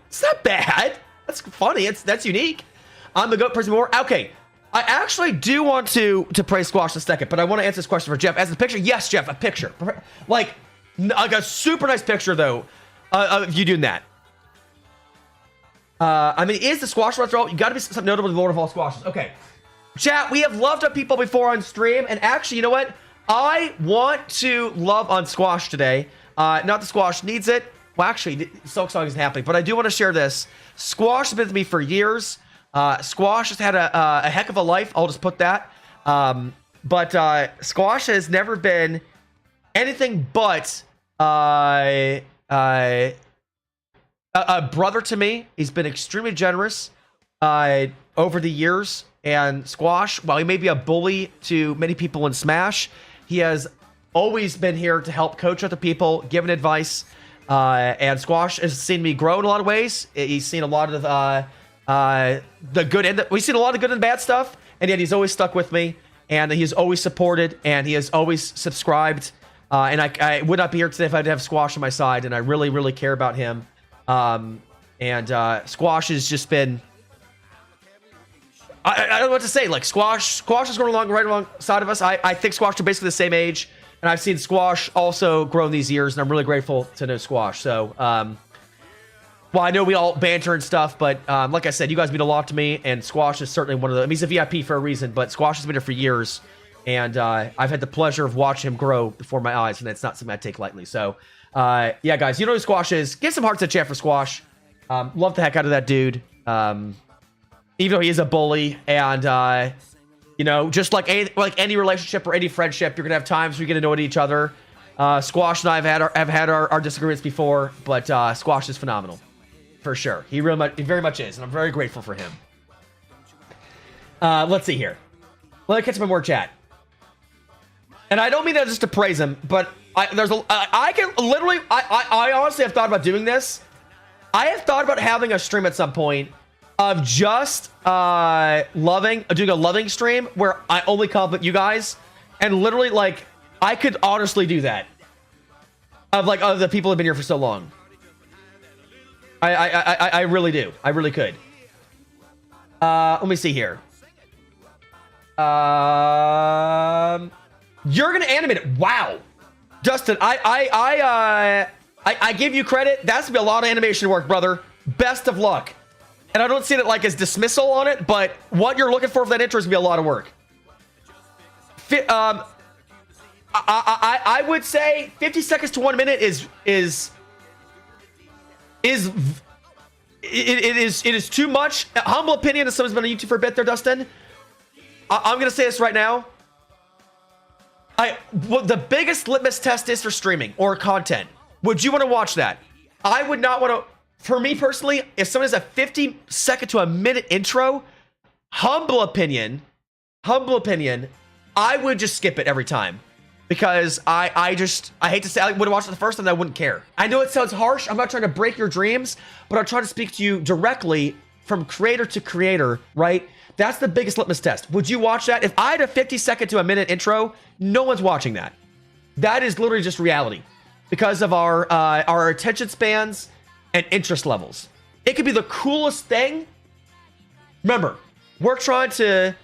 It's not bad. That's funny. That's unique. I'm the goat person more. Okay. I actually do want to praise Squash in a second, but I want to answer this question for Jeff. As a picture, yes, Jeff, a picture. Like a super nice picture, though, of you doing that. I mean, is the Squash after all? You got to be something notable to the Lord of all Squashes. Okay. Chat, we have loved up people before on stream, and actually, you know what? I want to love on Squash today. Not the Squash needs it. Well, actually, Silk Song isn't happening, but I do want to share this. Squash has been with me for years. Squash has had a heck of a life. I'll just put that. But Squash has never been anything but a brother to me. He's been extremely generous over the years. And Squash, while he may be a bully to many people in Smash, he has always been here to help coach other people, giving advice. And Squash has seen me grow in a lot of ways. He's seen a lot of the good and we've seen a lot of good and bad stuff. And yet he's always stuck with me. And he's always supported. And he has always subscribed. And I would not be here today if I didn't have Squash on my side. And I really, really care about him. Squash has just been... I don't know what to say. Like, Squash is going along right alongside of us. I think Squash are basically the same age. And I've seen Squash also grow in these years. And I'm really grateful to know Squash. So, well, I know we all banter and stuff. But like I said, you guys mean a lot to me. And Squash is certainly one of the... I mean, he's a VIP for a reason. But Squash has been here for years. And I've had the pleasure of watching him grow before my eyes. And it's not something I take lightly. So, yeah, guys, you know who Squash is. Give some hearts in chat for Squash. Love the heck out of that dude. Even though he is a bully, and you know, just like any relationship or any friendship, you're gonna have times where you get annoyed at each other. Squash and I have had our disagreements before, but Squash is phenomenal, for sure. He very much is, and I'm very grateful for him. Let's see here. Let me catch some more chat. And I don't mean that just to praise him, but I honestly have thought about doing this. I have thought about having a stream at some point of just doing a loving stream where I only compliment you guys, and literally, like, I could honestly do that of the people who've been here for so long. I really do. I really could. Let me see here. You're gonna animate it. Wow, Dustin, I give you credit. That's gonna be a lot of animation work, brother. Best of luck. And I don't see it like as dismissal on it, but what you're looking for that intro is gonna be a lot of work. I would say 50 seconds to 1 minute is too much. Humble opinion, as someone's been on YouTube for a bit there, Dustin. I'm gonna say this right now. What the biggest litmus test is for streaming or content. Would you want to watch that? I would not want to. For me personally, if someone has a 50 second to a minute intro, humble opinion, I would just skip it every time. Because I hate to say, I would have watched it the first time, I wouldn't care. I know it sounds harsh. I'm not trying to break your dreams, but I'm trying to speak to you directly from creator to creator, right? That's the biggest litmus test. Would you watch that? If I had a 50-second to a minute intro, no one's watching that. That is literally just reality because of our attention spans and interest levels. It could be the coolest thing. Remember, we're trying to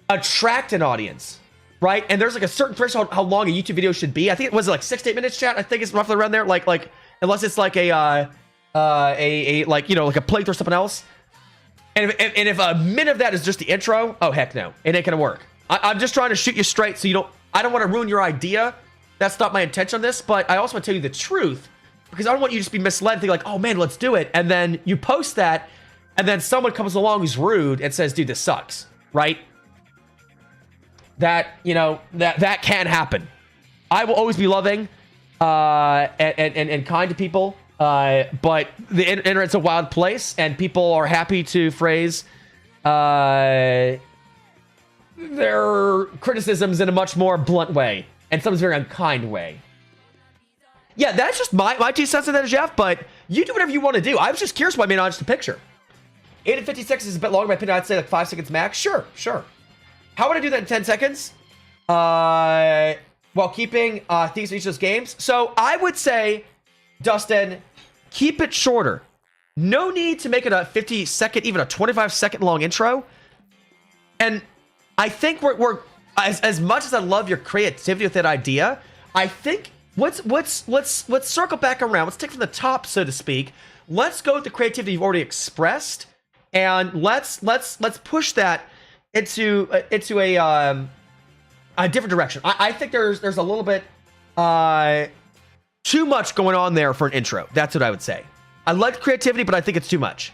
attract an audience, right? And there's like a certain threshold how long a YouTube video should be. I think it was like 6 to 8 minutes, chat. I think it's roughly around there. Like unless it's like a like, you know, like a playthrough or something else. And if a minute of that is just the intro, oh heck no, it ain't gonna work. I'm just trying to shoot you straight so you don't. I don't want to ruin your idea. That's not my intention on this. But I also want to tell you the truth because I don't want you to just be misled and think like, oh man, let's do it. And then you post that, and then someone comes along who's rude and says, dude, this sucks, right? That, you know, that can happen. I will always be loving and kind to people. But the internet's a wild place, and people are happy to phrase their criticisms in a much more blunt way, and sometimes very unkind way. Yeah, that's just my 2 cents on that, Jeff, but you do whatever you want to do. I was just curious why I made not just a picture. 8 and 56 is a bit longer, in my opinion. I'd say like 5 seconds max. Sure. How would I do that in 10 seconds? While keeping things in each of those games. So I would say, Dustin, keep it shorter. No need to make it a 50-second, even a 25-second long intro. And I think we're as much as I love your creativity with that idea, I think let's circle back around. Let's take from the top, so to speak. Let's go with the creativity you've already expressed, and let's push that into a different direction. I think there's a little bit too much going on there for an intro. That's what I would say. I like creativity, but I think it's too much.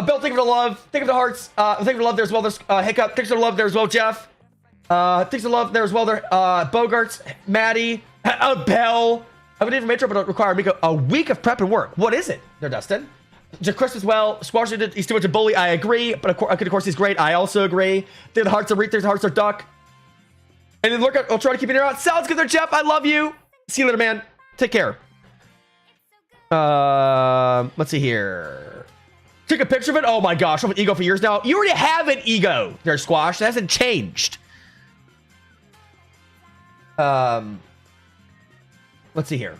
Bill, thank you for the love. Thank you for the hearts. Thank you for the love there as well. There's Hiccup. Thanks for the love there as well, Jeff. Thanks for the love there as well. There, Bogarts, Maddie, Bell. I would even intro, but require a week of prep and work. What is it? There, Dustin. Chris as well. Squash did. He's too much a bully. I agree, but of course he's great. I also agree. Think the hearts are reek. Think the hearts are duck. And then look, I'll try to keep it around. Sounds good there, Jeff. I love you. See you later, man. Take care. Let's see here. Took a picture of it. Oh my gosh, I have an ego for years now. You already have an ego there, Squash. It hasn't changed. Let's see here.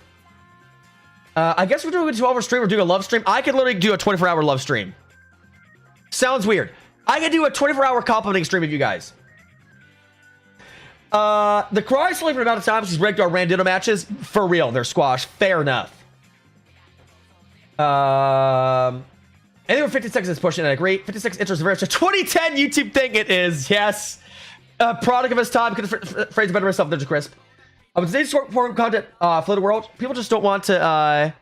I guess we're doing a 12-hour stream. We're doing a love stream. I could literally do a 24-hour love stream. Sounds weird. I could do a 24-hour complimenting stream of you guys. The cry slowly for the amount of times she's rigged our Randitto matches. For real, they're Squash. Fair enough. I think 50 seconds is pushing, I agree. 56 intros is very much a 2010 YouTube thing. It is, yes. Product of his time. Could have phrased better myself than just crisp. With today's short form content for the world, people just don't want to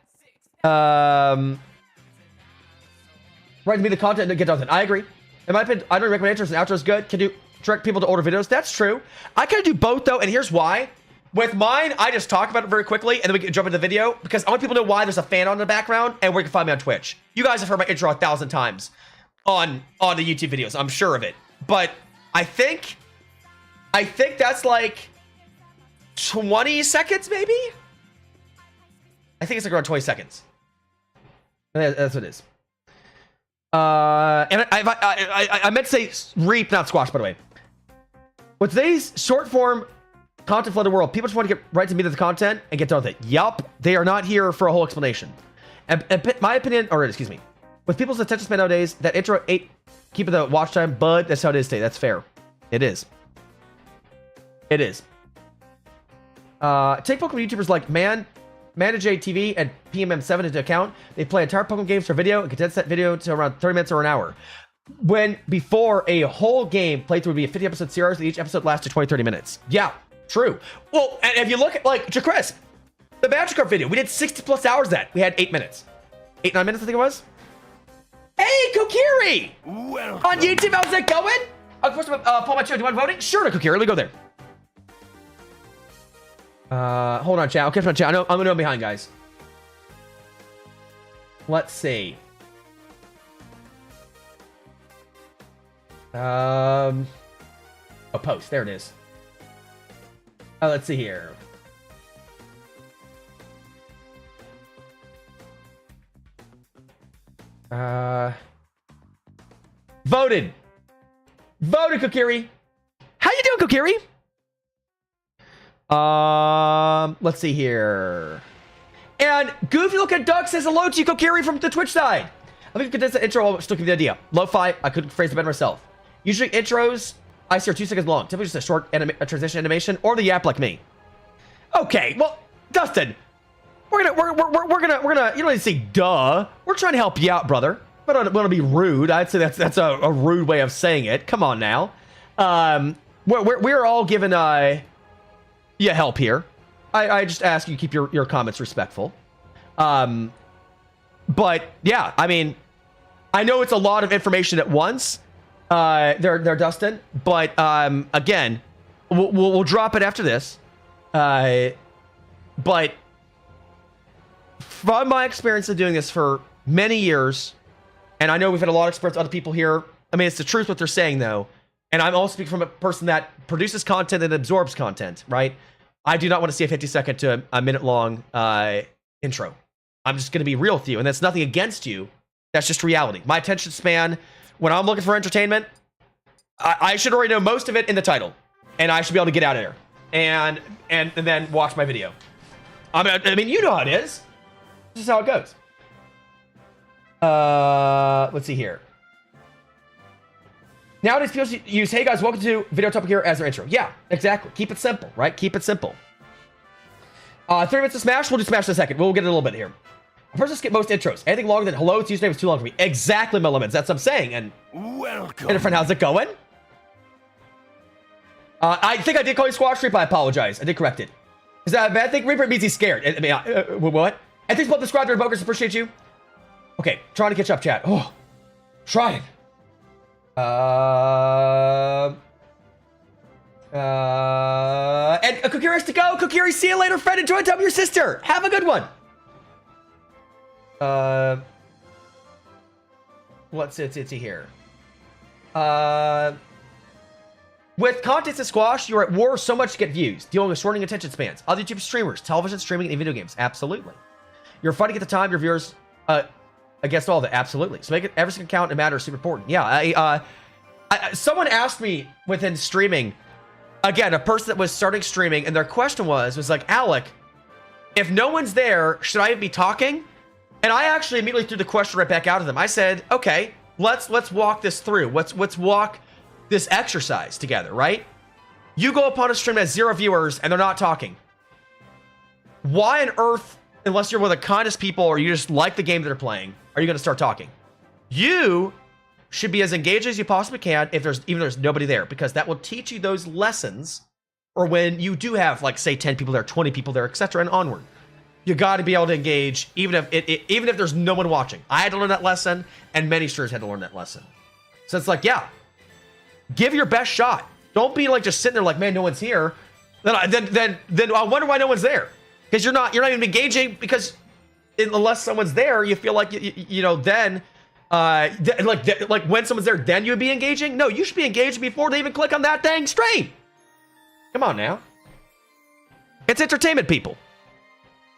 write to me the content and get done with it. I agree. In my opinion, I don't recommend intros and outros good. Can do direct people to older videos. That's true. I kind of do both though, and here's why. With mine, I just talk about it very quickly, and then we can jump into the video, because I want people to know why there's a fan on in the background, and where you can find me on Twitch. You guys have heard my intro 1,000 times on the YouTube videos. I'm sure of it. But I think that's like 20 seconds, maybe? I think it's like around 20 seconds. That's what it is. And I meant to say reap, not squash, by the way. With today's short form content flooded world, people just want to get right to meat of the content and get done with it. Yup, they are not here for a whole explanation. And my opinion, or excuse me, with people's attention span nowadays, that intro 8, keeping the watch time, bud, that's how it is today. That's fair. It is. It is. Take Pokemon YouTubers like Manage TV and PMM7 into account. They play entire Pokemon games for video and condense that video to around 30 minutes or an hour. When before a whole game playthrough would be a 50 episode series, and each episode lasted 20-30 minutes. Yeah, true. Well, and if you look at like Jacrisp, the Magikarp video, we did 60 plus hours of that. We had 8 minutes. 8-9 minutes, I think it was. Hey, Kokiri! On YouTube, how's it going? Of course, Paul Macho, do you want voting? Sure, Kokiri, let me go there. Hold on, chat. I'll catch my chat. I'm gonna go behind, guys. Let's see. A post. There it is. Let's see here. Voted. Voted, Kokiri. How you doing, Kokiri? Let's see here. And Goofy Look at Duck says hello to you, Kokiri, from the Twitch side. I think condense the intro will still give you the idea. Lo-fi, I couldn't phrase it better myself. Usually intros, I see are 2 seconds long. Typically just a short a transition animation, or the yap like me. Okay, well, Dustin, we're gonna. You don't need to say duh. We're trying to help you out, brother. But I don't want to be rude. I'd say that's a rude way of saying it. Come on now. We're all given yeah, help here. I just ask you to keep your comments respectful. But yeah, I mean, I know it's a lot of information at once. There, Dustin. But again, we'll drop it after this. But from my experience of doing this for many years, and I know we've had a lot of experience with other people here. I mean, it's the truth what they're saying though. And I'm also speaking from a person that produces content and absorbs content, right? I do not want to see a 50-second to a minute-long intro. I'm just going to be real with you, and that's nothing against you. That's just reality. My attention span, when I'm looking for entertainment, I should already know most of it in the title, and I should be able to get out of there and then watch my video. I mean, you know how it is. This is how it goes. Let's see here. Nowadays, people use, hey guys, welcome to Video Topic here as their intro. Yeah, exactly. Keep it simple, right? Keep it simple. 3 minutes of Smash. We'll do Smash in a second. We'll get a little bit here. A person skip most intros. Anything longer than hello, it's username is too long for me. Exactly, my limits. That's what I'm saying. And welcome. And friend, how's it going? I think I did call you Squash Street, but I apologize. I did correct it. Is that a bad thing? Reaper means he's scared. I mean, what? And thanks for subscribe to Bokers. Appreciate you. Okay, trying to catch up, chat. Oh, trying. And Kokiri has to go. Kokiri, see you later, friend. Enjoy time with your sister. Have a good one. Let's see here. With content to squash, you're at war so much to get views, dealing with shortening attention spans. Other YouTube streamers, television streaming, and video games. Absolutely. You're fighting at the time your viewers against all of it. Absolutely. So make it every single count and matter is super important. Yeah. Someone asked me within streaming, again, a person that was starting streaming, and their question was like, Alec, if no one's there, should I even be talking? And I actually immediately threw the question right back out of them. I said, okay, let's walk this through. Let's walk this exercise together, right? You go upon a stream that has 0 viewers and they're not talking. Why on earth, unless you're one of the kindest people or you just like the game that they're playing, are you going to start talking? You should be as engaged as you possibly can if there's nobody there, because that will teach you those lessons. Or when you do have, like, say 10 people there, 20 people there, etc., and onward. You got to be able to engage even if there's no one watching. I had to learn that lesson, and many streamers had to learn that lesson. So it's like, yeah, give your best shot. Don't be like just sitting there like, man, no one's here. Then I wonder why no one's there, because you're not even engaging, because unless someone's there, you feel like you know then. Like when someone's there, then you would be engaging. No, you should be engaging before they even click on that dang stream. Come on now. It's entertainment, people.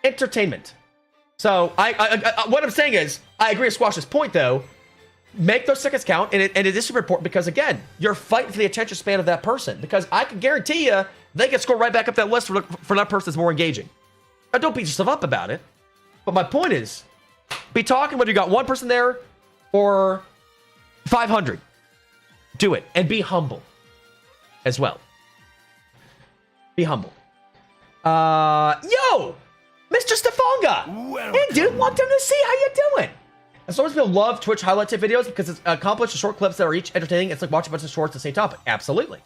Entertainment. So what I'm saying is, I agree with Squash's point though. Make those seconds count, and it is super important because again, you're fighting for the attention span of that person. Because I can guarantee you, they can score right back up that list for that person that's more engaging. Now, don't beat yourself up about it. But my point is, be talking whether you got one person there or 500. Do it. And be humble as well. Be humble. Yo! Mr. Stefanga! Hey, dude, long time no see. How you doing? And so many people love Twitch highlight tip videos because it's accomplished short clips that are each entertaining. It's like watching a bunch of shorts on the same topic. Absolutely.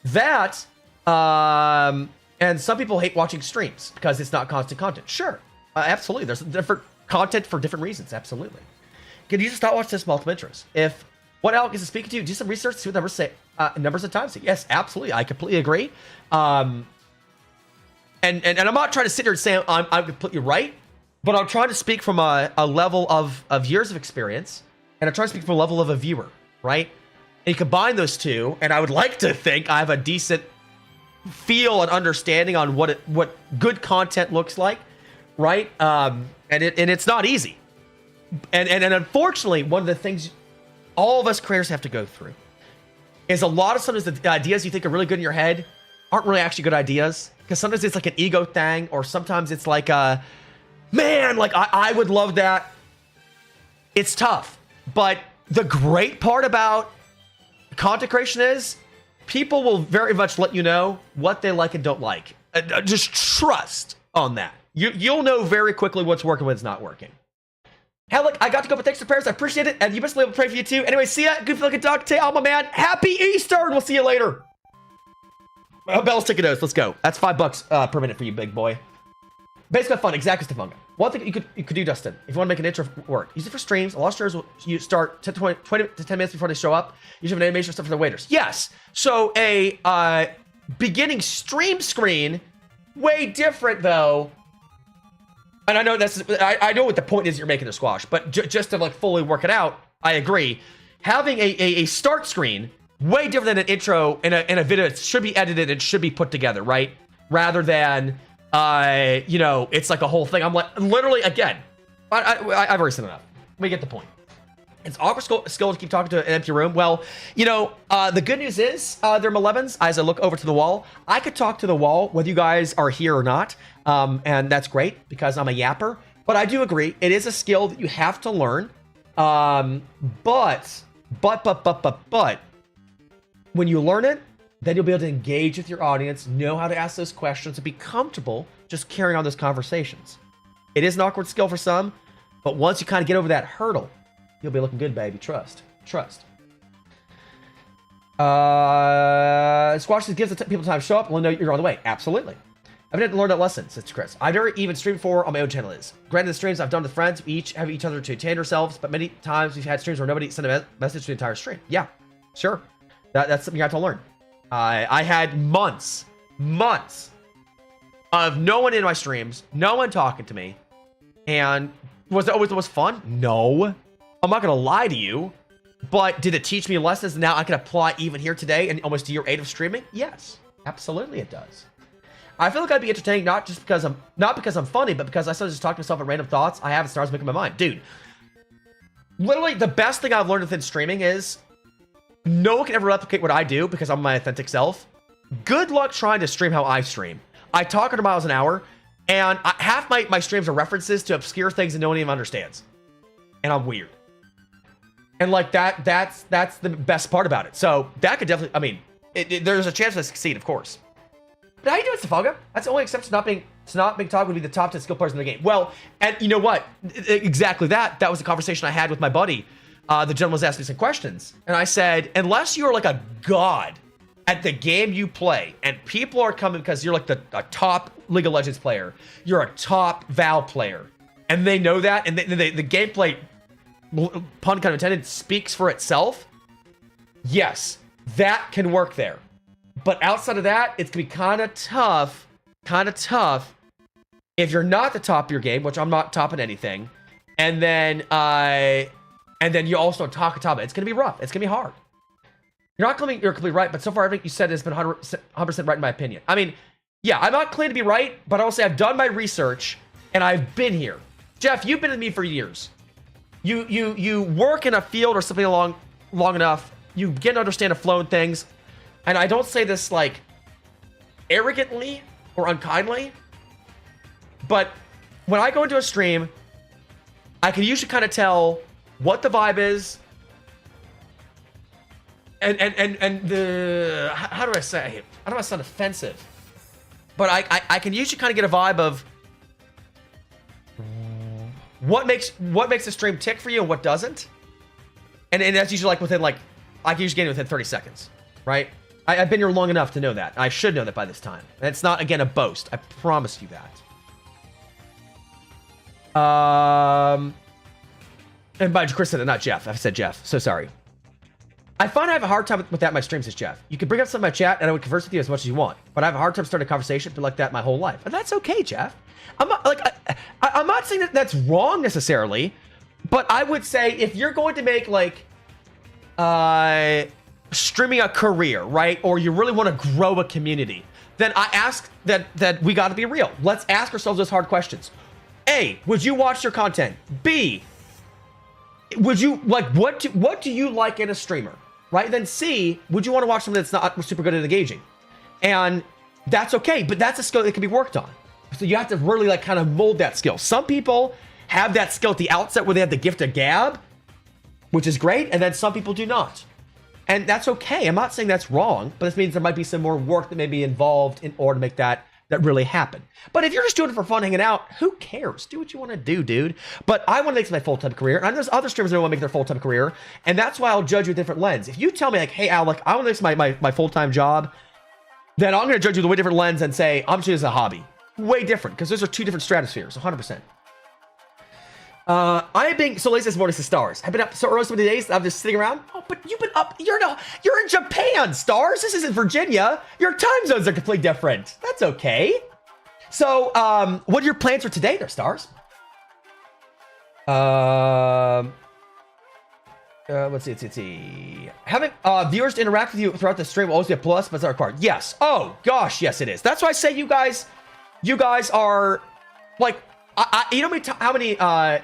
That, and some people hate watching streams because it's not constant content. Sure. Absolutely. There's different content for different reasons. Absolutely. Can you just not watch this multiple intros? If what Alec is speaking to you, do some research, see what numbers say, numbers of times. Yes, absolutely. I completely agree. And I'm not trying to sit here and say I'm completely right, but I'm trying to speak from a level of years of experience, and I'm trying to speak from a level of a viewer, right? And you combine those two, and I would like to think I have a decent feel and understanding on what good content looks like, right? And it's not easy. And unfortunately, one of the things all of us creators have to go through is a lot of sometimes the ideas you think are really good in your head aren't really actually good ideas, because sometimes it's like an ego thing, or sometimes it's like man, like I would love that. It's tough, but the great part about content creation is people will very much let you know what they like and don't like. Just trust on that. You'll know very quickly what's working, what's not working. Hell, look, I got to go, but thanks for prayers. I appreciate it, and you best be able to pray for you too. Anyway, see ya. Good looking dog. Tay, my man. Happy Easter, and we'll see you later. Bell's taking notes. Let's go. That's $5 per minute for you, big boy. Basically fun. Exactly, Stefanga. One thing you could do, Dustin, if you want to make an intro work, use it for streams. A lot of streamers will start 20 to 10 minutes before they show up. You should have an animation stuff for the waiters. Yes. So a beginning stream screen, way different though. And I know I know what the point is you're making the squash, but just to like fully work it out, I agree. Having a start screen, way different than an intro in a video. It should be edited. It should be put together, right? Rather than, you know, it's like a whole thing. I'm like, literally, again, I've already said enough. We get the point. It's awkward skill to keep talking to an empty room. Well, you know, the good news is they're 11s. As I look over to the wall, I could talk to the wall whether you guys are here or not. And that's great because I'm a yapper. But I do agree, it is a skill that you have to learn. But when you learn it, then you'll be able to engage with your audience, know how to ask those questions, and be comfortable just carrying on those conversations. It is an awkward skill for some, but once you kind of get over that hurdle, you'll be looking good, baby. Trust. Squash just gives people time to show up. We'll know you're on the way. Absolutely. I've had to learn that lesson, says Chris. I've never even streamed before on my own channel. Granted, the streams I've done with friends, we each have each other to entertain ourselves, but many times we've had streams where nobody sent a message to the entire stream. Yeah, sure. That's something you have to learn. I had months of no one in my streams, no one talking to me. And was it always the most fun? No. I'm not going to lie to you. But did it teach me lessons now I can apply even here today and almost year 8 of streaming? Yes, absolutely it does. I feel like I'd be entertaining not because I'm funny, but because I started just talking to myself at random thoughts I have and starts making my mind. Dude, literally the best thing I've learned within streaming is no one can ever replicate what I do because I'm my authentic self. Good luck trying to stream how I stream. I talk 100 miles an hour, and half my streams are references to obscure things that no one even understands. And I'm weird. And like that's the best part about it. So that could definitely, I mean, there's a chance to succeed, of course. But how you doing, Safaga? That's the only exception to not being talked would be the top 10 skill players in the game. Well, and you know what? Exactly that was a conversation I had with my buddy. The gentleman was asking me some questions. And I said, unless you're like a god at the game you play, and people are coming because you're like a top League of Legends player, you're a top Val player, and they know that, and the gameplay, pun kind of intended, speaks for itself, yes, that can work there. But outside of that, it's gonna be kind of tough if you're not the top of your game, which I'm not topping anything, and then you also don't talk on top of it. It's gonna be rough. It's gonna be hard. You're completely right, but so far everything you said has been 100% right in my opinion. I mean, yeah, I'm not claiming to be right, but I will say I've done my research and I've been here. Jeff, you've been with me for years. You work in a field or something long enough, you begin to understand the flow and things. And I don't say this like arrogantly or unkindly, but when I go into a stream, I can usually kind of tell what the vibe is, and the, how do I say? I don't want to sound offensive, but I can usually kind of get a vibe of what makes the stream tick for you and what doesn't, and that's usually like within like I can usually get it within 30 seconds, right? I've been here long enough to know that. I should know that by this time. And it's not, again, a boast. I promise you that. And by Chris said it, not Jeff. I said Jeff. So sorry. I find I have a hard time with that in my streams, says Jeff. You can bring up some in my chat, and I would converse with you as much as you want. But I have a hard time starting a conversation like that my whole life. And that's okay, Jeff. I'm not, like, I'm not saying that that's wrong necessarily. But I would say if you're going to make, like, streaming a career, right? Or you really want to grow a community, then I ask that we got to be real. Let's ask ourselves those hard questions. A, would you watch your content? B, would you like what do you like in a streamer, right? Then C, would you want to watch something that's not super good at engaging? And that's okay, but that's a skill that can be worked on. So you have to really like kind of mold that skill. Some people have that skill at the outset where they have the gift of gab, which is great, and then some people do not. And that's okay. I'm not saying that's wrong, but this means there might be some more work that may be involved in order to make that really happen. But if you're just doing it for fun, hanging out, who cares? Do what you want to do, dude. But I want to make this my full-time career, and there's other streamers that want to make their full-time career, and that's why I'll judge you with a different lens. If you tell me like, hey, Alec, I want to make this my full-time job, then I'm going to judge you with a way different lens and say, I'm just a hobby. Way different, because those are two different stratospheres, 100%. I have been so lazy this morning to Stars. I've been up so early so many days that I'm just sitting around. Oh, but you've been up. You're in Japan, Stars. This isn't Virginia. Your time zones are completely different. That's okay. So, what are your plans for today, there, Stars? Let's see. Having viewers to interact with you throughout the stream will always be a plus, but it's not required. Yes. Oh gosh, yes, it is. That's why I say you guys are like. You know how many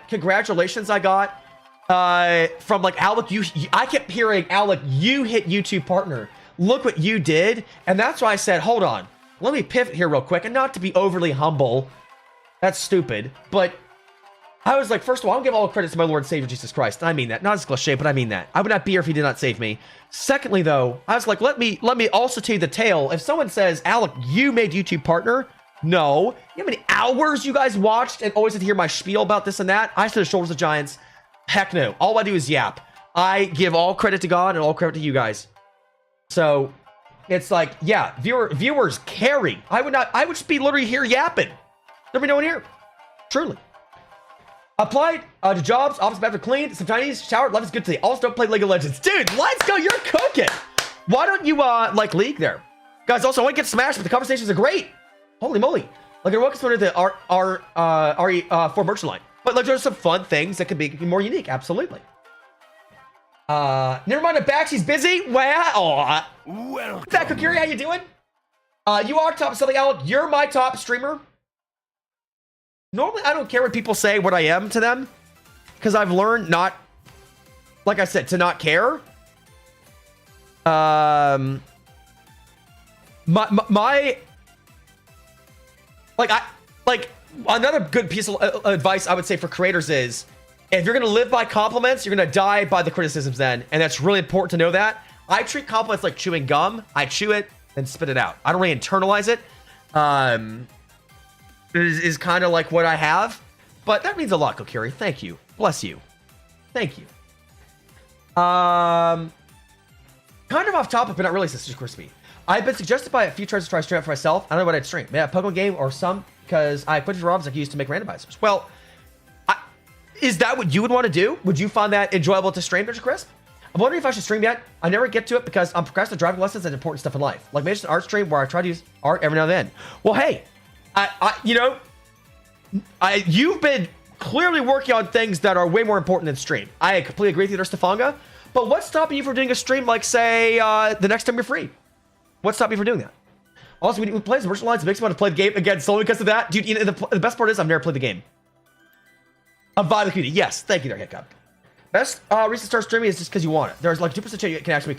congratulations I got from like Alec. I kept hearing Alec, you hit YouTube partner. Look what you did, and that's why I said, hold on, let me pivot here real quick, and not to be overly humble. That's stupid, but I was like, first of all, I'll give all the credit to my Lord and Savior Jesus Christ. I mean that, not as cliche, but I mean that. I would not be here if he did not save me. Secondly, though, I was like, let me also tell you the tale. If someone says, Alec, you made YouTube partner. No. You know how many hours you guys watched and always had to hear my spiel about this and that? I stood on the shoulders of giants. Heck no. All I do is yap. I give all credit to God and all credit to you guys. So it's like, yeah, viewers carry. I would just be literally here yapping. There'd be no one here. Truly. Applied to jobs, office bathroom cleaned, some Chinese, showered, life is good today. Also don't play League of Legends. Dude, let's go. You're cooking. Why don't you like League there? Guys, also I want to get smashed, but the conversations are great. Holy moly. Like, you're welcome to the RE4 merchant line. But like, there's some fun things that could be more unique. Absolutely. Never mind the back. She's busy. Wow. Well, Fat Kokiri, how you doing? You are top something, Alec. You're my top streamer. Normally, I don't care what people say what I am to them. Because I've learned not, like I said, to not care. Like another good piece of advice I would say for creators is, if you're going to live by compliments, you're going to die by the criticisms then. And that's really important to know that. I treat compliments like chewing gum. I chew it and spit it out. I don't really internalize it. Is kind of like what I have. But that means a lot, Kokiri. Thank you. Bless you. Thank you. Kind of off topic, but not really, Sister Crispy. I've been suggested by a few tries to try stream out for myself. I don't know what I'd stream. Yeah, a Pokemon game or some, because I quit Robs like you used to make randomizers. Well, is that what you would want to do? Would you find that enjoyable to stream, Mr. Crisp? I'm wondering if I should stream yet. I never get to it because I'm procrastinating driving lessons and important stuff in life. Like maybe just an art stream where I try to use art every now and then. Well, hey, you've been clearly working on things that are way more important than stream. I completely agree with you there, Stefanga. But what's stopping you from doing a stream like, say, the next time you're free? What's stopping you from doing that? Also, when you play the virtual lines, it makes me want to play the game again solely because of that. Dude, you know, the best part is I've never played the game. I'm vibing the community. Yes, thank you there, Hiccup. Best reason to start streaming is just because you want it. There's like 2% chance you can actually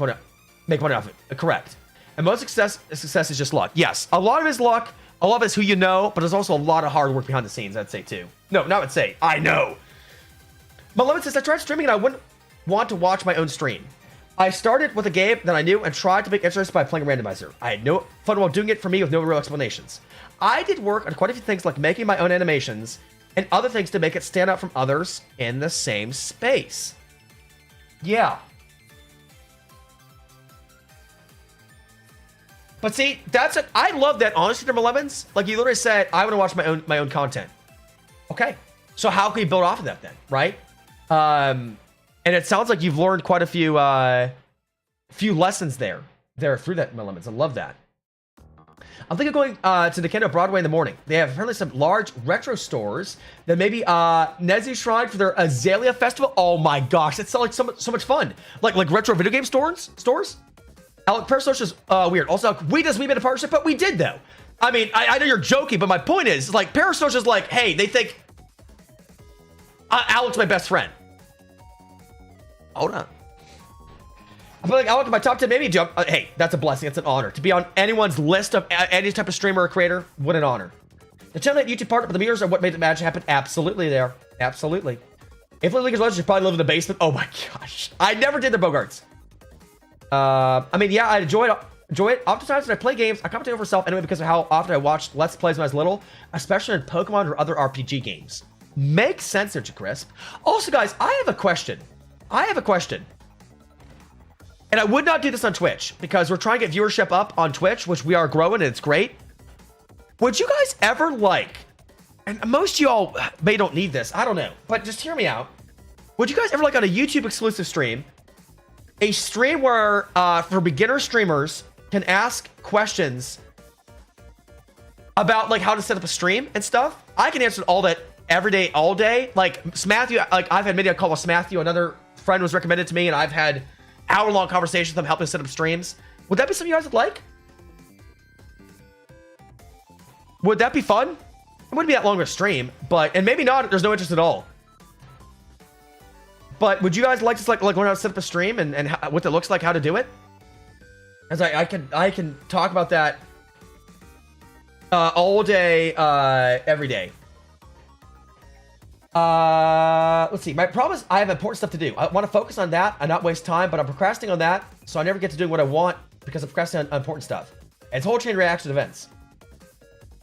make money off it. Correct. And most success is just luck. Yes, a lot of it is luck. A lot of it is who you know, but there's also a lot of hard work behind the scenes, I'd say too. No, not I'd say. I know. Malevolent says, I tried streaming and I wouldn't want to watch my own stream. I started with a game that I knew and tried to make interest by playing a randomizer. I had no fun while doing it for me with no real explanations. I did work on quite a few things like making my own animations and other things to make it stand out from others in the same space. Yeah. But see, that's it. I love that honesty from Lemons. Like you literally said, I want to watch my own content. Okay. So how can we build off of that then, right? And it sounds like you've learned quite a few lessons there through that, Lemons. I love that. I'm thinking of going to Nintendo Broadway in the morning. They have apparently some large retro stores that maybe Nezu Shrine for their Azalea Festival. Oh my gosh, that sounds like so much fun. Like retro video game stores? Alec, Parasocial is weird. Also, we made a partnership, but we did though. I mean, I know you're joking, but my point is, like, Parasocial is like, hey, they think Alec's my best friend. Hold on. I feel like I look at my top 10, maybe jump. Hey, that's a blessing. It's an honor to be on anyone's list of any type of streamer or creator. What an honor. The channel that YouTube partner, but the mirrors are what made the magic happen. Absolutely, there. Absolutely. If League of Legends, you probably live in the basement. Oh my gosh, I never did the Bogarts. I mean, yeah, I enjoy it. Oftentimes when I play games, I commentate over myself anyway because of how often I watched Let's Plays when I was little, especially in Pokemon or other RPG games. Makes sense, there, Crisp. Also, guys, I have a question. And I would not do this on Twitch because we're trying to get viewership up on Twitch, which we are growing and it's great. Would you guys ever like, and most of y'all may don't need this, I don't know, but just hear me out. Would you guys ever like on a YouTube exclusive stream, a stream where for beginner streamers can ask questions about like how to set up a stream and stuff? I can answer all that every day, all day. Like Matthew, like I've had many a call with Matthew, another friend was recommended to me, and I've had hour-long conversations with them helping set up streams. Would that be something you guys would like? Would that be fun? It wouldn't be that long of a stream, but, and maybe not, there's no interest at all. But would you guys like to like learn how to set up a stream and how, what it looks like, how to do it? As I can talk about that all day, every day. Let's see. My problem is I have important stuff to do. I want to focus on that and not waste time, but I'm procrastinating on that, so I never get to do what I want because I'm procrastinating on important stuff. And it's whole chain reaction events.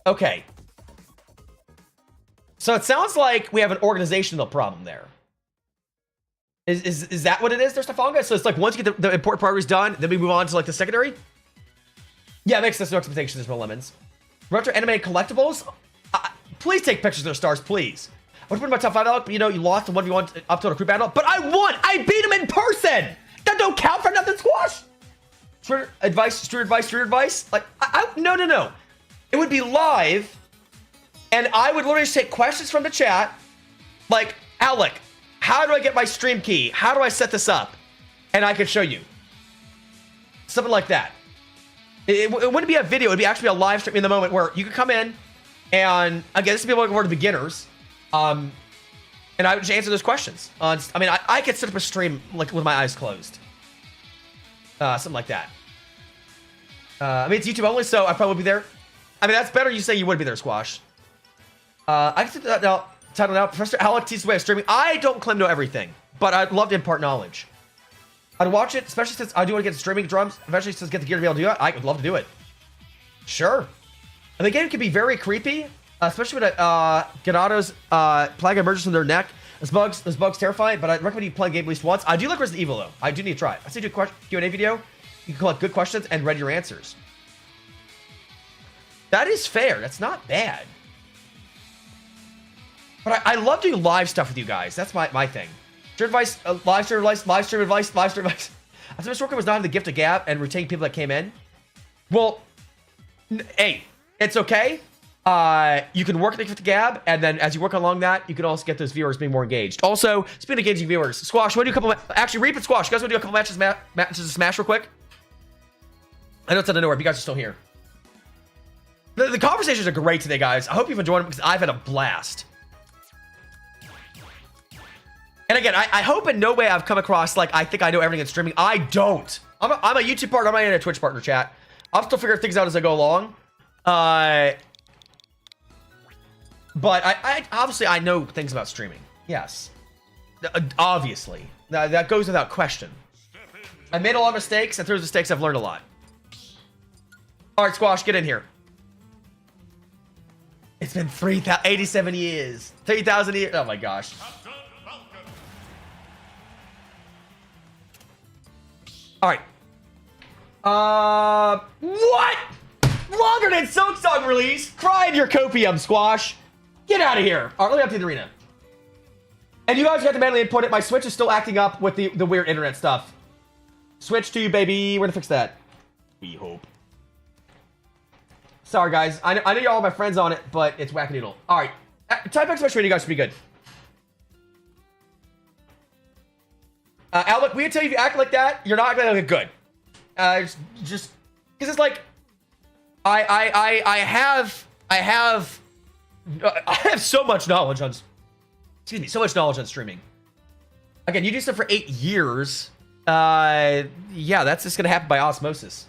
Okay. So it sounds like we have an organizational problem there. Is that what it is there, Stefanga? So it's like once you get the important priorities done, then we move on to like the secondary? Yeah, it makes sense. No expectations. There's no lemons. Retro animated collectibles? Please take pictures of their stars, please. I was putting my top 5 out, but you know, you lost the 1v1 up to a crew battle. But I won! I beat him in person! That don't count for nothing, Squash! Street advice. Like, no. It would be live, and I would literally just take questions from the chat. Like, Alec, how do I get my stream key? How do I set this up? And I could show you. Something like that. It wouldn't be a video, it would be actually a live stream in the moment where you could come in, and again, this would be looking for the beginners. And I would just answer those questions. I mean, I could set up a stream like with my eyes closed. Something like that. I mean, it's YouTube only, so I probably would be there. I mean, that's better you say you would be there, Squash. I can that now. Title now. Professor Alec teaches way of streaming. I don't claim to know everything, but I'd love to impart knowledge. I'd watch it, especially since I do want to get streaming drums. Eventually, since I get the gear to be able to do it, I would love to do it. Sure. And the game can be very creepy. Especially with Ganato's plague emerges from their neck. This bug's terrifying, but I recommend you play the game at least once. I do like Resident Evil, though. I do need to try it. I see you do a Q&A video. You can collect good questions and read your answers. That is fair. That's not bad. But I love doing live stuff with you guys. That's my thing. Stream advice, live stream advice. I thought Mr. Worker was not in the gift of gab and retaining people that came in. Well, hey, it's okay. You can work the gift of gab, and then as you work along that, you can also get those viewers being more engaged. Also, speaking of engaging viewers, Squash, want to do a couple? Actually, Reap and Squash, you guys want to do a couple matches of Smash real quick? I know it's out of nowhere, but you guys are still here. The conversations are great today, guys. I hope you've enjoyed them because I've had a blast. And again, I hope in no way I've come across like I think I know everything in streaming. I don't. I'm a YouTube partner. I'm not even a Twitch partner, chat. I'm still figuring things out as I go along. But I obviously I know things about streaming. Yes. Obviously. That goes without question. I made a lot of mistakes, and through those mistakes I've learned a lot. Alright, Squash, get in here. It's been 87 years. 3,000 years. Oh my gosh. Alright. What? Longer than Silk Song release? Cry in your copium, Squash. Get out of here. All right, let me update the arena. And you guys got to manually input it. My Switch is still acting up with the weird internet stuff. Switch to you, baby. We're gonna fix that. We hope. Sorry, guys. I know y'all are my friends on it, but it's wackadoodle. All right. Type back to my screen. You guys should be good. Alec, we can tell you if you act like that, you're not gonna look good. Just because it's like I have so much knowledge on, excuse me, so much knowledge on streaming. Again, you do stuff for 8 years. Yeah, that's just gonna happen by osmosis.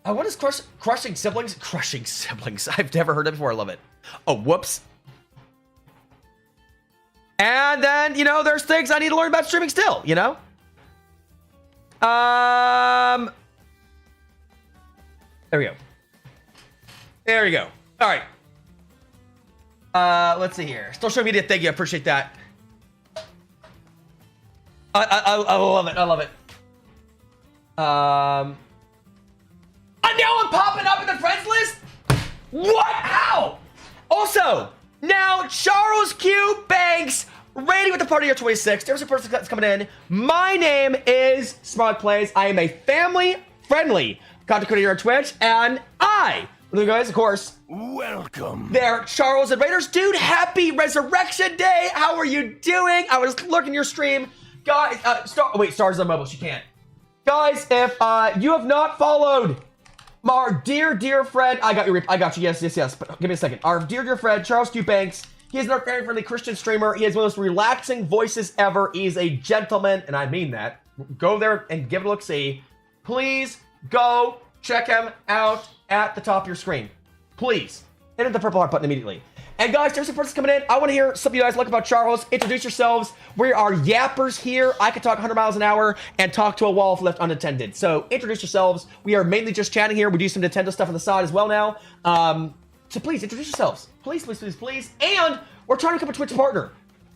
What is crushing siblings? Crushing siblings. I've never heard that before. I love it. Oh, whoops. And then, you know, there's things I need to learn about streaming still, you know? There we go. There we go. All right. Let's see here. Social media, thank you. I appreciate that. I love it. I love it. Now I'm popping up in the friends list? What? How? Also, now Charles Q. Banks, rating with the party year 26. There's a person that's coming in. My name is Smart Plays. I am a family-friendly content creator on Twitch, and you guys, of course, welcome there, Charles and Raiders. Dude, happy Resurrection Day. How are you doing? I was lurking your stream. Guys, Stars on mobile. She can't. Guys, if you have not followed our dear friend, I got you. Yes. But give me a second. Our dear friend, Charles Q. Banks. He is an very friendly Christian streamer. He has one of the most relaxing voices ever. He is a gentleman, and I mean that. Go there and give it a look-see. Please go check him out at the top of your screen. Please. Hit the purple heart button immediately. And guys, there's some persons coming in. I want to hear some of you guys look about Charles. Introduce yourselves. We are yappers here. I could talk 100 miles an hour and talk to a wall if left unattended. So introduce yourselves. We are mainly just chatting here. We do some Nintendo stuff on the side as well now. So please introduce yourselves. Please. And we're trying to become a Twitch partner.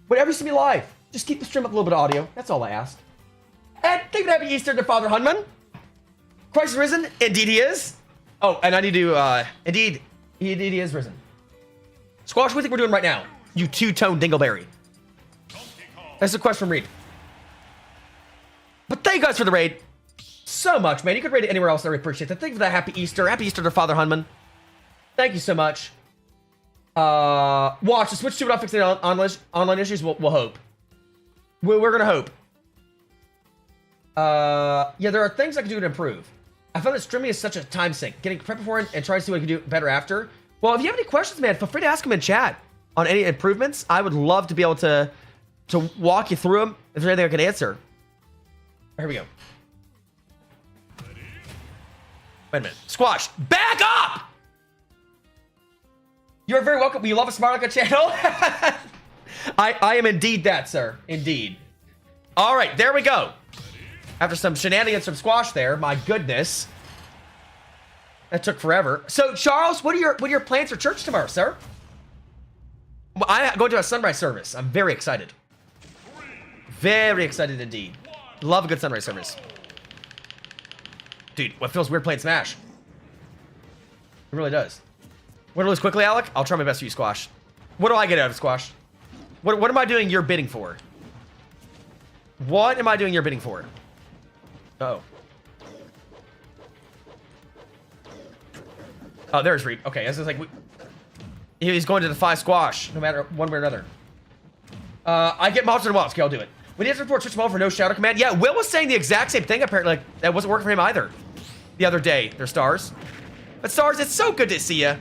Whenever you see me live, just keep the stream up a little bit of audio. That's all I ask. And thank you for happy Easter to Father Hunman. Christ is risen. Indeed he is. Oh, and I need to, indeed he is risen. Squash, what do you think we're doing right now? You two-tone dingleberry. That's a question from Reed. But thank you guys for the raid. So much, man. You could raid it anywhere else. I really appreciate that. Thank you for that. Happy Easter. Happy Easter to Father Hunman. Thank you so much. Watch the Switch 2 without fixing online issues. We'll hope. We're gonna hope. Yeah, there are things I can do to improve. I found that streaming is such a time sink. Getting prepped before and trying to see what I can do better after. Well, if you have any questions, man, feel free to ask them in chat on any improvements. I would love to be able to walk you through them if there's anything I can answer. Here we go. Wait a minute. Squash, back up! You're very welcome. You love a Smart Aleca channel? I am indeed that, sir. Indeed. All right, there we go. After some shenanigans from Squash there, my goodness. That took forever. So, Charles, what are your plans for church tomorrow, sir? Well, I'm going to a sunrise service. I'm very excited. Very excited indeed. Love a good sunrise service. Dude, what feels weird playing Smash? It really does. Want to lose quickly, Alec? I'll try my best for you, Squash. What do I get out of Squash? What am I doing your bidding for? What am I doing your bidding for? Uh-oh. Oh, there's Reed. Okay, this is like he's going to defy Squash, no matter one way or another. I get Monster and Wilds. Okay, I'll do it. We need to report switch mode for no shadow command. Yeah, Will was saying the exact same thing. Apparently, like, that wasn't working for him either. The other day, their Stars. But Stars, it's so good to see you.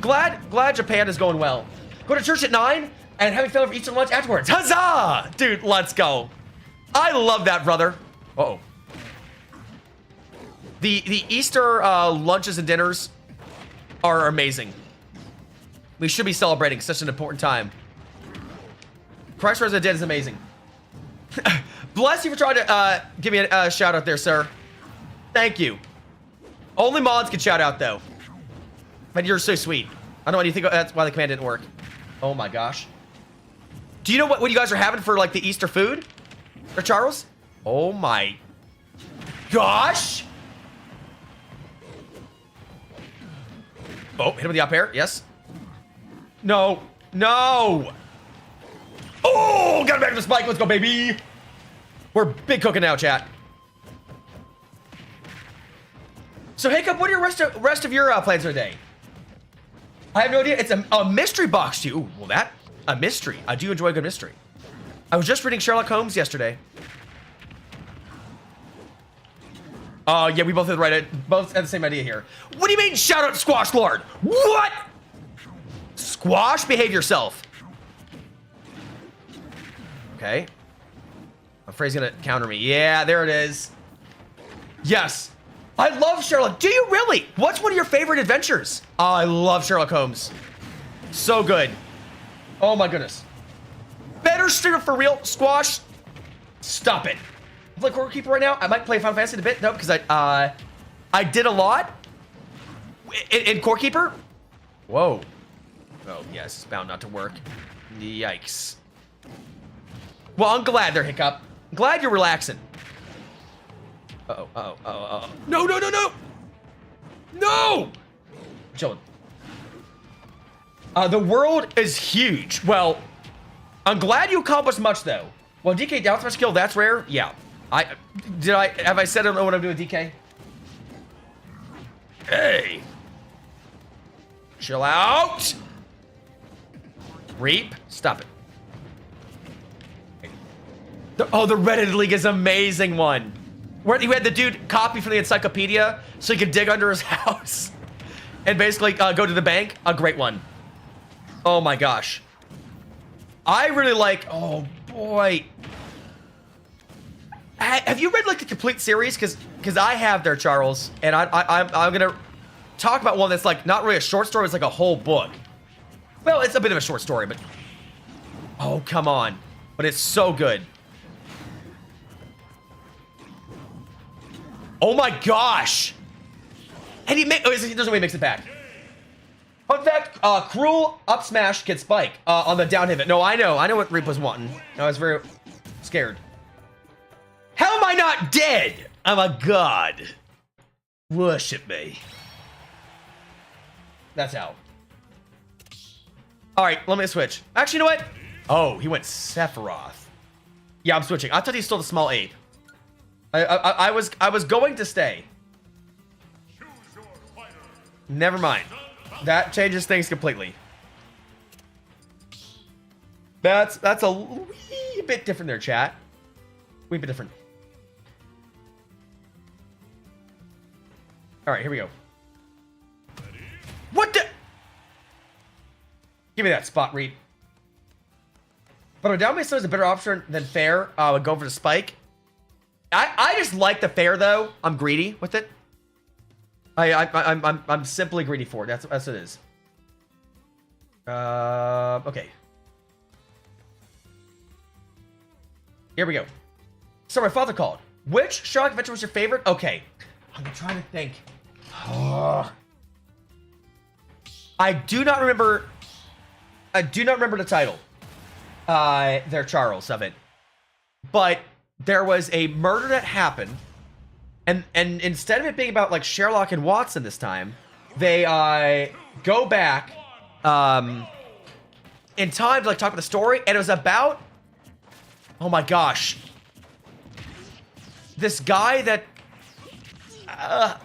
Glad Japan is going well. Go to church at 9 and having fun for Easter lunch afterwards. Huzzah! Dude, let's go. I love that, brother. Uh-oh. The Easter lunches and dinners are amazing. We should be celebrating such an important time. Christ Rose of the Dead is amazing. Bless you for trying to give me a shout out there, sir. Thank you. Only mods can shout out, though. But you're so sweet. I don't know why you think that's why the command didn't work. Oh my gosh. Do you know what you guys are having for like the Easter food? Or Charles? Oh my gosh. Oh, hit him with the up air. Yes. No. No. Oh, got him back to the spike. Let's go, baby. We're big cooking now, chat. So, Hiccup, what are your rest of your plans for the day? I have no idea. It's a mystery box to you. Ooh, well, a mystery. I do enjoy a good mystery. I was just reading Sherlock Holmes yesterday. Yeah, we both had the same idea here. What do you mean, shout out Squash Lord? What? Squash, behave yourself. Okay. I'm afraid he's gonna counter me. Yeah, there it is. Yes. I love Sherlock. Do you really? What's one of your favorite adventures? Oh, I love Sherlock Holmes. So good. Oh my goodness. Better streamer for real, Squash. Stop it. I'm like Core Keeper right now. I might play Final Fantasy in a bit. No, because I did a lot in Core Keeper. Whoa. Oh, yes, it's bound not to work. Yikes. Well, I'm glad there, Hiccup. Glad you're relaxing. Uh-oh, uh-oh, uh-oh, uh-oh. No, no, no, no! No! Chilling. The world is huge. Well, I'm glad you accomplished much, though. Well, DK down smash kill, that's rare? Yeah. Have I said I don't know what I'm doing with DK? Hey! Chill out! Reap, stop it. The Reddit League is an amazing one. Where you had the dude copy from the encyclopedia so he could dig under his house and basically go to the bank. A great one. Oh my gosh. I really like, oh boy. Have you read like the complete series? Because I have there, Charles. And I'm gonna talk about one that's like not really a short story, it's like a whole book. Well, it's a bit of a short story, but oh, come on. But it's so good. Oh my gosh! And he doesn't really mix it back. Fun fact, Cruel up smash gets spike on the down hit. No, I know what Reap was wanting. I was very scared. How am I not dead? I'm a god. Worship me. That's how. All right, let me switch. Actually, you know what? Oh, he went Sephiroth. Yeah, I'm switching. I thought he stole the small ape. I was going to stay. Never mind. That changes things completely. That's a wee bit different there, chat. Wee bit different. All right, here we go. What the? Give me that spot, Reed. But a down base is a better option than fair. Would go for the spike. I just like the fair though. I'm greedy with it. I'm simply greedy for it. That's what it is. Okay. Here we go. So my father called. Which Sherlock adventure was your favorite? Okay. I'm trying to think. I do not remember the title. There, Charles, of it. But there was a murder that happened, and instead of it being about like Sherlock and Watson this time, they go back in time to like talk about the story, and it was about, oh my gosh, this guy that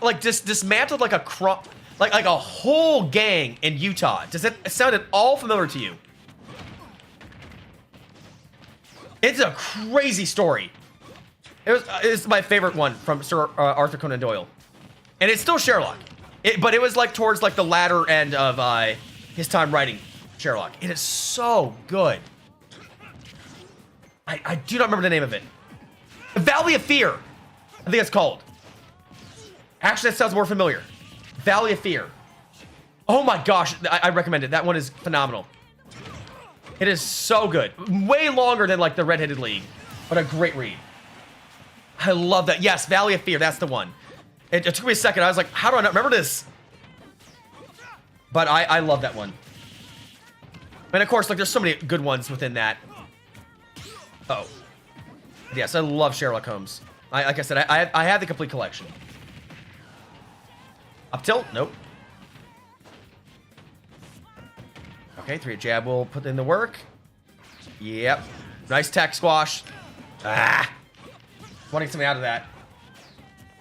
like just dismantled like like a whole gang in Utah. Does it sound at all familiar to you? It's a crazy story. It's my favorite one from Sir Arthur Conan Doyle, and it's still Sherlock, but it was like towards like the latter end of his time writing Sherlock. It is so good. I do not remember the name of it. Valley of Fear, I think it's called. Actually, that sounds more familiar. Valley of Fear. Oh my gosh, I recommend it. That one is phenomenal. It is so good. Way longer than like the Red-Headed League, but a great read. I love that. Yes, Valley of Fear, that's the one. It took me a second. I was like, how do I not remember this? But I love that one. And of course, like there's so many good ones within that. Oh. Yes, I love Sherlock Holmes. Like I said, I have the complete collection. Up tilt? Nope. Okay, 3 jab will put in the work. Yep. Nice tech squash. Ah. Wanting something out of that.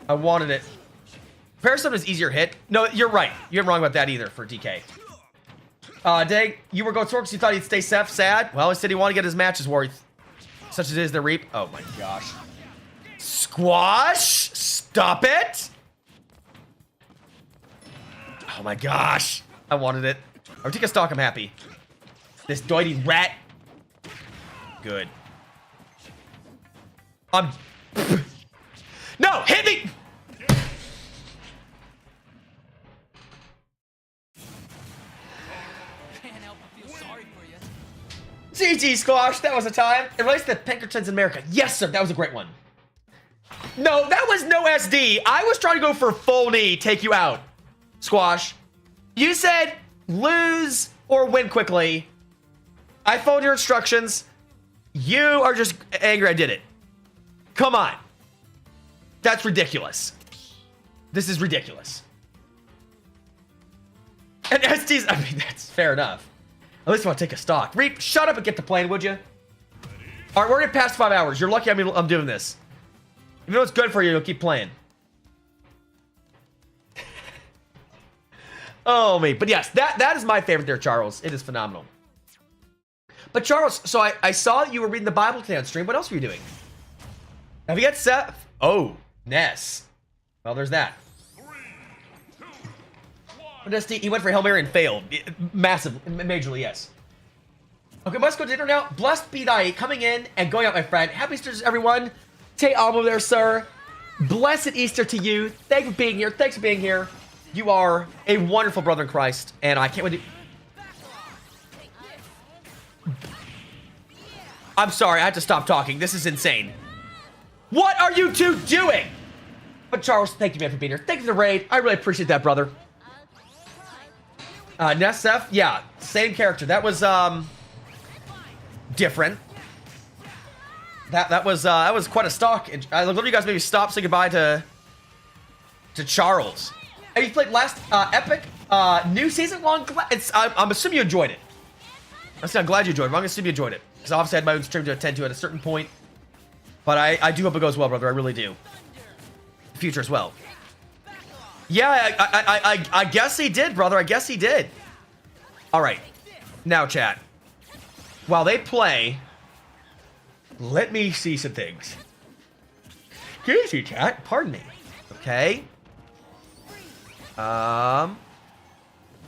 I wanted it. Parasite is easier hit. No, you're right. You're wrong about that either for DK. Dag, you were going to because you thought he'd stay sad. Well, he said he wanted to get his matches worth. Such as is the reap. Oh my gosh. Squash! Stop it! Oh my gosh. I wanted it. I'll take a stock, I'm happy. This doity rat. Good. I'm... No, hit me! Can't help but feel sorry for you. GG Squash, that was a time. It relates to Pinkertons in America. Yes, sir, that was a great one. No, that was no SD. I was trying to go for full knee, take you out. Squash. You said lose or win quickly. I followed your instructions. You are just angry I did it. Come on. That's ridiculous. This is ridiculous. And SD's, I mean, that's fair enough. At least I want to take a stock. Reap, shut up and get to playing, would you? All right, we're already past 5 hours. You're lucky I'm doing this. Even though it's good for you, you'll keep playing. Oh, me. But yes, that is my favorite there, Charles. It is phenomenal. But Charles, so I saw that you were reading the Bible today on stream. What else were you doing? Have you got Seth? Oh, Ness. Well, there's that. He went for Hail Mary and failed. Massive, majorly, yes. Okay, must go to dinner now. Blessed be thy coming in and going out, my friend. Happy Easter, everyone. Tay Almo there, sir. Blessed Easter to you. Thank you for being here. Thanks for being here. You are a wonderful brother in Christ, and I can't wait to... I'm sorry, I had to stop talking. This is insane. What are you two doing? But Charles, thank you, man, for being here. Thank you for the raid. I really appreciate that, brother. Nessef, yeah, same character. That was different. That was quite a stock. I love you guys maybe stop, say goodbye to Charles. Have you played last Epic new season? Well, I'm assuming you enjoyed it. I'm glad you enjoyed it. I'm gonna assume you enjoyed it because obviously I had my own stream to attend to at a certain point. But I do hope it goes well, brother. I really do. The future as well. Yeah, I guess he did, brother. I guess he did. All right. Now, chat. While they play, let me see some things. Excuse me, chat. Pardon me. Okay.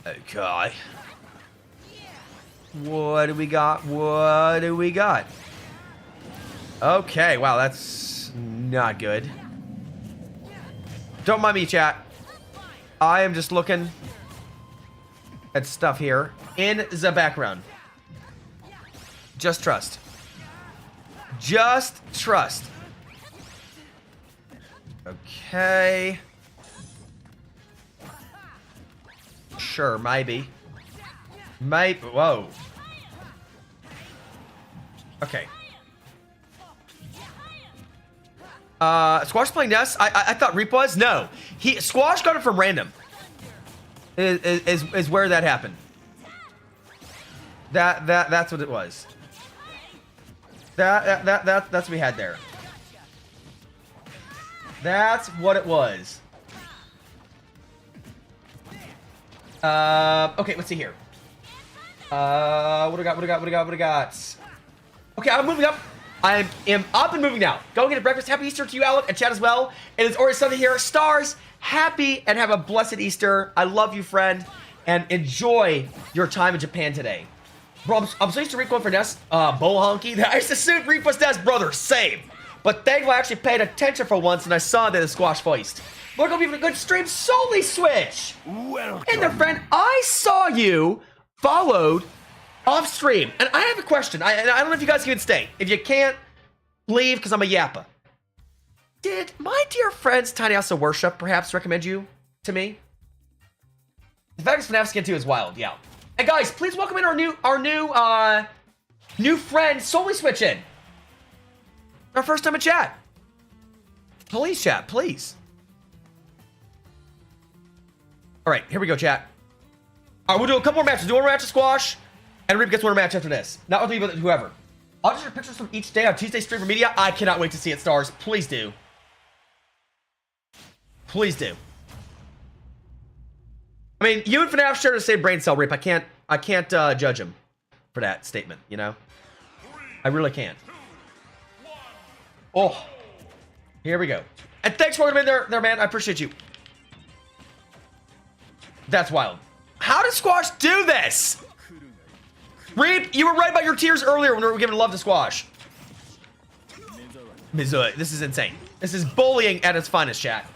Okay. What do we got? What do we got? Okay. Wow, that's not good. Don't mind me, chat. I am just looking at stuff here in the background. Just trust. Just trust. Okay. Sure, maybe. Maybe. Whoa. Okay. Squash playing Ness? I thought Reap was? No. Squash got it from random. Is where that happened. That's what it was. That's what we had there. That's what it was. Okay, let's see here. What do we got? Okay, I'm moving up. I am up and moving now. Go get a breakfast. Happy Easter to you, Alec, and chat as well. It is already Sunday here. Stars, happy and have a blessed Easter. I love you, friend, and enjoy your time in Japan today. Bro, I'm so used to Reap going for Ness, Bull Honky. I used to assume Reap was Ness, brother. Same. But thankfully I actually paid attention for once, and I saw that the Squash voiced. We're gonna be a good stream. Solely Switch. Welcome. And there, friend, I saw you followed off stream, and I have a question. I don't know if you guys can stay. If you can't, leave because I'm a yappa. Did my dear friends Tiny House of Worship perhaps recommend you to me? The fact is FNAF Skin 2 is wild, yeah. And guys, please welcome in our new friend, Solely Switch in. Our first time in chat. Please, chat, please. All right, here we go, chat. All right, we'll do a couple more matches. Do one more match of Squash, and Reap gets one more match after this. Not with me, but whoever. I'll just share pictures from each day on Tuesday Streamer Media. I cannot wait to see it, Stars. Please do. Please do. I mean, you and FNAF share the same brain cell, Reap. I can't judge him for that statement, you know? I really can't. Oh. Here we go. And thanks for coming in there, man. I appreciate you. That's wild. How did Squash do this? Reap, you were right about your tears earlier when we were giving love to Squash. Missouri. This is insane. This is bullying at its finest, chat.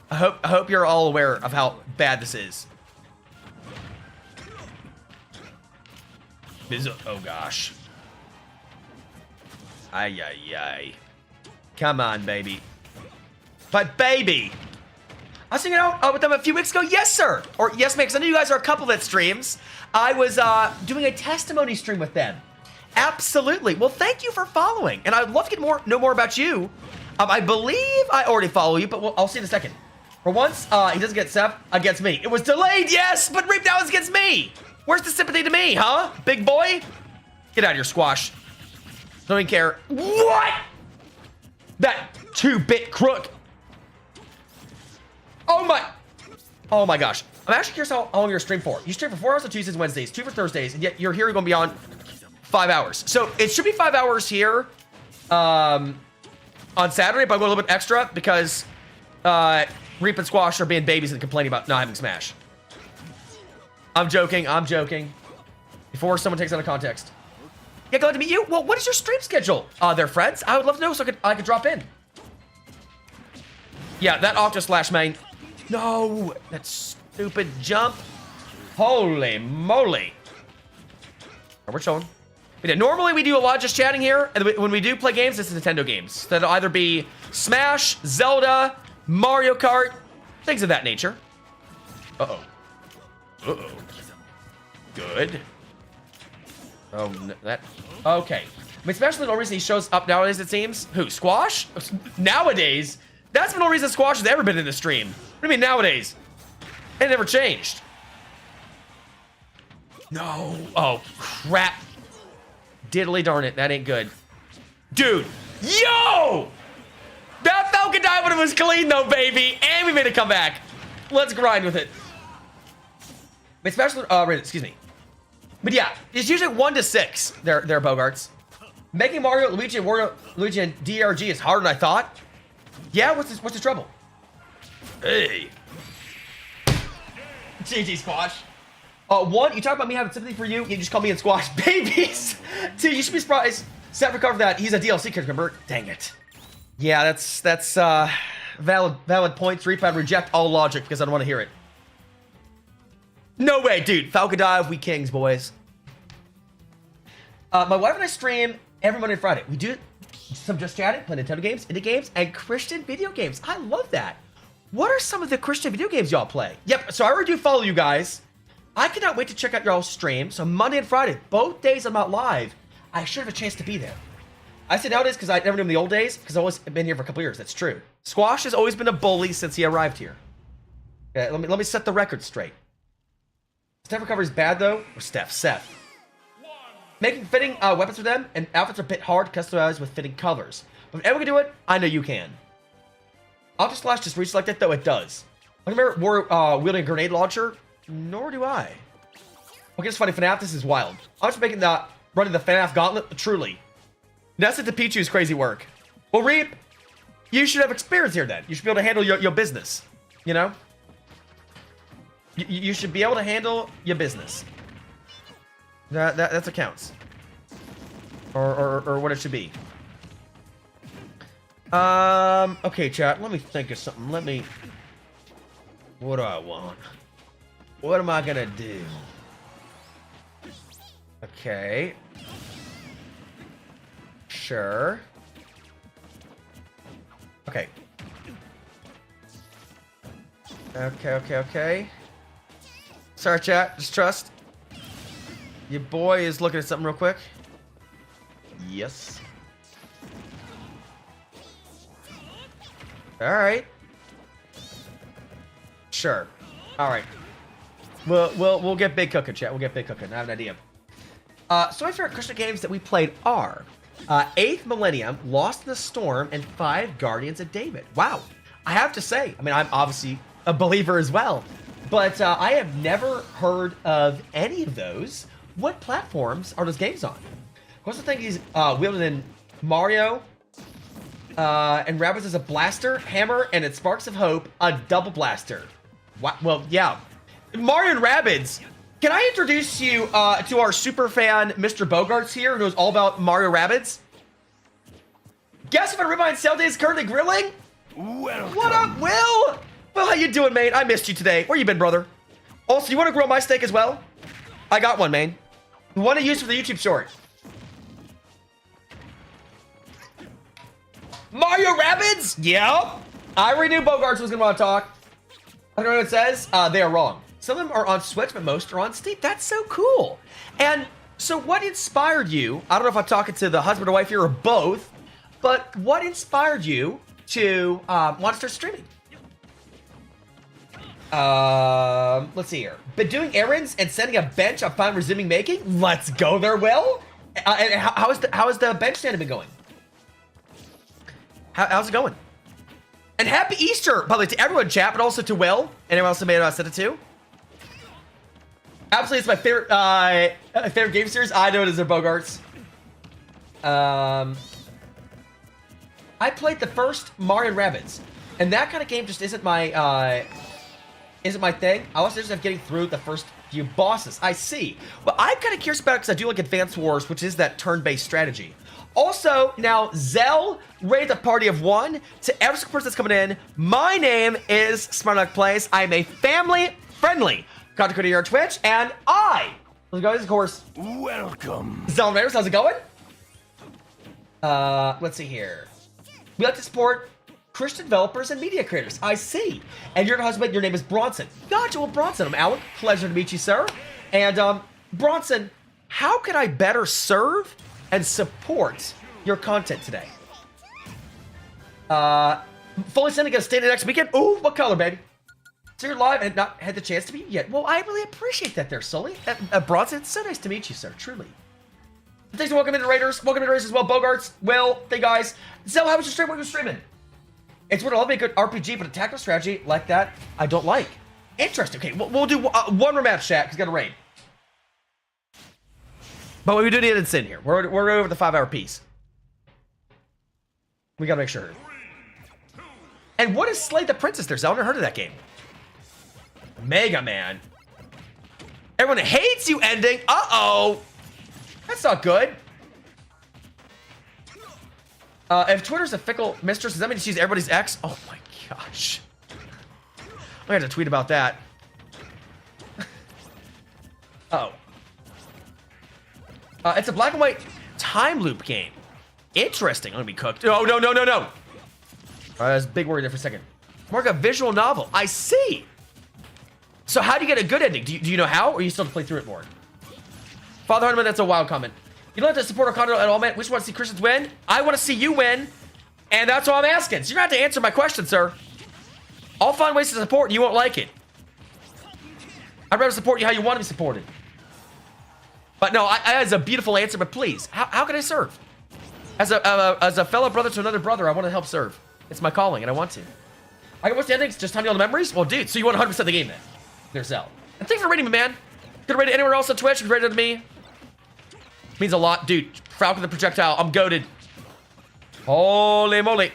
I hope you're all aware of how bad this is. Oh gosh. Ay, ay, ay. Come on, baby. But baby, I was hanging out with them a few weeks ago. Yes, sir. Or yes, ma'am, because I know you guys are a couple that streams. I was doing a testimony stream with them. Absolutely. Well, thank you for following. And I'd love to know more about you. I believe I already follow you, but I'll see in a second. For once, he doesn't get Seth against me. It was delayed, yes, but Reap now is against me. Where's the sympathy to me, huh? Big boy? Get out of here, Squash. Don't even care. What? That 2-bit crook. Oh my gosh. I'm actually curious how long you're stream for. You stream for 4 hours on Tuesdays and Wednesdays, 2 for Thursdays, and yet you're here going to be on 5 hours. So it should be 5 hours here on Saturday, but I'm going a little bit extra because Reap and Squash are being babies and complaining about not having Smash. I'm joking. Before someone takes it out of context. Yeah, glad to meet you. Well, what is your stream schedule? There, friends? I would love to know so I could drop in. Yeah, that Octo Slash main. No, that stupid jump. Holy moly. We're chilling. But yeah, normally we do a lot of just chatting here, and when we do play games, it's Nintendo games. That'll either be Smash, Zelda, Mario Kart, things of that nature. Uh-oh. Uh-oh. Good. Oh, that... Okay. I mean, especially the only reason he shows up nowadays, it seems. Who, Squash? Nowadays? That's the only reason Squash has ever been in the stream. What do you mean nowadays? It never changed. No. Oh, crap. Diddly darn it. That ain't good. Dude. Yo! That Falcon Diamond was clean, though, baby. And we made a comeback. Let's grind with it. Especially, excuse me. But yeah, it's usually 1 to 6. They're Bogarts. Making Mario, Luigi, and Luigi and DRG is harder than I thought. Yeah, what's the trouble? Hey. GG Squash. 1, you talk about me having sympathy for you. You just call me and Squash babies. 2, you should be surprised. Seth recovered that. He's a DLC character, remember? Dang it. Yeah, that's valid points. Reap, I'd reject all logic because I don't want to hear it. No way, dude. Falcon Dive, we kings, boys. My wife and I stream every Monday and Friday. We do some just chatting, play Nintendo games, indie games, and Christian video games. I love that. What are some of the Christian video games y'all play? Yep, so I already do follow you guys. I cannot wait to check out y'all's stream. So Monday and Friday, both days I'm not live. I should have a chance to be there. I say nowadays because I never knew in the old days, because I've always been here for a couple years. That's true. Squash has always been a bully since he arrived here. Okay, let me set the record straight. Steph recovery is bad though, or Seth. Making fitting weapons for them and outfits are a bit hard to customize with fitting colors. But if anyone can do it, I know you can. Octo Slash just reselect it though, it does. I remember wielding a grenade launcher, nor do I. Okay, it's funny, FNAF, this is wild. I'm just making running the FNAF gauntlet, truly. That's the Pichu's crazy work. Well, Reap, you should have experience here then. You should be able to handle your business, you know? You should be able to handle your business. That's what counts. Or what it should be. Okay, chat, let me think of something. What do I want? What am I gonna do? Okay. Sure. Okay. Okay. Sorry, chat. Just trust. Your boy is looking at something real quick. Yes. All right. Sure. All right. We'll get big cooking, chat. We'll get big cooking. I have an idea. So my favorite Christian games that we played are 8th Millennium, Lost in the Storm, and 5 Guardians of David. Wow. I have to say, I mean, I'm obviously a believer as well, but I have never heard of any of those. What platforms are those games on? Of course, the thing he's wielding in Mario and Rabbids is a blaster, hammer, and in Sparks of Hope, a double blaster. Well, yeah. Mario and Rabbids. Can I introduce you to our super fan, Mr. Bogarts here, who knows all about Mario Rabbids? Guess if a ribeye and sale day is currently grilling? What up, Will? Well, how you doing, mate? I missed you today. Where you been, brother? Also, you want to grill my steak as well? I got one, man. The one I used for the YouTube short. Mario Rabbids? Yep. I already knew Bogarts was going to want to talk. I don't know what it says. They are wrong. Some of them are on Switch, but most are on Steam. That's so cool. And so what inspired you? I don't know if I'm talking to the husband or wife here or both, but what inspired you to want to start streaming? Let's see here. Been doing errands and setting a bench. I'm fine resuming making. Let's go there, Will. And how is the bench stand been going? How's it going? And happy Easter, by the way, to everyone in chat, but also to Will. And everyone else that may have said it too. Absolutely, it's my favorite game series. I know it is their Bogarts. I played the first Mario and Rabbids, and that kind of game just isn't my thing. I was just getting through the first few bosses. I see. Well, I'm kind of curious about it because I do like Advance Wars, which is that turn-based strategy. Also, now Zell rated a party of 1 to every single person that's coming in. My name is Smartluck Plays. I'm a family-friendly content creator here on Twitch, and let's go, of course. Welcome. Zell Raiders, how's it going? Let's see here. We like to support Christian developers and media creators. I see. And your husband, your name is Bronson. Gotcha. Well, Bronson, I'm Alec. Pleasure to meet you, sir. And Bronson, how can I better serve and support your content today? Fully sending a stay next weekend. Ooh, what color, baby? So you're live and not had the chance to meet you yet. Well, I really appreciate that there, Sully. Bronson, it's so nice to meet you, sir. Truly. Thanks for welcome into Raiders. Welcome into Raiders as well, Bogarts. Will, hey guys. Zell, how was your stream? What were you streaming? It's what I love, a good RPG, but a tactical strategy like that, I don't like. Interesting. Okay, we'll do one rematch, chat, because we got a raid. But we do need an sin here. We're over the 5-hour piece. We gotta make sure. And what is Slay the Princess there? I never heard of that game. Mega Man. Everyone hates you ending. Uh-oh. That's not good. If Twitter's a fickle mistress, does that mean she's everybody's ex? Oh my gosh. I have to tweet about that. Oh. It's a black and white time loop game. Interesting. I'm gonna be cooked. Oh, no. I was a big word there for a second. More like a visual novel. I see. So how do you get a good ending? Do you know how, or you still have to play through it more? Father Hunterman, that's a wild comment. You don't have to support our content at all, man. We just want to see Christians win. I want to see you win, and that's all I'm asking. So you're going to have to answer my question, sir. I'll find ways to support, and you won't like it. I'd rather support you how you want to be supported. But no, that's a beautiful answer, but please, how can I serve? As a fellow brother to another brother, I want to help serve. It's my calling, and I want to. I can watch the endings, just tell me all the memories? Well, dude, so you want 100% the game then. There's Zell. And thanks for rating me, man. Could have rated anywhere else on Twitch. You rated me. Means a lot. Dude, Falcon the Projectile. I'm goated. Holy moly.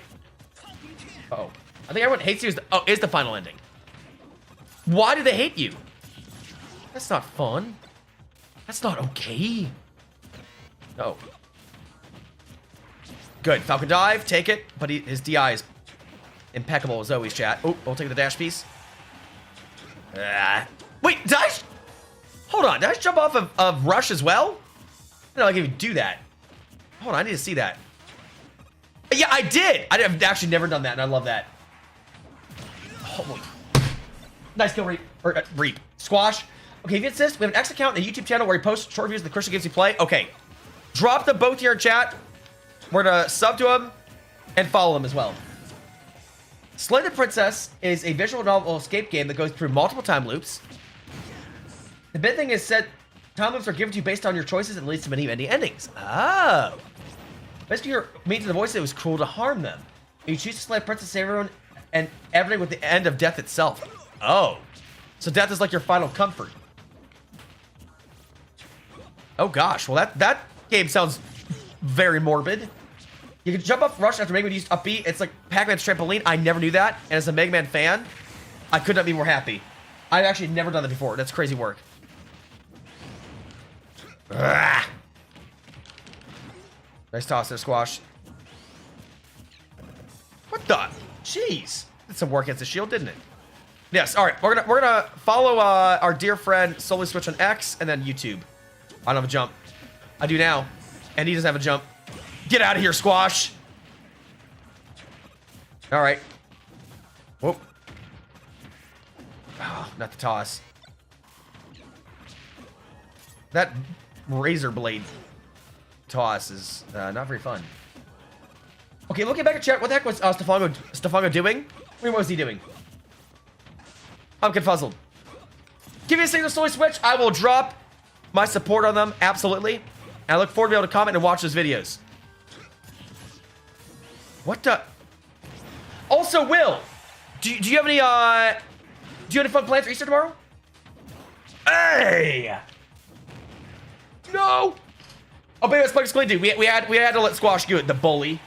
Uh-oh. I think everyone hates you is the final ending. Why do they hate you? That's not fun. That's not okay. Oh. Good. Falcon dive. Take it. But his DI is impeccable as always, chat. Oh, we'll take the dash piece. Wait, did I... Hold on. Did I jump off of Rush as well? I don't know if I can even do that. Hold on. I need to see that. Yeah, I did. I've actually never done that, and I love that. Holy. Nice kill, Reap. Or, Reap. Squash. Okay, if you insist, we have an X account and a YouTube channel where he posts short reviews of the Christian games we play. Okay. Drop them both here in chat. We're going to sub to him and follow him as well. Slay the Princess is a visual novel escape game that goes through multiple time loops. The big thing is that time loops are given to you based on your choices and leads to many endings. Oh. Basically, you're means to the voice that it was cruel to harm them. You choose to slay a princess, save everyone, and everything with the end of death itself. Oh. So death is like your final comfort. Oh gosh, well that game sounds very morbid. You can jump off Rush after Mega Man used upbeat. It's like Pac-Man's trampoline. I never knew that. And as a Mega Man fan, I could not be more happy. I've actually never done that before. That's crazy work. Ugh. Nice toss there, Squash. What the? Jeez. Did some work against the shield, didn't it? Yes. All right. We're gonna follow our dear friend Solely Switch on X and then YouTube. I don't have a jump. I do now, and he doesn't have a jump. Get out of here, Squash. All right. Whoop. Oh, not the toss. That razor blade toss is not very fun. Okay, looking back at chat, what the heck was Stefano doing? What was he doing? I'm confuzzled. Give me a signal, Solely Switch. I will drop my support on them, absolutely. And I look forward to be able to comment and watch those videos. What the? Also, Will, do you have any fun plans for Easter tomorrow? Hey! No! Oh, baby, that's Spike's do. We had to let Squash do it, the bully.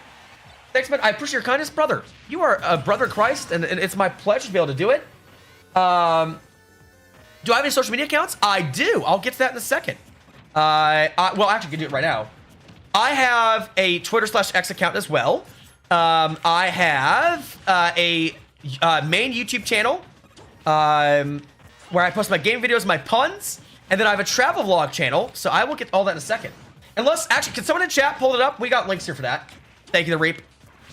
Thanks, man. I appreciate your kindness, brother. You are a brother in Christ, and it's my pleasure to be able to do it. Do I have any social media accounts? I do. I'll get to that in a second. Well, actually, I can do it right now. I have a Twitter/X account as well. I have a main YouTube channel where I post my game videos, my puns, and then I have a travel vlog channel. So I will get all that in a second. Unless, actually, can someone in chat pull it up? We got links here for that. Thank you, The Reap.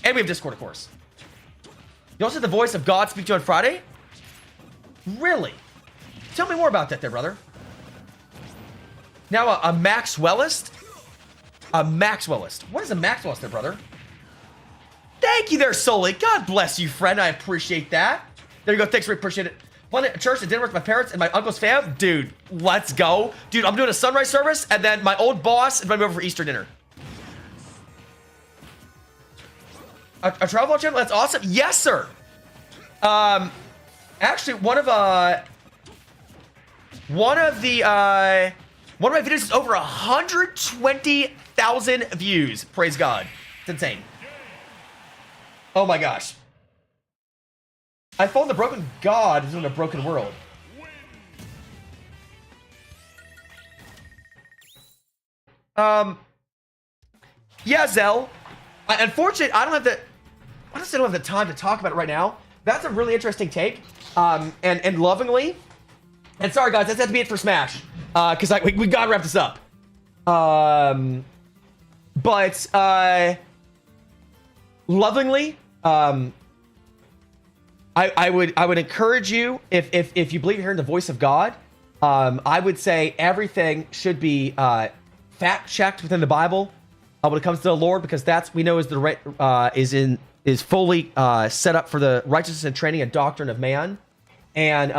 And we have Discord, of course. You also have the voice of God speak to you on Friday? Really? Tell me more about that there, brother. Now, a Maxwellist? A Maxwellist. What is a Maxwellist there, brother? Thank you there, Sully. God bless you, friend. I appreciate that. There you go. Thanks, Rick. Appreciate it. Plenty at church and dinner with my parents and my uncle's fam. Dude, let's go. Dude, I'm doing a sunrise service, and then my old boss invited me over for Easter dinner. A travel channel? That's awesome. Yes, sir. Actually, one of my videos is over 120,000 views. Praise God. It's insane. Oh my gosh. I found the broken God is in a broken world. Yeah, Zell. Unfortunately, I honestly don't have the time to talk about it right now. That's a really interesting take. And lovingly. And sorry, guys, that's had to be it for Smash. Because we gotta wrap this up. Lovingly, I would encourage you, if you believe you're hearing the voice of God, I would say everything should be fact checked within the Bible when it comes to the Lord, because that's, we know, is the right is fully set up for the righteousness and training and doctrine of man. And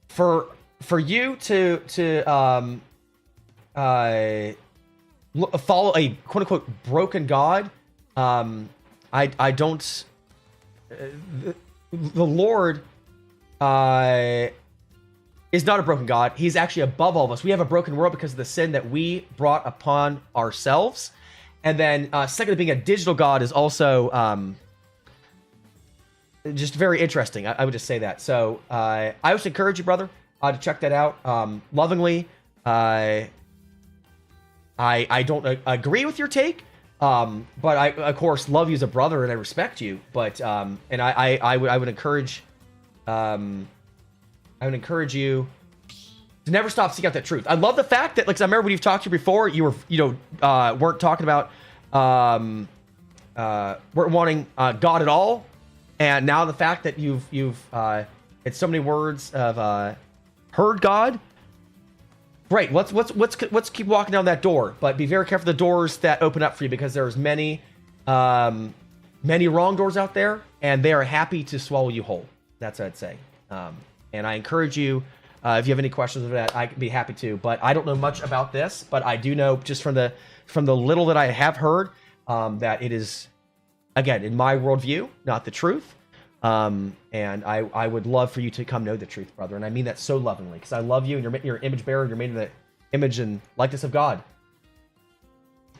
for you to follow a quote unquote broken God, I don't. The Lord is not a broken God. He's actually above all of us. We have a broken world because of the sin that we brought upon ourselves. And then, second, being a digital God is also just very interesting. I would just say that. So I would encourage you, brother, to check that out. Lovingly, I don't agree with your take. But I, of course, love you as a brother and I respect you. But and I would encourage you to never stop seeking out that truth. I love the fact that, like, I remember when you've talked to you before, you were, weren't talking about weren't wanting God at all, and now the fact that you've in so many words of heard God. Great. Let's keep walking down that door, but be very careful the doors that open up for you, because there's many wrong doors out there, and they are happy to swallow you whole. That's what I'd say. And I encourage you, if you have any questions of that, I'd be happy to. But I don't know much about this, but I do know just from the little that I have heard, that it is, again, in my worldview, not the truth. And I would love for you to come know the truth, brother. And I mean that so lovingly, because I love you, and you're an image bearer, and you're made in the image and likeness of God.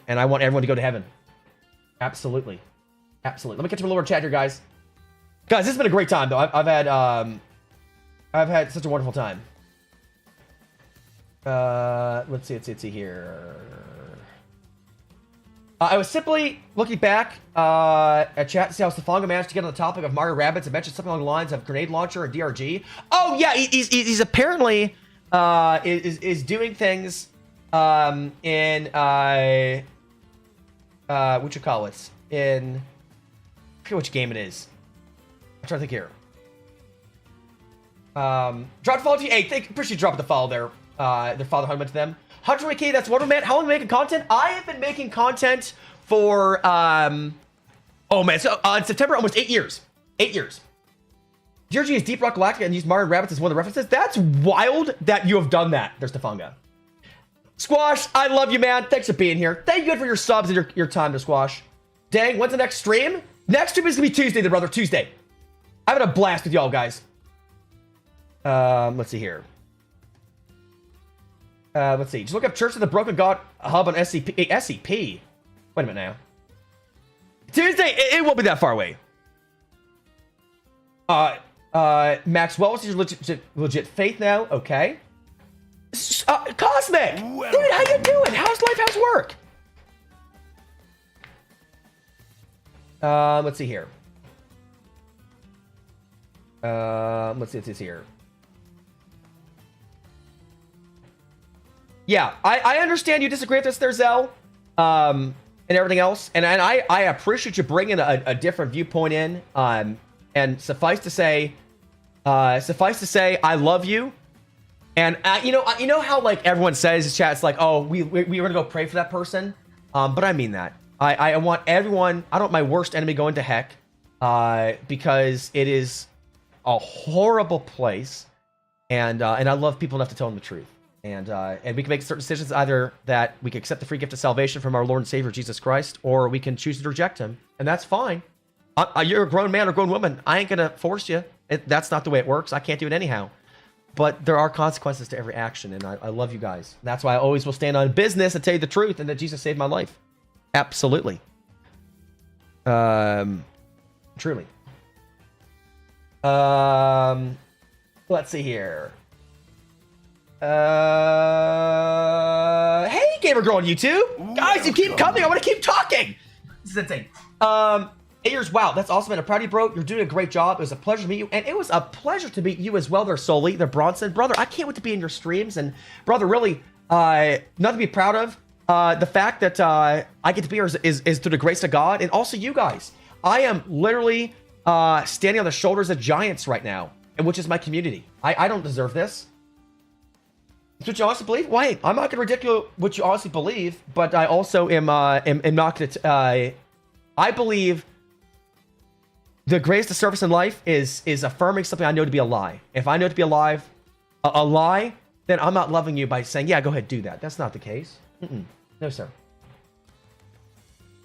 And I want everyone to go to heaven. Absolutely. Absolutely. Let me get to my lower chat here, guys. Guys, this has been a great time, though. I've had such a wonderful time. Let's see here. I was simply looking back at chat to see how Stefanga managed to get on the topic of Mario Rabbids and mentioned something along the lines of grenade launcher and DRG. Oh yeah, he's apparently is doing things in what you call it, in I forget which game it is. I'm trying to think here. Drop follow to you. Hey, appreciate you dropping the follow there. Their father Hunman to them. 100K, that's Wonder Man. How long have you been making content? I have been making content for oh man, so in September, almost 8 years. 8 years. DRG is Deep Rock Galactica and used Mario Rabbits as one of the references. That's wild that you have done that. There's Stefanga. Squash, I love you, man. Thanks for being here. Thank you for your subs and your time to Squash. Dang, when's the next stream? Next stream is gonna be Tuesday, brother. Tuesday. I'm having a blast with y'all, guys. Let's see here. Let's see. Just look up Church of the Broken God Hub on SCP. SCP. Wait a minute now. Tuesday. It won't be that far away. Maxwell, what's your legit faith now? Okay. Cosmic, dude, how you doing? How's life? How's work? Let's see here. Let's see what's here. Yeah, I understand you disagree with this there, Zell, and everything else, and I appreciate you bringing a different viewpoint in. And suffice to say, I love you. And you know how like everyone says in chat, it's like, oh, we were gonna go pray for that person, but I mean that. I want everyone. I don't want my worst enemy going to heck, because it is a horrible place, and I love people enough to tell them the truth. And we can make certain decisions, either that we can accept the free gift of salvation from our Lord and Savior Jesus Christ, or we can choose to reject him, and that's fine. You're a grown man or grown woman. I ain't gonna force you. That's not the way it works. I can't do it anyhow. But there are consequences to every action, and I love you guys. That's why I always will stand on business and tell you the truth, and that Jesus saved my life. Absolutely. Truly. Let's see here. Hey, gamer girl on YouTube. Guys, you keep coming. I want to keep talking. This is insane. 8 years. Wow, that's awesome. And I'm proud of you, bro. You're doing a great job. It was a pleasure to meet you. And it was a pleasure to meet you as well there, Soli, there, Bronson. Brother, I can't wait to be in your streams. And brother, really, nothing to be proud of. The fact that I get to be here is through the grace of God. And also you guys. I am literally standing on the shoulders of giants right now, and which is my community. I don't deserve this. It's what you honestly believe? Wait, I'm not going to ridicule what you honestly believe, but I also am not going to... I believe the greatest service in life is affirming something I know to be a lie. If I know it to be a lie, then I'm not loving you by saying, yeah, go ahead, do that. That's not the case. No, sir.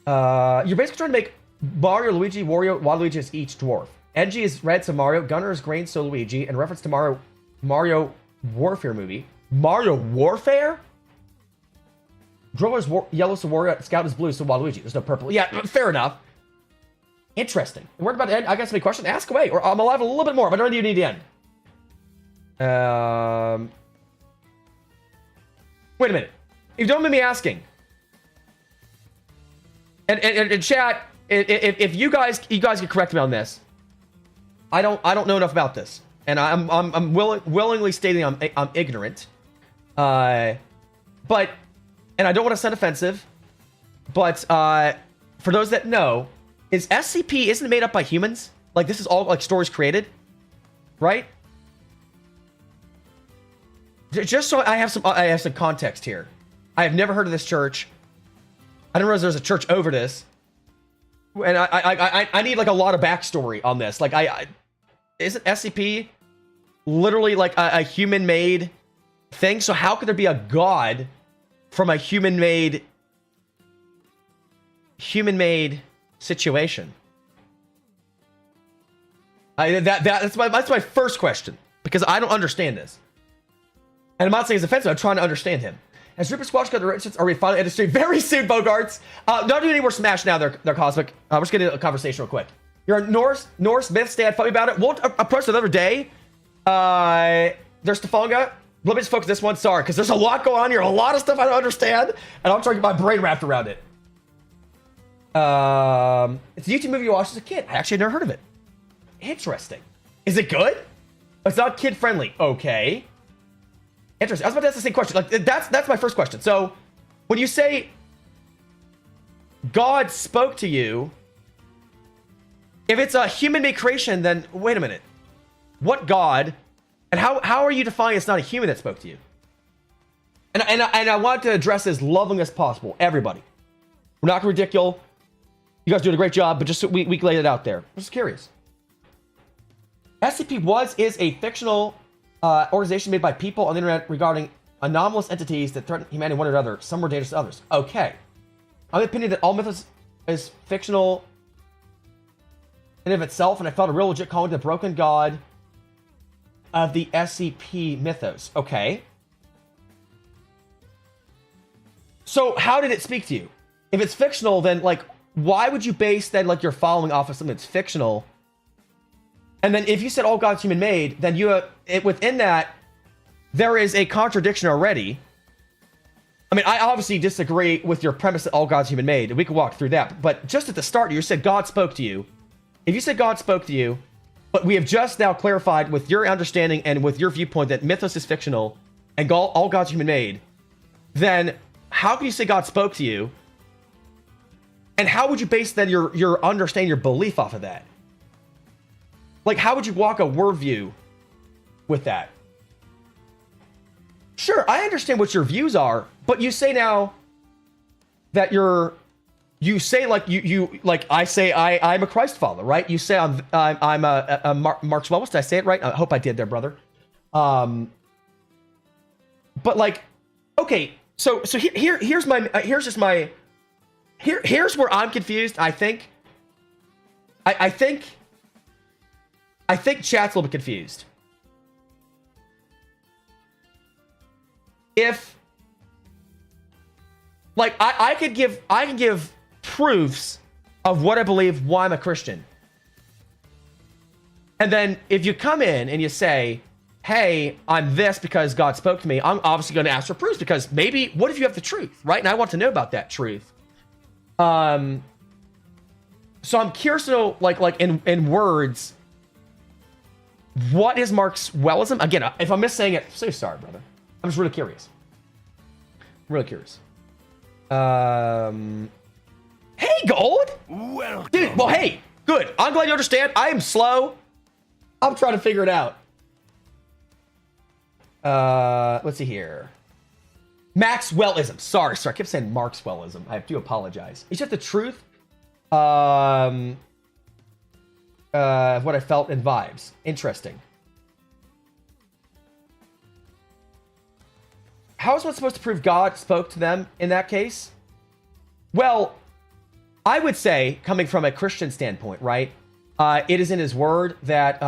You're basically trying to make Mario, Luigi, Wario, Waluigi is each dwarf. NG is red, so Mario. Gunner is green, so Luigi. In reference to Mario Warfare movie. Mario Warfare? Driller is yellow, so Wario. Scout is blue, so Waluigi. There's no purple. Yeah, fair enough. Interesting. And we're about to end. I got some questions. Ask away, or I'm alive a little bit more, but I don't even need to end. Wait a minute. If you don't mind me asking, and chat, if you guys can correct me on this, I don't know enough about this, and I'm willingly stating I'm ignorant, but and I don't want to sound offensive, but for those that know, is SCP isn't it made up by humans? Like this is all like stories created, right? Just so I have some context here. I have never heard of this church. I didn't realize there was a church over this, and I need like a lot of backstory on this. Like isn't SCP literally like a human-made thing? So how could there be a god from a human-made situation? That's my first question, because I don't understand this. And I'm not saying it's offensive. I'm trying to understand him. Has Rupert Squash got the rights? Are we finally at the stream? Very soon, Bogarts. Don't do any more Smash now. They're Cosmic. We're just getting a conversation real quick. You're a Norse myth stand. Tell me about it. We'll approach another day. There's Stefanga. Let me just focus this one. Sorry, because there's a lot going on here. A lot of stuff I don't understand, and I'm trying to get my brain wrapped around it. It's a YouTube movie you watched as a kid. I actually had never heard of it. Interesting. Is it good? It's not kid friendly. Okay. Interesting. I was about to ask the same question. Like that's my first question. So when you say God spoke to you, if it's a human-made creation, then wait a minute. What God? And how are you defining it's not a human that spoke to you? And I want to address this as loving as possible. Everybody. We're not going to ridicule. You guys doing a great job, but just so we laid it out there. I'm just curious. SCP is a fictional organization made by people on the internet regarding anomalous entities that threaten humanity one another. Some more dangerous than others. Okay. I'm of the opinion that all mythos is fictional in and of itself, and I felt a real legit calling to the broken god of the SCP mythos. Okay. So how did it speak to you? If it's fictional, then like, why would you base then like your following off of something that's fictional? And then if you said all God's human made, then you within that there is a contradiction already. I mean, I obviously disagree with your premise that all God's human made. We could walk through that, but just at the start, you said God spoke to you. If you said God spoke to you, but we have just now clarified with your understanding and with your viewpoint that mythos is fictional and all God's human made, then how can you say God spoke to you? And how would you base then your understanding, your belief off of that? Like, how would you walk a worldview with that? Sure, I understand what your views are, but you say now that you say like you like I say I'm a Christ follower, right? You say I'm a Mark's Wellness. Did I say it right? I hope I did there, brother. But like, okay, so here's where I'm confused. I think chat's a little bit confused. If like I can give proofs of what I believe, why I'm a Christian. And then if you come in and you say, hey, I'm this because God spoke to me, I'm obviously going to ask for proofs because maybe, what if you have the truth, right? And I want to know about that truth. So I'm curious to know, like in words, what is Mark's Wellism? Again, if I'm missaying it, so sorry, brother. I'm just really curious. Really curious. Hey, Gold! Welcome. Dude, well, hey, good. I'm glad you understand. I am slow. I'm trying to figure it out. Let's see here. Maxwellism. Sorry, I kept saying Marxwellism. I do apologize. It's just the truth. What I felt in vibes. Interesting. How is one supposed to prove God spoke to them in that case? Well, I would say, coming from a Christian standpoint, right? It is in his word that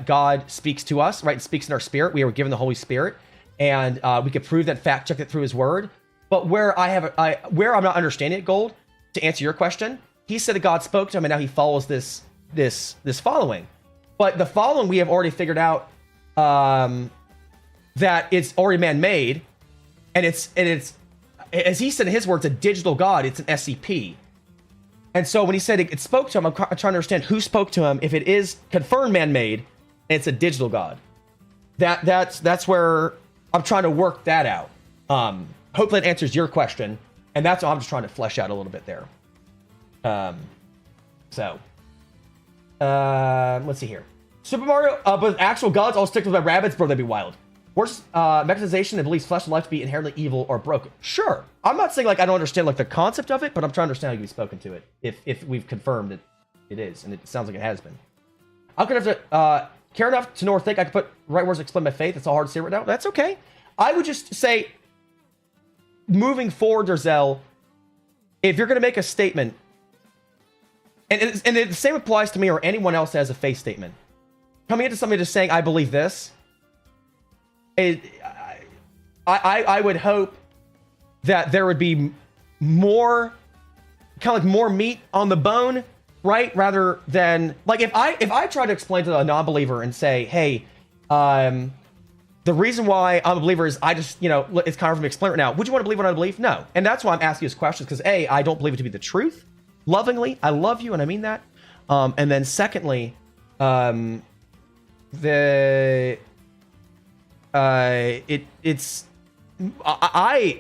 God speaks to us, right? Speaks in our spirit. We were given the Holy Spirit, and we could prove that, fact check it through his word. But where where I'm not understanding it, Gold, to answer your question, he said that God spoke to him, and now he follows this following. But the following we have already figured out that it's already man-made, and it's as he said in his words, a digital God. It's an SCP. And so when he said it spoke to him, I'm trying to understand who spoke to him. If it is confirmed man-made, and it's a digital God, that's where I'm trying to work that out. Hopefully that answers your question, and that's what I'm just trying to flesh out a little bit there. Let's see here. Super Mario, but actual gods all stick with my rabbits, bro. That'd be wild. Worse mechanization that believes flesh and life to be inherently evil or broken. Sure, I'm not saying like I don't understand like the concept of it, but I'm trying to understand how you've spoken to it. If we've confirmed it is, and it sounds like it has been. I'm gonna have to care enough to know or think I can put right words to explain my faith. It's all hard to say right now. That's okay. I would just say, moving forward, Derzel, if you're gonna make a statement, and the same applies to me or anyone else that has a faith statement, coming into somebody just saying I believe this. I would hope that there would be more, kind of like more meat on the bone, right? Rather than like if I try to explain to a non-believer and say, hey, the reason why I'm a believer is I just, it's kind of from explain right now. Would you want to believe what I believe? No. And that's why I'm asking you this question, because A, I don't believe it to be the truth. lovingly, I love you, and I mean that. And then secondly, it's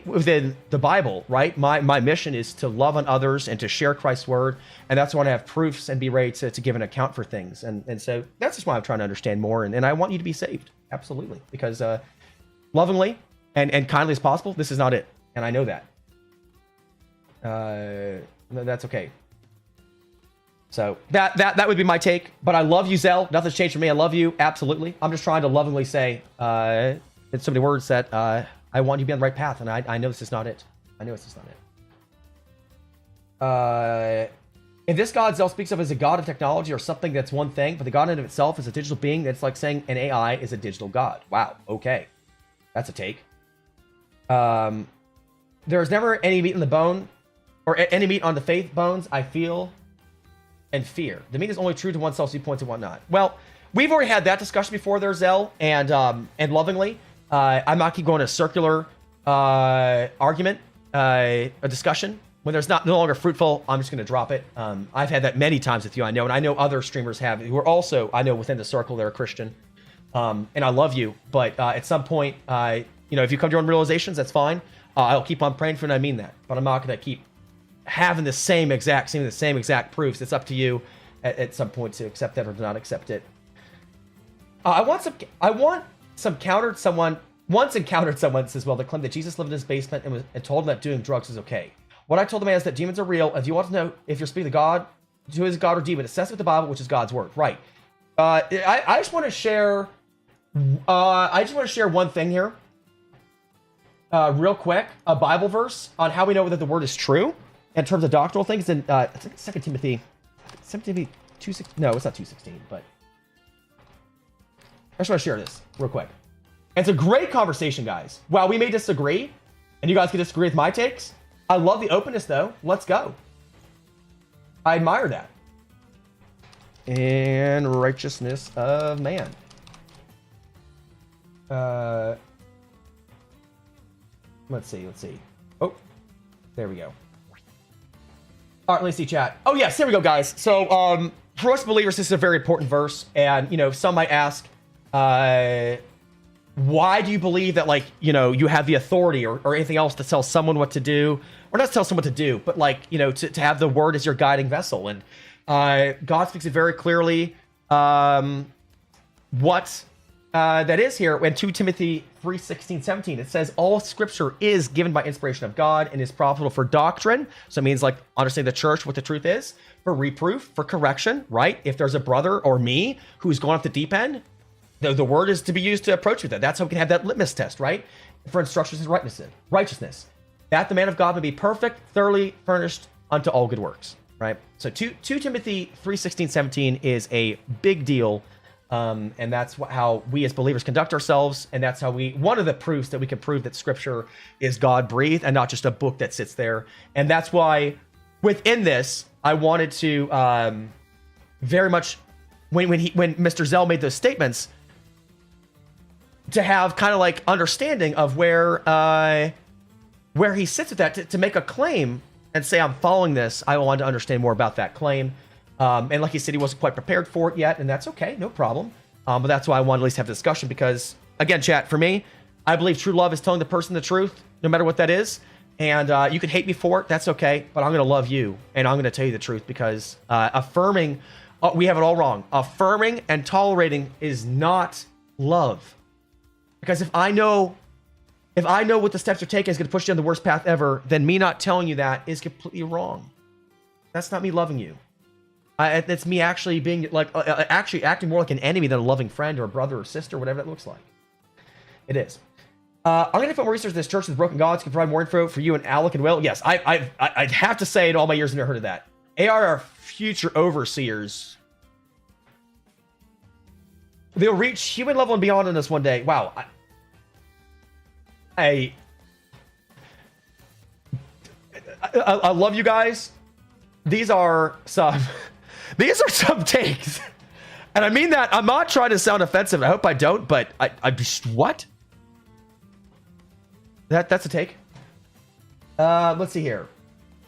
within the Bible, right? My mission is to love on others and to share Christ's word, and that's why I have proofs and be ready to give an account for things. And so that's just why I'm trying to understand more, and I want you to be saved, absolutely, because lovingly and kindly as possible, this is not it, and I know that. That's okay. So that would be my take. But I love you, Zell. Nothing's changed for me. I love you, absolutely. I'm just trying to lovingly say in so many words that I want you to be on the right path, and I know this is not it. I know this is not it. If this God Zell speaks of as a god of technology or something that's one thing, but the God in of itself is a digital being, that's like saying an AI is a digital god. Wow. Okay, that's a take. There's never any meat in the bone, or any meat on the faith bones. I feel and fear. The meat is only true to oneself, so you point to whatnot. Well, we've already had that discussion before there, Zell, and lovingly. I'm not keep going a circular argument, a discussion. When there's no longer fruitful, I'm just going to drop it. I've had that many times with you, I know, and I know other streamers have, who are also, I know, within the circle, they're a Christian. And I love you, but at some point, if you come to your own realizations, that's fine. I'll keep on praying for it, and I mean that. But I'm not going to keep having the same exact proofs. It's up to you at some point to accept that or to not accept it. I once encountered someone that says, well, that claimed that Jesus lived in his basement and told him that doing drugs is okay. What I told the man is that demons are real. If you want to know if you're speaking to God, who is God or demon, assess it with the Bible, which is God's word. Right. I just want to share. One thing here, real quick. A Bible verse on how we know that the word is true in terms of doctrinal things. In 2 Timothy 2:16. No, it's not 2:16, but I just want to share this real quick. It's a great conversation, guys. While we may disagree, and you guys can disagree with my takes, I love the openness, though. Let's go. I admire that. And righteousness of man. Let's see. Oh, there we go. All right, let's see chat. Oh, yes, here we go, guys. So, for us believers, this is a very important verse. And, some might ask, why do you believe that, you have the authority or anything else to tell someone what to do? Or not tell someone what to do, but, to have the word as your guiding vessel. And God speaks it very clearly what that is here. In 2 Timothy 3:16-17, it says, all scripture is given by inspiration of God and is profitable for doctrine. So it means understanding the church, what the truth is, for reproof, for correction, right? If there's a brother or me who's going off the deep end, the word is to be used to approach with that. That's how we can have that litmus test, right? For instructions in righteousness. That the man of God may be perfect, thoroughly furnished unto all good works, right? So 2 Timothy 3:16-17 is a big deal. And that's how we as believers conduct ourselves. And that's how one of the proofs that we can prove that scripture is God breathed and not just a book that sits there. And that's why within this, I wanted to very much, when Mr. Zell made those statements, to have kind of understanding of where he sits with that, to make a claim and say, I'm following this. I wanted to understand more about that claim. And like he said, he wasn't quite prepared for it yet, and that's okay, no problem. But that's why I wanted to at least have a discussion, because, again, chat, for me, I believe true love is telling the person the truth, no matter what that is. And you can hate me for it, that's okay, but I'm going to love you, and I'm going to tell you the truth, because affirming, we have it all wrong. Affirming and tolerating is not love. Because if I know what the steps you're taking is going to push you on the worst path ever, then me not telling you that is completely wrong. That's not me loving you. It's me actually being actually acting more like an enemy than a loving friend or a brother or sister, whatever that looks like. It is. I'm going to put more research. This church with broken gods can provide more info for you and Alec and Will. Yes, I'd have to say in all my years I've never heard of that. AR are future overseers. They'll reach human level and beyond in us one day. Wow. I love you guys. These are some takes. And I mean that. I'm not trying to sound offensive. I hope I don't, but I just, what? That's a take. Let's see here.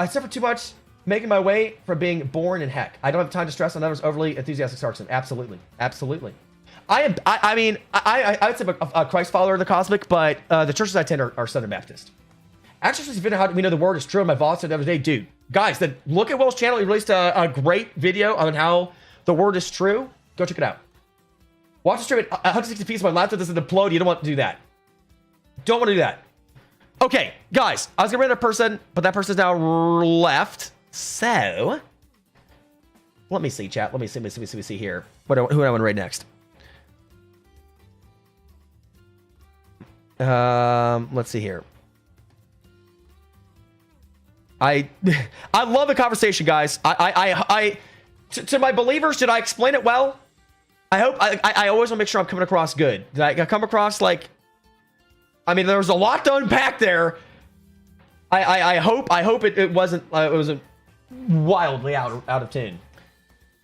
I suffer too much Making my way from being born in heck. I don't have time to stress on others overly enthusiastic Sarkson. Absolutely. Absolutely. I mean, I would say I'm a Christ follower of the cosmic, but the churches I attend are Southern Baptist. Actually, if you know how we know the word is true, my boss said the other day, dude, guys, then look at Will's channel. He released a great video on how the word is true. Go check it out. Watch the stream at 160p so my laptop doesn't implode. You don't want to do that. Don't want to do that. Okay, guys, I was gonna read a person, but that person's now left. So, let me see, chat. Let me see here. Who do I want to read next? Let's see here. I love the conversation, guys. To my believers, did I explain it well? I hope. I always want to make sure I'm coming across good. Did I come across like? I mean, there was a lot to unpack there. I hope it wasn't wildly out of tune.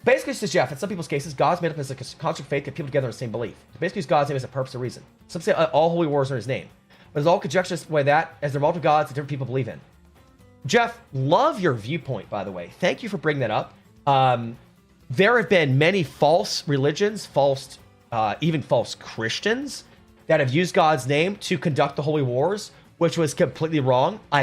Basically, says Jeff, in some people's cases, God's made up as a construct faith that people together in the same belief. Basically, God's name as a purpose or reason. Some say all holy wars are in his name. But it's all conjecture way that, as there are multiple gods that different people believe in. Jeff, love your viewpoint, by the way. Thank you for bringing that up. There have been many false religions, even false Christians that have used God's name to conduct the holy wars, which was completely wrong. I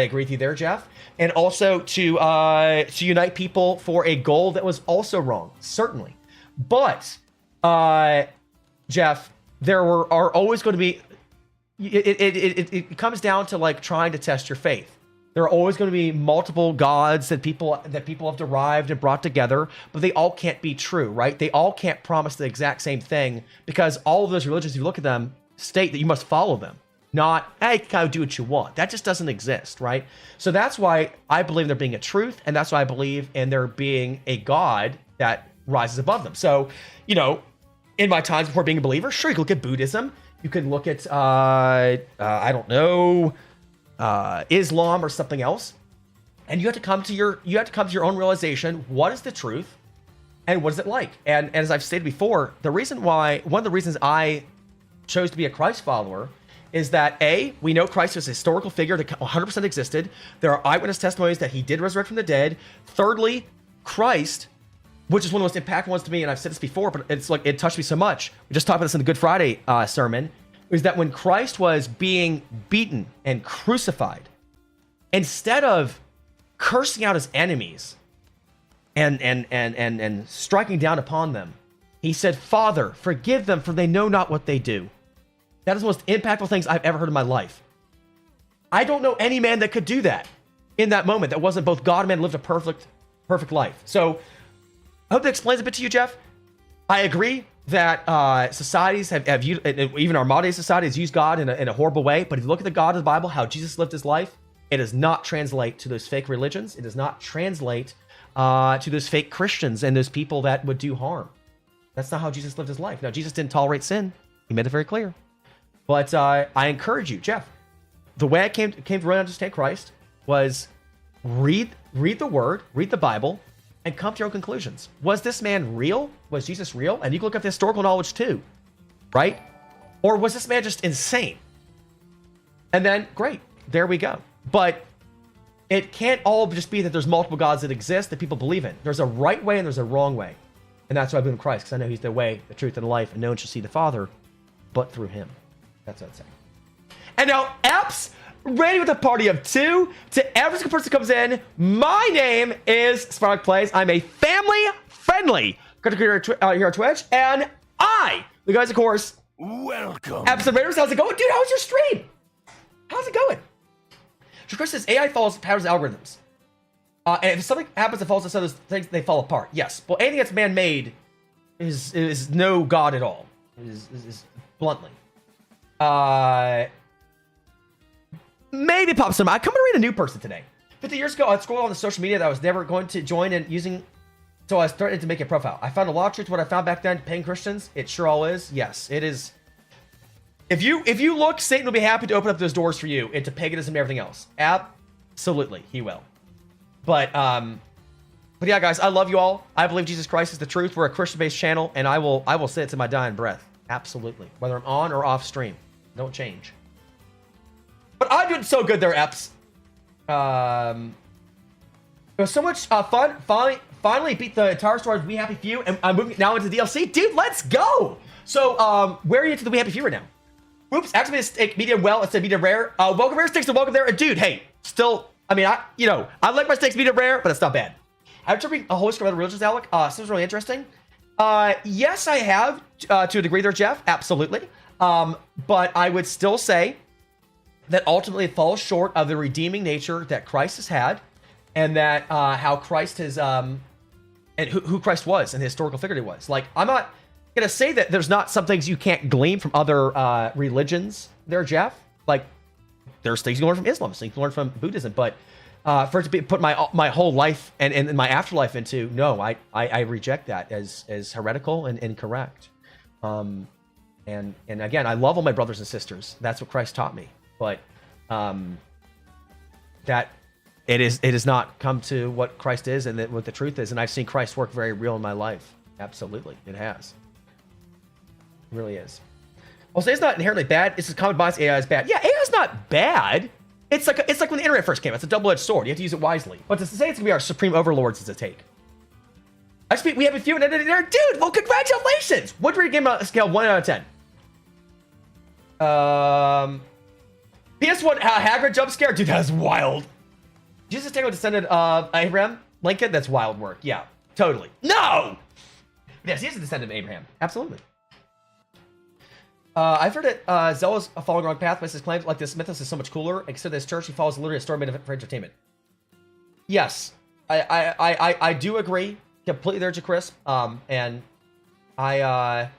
agree with you there, Jeff. And also to unite people for a goal that was also wrong, certainly. But, Jeff, are always going to be... It comes down to like trying to test your faith. There are always going to be multiple gods that people have derived and brought together, but they all can't be true, right? They all can't promise the exact same thing because all of those religions, if you look at them, state that you must follow them. Not, hey, kind of do what you want. That just doesn't exist, right? So that's why I believe there being a truth, and that's why I believe in there being a God that rises above them. So, in my times before being a believer, sure, you can look at Buddhism. You can look at, I don't know, Islam or something else. And you have to come to your own realization. What is the truth? And what is it like? And as I've stated before, one of the reasons I chose to be a Christ follower is that we know Christ was a historical figure that 100% existed. There are eyewitness testimonies that he did resurrect from the dead. Thirdly, Christ, which is one of the most impactful ones to me, and I've said this before, but it's like it touched me so much. We just talked about this in the Good Friday sermon, is that when Christ was being beaten and crucified, instead of cursing out his enemies and striking down upon them, he said, "Father, forgive them, for they know not what they do." That is the most impactful things I've ever heard in my life. I don't know any man that could do that in that moment that wasn't both God and man, lived a perfect life. So I hope that explains a bit to you, Jeff. I agree that societies have used, even our modern day society has used God in a horrible way. But if you look at the God of the Bible, how Jesus lived his life, it does not translate to those fake religions. It does not translate to those fake Christians and those people that would do harm. That's not how Jesus lived his life. Now, Jesus didn't tolerate sin. He made it very clear. But I encourage you, Jeff, the way I came to really understand Christ was read the Word, read the Bible, and come to your own conclusions. Was this man real? Was Jesus real? And you can look up the historical knowledge too, right? Or was this man just insane? And then, great, there we go. But it can't all just be that there's multiple gods that exist that people believe in. There's a right way and there's a wrong way. And that's why I believe in Christ, because I know he's the way, the truth, and the life, and no one shall see the Father but through him. That's what I'd say. And now, apps, ready with a party of two. To every single person who comes in, my name is Spark Plays. I'm a family-friendly content creator here on Twitch, and the guys, of course, welcome. Episode Raiders, how's it going? Dude, how's your stream? How's it going? So Chris says, AI follows patterns and algorithms. And if something happens that falls into those things, they fall apart. Yes. Well, anything that's man-made is no God at all. Is bluntly. Maybe pop some. I come to read a new person today. 50 years ago, I scrolled on the social media that I was never going to join and using, so I started to make a profile. I found a lot of truth to what I found back then, paying Christians. It sure all is. Yes, it is. If you look, Satan will be happy to open up those doors for you into paganism and everything else. Absolutely, he will. But yeah, guys, I love you all. I believe Jesus Christ is the truth. We're a Christian-based channel, and I will say it to my dying breath. Absolutely, whether I'm on or off stream, don't change. But I'm doing so good there, Eps. It was so much fun. Finally beat the entire story of We Happy Few, and I'm moving now into the DLC. Dude, let's go! So, where are you into the We Happy Few right now? Oops, activate a steak medium well instead of medium rare. Welcome rare steaks, and welcome there. Dude, hey, still, I mean, I like my steaks medium rare, but it's not bad. I've tried a whole scribe of religions, Alec. Seems really interesting. Yes, I have, to a degree there, Jeff. Absolutely. But I would still say that ultimately it falls short of the redeeming nature that Christ has had, and that how Christ has, and who Christ was and the historical figure he was. Like, I'm not gonna say that there's not some things you can't glean from other religions there, Jeff. Like, there's things you can learn from Islam, things you can learn from Buddhism, but for it to be put my whole life and my afterlife into, no, I reject that as heretical and incorrect. And again, I love all my brothers and sisters. That's what Christ taught me. But that it has not come to what Christ is and what the truth is. And I've seen Christ work very real in my life. Absolutely, it has. It really is. Well, so it's not inherently bad. It's just common bias. AI is bad. Yeah, AI is not bad. It's like when the internet first came. It's a double-edged sword. You have to use it wisely. But to say it's gonna be our supreme overlords is a take. We have a few, and dude. Well, congratulations. What rate game on a scale 1 out of 10? PS1 Hagrid jump scare, dude. That is wild. Jesus Tango descended Abraham Lincoln. That's wild work. Yeah, totally. No. Yes, he is a descendant of Abraham. Absolutely. I've heard that Zella's following the wrong path, but his claims like this mythos is so much cooler. Except this church, he follows literally a story made for entertainment. Yes, I do agree completely there, Crisp. And I'm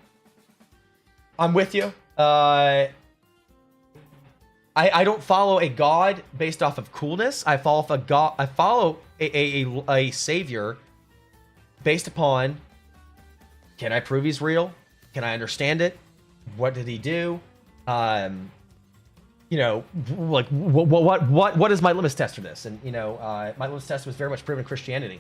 with you. I don't follow a god based off of coolness. I follow a savior based upon, can I prove he's real? Can I understand it? What did he do? You know, like what is my litmus test for this? And you know, my litmus test was very much proven in Christianity,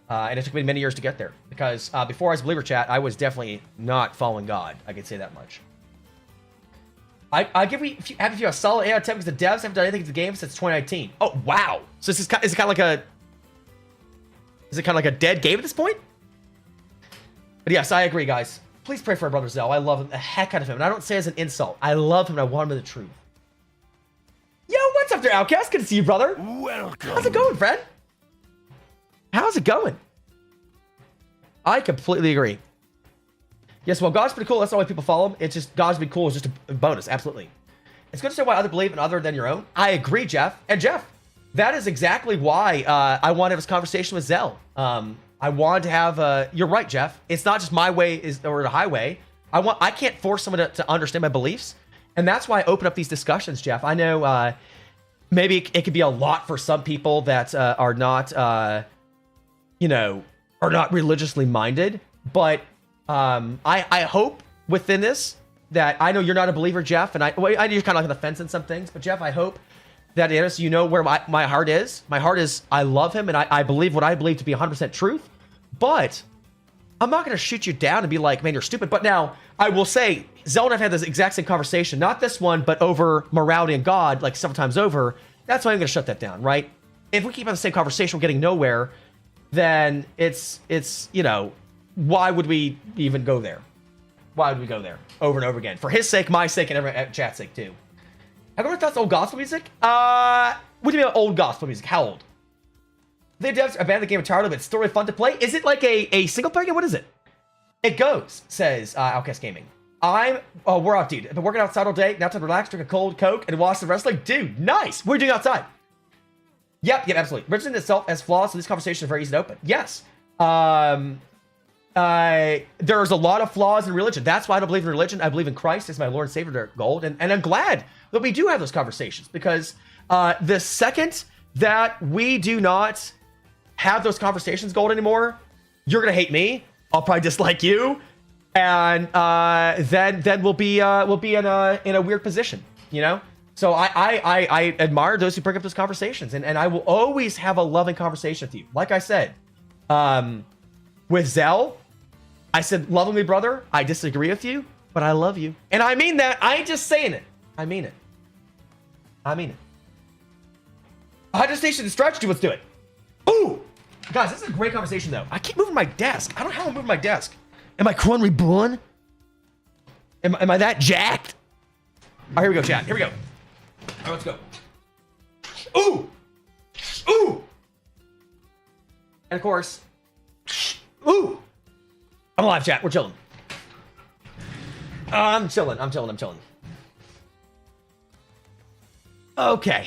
and it took me many years to get there. Because before I was a believer, chat, I was definitely not following God. I can say that much. I give you a solid 8 out of 10 because the devs haven't done anything to the game since 2019. Oh wow! So is it kind of like a dead game at this point? But yes, I agree, guys. Please pray for our brother Zell. I love him the heck out of him, and I don't say it as an insult. I love him and I want him to the truth. Yo, what's up there, Outcast? Good to see you, brother. Welcome. How's it going, friend? How's it going? I completely agree. Yes, well, God's pretty cool. That's not why people follow him. It's just God's be cool is just a bonus. Absolutely. It's good to say why others believe in other than your own. I agree, Jeff. And Jeff, that is exactly why I want to have this conversation with Zell. I wanted to have you're right, Jeff. It's not just my way or the highway. I can't force someone to understand my beliefs. And that's why I open up these discussions, Jeff. I know maybe it could be a lot for some people that are not, are not religiously minded. But I hope within this that I know you're not a believer, Jeff. And I know you're kind of like on the fence in some things. But Jeff, I hope that you know where my heart is. My heart is, I love him and I believe what I believe to be 100% truth. But I'm not going to shoot you down and be like, man, you're stupid. But now I will say, Zell and I've had this exact same conversation, not this one, but over morality and God, like several times over. That's why I'm going to shut that down, right? If we keep having the same conversation, we're getting nowhere, then it's why would we even go there? Why would we go there over and over again? For his sake, my sake, and every chat's sake too. Have you ever thought old gospel music? What do you mean by old gospel music? How old? The devs abandoned the game entirely, but it's still really fun to play. Is it like a single player game? What is it? It goes, says Outcast Gaming. We're out, dude. I've been working outside all day. Now time to relax, drink a cold Coke, and watch the wrestling. Dude, nice. What are you doing outside? Yep, absolutely. Religion itself has flaws, so these conversations are very easy to open. Yes. There's a lot of flaws in religion. That's why I don't believe in religion. I believe in Christ as my Lord and Savior, their gold. And I'm glad that we do have those conversations, because the second that we do not have those conversations gold anymore, you're gonna hate me. I'll probably dislike you, and then we'll be in a weird position, you know. So I admire those who bring up those conversations, and I will always have a loving conversation with you. Like I said, with Zell, I said, lovingly, brother, I disagree with you, but I love you. And I mean that. I ain't just saying it. I mean it. I mean it. 100 Station Stretch, let's do it. Ooh! Guys, this is a great conversation, though. I keep moving my desk. I don't know how I'm moving my desk. Am I Kron Reborn? Am I that jacked? All right, here we go, chat. Here we go. All right, let's go. Ooh! Ooh! And of course, ooh! I'm alive, chat. We're chilling. I'm chilling. Okay.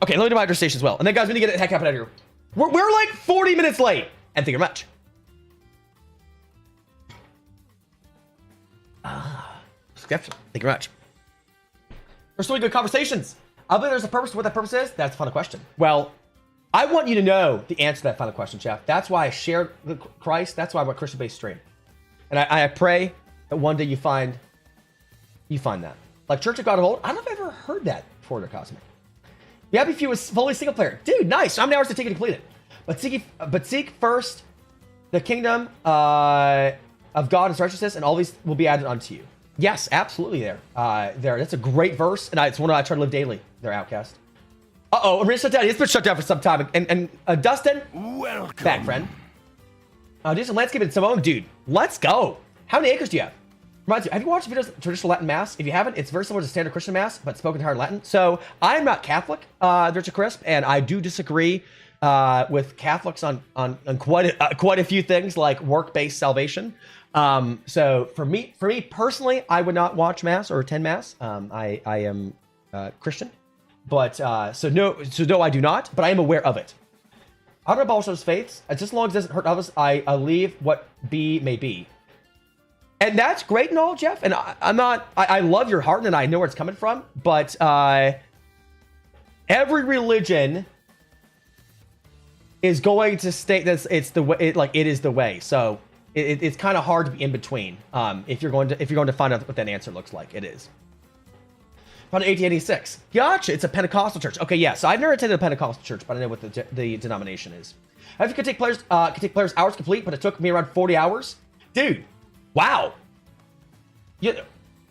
Okay, let me do my address station as well. And then, guys, we need to get the heck out of here. We're like 40 minutes late. And thank you very much. Thank you very much. There's so many good conversations. I believe there's a purpose to what that purpose is. That's a final question. Well, I want you to know the answer to that final question, Jeff. That's why I shared the Christ. That's why I went Christian-based stream. And I pray that one day you find that. Like Church of God of Old. I don't know if I've ever heard that before, the Cosmic. The Happy Few was fully single player. Dude, nice. How many hours to take it to complete it? But seek first the kingdom of God and righteousness, and all these will be added unto you. Yes, absolutely. There. That's a great verse, and it's one I try to live daily. There, Outcast. Uh-oh, Arena shut down. It's been shut down for some time. And Dustin, welcome back, friend. Do some landscaping in Simone, dude. Let's go. How many acres do you have? Reminds you, have you watched videos of traditional Latin Mass? If you haven't, it's very similar to standard Christian Mass, but spoken entirely Latin. So I'm not Catholic, there's a crisp, and I do disagree with Catholics on quite a few things like work-based salvation. So for me personally, I would not watch Mass or attend Mass. I am Christian, but so no, I do not. But I am aware of it. I don't abolish those faiths. Just as long as it doesn't hurt others, I leave what be may be. And that's great and all, Jeff. And I love your heart and I know where it's coming from. But every religion is going to state that it's the way, it is the way. So it's kind of hard to be in between. If you're going to find out what that answer looks like, it is. Founded 1886. Gotcha. It's a Pentecostal church. Okay, yeah. So I've never attended a Pentecostal church, but I know what the denomination is. I think it could take players hours to complete, but it took me around 40 hours. Dude, wow. You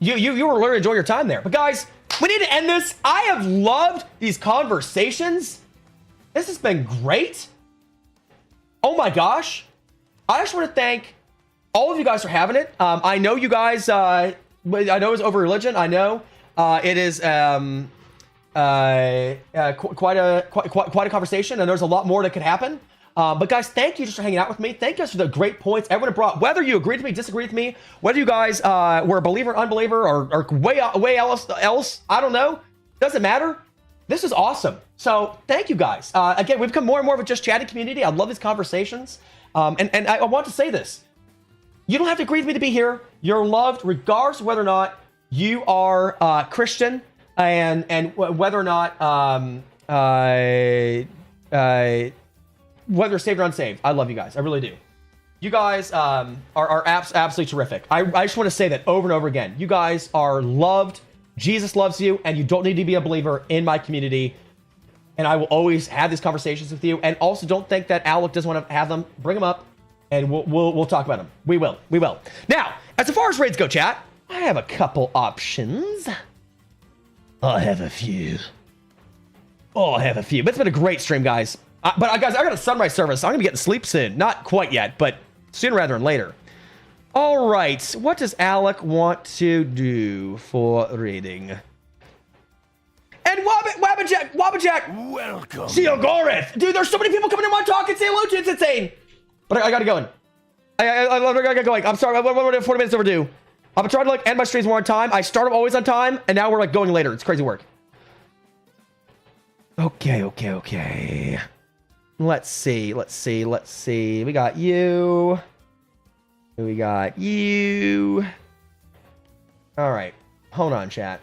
were really enjoying your time there. But guys, we need to end this. I have loved these conversations. This has been great. Oh my gosh. I just want to thank all of you guys for having it. I know you guys, I know it's over religion. I know it is quite a conversation, and there's a lot more that could happen. But guys, thank you just for hanging out with me. Thank you guys for the great points everyone brought. Whether you agreed with me, disagreed with me, whether you guys were a believer, unbeliever, or way else, I don't know. Doesn't matter. This is awesome. So thank you guys. Again, we've become more and more of a just chatting community. I love these conversations. And I want to say this. You don't have to agree with me to be here. You're loved regardless of whether or not you are Christian and whether or not whether saved or unsaved. I love you guys. I really do. You guys are absolutely terrific. I just want to say that over and over again. You guys are loved. Jesus loves you, and you don't need to be a believer in my community. And I will always have these conversations with you. And also, don't think that Alec doesn't want to have them. Bring them up, and we'll talk about them. We will. Now, as far as raids go, chat, I have a couple options. I have a few. But it's been a great stream, guys. But guys, I got a sunrise service. So I'm gonna be getting sleep soon. Not quite yet, but sooner rather than later. All right, what does Alec want to do for reading? And Wabbajack! Welcome. Seogoreth! Dude, there's so many people coming in and talk and say hello to you. It's insane. But I gotta go. I gotta go. I'm sorry, we're 40 minutes overdue. I'm trying to end my streams more on time. I start them always on time, and now we're going later. It's crazy work. Okay. Let's see. We got you. All right. Hold on, chat.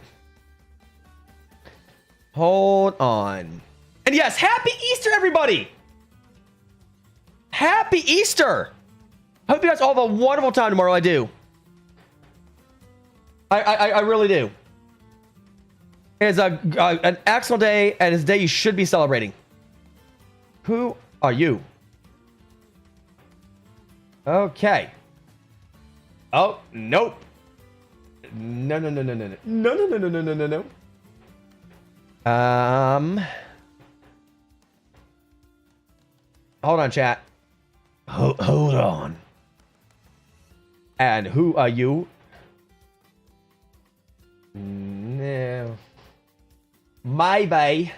Hold on. And yes, happy Easter, everybody. Happy Easter. Hope you guys all have a wonderful time tomorrow. I do. I really do. It's an excellent day, and it's a day you should be celebrating. Who are you? Okay. Oh, nope. No. Hold on, chat. Hold on. And who are you? No. Maybe.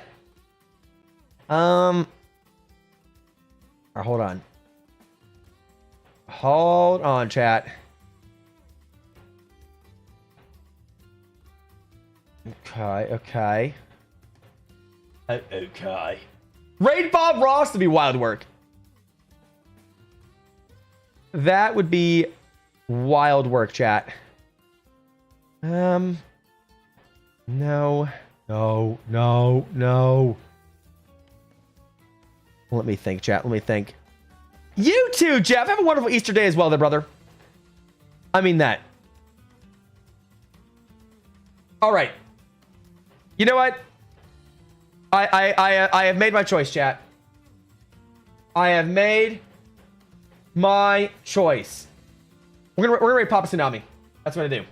Hold on. Hold on, chat. Okay. Okay. Raid Bob Ross to be wild work. That would be wild work, chat. No. Let me think, chat. Let me think. You too, Jeff. Have a wonderful Easter day as well there, brother. I mean that. All right. You know what? I have made my choice, chat. I have made my choice. We're gonna rate Papa Tsunami. That's what I do.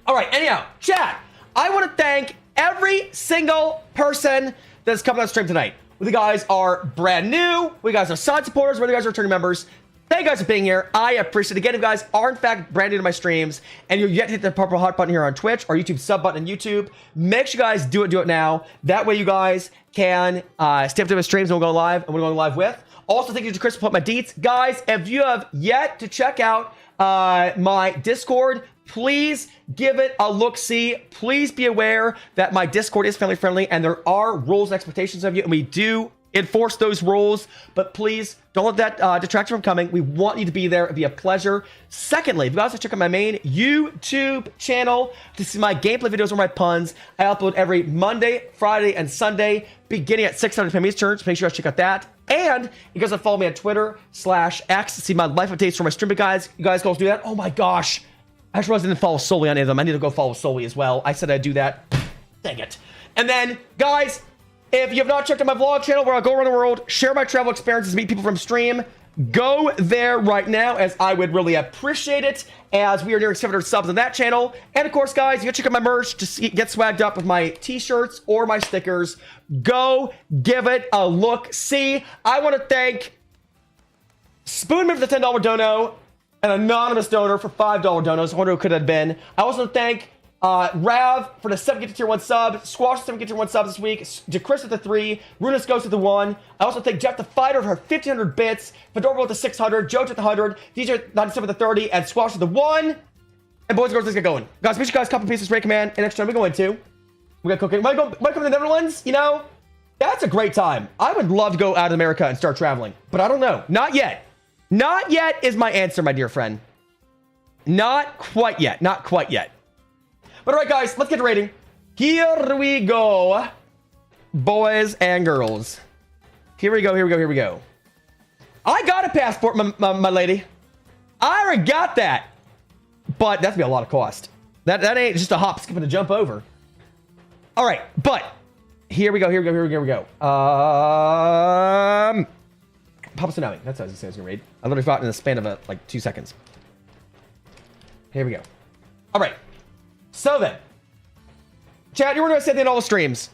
All right. Anyhow, chat. I want to thank every single person that's coming on stream tonight. Whether you guys are brand new, whether you guys are side supporters, whether you guys are returning members. Thank you guys for being here. I appreciate it. Again, if you guys are in fact brand new to my streams and you're yet to hit the purple heart button here on Twitch or YouTube sub button on YouTube, make sure you guys do it now. That way you guys can stay up to my streams and we'll go live and we're going live with. Also, thank you to Chris for putting my deets. Guys, if you have yet to check out my Discord, please give it a look-see. Please be aware that my Discord is family friendly and there are rules and expectations of you, and we do enforce those rules, but please don't let that detract you from coming. We want you to be there. It'd be a pleasure. Secondly, if you guys want to check out my main YouTube channel to see my gameplay videos or my puns, I upload every Monday, Friday, and Sunday beginning at 6:00 p.m. Eastern, so make sure you guys check out that. And you guys want to follow me on Twitter/X to see my life updates for my streaming guys. You guys go do that. Oh my gosh. I just realized I didn't follow Sully on any of them. I need to go follow Sully as well. I said I'd do that. Dang it. And then, guys, if you have not checked out my vlog channel where I go around the world, share my travel experiences, meet people from stream, go there right now as I would really appreciate it as we are nearing 700 subs on that channel. And of course, guys, you can check out my merch to get swagged up with my t-shirts or my stickers. Go give it a look. See, I want to thank Spoonman for the $10 dono, an anonymous donor for $5 donos. I wonder who could have been. I also thank Rav for the 7 get to tier 1 sub, Squash for 7 get to tier 1 subs this week, DeChris with the 3, Runus Ghost with the 1. I also thank Jeff the Fighter for her 1,500 bits, Fedora with the 600, Joe with the 100, DJ 97 with the 30, and Squash with the 1. And boys and girls, let's get going. Guys, make sure you guys copy paste this rate command. And next time we go into, we got cooking. Might come to the Netherlands, you know? That's a great time. I would love to go out of America and start traveling, but I don't know. Not yet. Not yet is my answer, my dear friend. Not quite yet. Not quite yet. But all right, guys, let's get to rating. Here we go, boys and girls. Here we go. I got a passport, my lady. I already got that. But that's gonna be a lot of cost. That ain't just a hop, skip, and a jump over. All right, but here we go. Papa Tsunami. That's how I was gonna read. I literally fought in the span of like 2 seconds. Here we go. All right. So then, chat, you're going to say that in all the streams.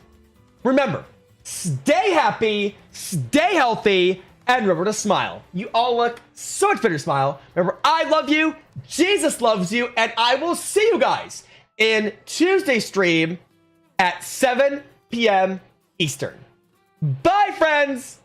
Remember, stay happy, stay healthy, and remember to smile. You all look so much better to smile. Remember, I love you, Jesus loves you, and I will see you guys in Tuesday's stream at 7 p.m. Eastern. Bye, friends.